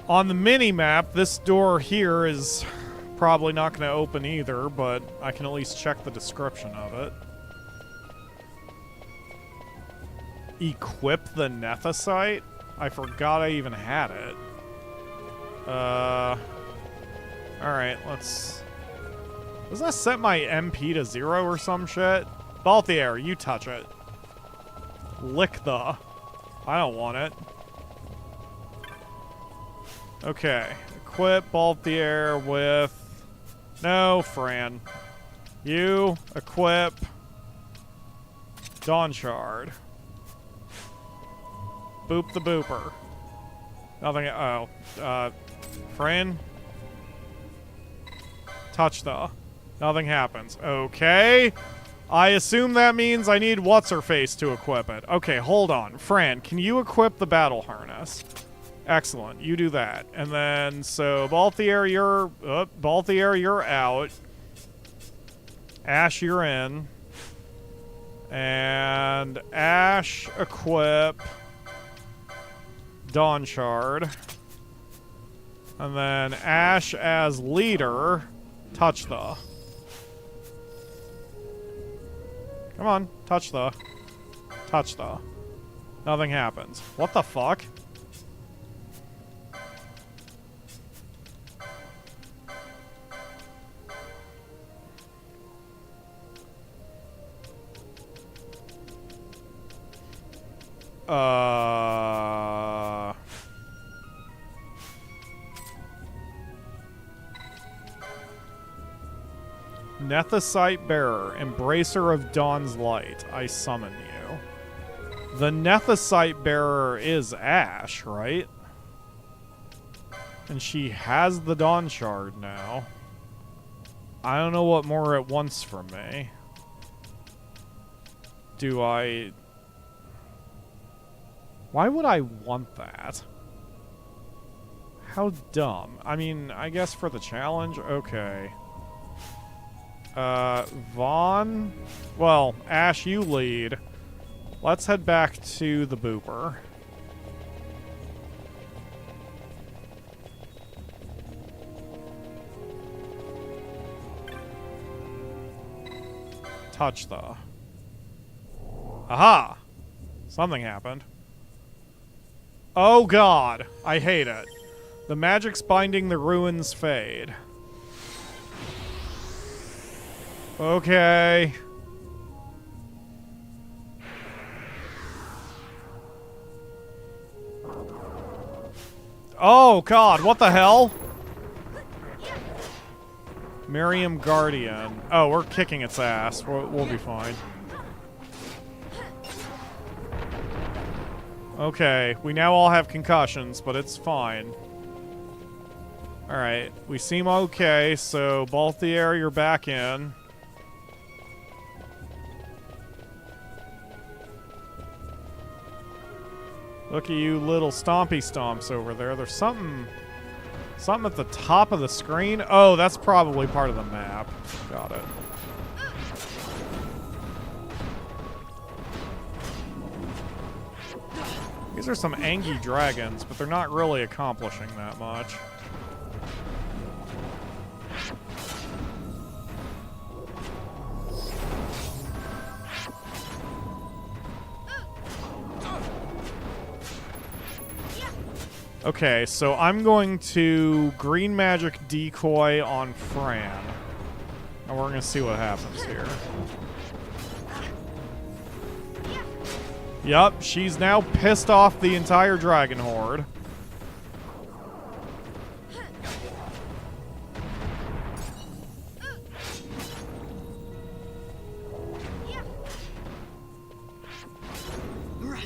On the mini-map, this door here is probably not going to open either, but I can at least check the description of it. Equip the Nethicite? I forgot I even had it. Alright, let's... Doesn't that set my MP to 0 or some shit? Balthier, you touch it. Lick the... I don't want it. Okay. Equip Balthier with... No, Fran. You equip Dawn Shard. Boop the booper. Nothing. Oh. Fran. Touch the. Nothing happens. Okay. I assume that means I need What's-Her-Face to equip it. Okay, hold on. Fran, can you equip the battle harness? Excellent. You do that. And then, so, Balthier, you're out. Ashe, you're in. And Ashe, equip Dawn Shard. And then Ashe as leader, touch the. Come on, touch the. Touch the. Nothing happens. What the fuck? Nethicite Bearer, Embracer of Dawn's Light, I summon you. The Nethicite Bearer is Ashe, right? And she has the Dawn Shard now. I don't know what more it wants from me. Do I... Why would I want that? How dumb. I mean, I guess for the challenge? Okay. Vaughn? Well, Ashe, you lead. Let's head back to the Booper. Touch the... Aha! Something happened. Oh god! I hate it. The magic's binding the ruins fade. Okay. Oh god, what the hell? Miriam Guardian. Oh, we're kicking its ass. We'll be fine. Okay, we now all have concussions, but it's fine. Alright, we seem okay, so Balthier, you're back in. Look at you little stompy stomps over there. There's something at the top of the screen. Oh, that's probably part of the map. Got it. These are some angry dragons, but they're not really accomplishing that much. Okay, so I'm going to green magic decoy on Fran. And we're going to see what happens here. Yup, she's now pissed off the entire dragon horde.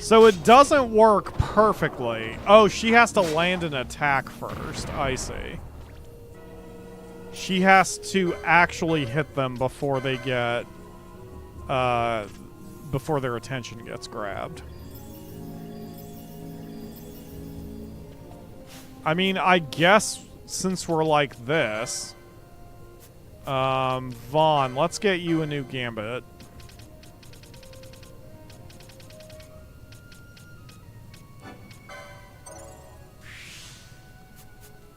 So it doesn't work perfectly. Oh, she has to land an attack first. I see. She has to actually hit them before they get... before their attention gets grabbed. I mean, I guess since we're like this... Vaughn, let's get you a new gambit.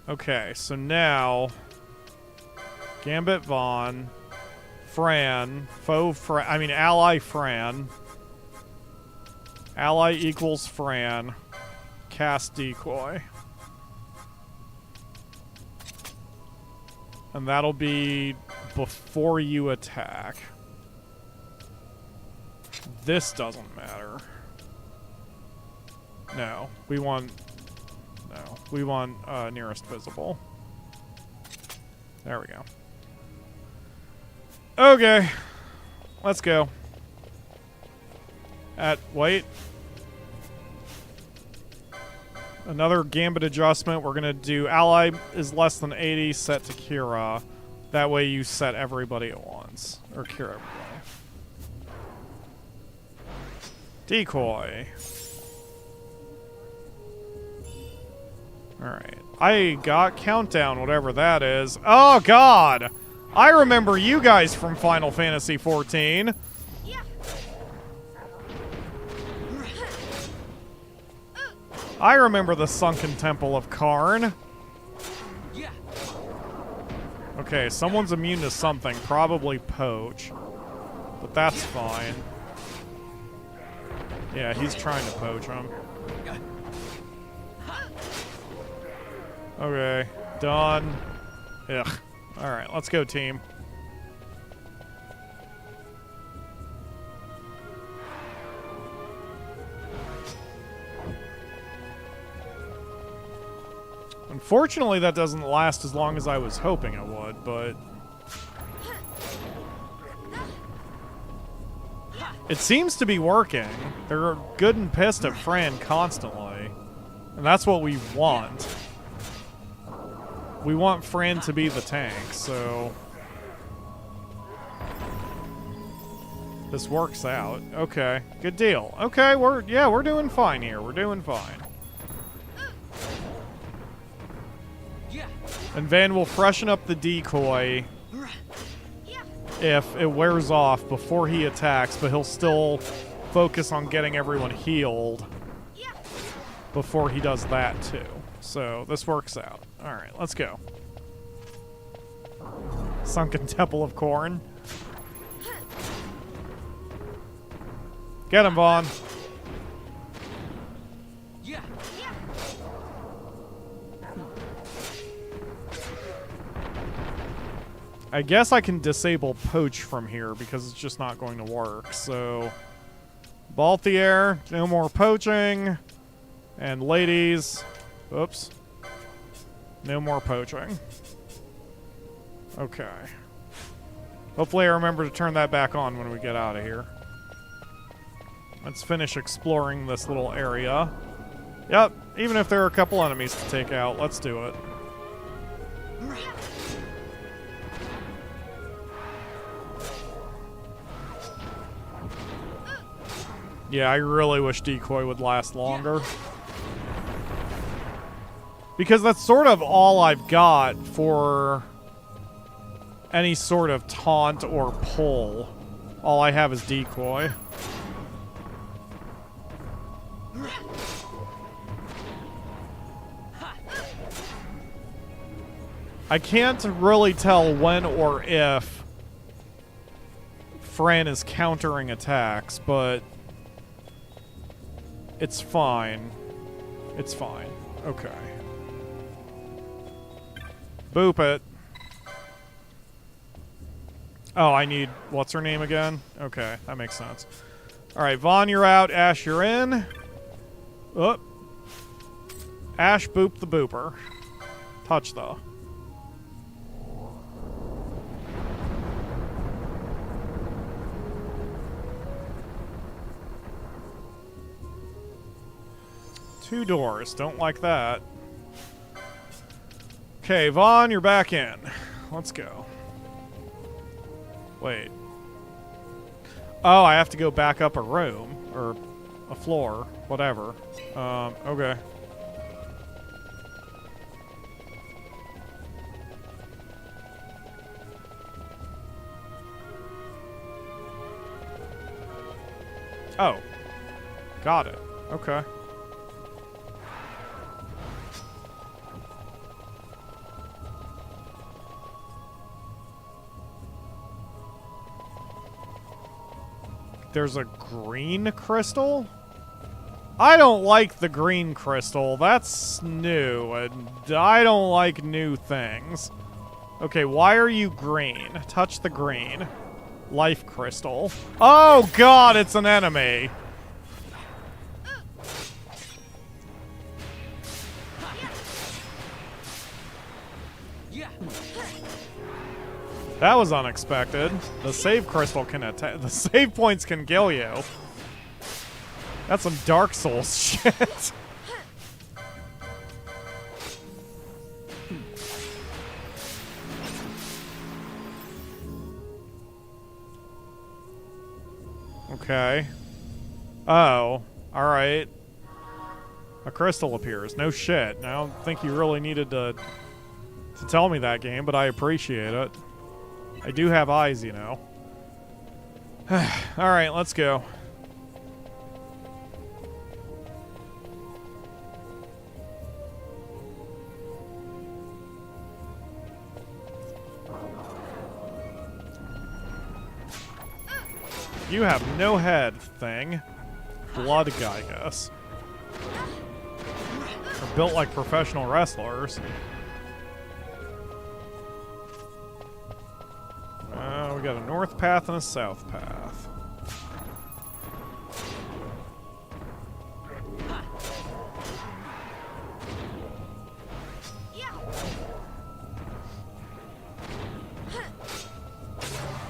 Okay, so now... Gambit Vaughn... Fran... ally Fran... Ally equals Fran... Cast Decoy. And that'll be before you attack. This doesn't matter. No, we want... No, we want nearest visible. There we go. Okay. Let's go. Wait. Another gambit adjustment. We're going to do ally is less than 80, set to Kira. That way you set everybody at once. Or Kira everybody. Decoy. Alright. I got countdown, whatever that is. Oh, God! I remember you guys from Final Fantasy XIV. I remember the Sunken Temple of Karn. Okay, someone's immune to something. Probably Poach. But that's fine. Yeah, he's trying to poach him. Okay, done. Ugh. Alright, let's go, team. Unfortunately, that doesn't last as long as I was hoping it would, but... It seems to be working. They're good and pissed at Fran constantly. And that's what we want. We want Fran to be the tank, so... This works out. Okay, good deal. Okay, we're doing fine here. We're doing fine. And Vayne will freshen up the decoy if it wears off before he attacks, but he'll still focus on getting everyone healed before he does that too. So this works out. Alright, let's go. Sunken Temple of Corn. Get him, Vaughn. I guess I can disable poach from here because it's just not going to work. So, Balthier, no more poaching. And ladies, oops, no more poaching. Okay. Hopefully I remember to turn that back on when we get out of here. Let's finish exploring this little area. Yep, even if there are a couple enemies to take out, let's do it. Yeah, I really wish Decoy would last longer. Because that's sort of all I've got for any sort of taunt or pull. All I have is Decoy. I can't really tell when or if Fran is countering attacks, but it's fine. It's fine. Okay. Boop it. Oh, I need... What's her name again? Okay, that makes sense. Alright, Vaughn, you're out. Ashe, you're in. Oh. Ashe, boop the booper. Touch, though. Two doors. Don't like that. Okay, Vaughn, you're back in. Let's go. Wait. Oh, I have to go back up a room. Or a floor. Whatever. Okay. Oh. Got it. Okay. There's a green crystal? I don't like the green crystal. That's new, and I don't like new things. Okay, why are you green? Touch the green. Life crystal. Oh god, it's an enemy! That was unexpected. The save crystal can attack. The save points can kill you. That's some Dark Souls shit. Okay. Oh. Alright. A crystal appears. No shit. I don't think you really needed to tell me that, game, but I appreciate it. I do have eyes, you know. Alright, let's go. You have no head, thing. Blood guy, I guess. They're built like professional wrestlers. We got a north path and a south path.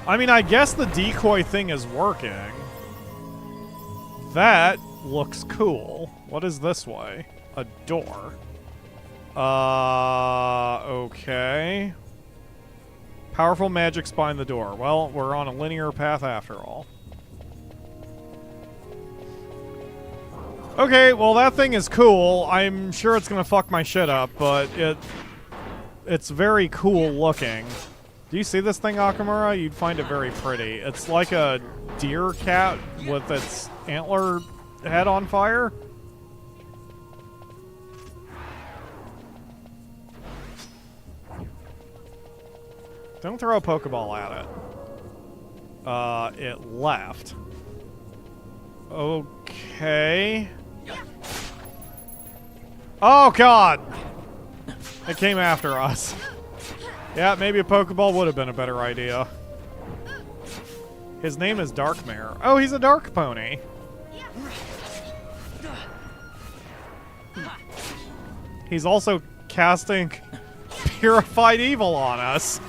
I mean, I guess the decoy thing is working. That looks cool. What is this way? A door. Okay. Powerful magic spine the door. Well, we're on a linear path after all. Okay, well that thing is cool. I'm sure it's gonna fuck my shit up, but it's very cool looking. Do you see this thing, Akamura? You'd find it very pretty. It's like a deer cat with its antler head on fire. Don't throw a Pokeball at it. It left. Okay. Oh, God! It came after us. Yeah, maybe a Pokeball would have been a better idea. His name is Darkmare. Oh, he's a dark pony. He's also casting Purified Evil on us.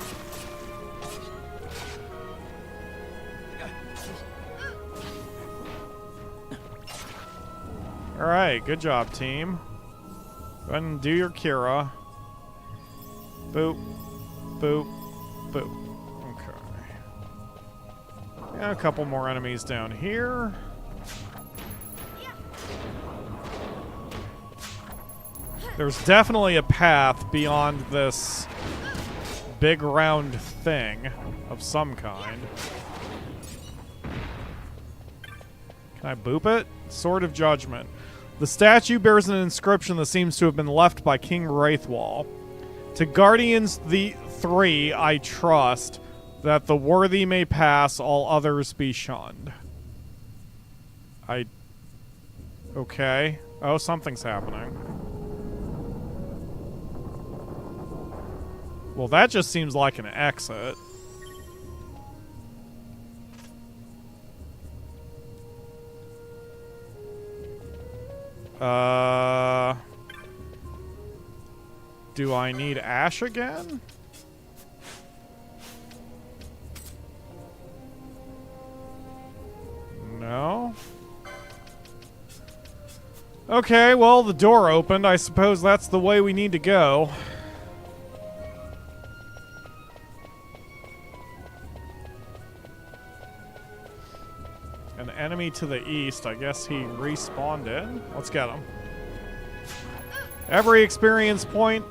Alright, good job, team. Go ahead and do your Kira. Boop. Boop. Boop. Okay. And a couple more enemies down here. There's definitely a path beyond this big round thing of some kind. Can I boop it? Sword of Judgment. The statue bears an inscription that seems to have been left by King Wraithwall. To Guardians the Three, I trust that the worthy may pass, all others be shunned. Okay. Oh, something's happening. Well, that just seems like an exit. Do I need Ashe again? No. Okay, well, the door opened. I suppose that's the way we need to go. An enemy to the east. I guess he respawned in. Let's get him. Every experience point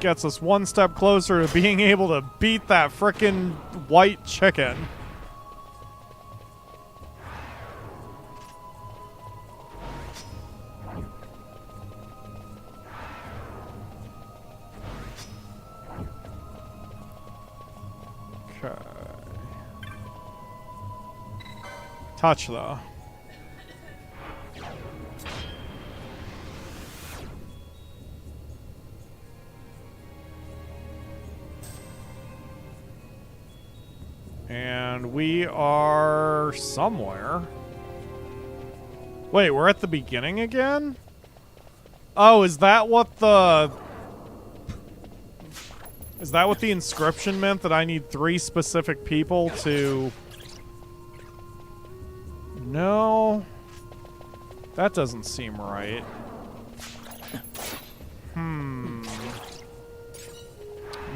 gets us one step closer to being able to beat that frickin' white chicken. Okay. Touch, though. And we are somewhere. Wait, we're at the beginning again? Oh, is that what the... Is that what the inscription meant? That I need 3 specific people to... No. That doesn't seem right. I'm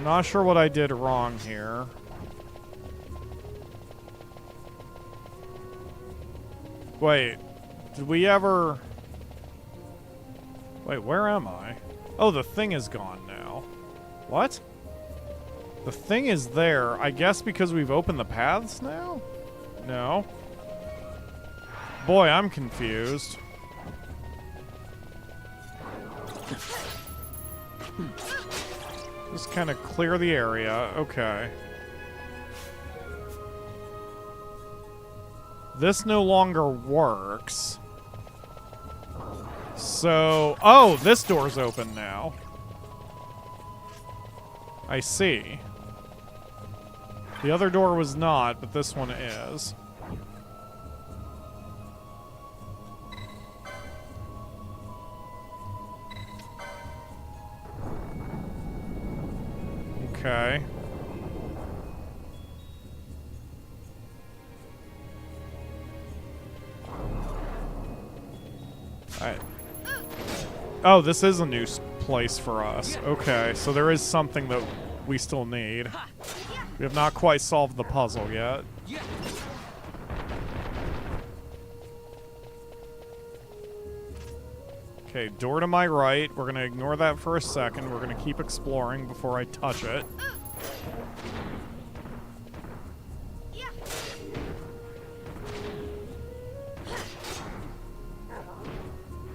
not sure what I did wrong here. Wait, did we ever... Wait, where am I? Oh, the thing is gone now. What? The thing is there, I guess because we've opened the paths now? No. Boy, I'm confused. Just kind of clear the area. Okay. This no longer works. So... Oh, this door's open now. I see. The other door was not, but this one is. Okay. Oh, this is a new place for us. Okay, so there is something that we still need. We have not quite solved the puzzle yet. Okay, door to my right. We're going to ignore that for a second. We're going to keep exploring before I touch it.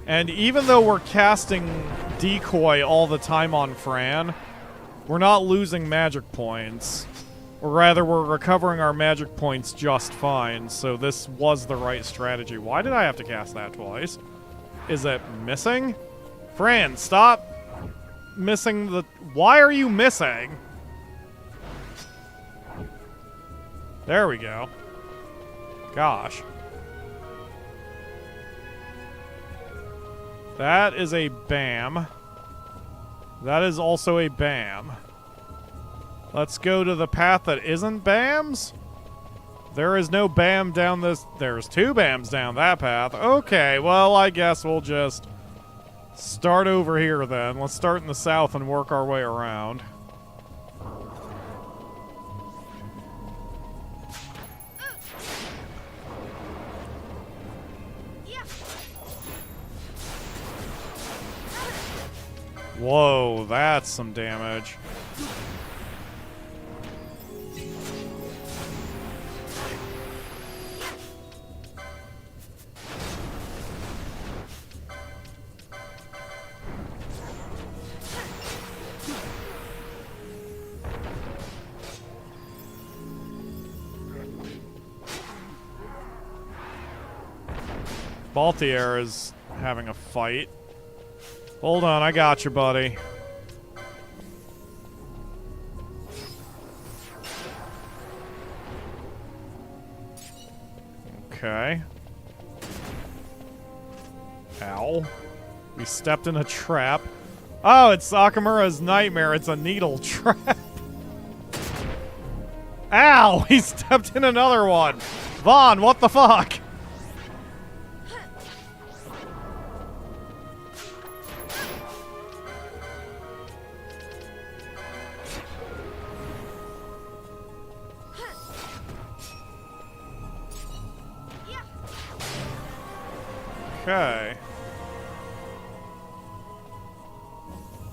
And even though we're casting Decoy all the time on Fran, we're not losing magic points. Or rather, we're recovering our magic points just fine, so this was the right strategy. Why did I have to cast that twice? Is it missing? Fran, stop missing the... Why are you missing? There we go. Gosh. That is a BAM. That is also a BAM. Let's go to the path that isn't BAMs. There is no BAM down this... There's 2 BAMs down that path. Okay, well, I guess we'll just start over here then. Let's start in the south and work our way around. Whoa, that's some damage. Baltier is having a fight. Hold on, I got you, buddy. Okay. Ow. We stepped in a trap. Oh, it's Sakamura's nightmare. It's a needle trap. Ow! He stepped in another one. Vaughn, what the fuck? Okay.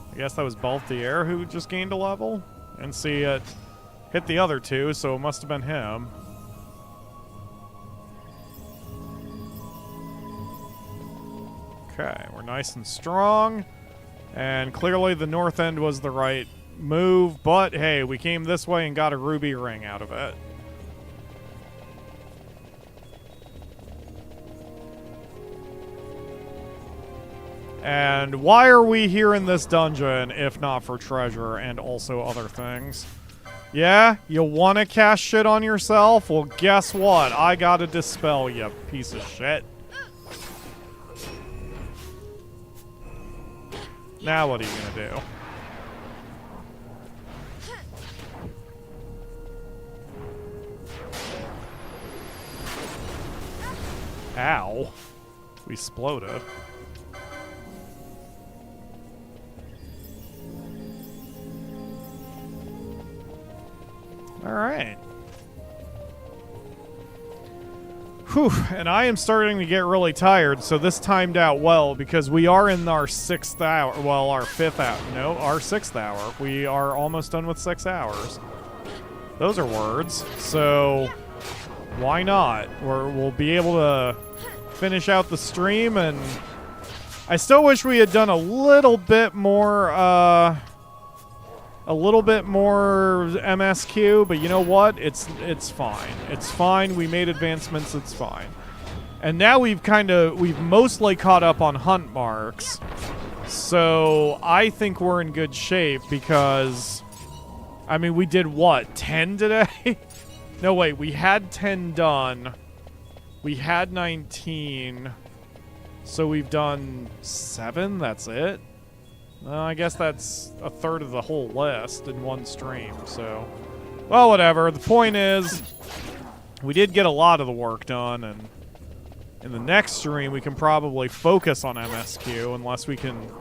I guess that was Balthier who just gained a level. And see it hit the other 2, so it must have been him. Okay, we're nice and strong. And clearly the north end was the right move, but hey, we came this way and got a ruby ring out of it. And why are we here in this dungeon if not for treasure and also other things? Yeah? You want to cast shit on yourself? Well, guess what? I gotta dispel you, piece of shit. Now what are you gonna do? Ow. We exploded. Alright. Whew, and I am starting to get really tired, so this timed out well because we are in our 6th hour. Well, our 5th hour. No, our 6th hour. We are almost done with 6 hours. Those are words. So, why not? We'll be able to finish out the stream, and I still wish we had done a little bit more, MSQ, but you know what? It's fine. It's fine. We made advancements. It's fine. And now we've mostly caught up on hunt marks. So I think we're in good shape because, I mean, we did what? 10 today? No, wait. We had 10 done. We had 19. So we've done 7? That's it? I guess that's a third of the whole list in one stream, so... Well, whatever. The point is, we did get a lot of the work done, and in the next stream, we can probably focus on MSQ, unless we can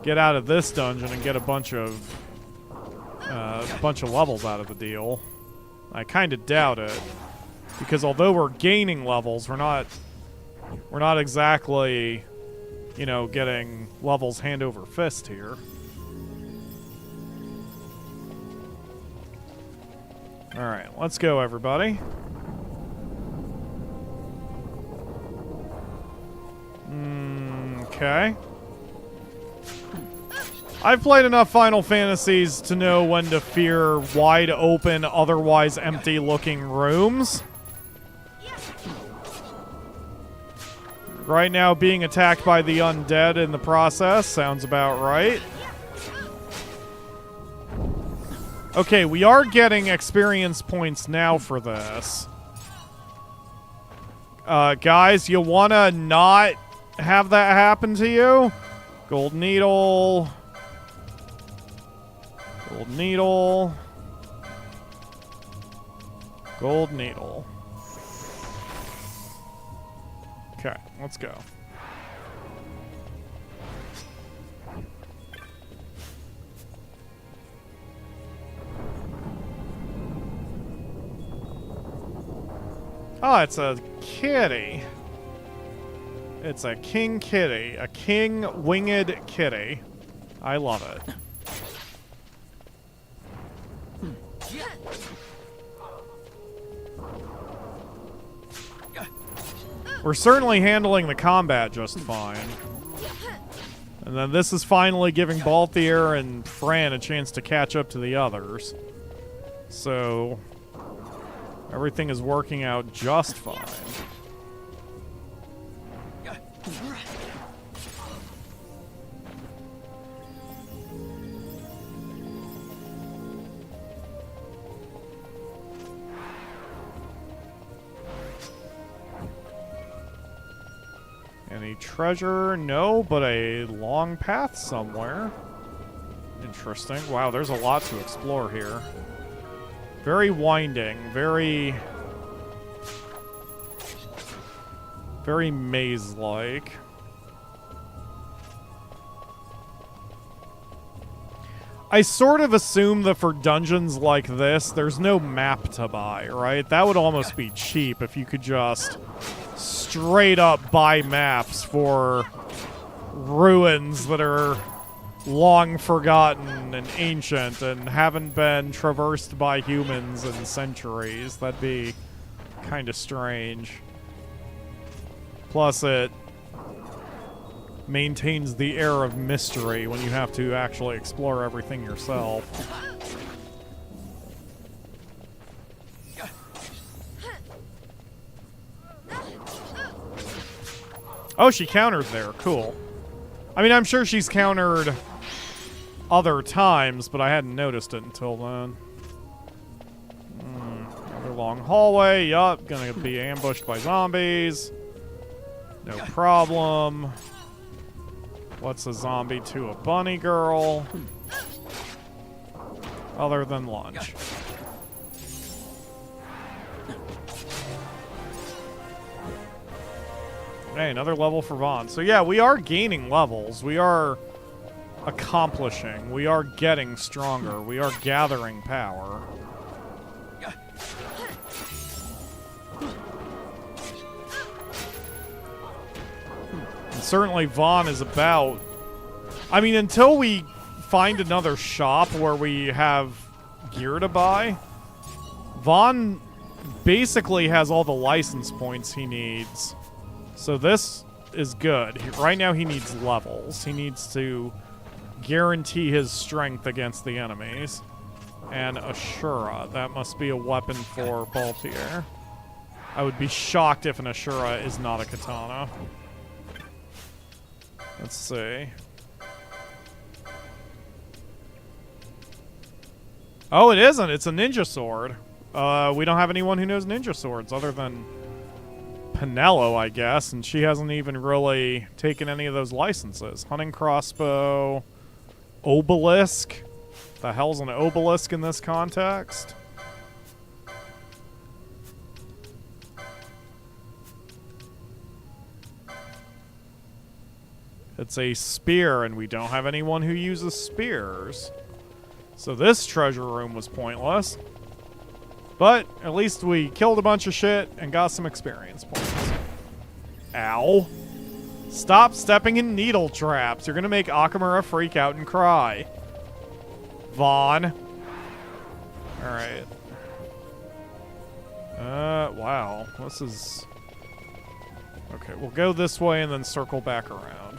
get out of this dungeon and get a bunch of levels out of the deal. I kind of doubt it, because although we're gaining levels, we're not exactly... you know, getting levels hand over fist here. Alright, let's go, everybody. Okay. I've played enough Final Fantasies to know when to fear wide open, otherwise empty-looking rooms. Right now, being attacked by the undead in the process sounds about right. Okay, we are getting experience points now for this. Guys, you want to not have that happen to you? Gold needle. Gold needle. Gold needle. Okay, let's go. Oh, it's a kitty. It's a king kitty. A king winged kitty. I love it. We're certainly handling the combat just fine. And then this is finally giving Balthier and Fran a chance to catch up to the others. So everything is working out just fine. Any treasure? No, but a long path somewhere. Interesting. Wow, there's a lot to explore here. Very winding, very maze-like. I sort of assume that for dungeons like this, there's no map to buy, right? That would almost be cheap if you could just straight up buy maps for ruins that are long forgotten and ancient and haven't been traversed by humans in centuries. That'd be kind of strange. Plus, it maintains the air of mystery when you have to actually explore everything yourself. Oh, she countered there. Cool. I mean, I'm sure she's countered other times, but I hadn't noticed it until then. Another long hallway. Yup, gonna be ambushed by zombies. No problem. What's a zombie to a bunny girl? Other than lunch. Hey, another level for Vaughn. So yeah, we are gaining levels. We are accomplishing. We are getting stronger. We are gathering power. And certainly Vaughn is about... I mean, until we find another shop where we have gear to buy, Vaughn basically has all the license points he needs. So this is good. Right now he needs levels. He needs to guarantee his strength against the enemies. And Ashura. That must be a weapon for Balthier. I would be shocked if an Ashura is not a katana. Let's see. Oh, it isn't. It's a ninja sword. We don't have anyone who knows ninja swords other than Pinello, I guess, and she hasn't even really taken any of those licenses. Hunting crossbow, obelisk. The hell's an obelisk in this context? It's a spear, and we don't have anyone who uses spears. So this treasure room was pointless. But at least we killed a bunch of shit and got some experience points. Ow. Stop stepping in needle traps. You're going to make Akamura freak out and cry. Vaughn. Alright. Wow. This is... Okay, we'll go this way and then circle back around.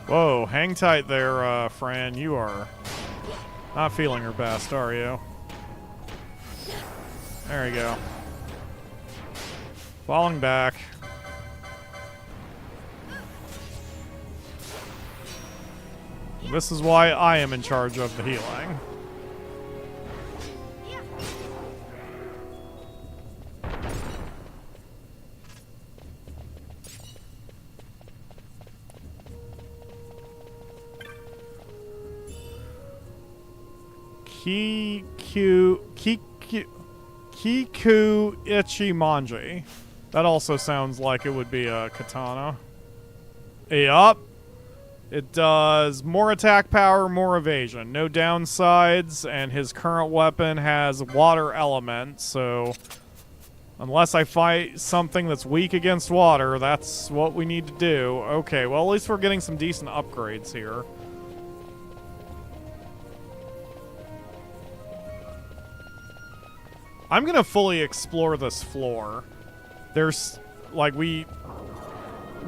Whoa, hang tight there, Fran. You are not feeling your best, are you? There you go. Falling back. This is why I am in charge of the healing. Kiku Ichimanji. That also sounds like it would be a katana. Yup. It does more attack power, more evasion. No downsides, and his current weapon has water element, so unless I fight something that's weak against water, that's what we need to do. Okay, well, at least we're getting some decent upgrades here. I'm gonna fully explore this floor. There's, like, we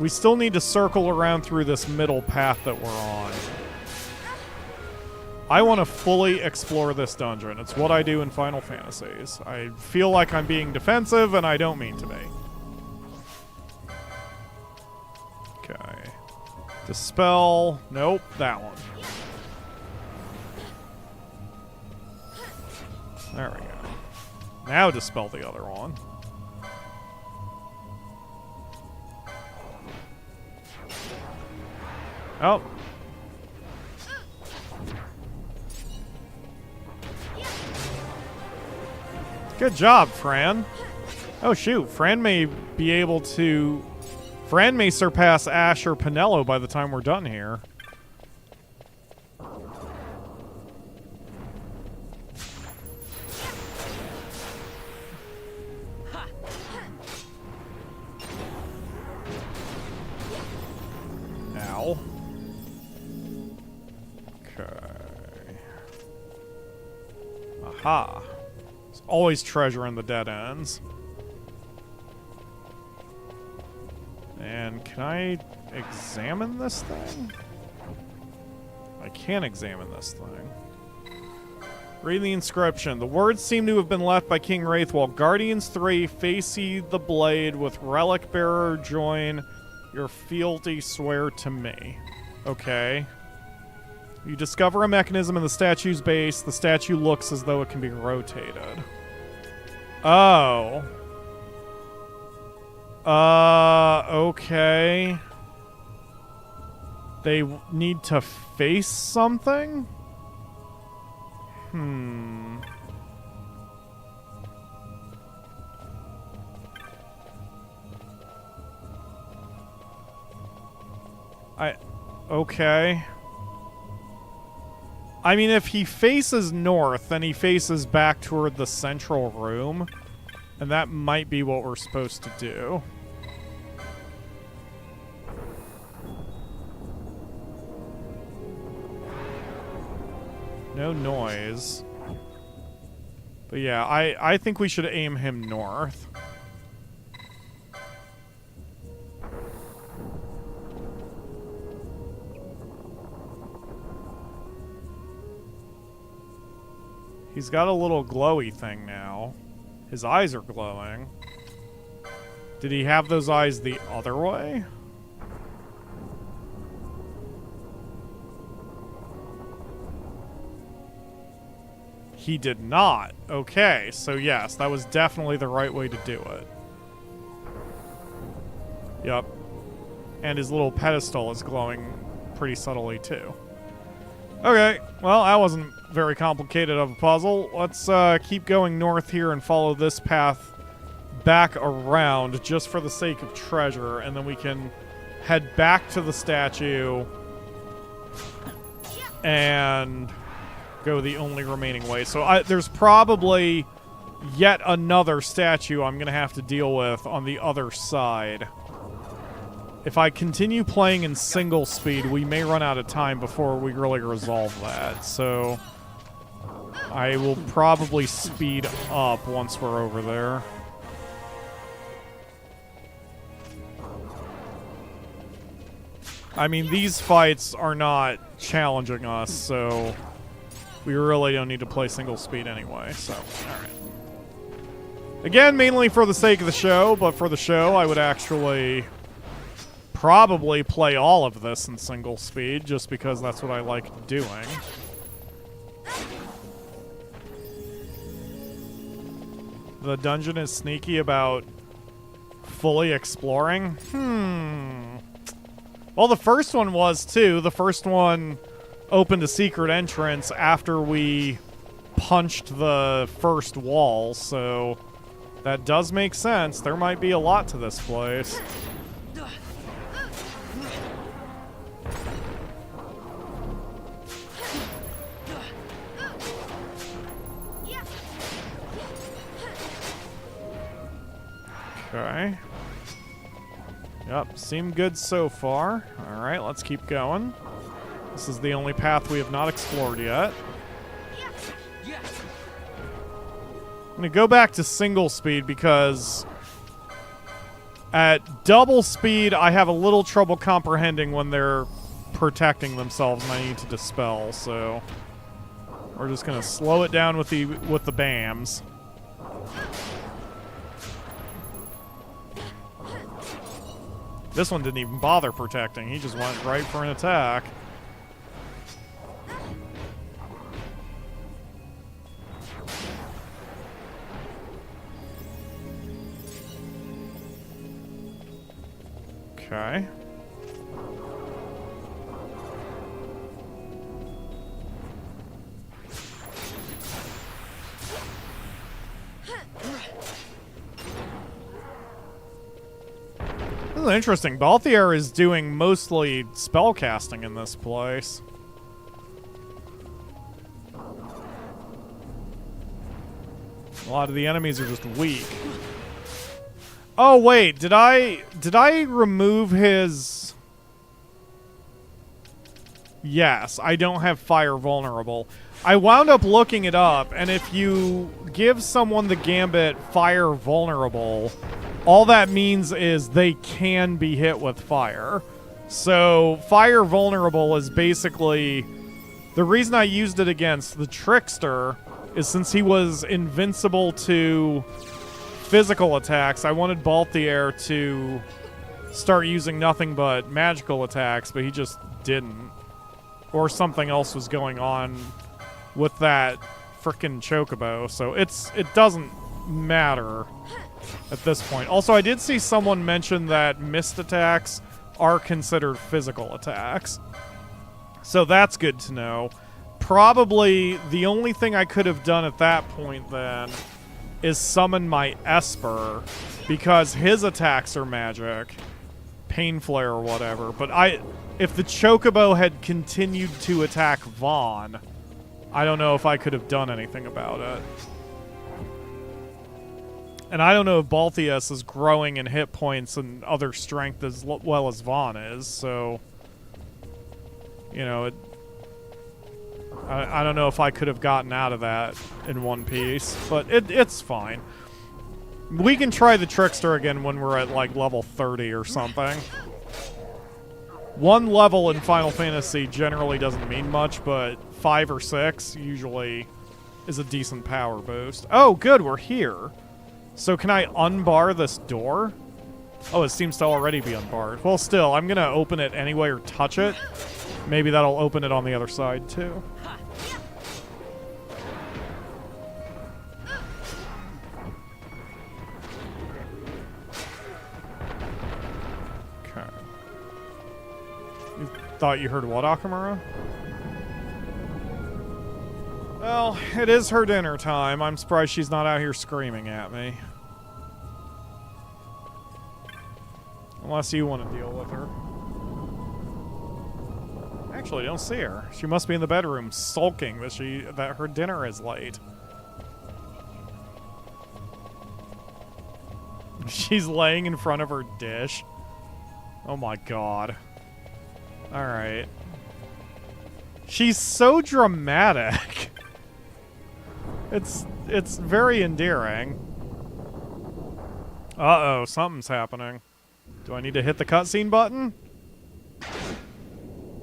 still need to circle around through this middle path that we're on. I want to fully explore this dungeon. It's what I do in Final Fantasies. I feel like I'm being defensive, and I don't mean to be. Okay. Dispel. Nope, that one. There we go. Now dispel the other one. Oh. Good job, Fran. Oh, shoot. Fran may surpass Ashe or Pinello by the time we're done here. Ow. Okay. Aha. There's always treasure in the dead ends. And can I examine this thing? I can examine this thing. Read the inscription. The words seem to have been left by King Wraith while Guardians 3 face ye the blade with Relic Bearer join your fealty swear to me. Okay. You discover a mechanism in the statue's base. The statue looks as though it can be rotated. Oh. Okay. They need to face something? Okay. I mean, if he faces north, then he faces back toward the central room. And that might be what we're supposed to do. No noise. But yeah, I think we should aim him north. He's got a little glowy thing now. His eyes are glowing. Did he have those eyes the other way? He did not. Okay, so yes, that was definitely the right way to do it. Yup. And his little pedestal is glowing pretty subtly too. Okay, well, that wasn't very complicated of a puzzle. Let's keep going north here and follow this path back around just for the sake of treasure, and then we can head back to the statue and go the only remaining way. So there's probably yet another statue I'm going to have to deal with on the other side. If I continue playing in single speed, we may run out of time before we really resolve that. So I will probably speed up once we're over there. I mean, these fights are not challenging us, so we really don't need to play single speed anyway, so, alright. Again, mainly for the sake of the show, but for the show, I would actually probably play all of this in single speed, just because that's what I like doing. The dungeon is sneaky about fully exploring? Well, the first one was, too. The first one opened a secret entrance after we punched the first wall, so that does make sense. There might be a lot to this place. Okay. Yep, seem good so far. Alright, let's keep going. This is the only path we have not explored yet. I'm gonna go back to single speed because at double speed I have a little trouble comprehending when they're protecting themselves and I need to dispel, so we're just gonna slow it down with the BAMs. This one didn't even bother protecting. He just went right for an attack. Okay. This is interesting. Balthier is doing mostly spellcasting in this place. A lot of the enemies are just weak. Oh wait, did I remove his... Yes, I don't have fire vulnerable. I wound up looking it up, and if you give someone the gambit fire vulnerable, all that means is they can be hit with fire. So fire vulnerable is basically... The reason I used it against the Trickster is since he was invincible to physical attacks, I wanted Balthier to start using nothing but magical attacks, but he just didn't. Or something else was going on with that frickin' Chocobo, so it doesn't matter at this point. Also, I did see someone mention that mist attacks are considered physical attacks. So that's good to know. Probably the only thing I could have done at that point then is summon my Esper, because his attacks are magic. Pain Flare or whatever. But if the Chocobo had continued to attack Vaughn, I don't know if I could have done anything about it. And I don't know if Balthius is growing in hit points and other strength as well as Vaughn is, so... You know, I don't know if I could have gotten out of that in one piece, but it's fine. We can try the Trickster again when we're at, like, level 30 or something. One level in Final Fantasy generally doesn't mean much, but 5 or 6 usually is a decent power boost. Oh, good, we're here. So can I unbar this door? Oh, it seems to already be unbarred. Well, still, I'm gonna open it anyway or touch it. Maybe that'll open it on the other side, too. Okay. You thought you heard what, Akamura? Well, it is her dinner time. I'm surprised she's not out here screaming at me. Unless you want to deal with her. Actually, I don't see her. She must be in the bedroom sulking that her dinner is late. She's laying in front of her dish. Oh my god. Alright. She's so dramatic. It's very endearing. Uh-oh, something's happening. Do I need to hit the cutscene button?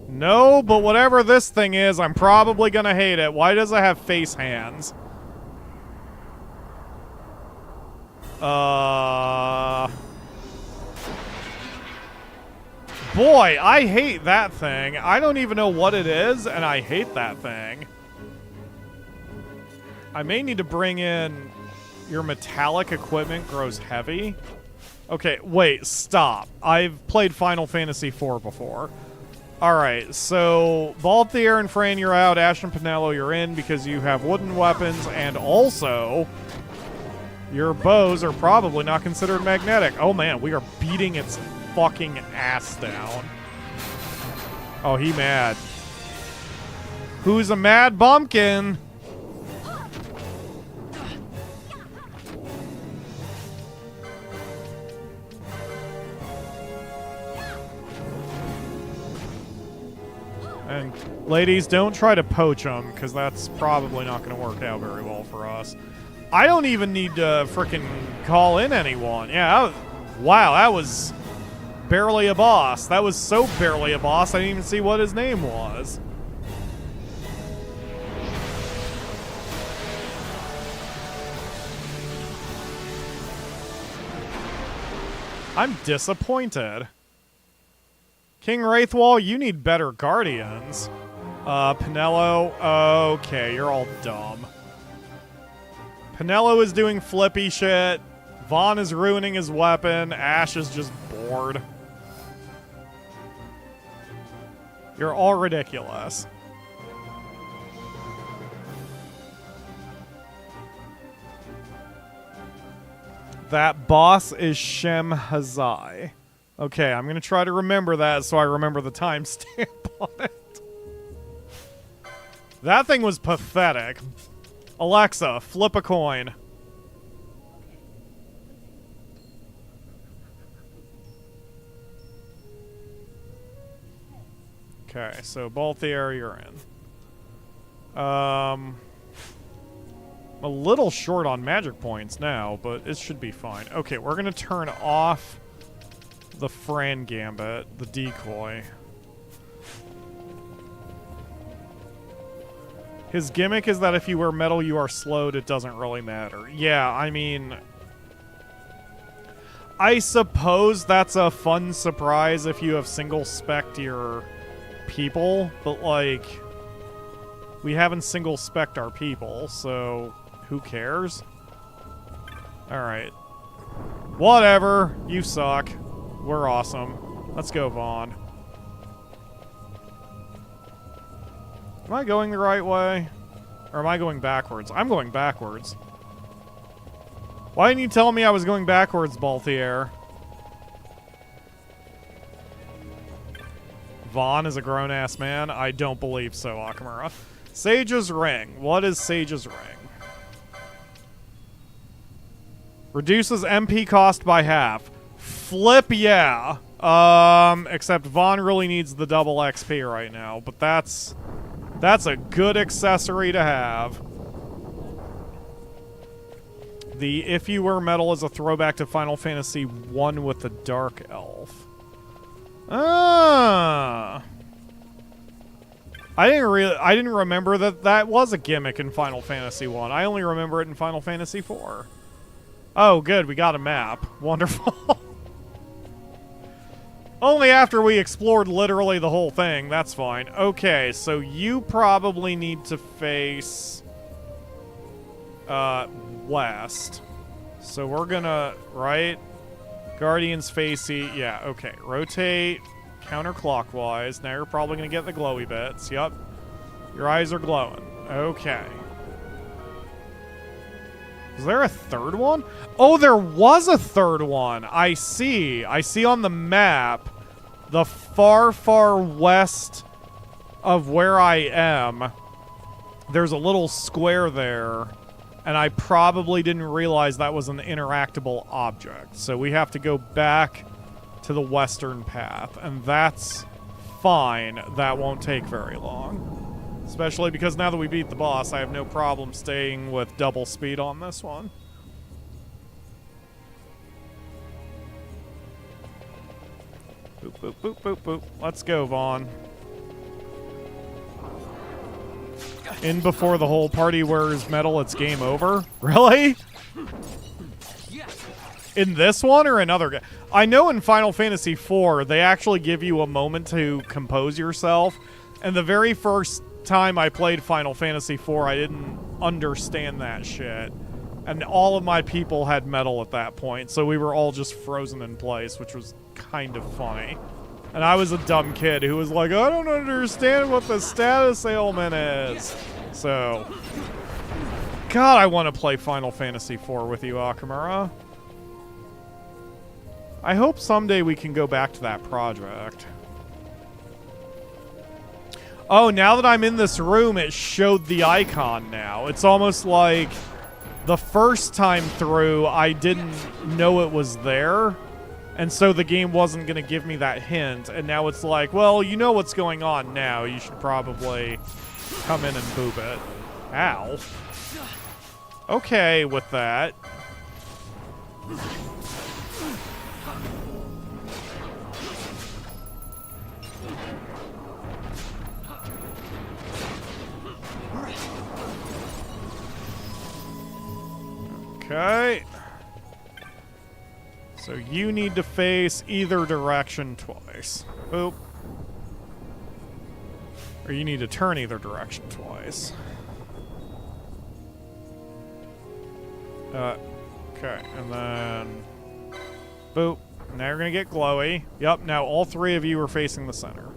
No, but whatever this thing is, I'm probably gonna hate it. Why does it have face hands? Boy, I hate that thing. I don't even know what it is, and I hate that thing. I may need to bring in... Your metallic equipment grows heavy. Okay, wait, stop. I've played Final Fantasy IV before. Alright, so Balthier and Fran, you're out. Ashe and Penelo, you're in because you have wooden weapons, and also your bows are probably not considered magnetic. Oh man, we are beating its fucking ass down. Oh, he mad. Who's a mad bumpkin? And ladies, don't try to poach them, because that's probably not going to work out very well for us. I don't even need to frickin' call in anyone. Yeah, wow, that was barely a boss. That was so barely a boss, I didn't even see what his name was. I'm disappointed. King Wraithwall, you need better guardians. Penelo, okay, you're all dumb. Penelo is doing flippy shit. Vaughn is ruining his weapon. Ashe is just bored. You're all ridiculous. That boss is Shem Hazai. Okay, I'm going to try to remember that so I remember the timestamp on it. That thing was pathetic. Alexa, flip a coin. Okay, so Balthier, you're in. I'm a little short on magic points now, but it should be fine. Okay, we're going to turn off the Fran Gambit, the decoy. His gimmick is that if you wear metal, you are slowed. It doesn't really matter. Yeah, I mean... I suppose that's a fun surprise if you have single-spec'd your people, but, like... We haven't single-spec'd our people, so... Who cares? Alright. Whatever. You suck. We're awesome. Let's go, Vaughn. Am I going the right way? Or am I going backwards? I'm going backwards. Why didn't you tell me I was going backwards, Balthier? Vaughn is a grown-ass man? I don't believe so, Akamura. Sage's Ring. What is Sage's Ring? Reduces MP cost by half. Flip, yeah. Except Vaughn really needs the double XP right now, but that's a good accessory to have. The If You Were Metal is a throwback to Final Fantasy I with the Dark Elf. Ah. I didn't remember that was a gimmick in Final Fantasy I. I only remember it in Final Fantasy IV. Oh, good, we got a map. Wonderful. Only after we explored literally the whole thing. That's fine. Okay, so you probably need to face... west. So we're gonna... Right? Guardians face... Yeah, okay. Rotate counterclockwise. Now you're probably gonna get the glowy bits. Yup. Your eyes are glowing. Okay. Is there a third one? Oh, there was a third one. I see. I see on the map the far, far west of where I am. There's a little square there, and I probably didn't realize that was an interactable object. So we have to go back to the western path, and that's fine. That won't take very long. Especially because now that we beat the boss, I have no problem staying with double speed on this one. Boop, boop, boop, boop, boop. Let's go, Vaughn. In before the whole party wears metal, it's game over? Really? In this one or another game? I know in Final Fantasy IV, they actually give you a moment to compose yourself. And the very first time I played Final Fantasy IV, I didn't understand that shit. And all of my people had metal at that point, so we were all just frozen in place, which was kind of funny. And I was a dumb kid who was like, I don't understand what the status ailment is. So, God, I want to play Final Fantasy IV with you, Akamura. I hope someday we can go back to that project. Oh, now that I'm in this room, it showed the icon now. It's almost like the first time through, I didn't know it was there. And so the game wasn't going to give me that hint. And now it's like, well, you know what's going on now. You should probably come in and boop it. Ow. Okay with that. Okay. So you need to face either direction twice. Boop. Or you need to turn either direction twice. Okay, and then... Boop. Now you're gonna get glowy. Yep, now all three of you are facing the center.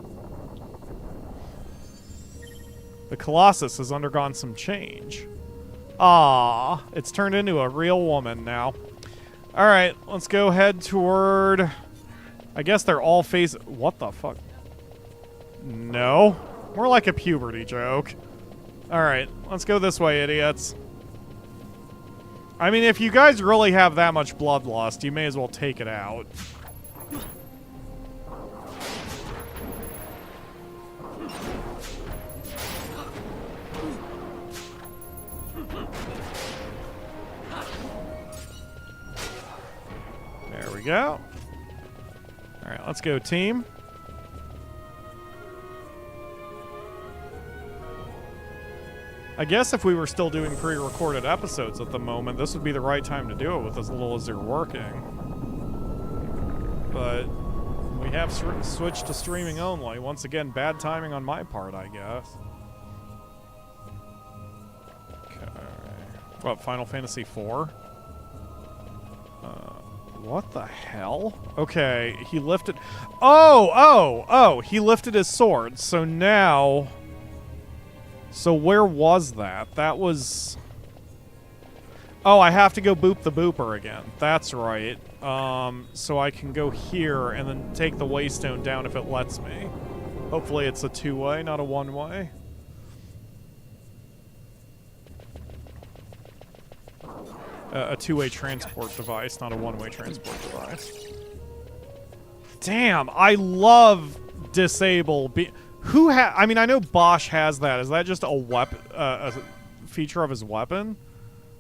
The Colossus has undergone some change. Ah, it's turned into a real woman now. Alright, let's go head toward... I guess they're all facing... What the fuck? No. More like a puberty joke. Alright, let's go this way, idiots. I mean, if you guys really have that much bloodlust, you may as well take it out. There we go. Alright, let's go, team. I guess if we were still doing pre-recorded episodes at the moment, this would be the right time to do it with as little as they're working. But we have switched to streaming only. Once again, bad timing on my part, I guess. Okay. What, Final Fantasy IV? What the hell? Okay, he lifted... Oh! He lifted his sword. So now... So where was that? That was... Oh, I have to go boop the booper again. That's right. So I can go here and then take the waystone down if it lets me. Hopefully it's a two-way, not a one-way. A two-way transport device, not a one-way transport device. Damn, I love disable... Who I mean, I know Bosch has that. Is that just a weapon, a feature of his weapon?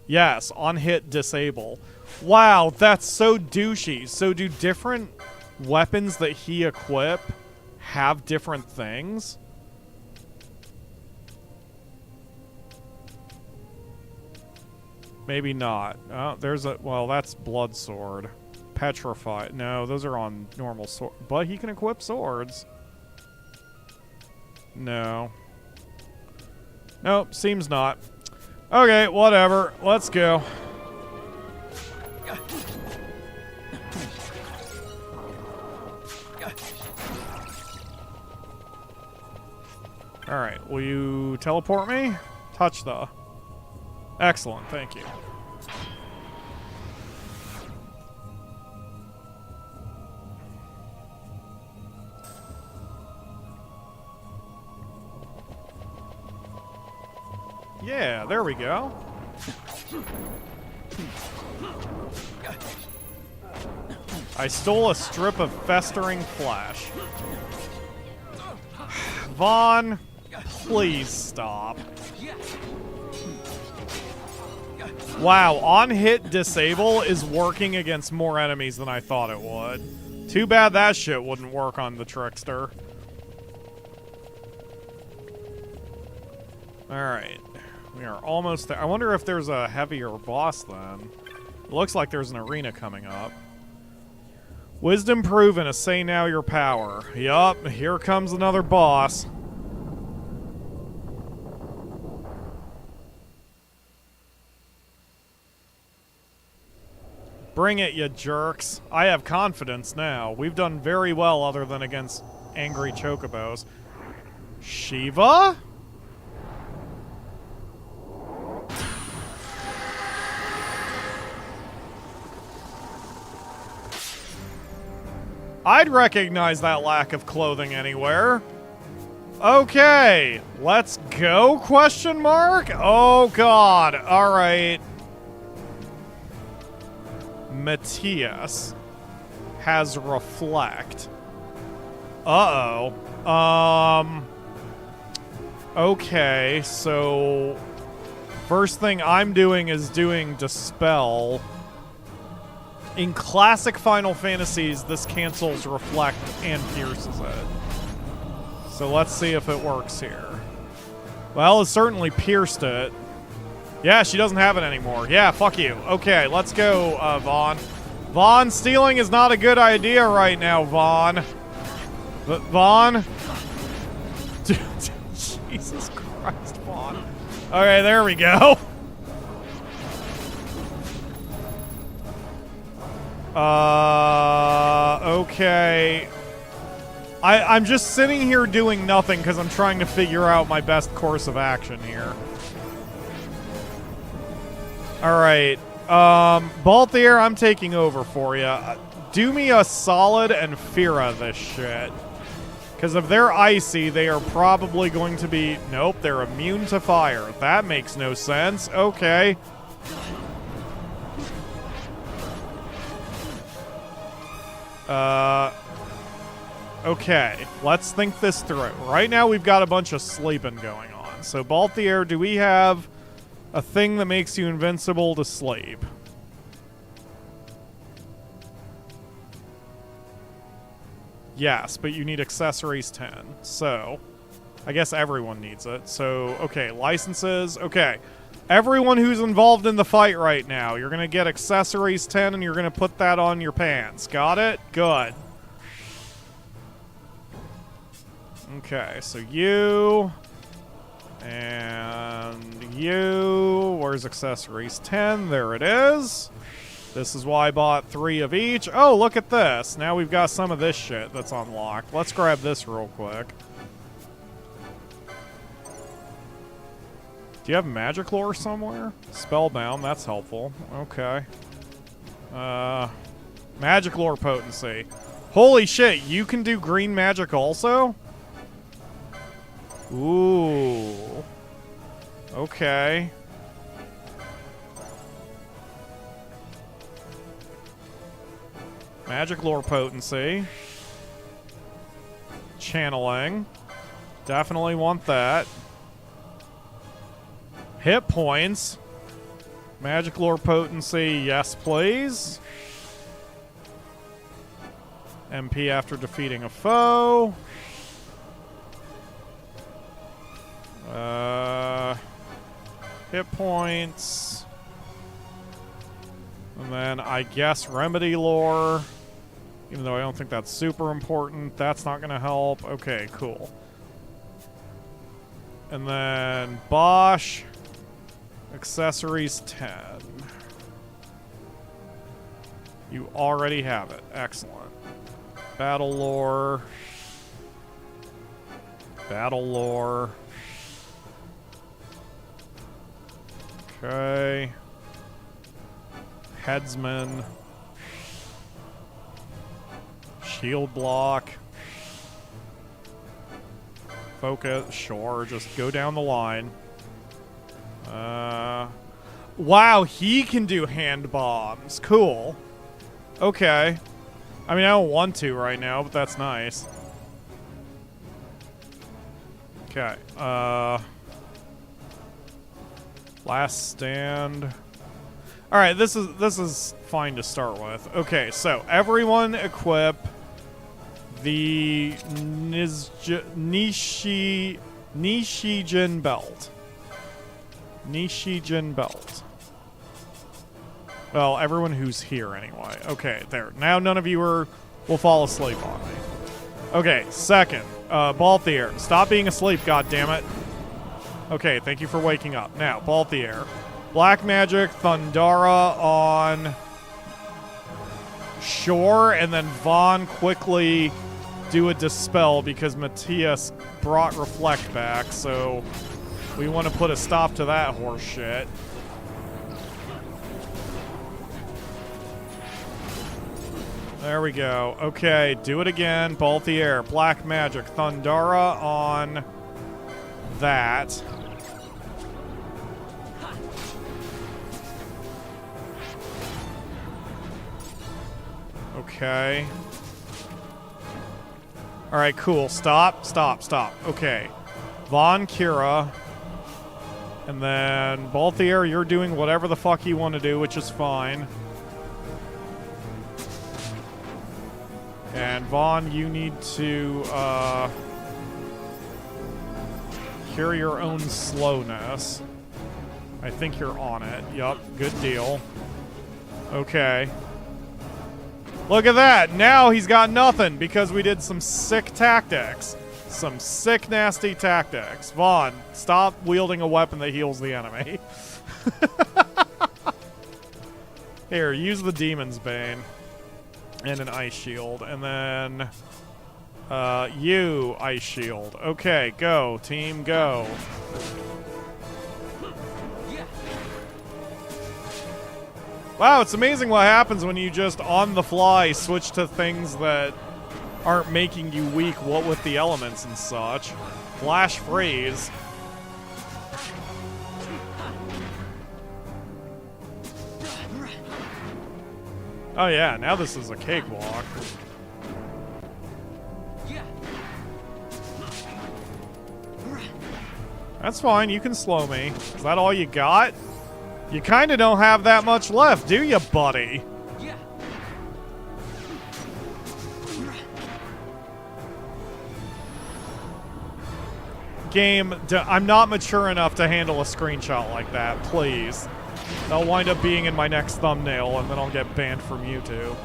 Yes, on hit, disable. Wow, that's so douchey. So do different weapons that he equip have different things? Maybe not. Oh, there's a... Well, that's Blood Sword. Petrified. No, those are on normal sword. But he can equip swords. No. Nope, seems not. Okay, whatever. Let's go. Alright, will you teleport me? Touch the... Excellent, thank you. Yeah, there we go. I stole a strip of festering flesh. Vaughn, please stop. Wow, on hit disable is working against more enemies than I thought it would. Too bad that shit wouldn't work on the Trickster. Alright. We are almost there. I wonder if there's a heavier boss then. It looks like there's an arena coming up. Wisdom proven, assay now your power. Yup, here comes another boss. Bring it, you jerks. I have confidence now. We've done very well other than against angry chocobos. Shiva? I'd recognize that lack of clothing anywhere. Okay, let's go, question mark? Oh god, alright. Mateus has reflect. Uh-oh. Okay, so first thing I'm doing is doing dispel. In classic Final Fantasies, this cancels reflect and pierces it. So let's see if it works here. Well, it certainly pierced it. Yeah, she doesn't have it anymore. Yeah, fuck you. Okay, let's go, Vaughn. Vaughn, stealing is not a good idea right now, Vaughn. But Vaughn? Dude, Jesus Christ, Vaughn. Okay, there we go. Okay. I'm just sitting here doing nothing because I'm trying to figure out my best course of action here. Alright. Balthier, I'm taking over for you. Do me a solid and Fira this shit. Because if they're icy, they are probably going to be... Nope, they're immune to fire. That makes no sense. Okay. Okay, let's think this through. Right now we've got a bunch of sleeping going on. So, Balthier, do we have a thing that makes you invincible to sleep? Yes, but you need accessories 10. So, I guess everyone needs it. So, okay, licenses. Okay, everyone who's involved in the fight right now, you're going to get accessories 10 and you're going to put that on your pants. Got it? Good. Okay, so you and you. Where's accessories 10? There it is. This is why I bought 3 of each. Oh, look at this. Now we've got some of this shit that's unlocked. Let's grab this real quick. Do you have magic lore somewhere? Spellbound, that's helpful. Okay. Magic lore potency. Holy shit, you can do green magic also? Ooh. Okay. Magic lore potency. Channeling. Definitely want that. Hit points. Magic lore potency, yes please. MP after defeating a foe. Hit points. And then I guess remedy lore. Even though I don't think that's super important. That's not going to help. Okay, cool. And then Bosch. Accessories 10. You already have it. Excellent. Battle lore. Battle lore. Okay. Headsman. Shield block. Focus. Sure, just go down the line. Wow, he can do hand bombs. Cool. Okay. I mean, I don't want to right now, but that's nice. Okay. Last stand. All right, this is fine to start with. Okay, so everyone equip the Nishijin belt. Nishijin Belt. Well, everyone who's here anyway. Okay, there. Now none of you will fall asleep on me. Okay, second. Balthier. Stop being asleep, goddammit. Okay, thank you for waking up. Now, Balthier. Black Magic, Thundara on shore, and then Vaughn quickly do a Dispel because Mateus brought Reflect back, so we want to put a stop to that horse shit. There we go. Okay, do it again. Balthier, Black Magic, Thundara on that. Okay. Alright, cool. Stop, stop, stop. Okay. Von, Kira. And then Balthier, you're doing whatever the fuck you want to do, which is fine. And Vaughn, you need to cure your own slowness. I think you're on it. Yup, good deal. Okay. Look at that! Now he's got nothing because we did some sick tactics. Some sick, nasty tactics. Vaughn, stop wielding a weapon that heals the enemy. Here, use the Demon's Bane. And an Ice Shield. And then... you, Ice Shield. Okay, go. Team, go. Wow, it's amazing what happens when you just, on the fly, switch to things that aren't making you weak, what with the elements and such. Flash Freeze. Oh yeah, now this is a cakewalk. That's fine, you can slow me. Is that all you got? You kinda don't have that much left, do you, buddy? Game, I'm not mature enough to handle a screenshot like that, please. That'll wind up being in my next thumbnail, and then I'll get banned from YouTube.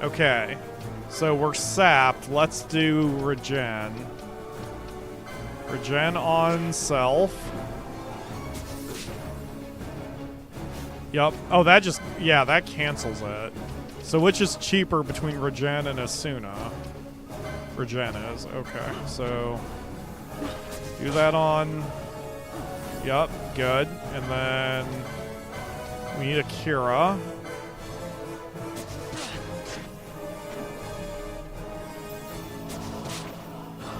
Okay. So we're sapped. Let's do regen. Regen on self. Yup. Oh, that just... Yeah, that cancels it. So which is cheaper between regen and Asuna? Regen is. Okay, so... Do that on... Yup, good. And then... We need a Kira.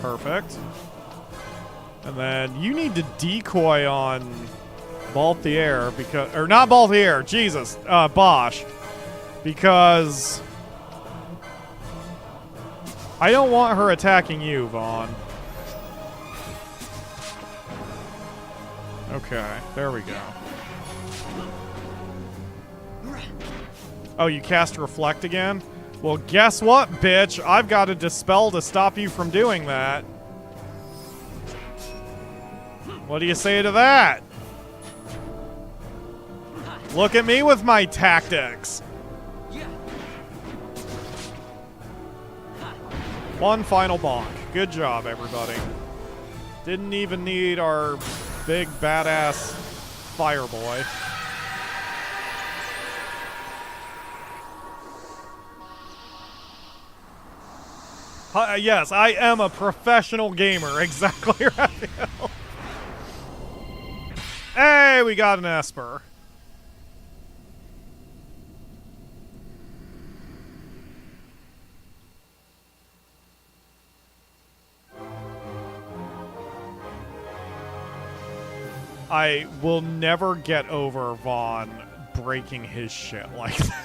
Perfect. And then you need to decoy on Balthier because... Or not Balthier, Jesus. Bosch. Because... I don't want her attacking you, Vaughn. Okay, there we go. Oh, you cast Reflect again? Well, guess what, bitch? I've got a Dispel to stop you from doing that. What do you say to that? Look at me with my tactics. One final bonk. Good job, everybody. Didn't even need our big badass Fireboy. Yes, I am a professional gamer. Exactly, Raphael. Hey, we got an Esper. I will never get over Vaughn breaking his shit like that.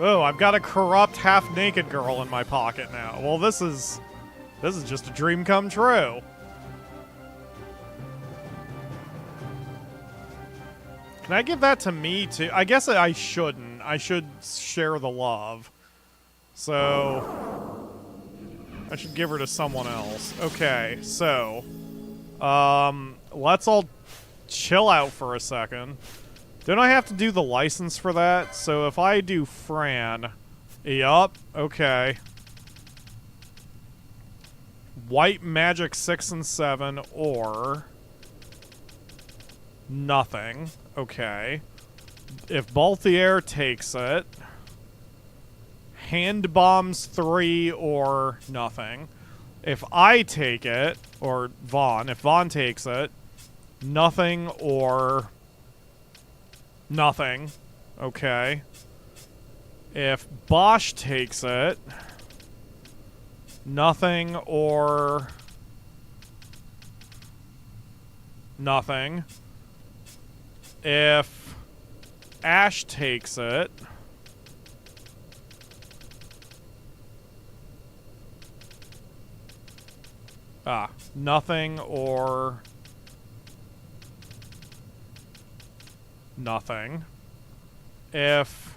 Oh, I've got a corrupt half-naked girl in my pocket now. Well, this is just a dream come true. Can I give that to me too? I guess I shouldn't. I should share the love. So I should give her to someone else. Okay, so let's all chill out for a second. Don't I have to do the license for that? So if I do Fran, yup, okay. White Magic 6 and 7 or nothing. Okay. If Balthier takes it, Hand Bombs 3 or nothing. If I take it, or Vaughn, if Vaughn takes it, nothing or nothing. Okay. If Bosch takes it, nothing or nothing. If Ashe takes it, nothing or nothing. If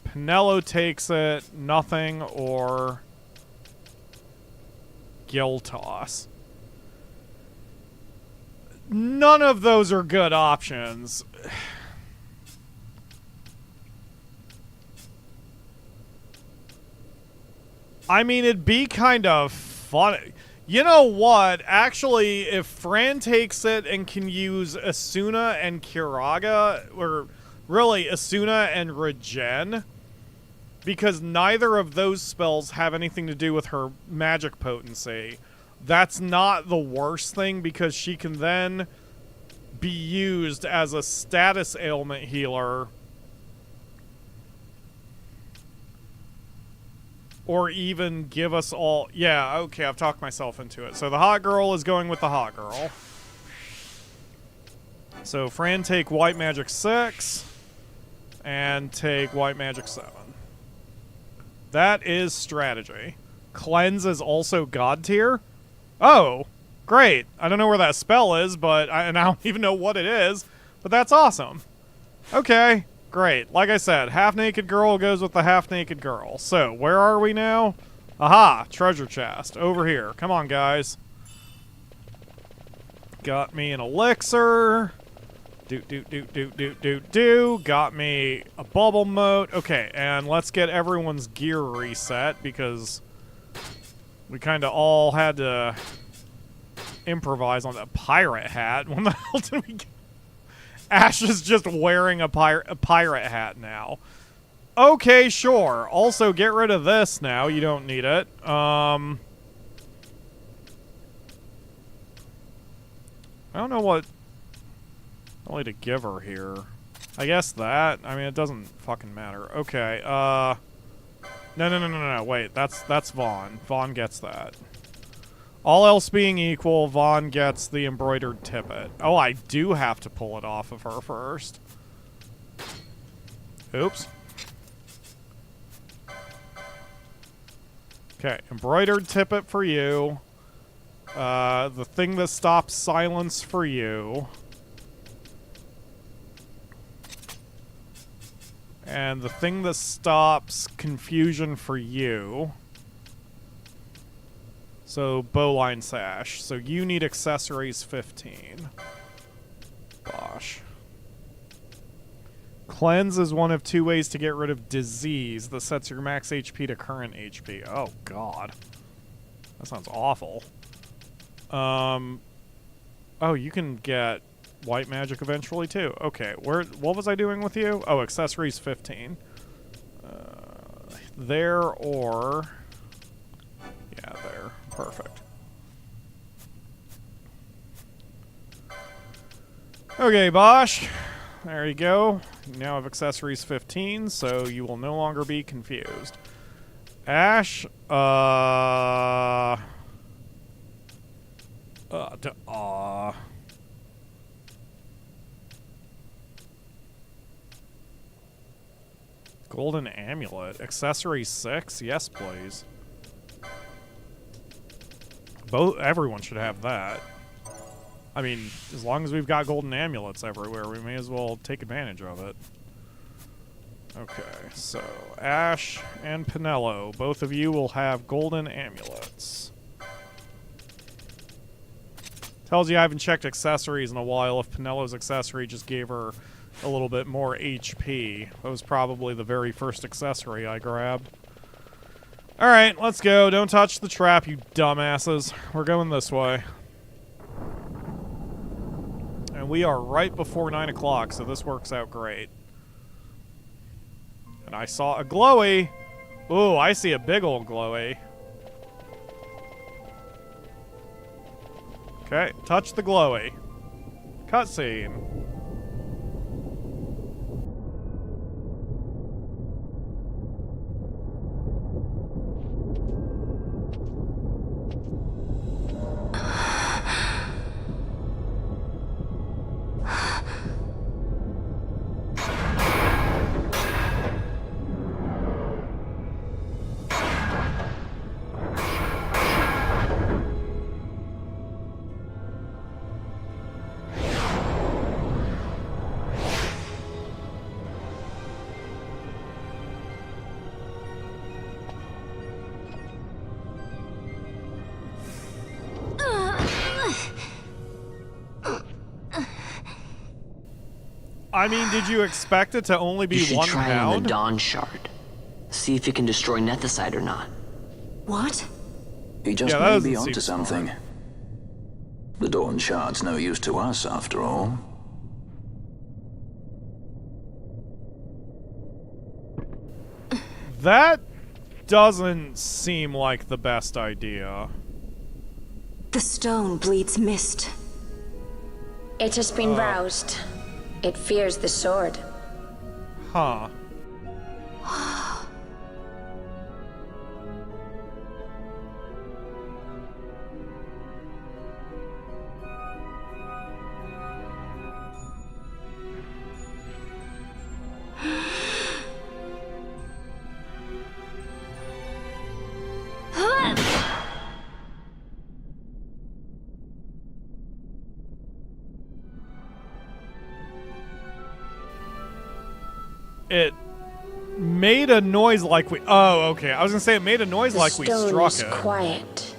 Pinello takes it, nothing or Gil toss. None of those are good options. I mean, it'd be kind of funny. You know what? Actually, if Fran takes it and can use Asuna and Kiraga, or really Asuna and Regen, because neither of those spells have anything to do with her magic potency, that's not the worst thing, because she can then be used as a status ailment healer, or even give us all... Yeah, okay, I've talked myself into it. So the hot girl is going with the hot girl. So Fran, take White Magic 6, and take White Magic 7. That is strategy. Cleanse is also God tier? Oh, great. I don't know where that spell is, but and I don't even know what it is, but that's awesome. Okay, great. Like I said, half-naked girl goes with the half-naked girl. So, where are we now? Aha, treasure chest. Over here. Come on, guys. Got me an elixir. Got me a bubble moat. Okay, and let's get everyone's gear reset, because we kind of all had to improvise on that pirate hat. When the hell did we get? Ashe is just wearing a pirate hat now. Okay, sure. Also, get rid of this now. You don't need it. I don't know what only to give her here. I guess that. I mean, it doesn't fucking matter. Okay, No, wait. That's Vaughn. Vaughn gets that. All else being equal, Vaughn gets the embroidered tippet. Oh, I do have to pull it off of her first. Oops. Okay, embroidered tippet for you. The thing that stops silence for you. And the thing that stops confusion for you. So, bowline sash. So you need accessories 15. Gosh. Cleanse is one of 2 ways to get rid of disease that sets your max HP to current HP. Oh, God. That sounds awful. Oh, you can get white magic eventually, too. Okay, what was I doing with you? Oh, accessories 15. There or... Yeah, there. Perfect. Okay, Bosch. There you go. You now have accessories 15, so you will no longer be confused. Ashe, Golden amulet. Accessory 6? Yes, please. Everyone should have that. I mean, as long as we've got golden amulets everywhere, we may as well take advantage of it. Okay, so Ashe and Pinello, both of you will have golden amulets. Tells you I haven't checked accessories in a while. If Pinello's accessory just gave her a little bit more HP. That was probably the very first accessory I grabbed. Alright, let's go. Don't touch the trap, you dumbasses. We're going this way. And we are right before 9 o'clock, so this works out great. And I saw a glowy. Ooh, I see a big old glowy. Okay, touch the glowy. Cutscene. I mean, did you expect it to only be you should one try pound? on the Dawn Shard. See if it can destroy Nethicite or not. What? He just may be onto something. The Dawn Shard's no use to us, after all. That doesn't seem like the best idea. The stone bleeds mist. It has been roused. It fears the sword. Huh. It made a noise like we... Oh, okay. I was gonna say it made a noise like we struck it. Quiet.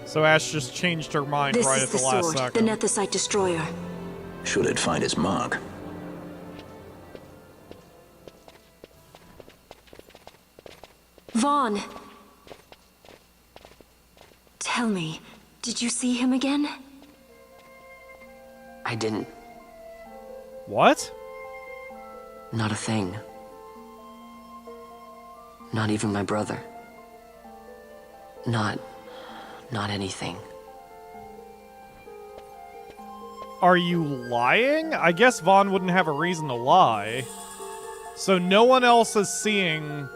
So Ashe just changed her mind right at the last second. The Nethicite destroyer. Should it find its mark? Vaughn. Tell me, did you see him again? I didn't. What? Not a thing. Not even my brother. Not anything. Are you lying? I guess Vaughn wouldn't have a reason to lie. So no one else is seeing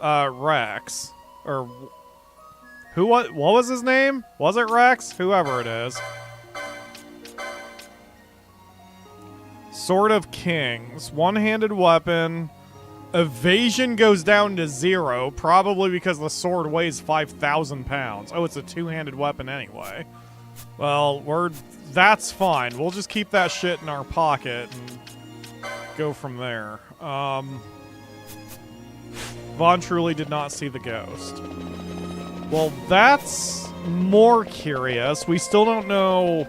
Rex. Or what was his name? Was it Rex? Whoever it is. Sword of Kings. One-handed weapon. Evasion goes down to 0, probably because the sword weighs 5,000 pounds. Oh, it's a two-handed weapon anyway. Well, that's fine. We'll just keep that shit in our pocket and go from there. Vaughn truly did not see the ghost. Well, that's more curious. We still don't know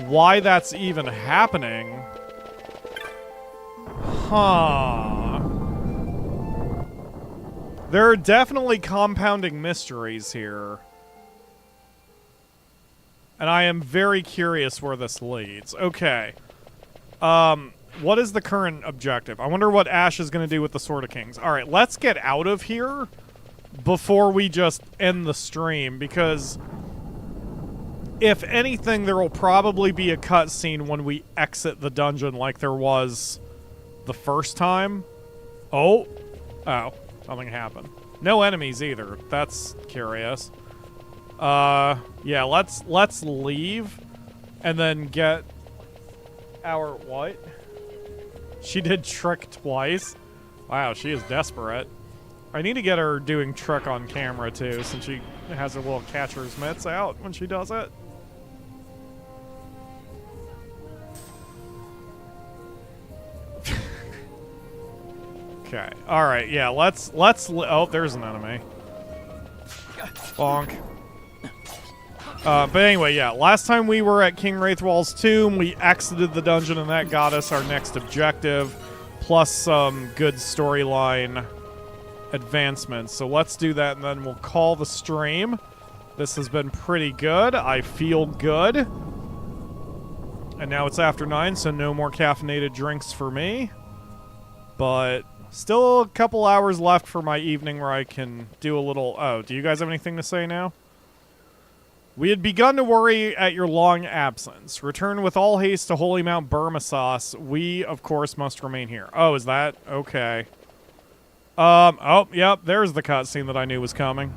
why that's even happening. Huh. There are definitely compounding mysteries here. And I am very curious where this leads. Okay. What is the current objective? I wonder what Ashe is going to do with the Sword of Kings. Alright, let's get out of here before we just end the stream, because if anything, there will probably be a cutscene when we exit the dungeon like there was the first time. Oh, something happened. No enemies either. That's curious. Yeah, let's leave and then get our what? She did trick twice. Wow, she is desperate. I need to get her doing trick on camera too, since she has her little catcher's mitts out when she does it. Okay. All right. Yeah. Let's. Oh, there's an enemy. Bonk. But anyway, yeah. Last time we were at King Wraithwall's tomb, we exited the dungeon, and that got us our next objective, plus some good storyline advancements. So let's do that, and then we'll call the stream. This has been pretty good. I feel good. And now it's after 9, so no more caffeinated drinks for me. But still a couple hours left for my evening where I can do a little... Oh, do you guys have anything to say now? We had begun to worry at your long absence. Return with all haste to holy Mt Bur-Omisace. We, of course, must remain here. Oh, is that? Okay. Oh, yep, there's the cutscene that I knew was coming.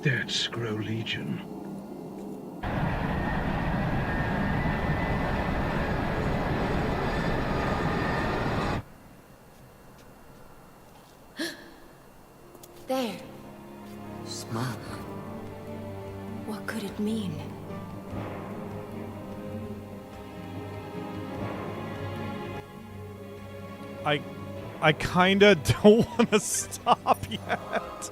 Debts grow legion. There. Smoke. What could it mean? I kinda don't want to stop yet.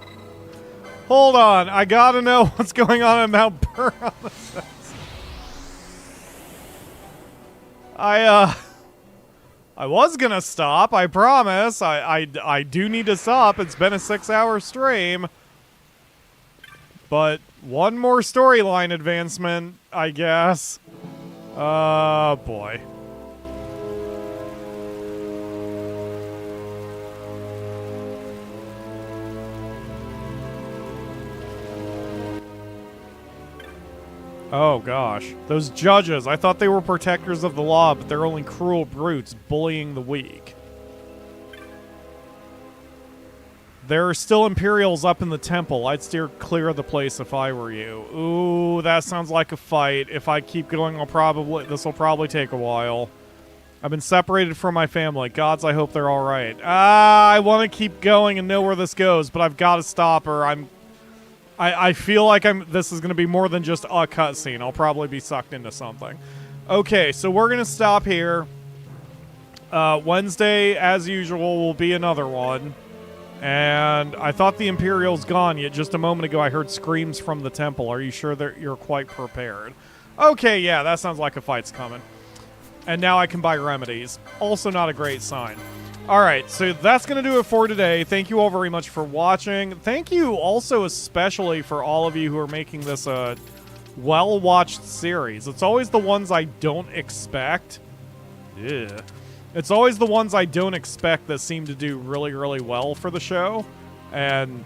Hold on, I gotta know what's going on at Mt Bur-Omisace. I was gonna stop, I promise. I do need to stop. It's been a 6-hour stream. But one more storyline advancement, I guess. Oh, boy. Oh, gosh. Those judges, I thought they were protectors of the law, but they're only cruel brutes bullying the weak. There are still Imperials up in the temple. I'd steer clear of the place if I were you. Ooh, that sounds like a fight. If I keep going, this will probably take a while. I've been separated from my family. Gods, I hope they're alright. I want to keep going and know where this goes, but I've got to stop her. I feel like this is going to be more than just a cutscene. I'll probably be sucked into something. Okay, so we're going to stop here. Wednesday, as usual, will be another one. And I thought the Imperial's gone, yet just a moment ago I heard screams from the temple. Are you sure that you're quite prepared? Okay, yeah, that sounds like a fight's coming. And now I can buy remedies. Also not a great sign. Alright, so that's going to do it for today. Thank you all very much for watching. Thank you also especially for all of you who are making this a well-watched series. It's always the ones I don't expect. Yeah. It's always the ones I don't expect that seem to do really, really well for the show. And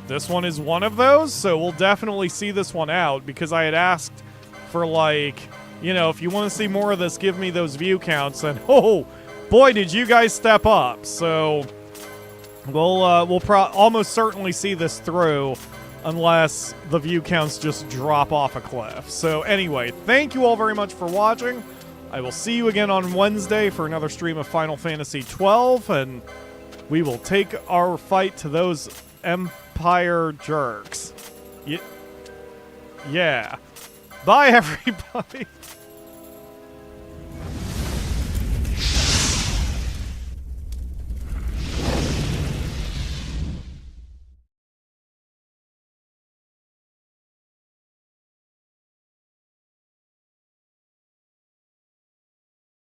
this one is one of those, so we'll definitely see this one out because I had asked for, like, you know, if you want to see more of this, give me those view counts, and oh, boy, did you guys step up. So we'll almost certainly see this through unless the view counts just drop off a cliff. So anyway, thank you all very much for watching. I will see you again on Wednesday for another stream of Final Fantasy XII, and we will take our fight to those Empire jerks. Yeah. Bye, everybody.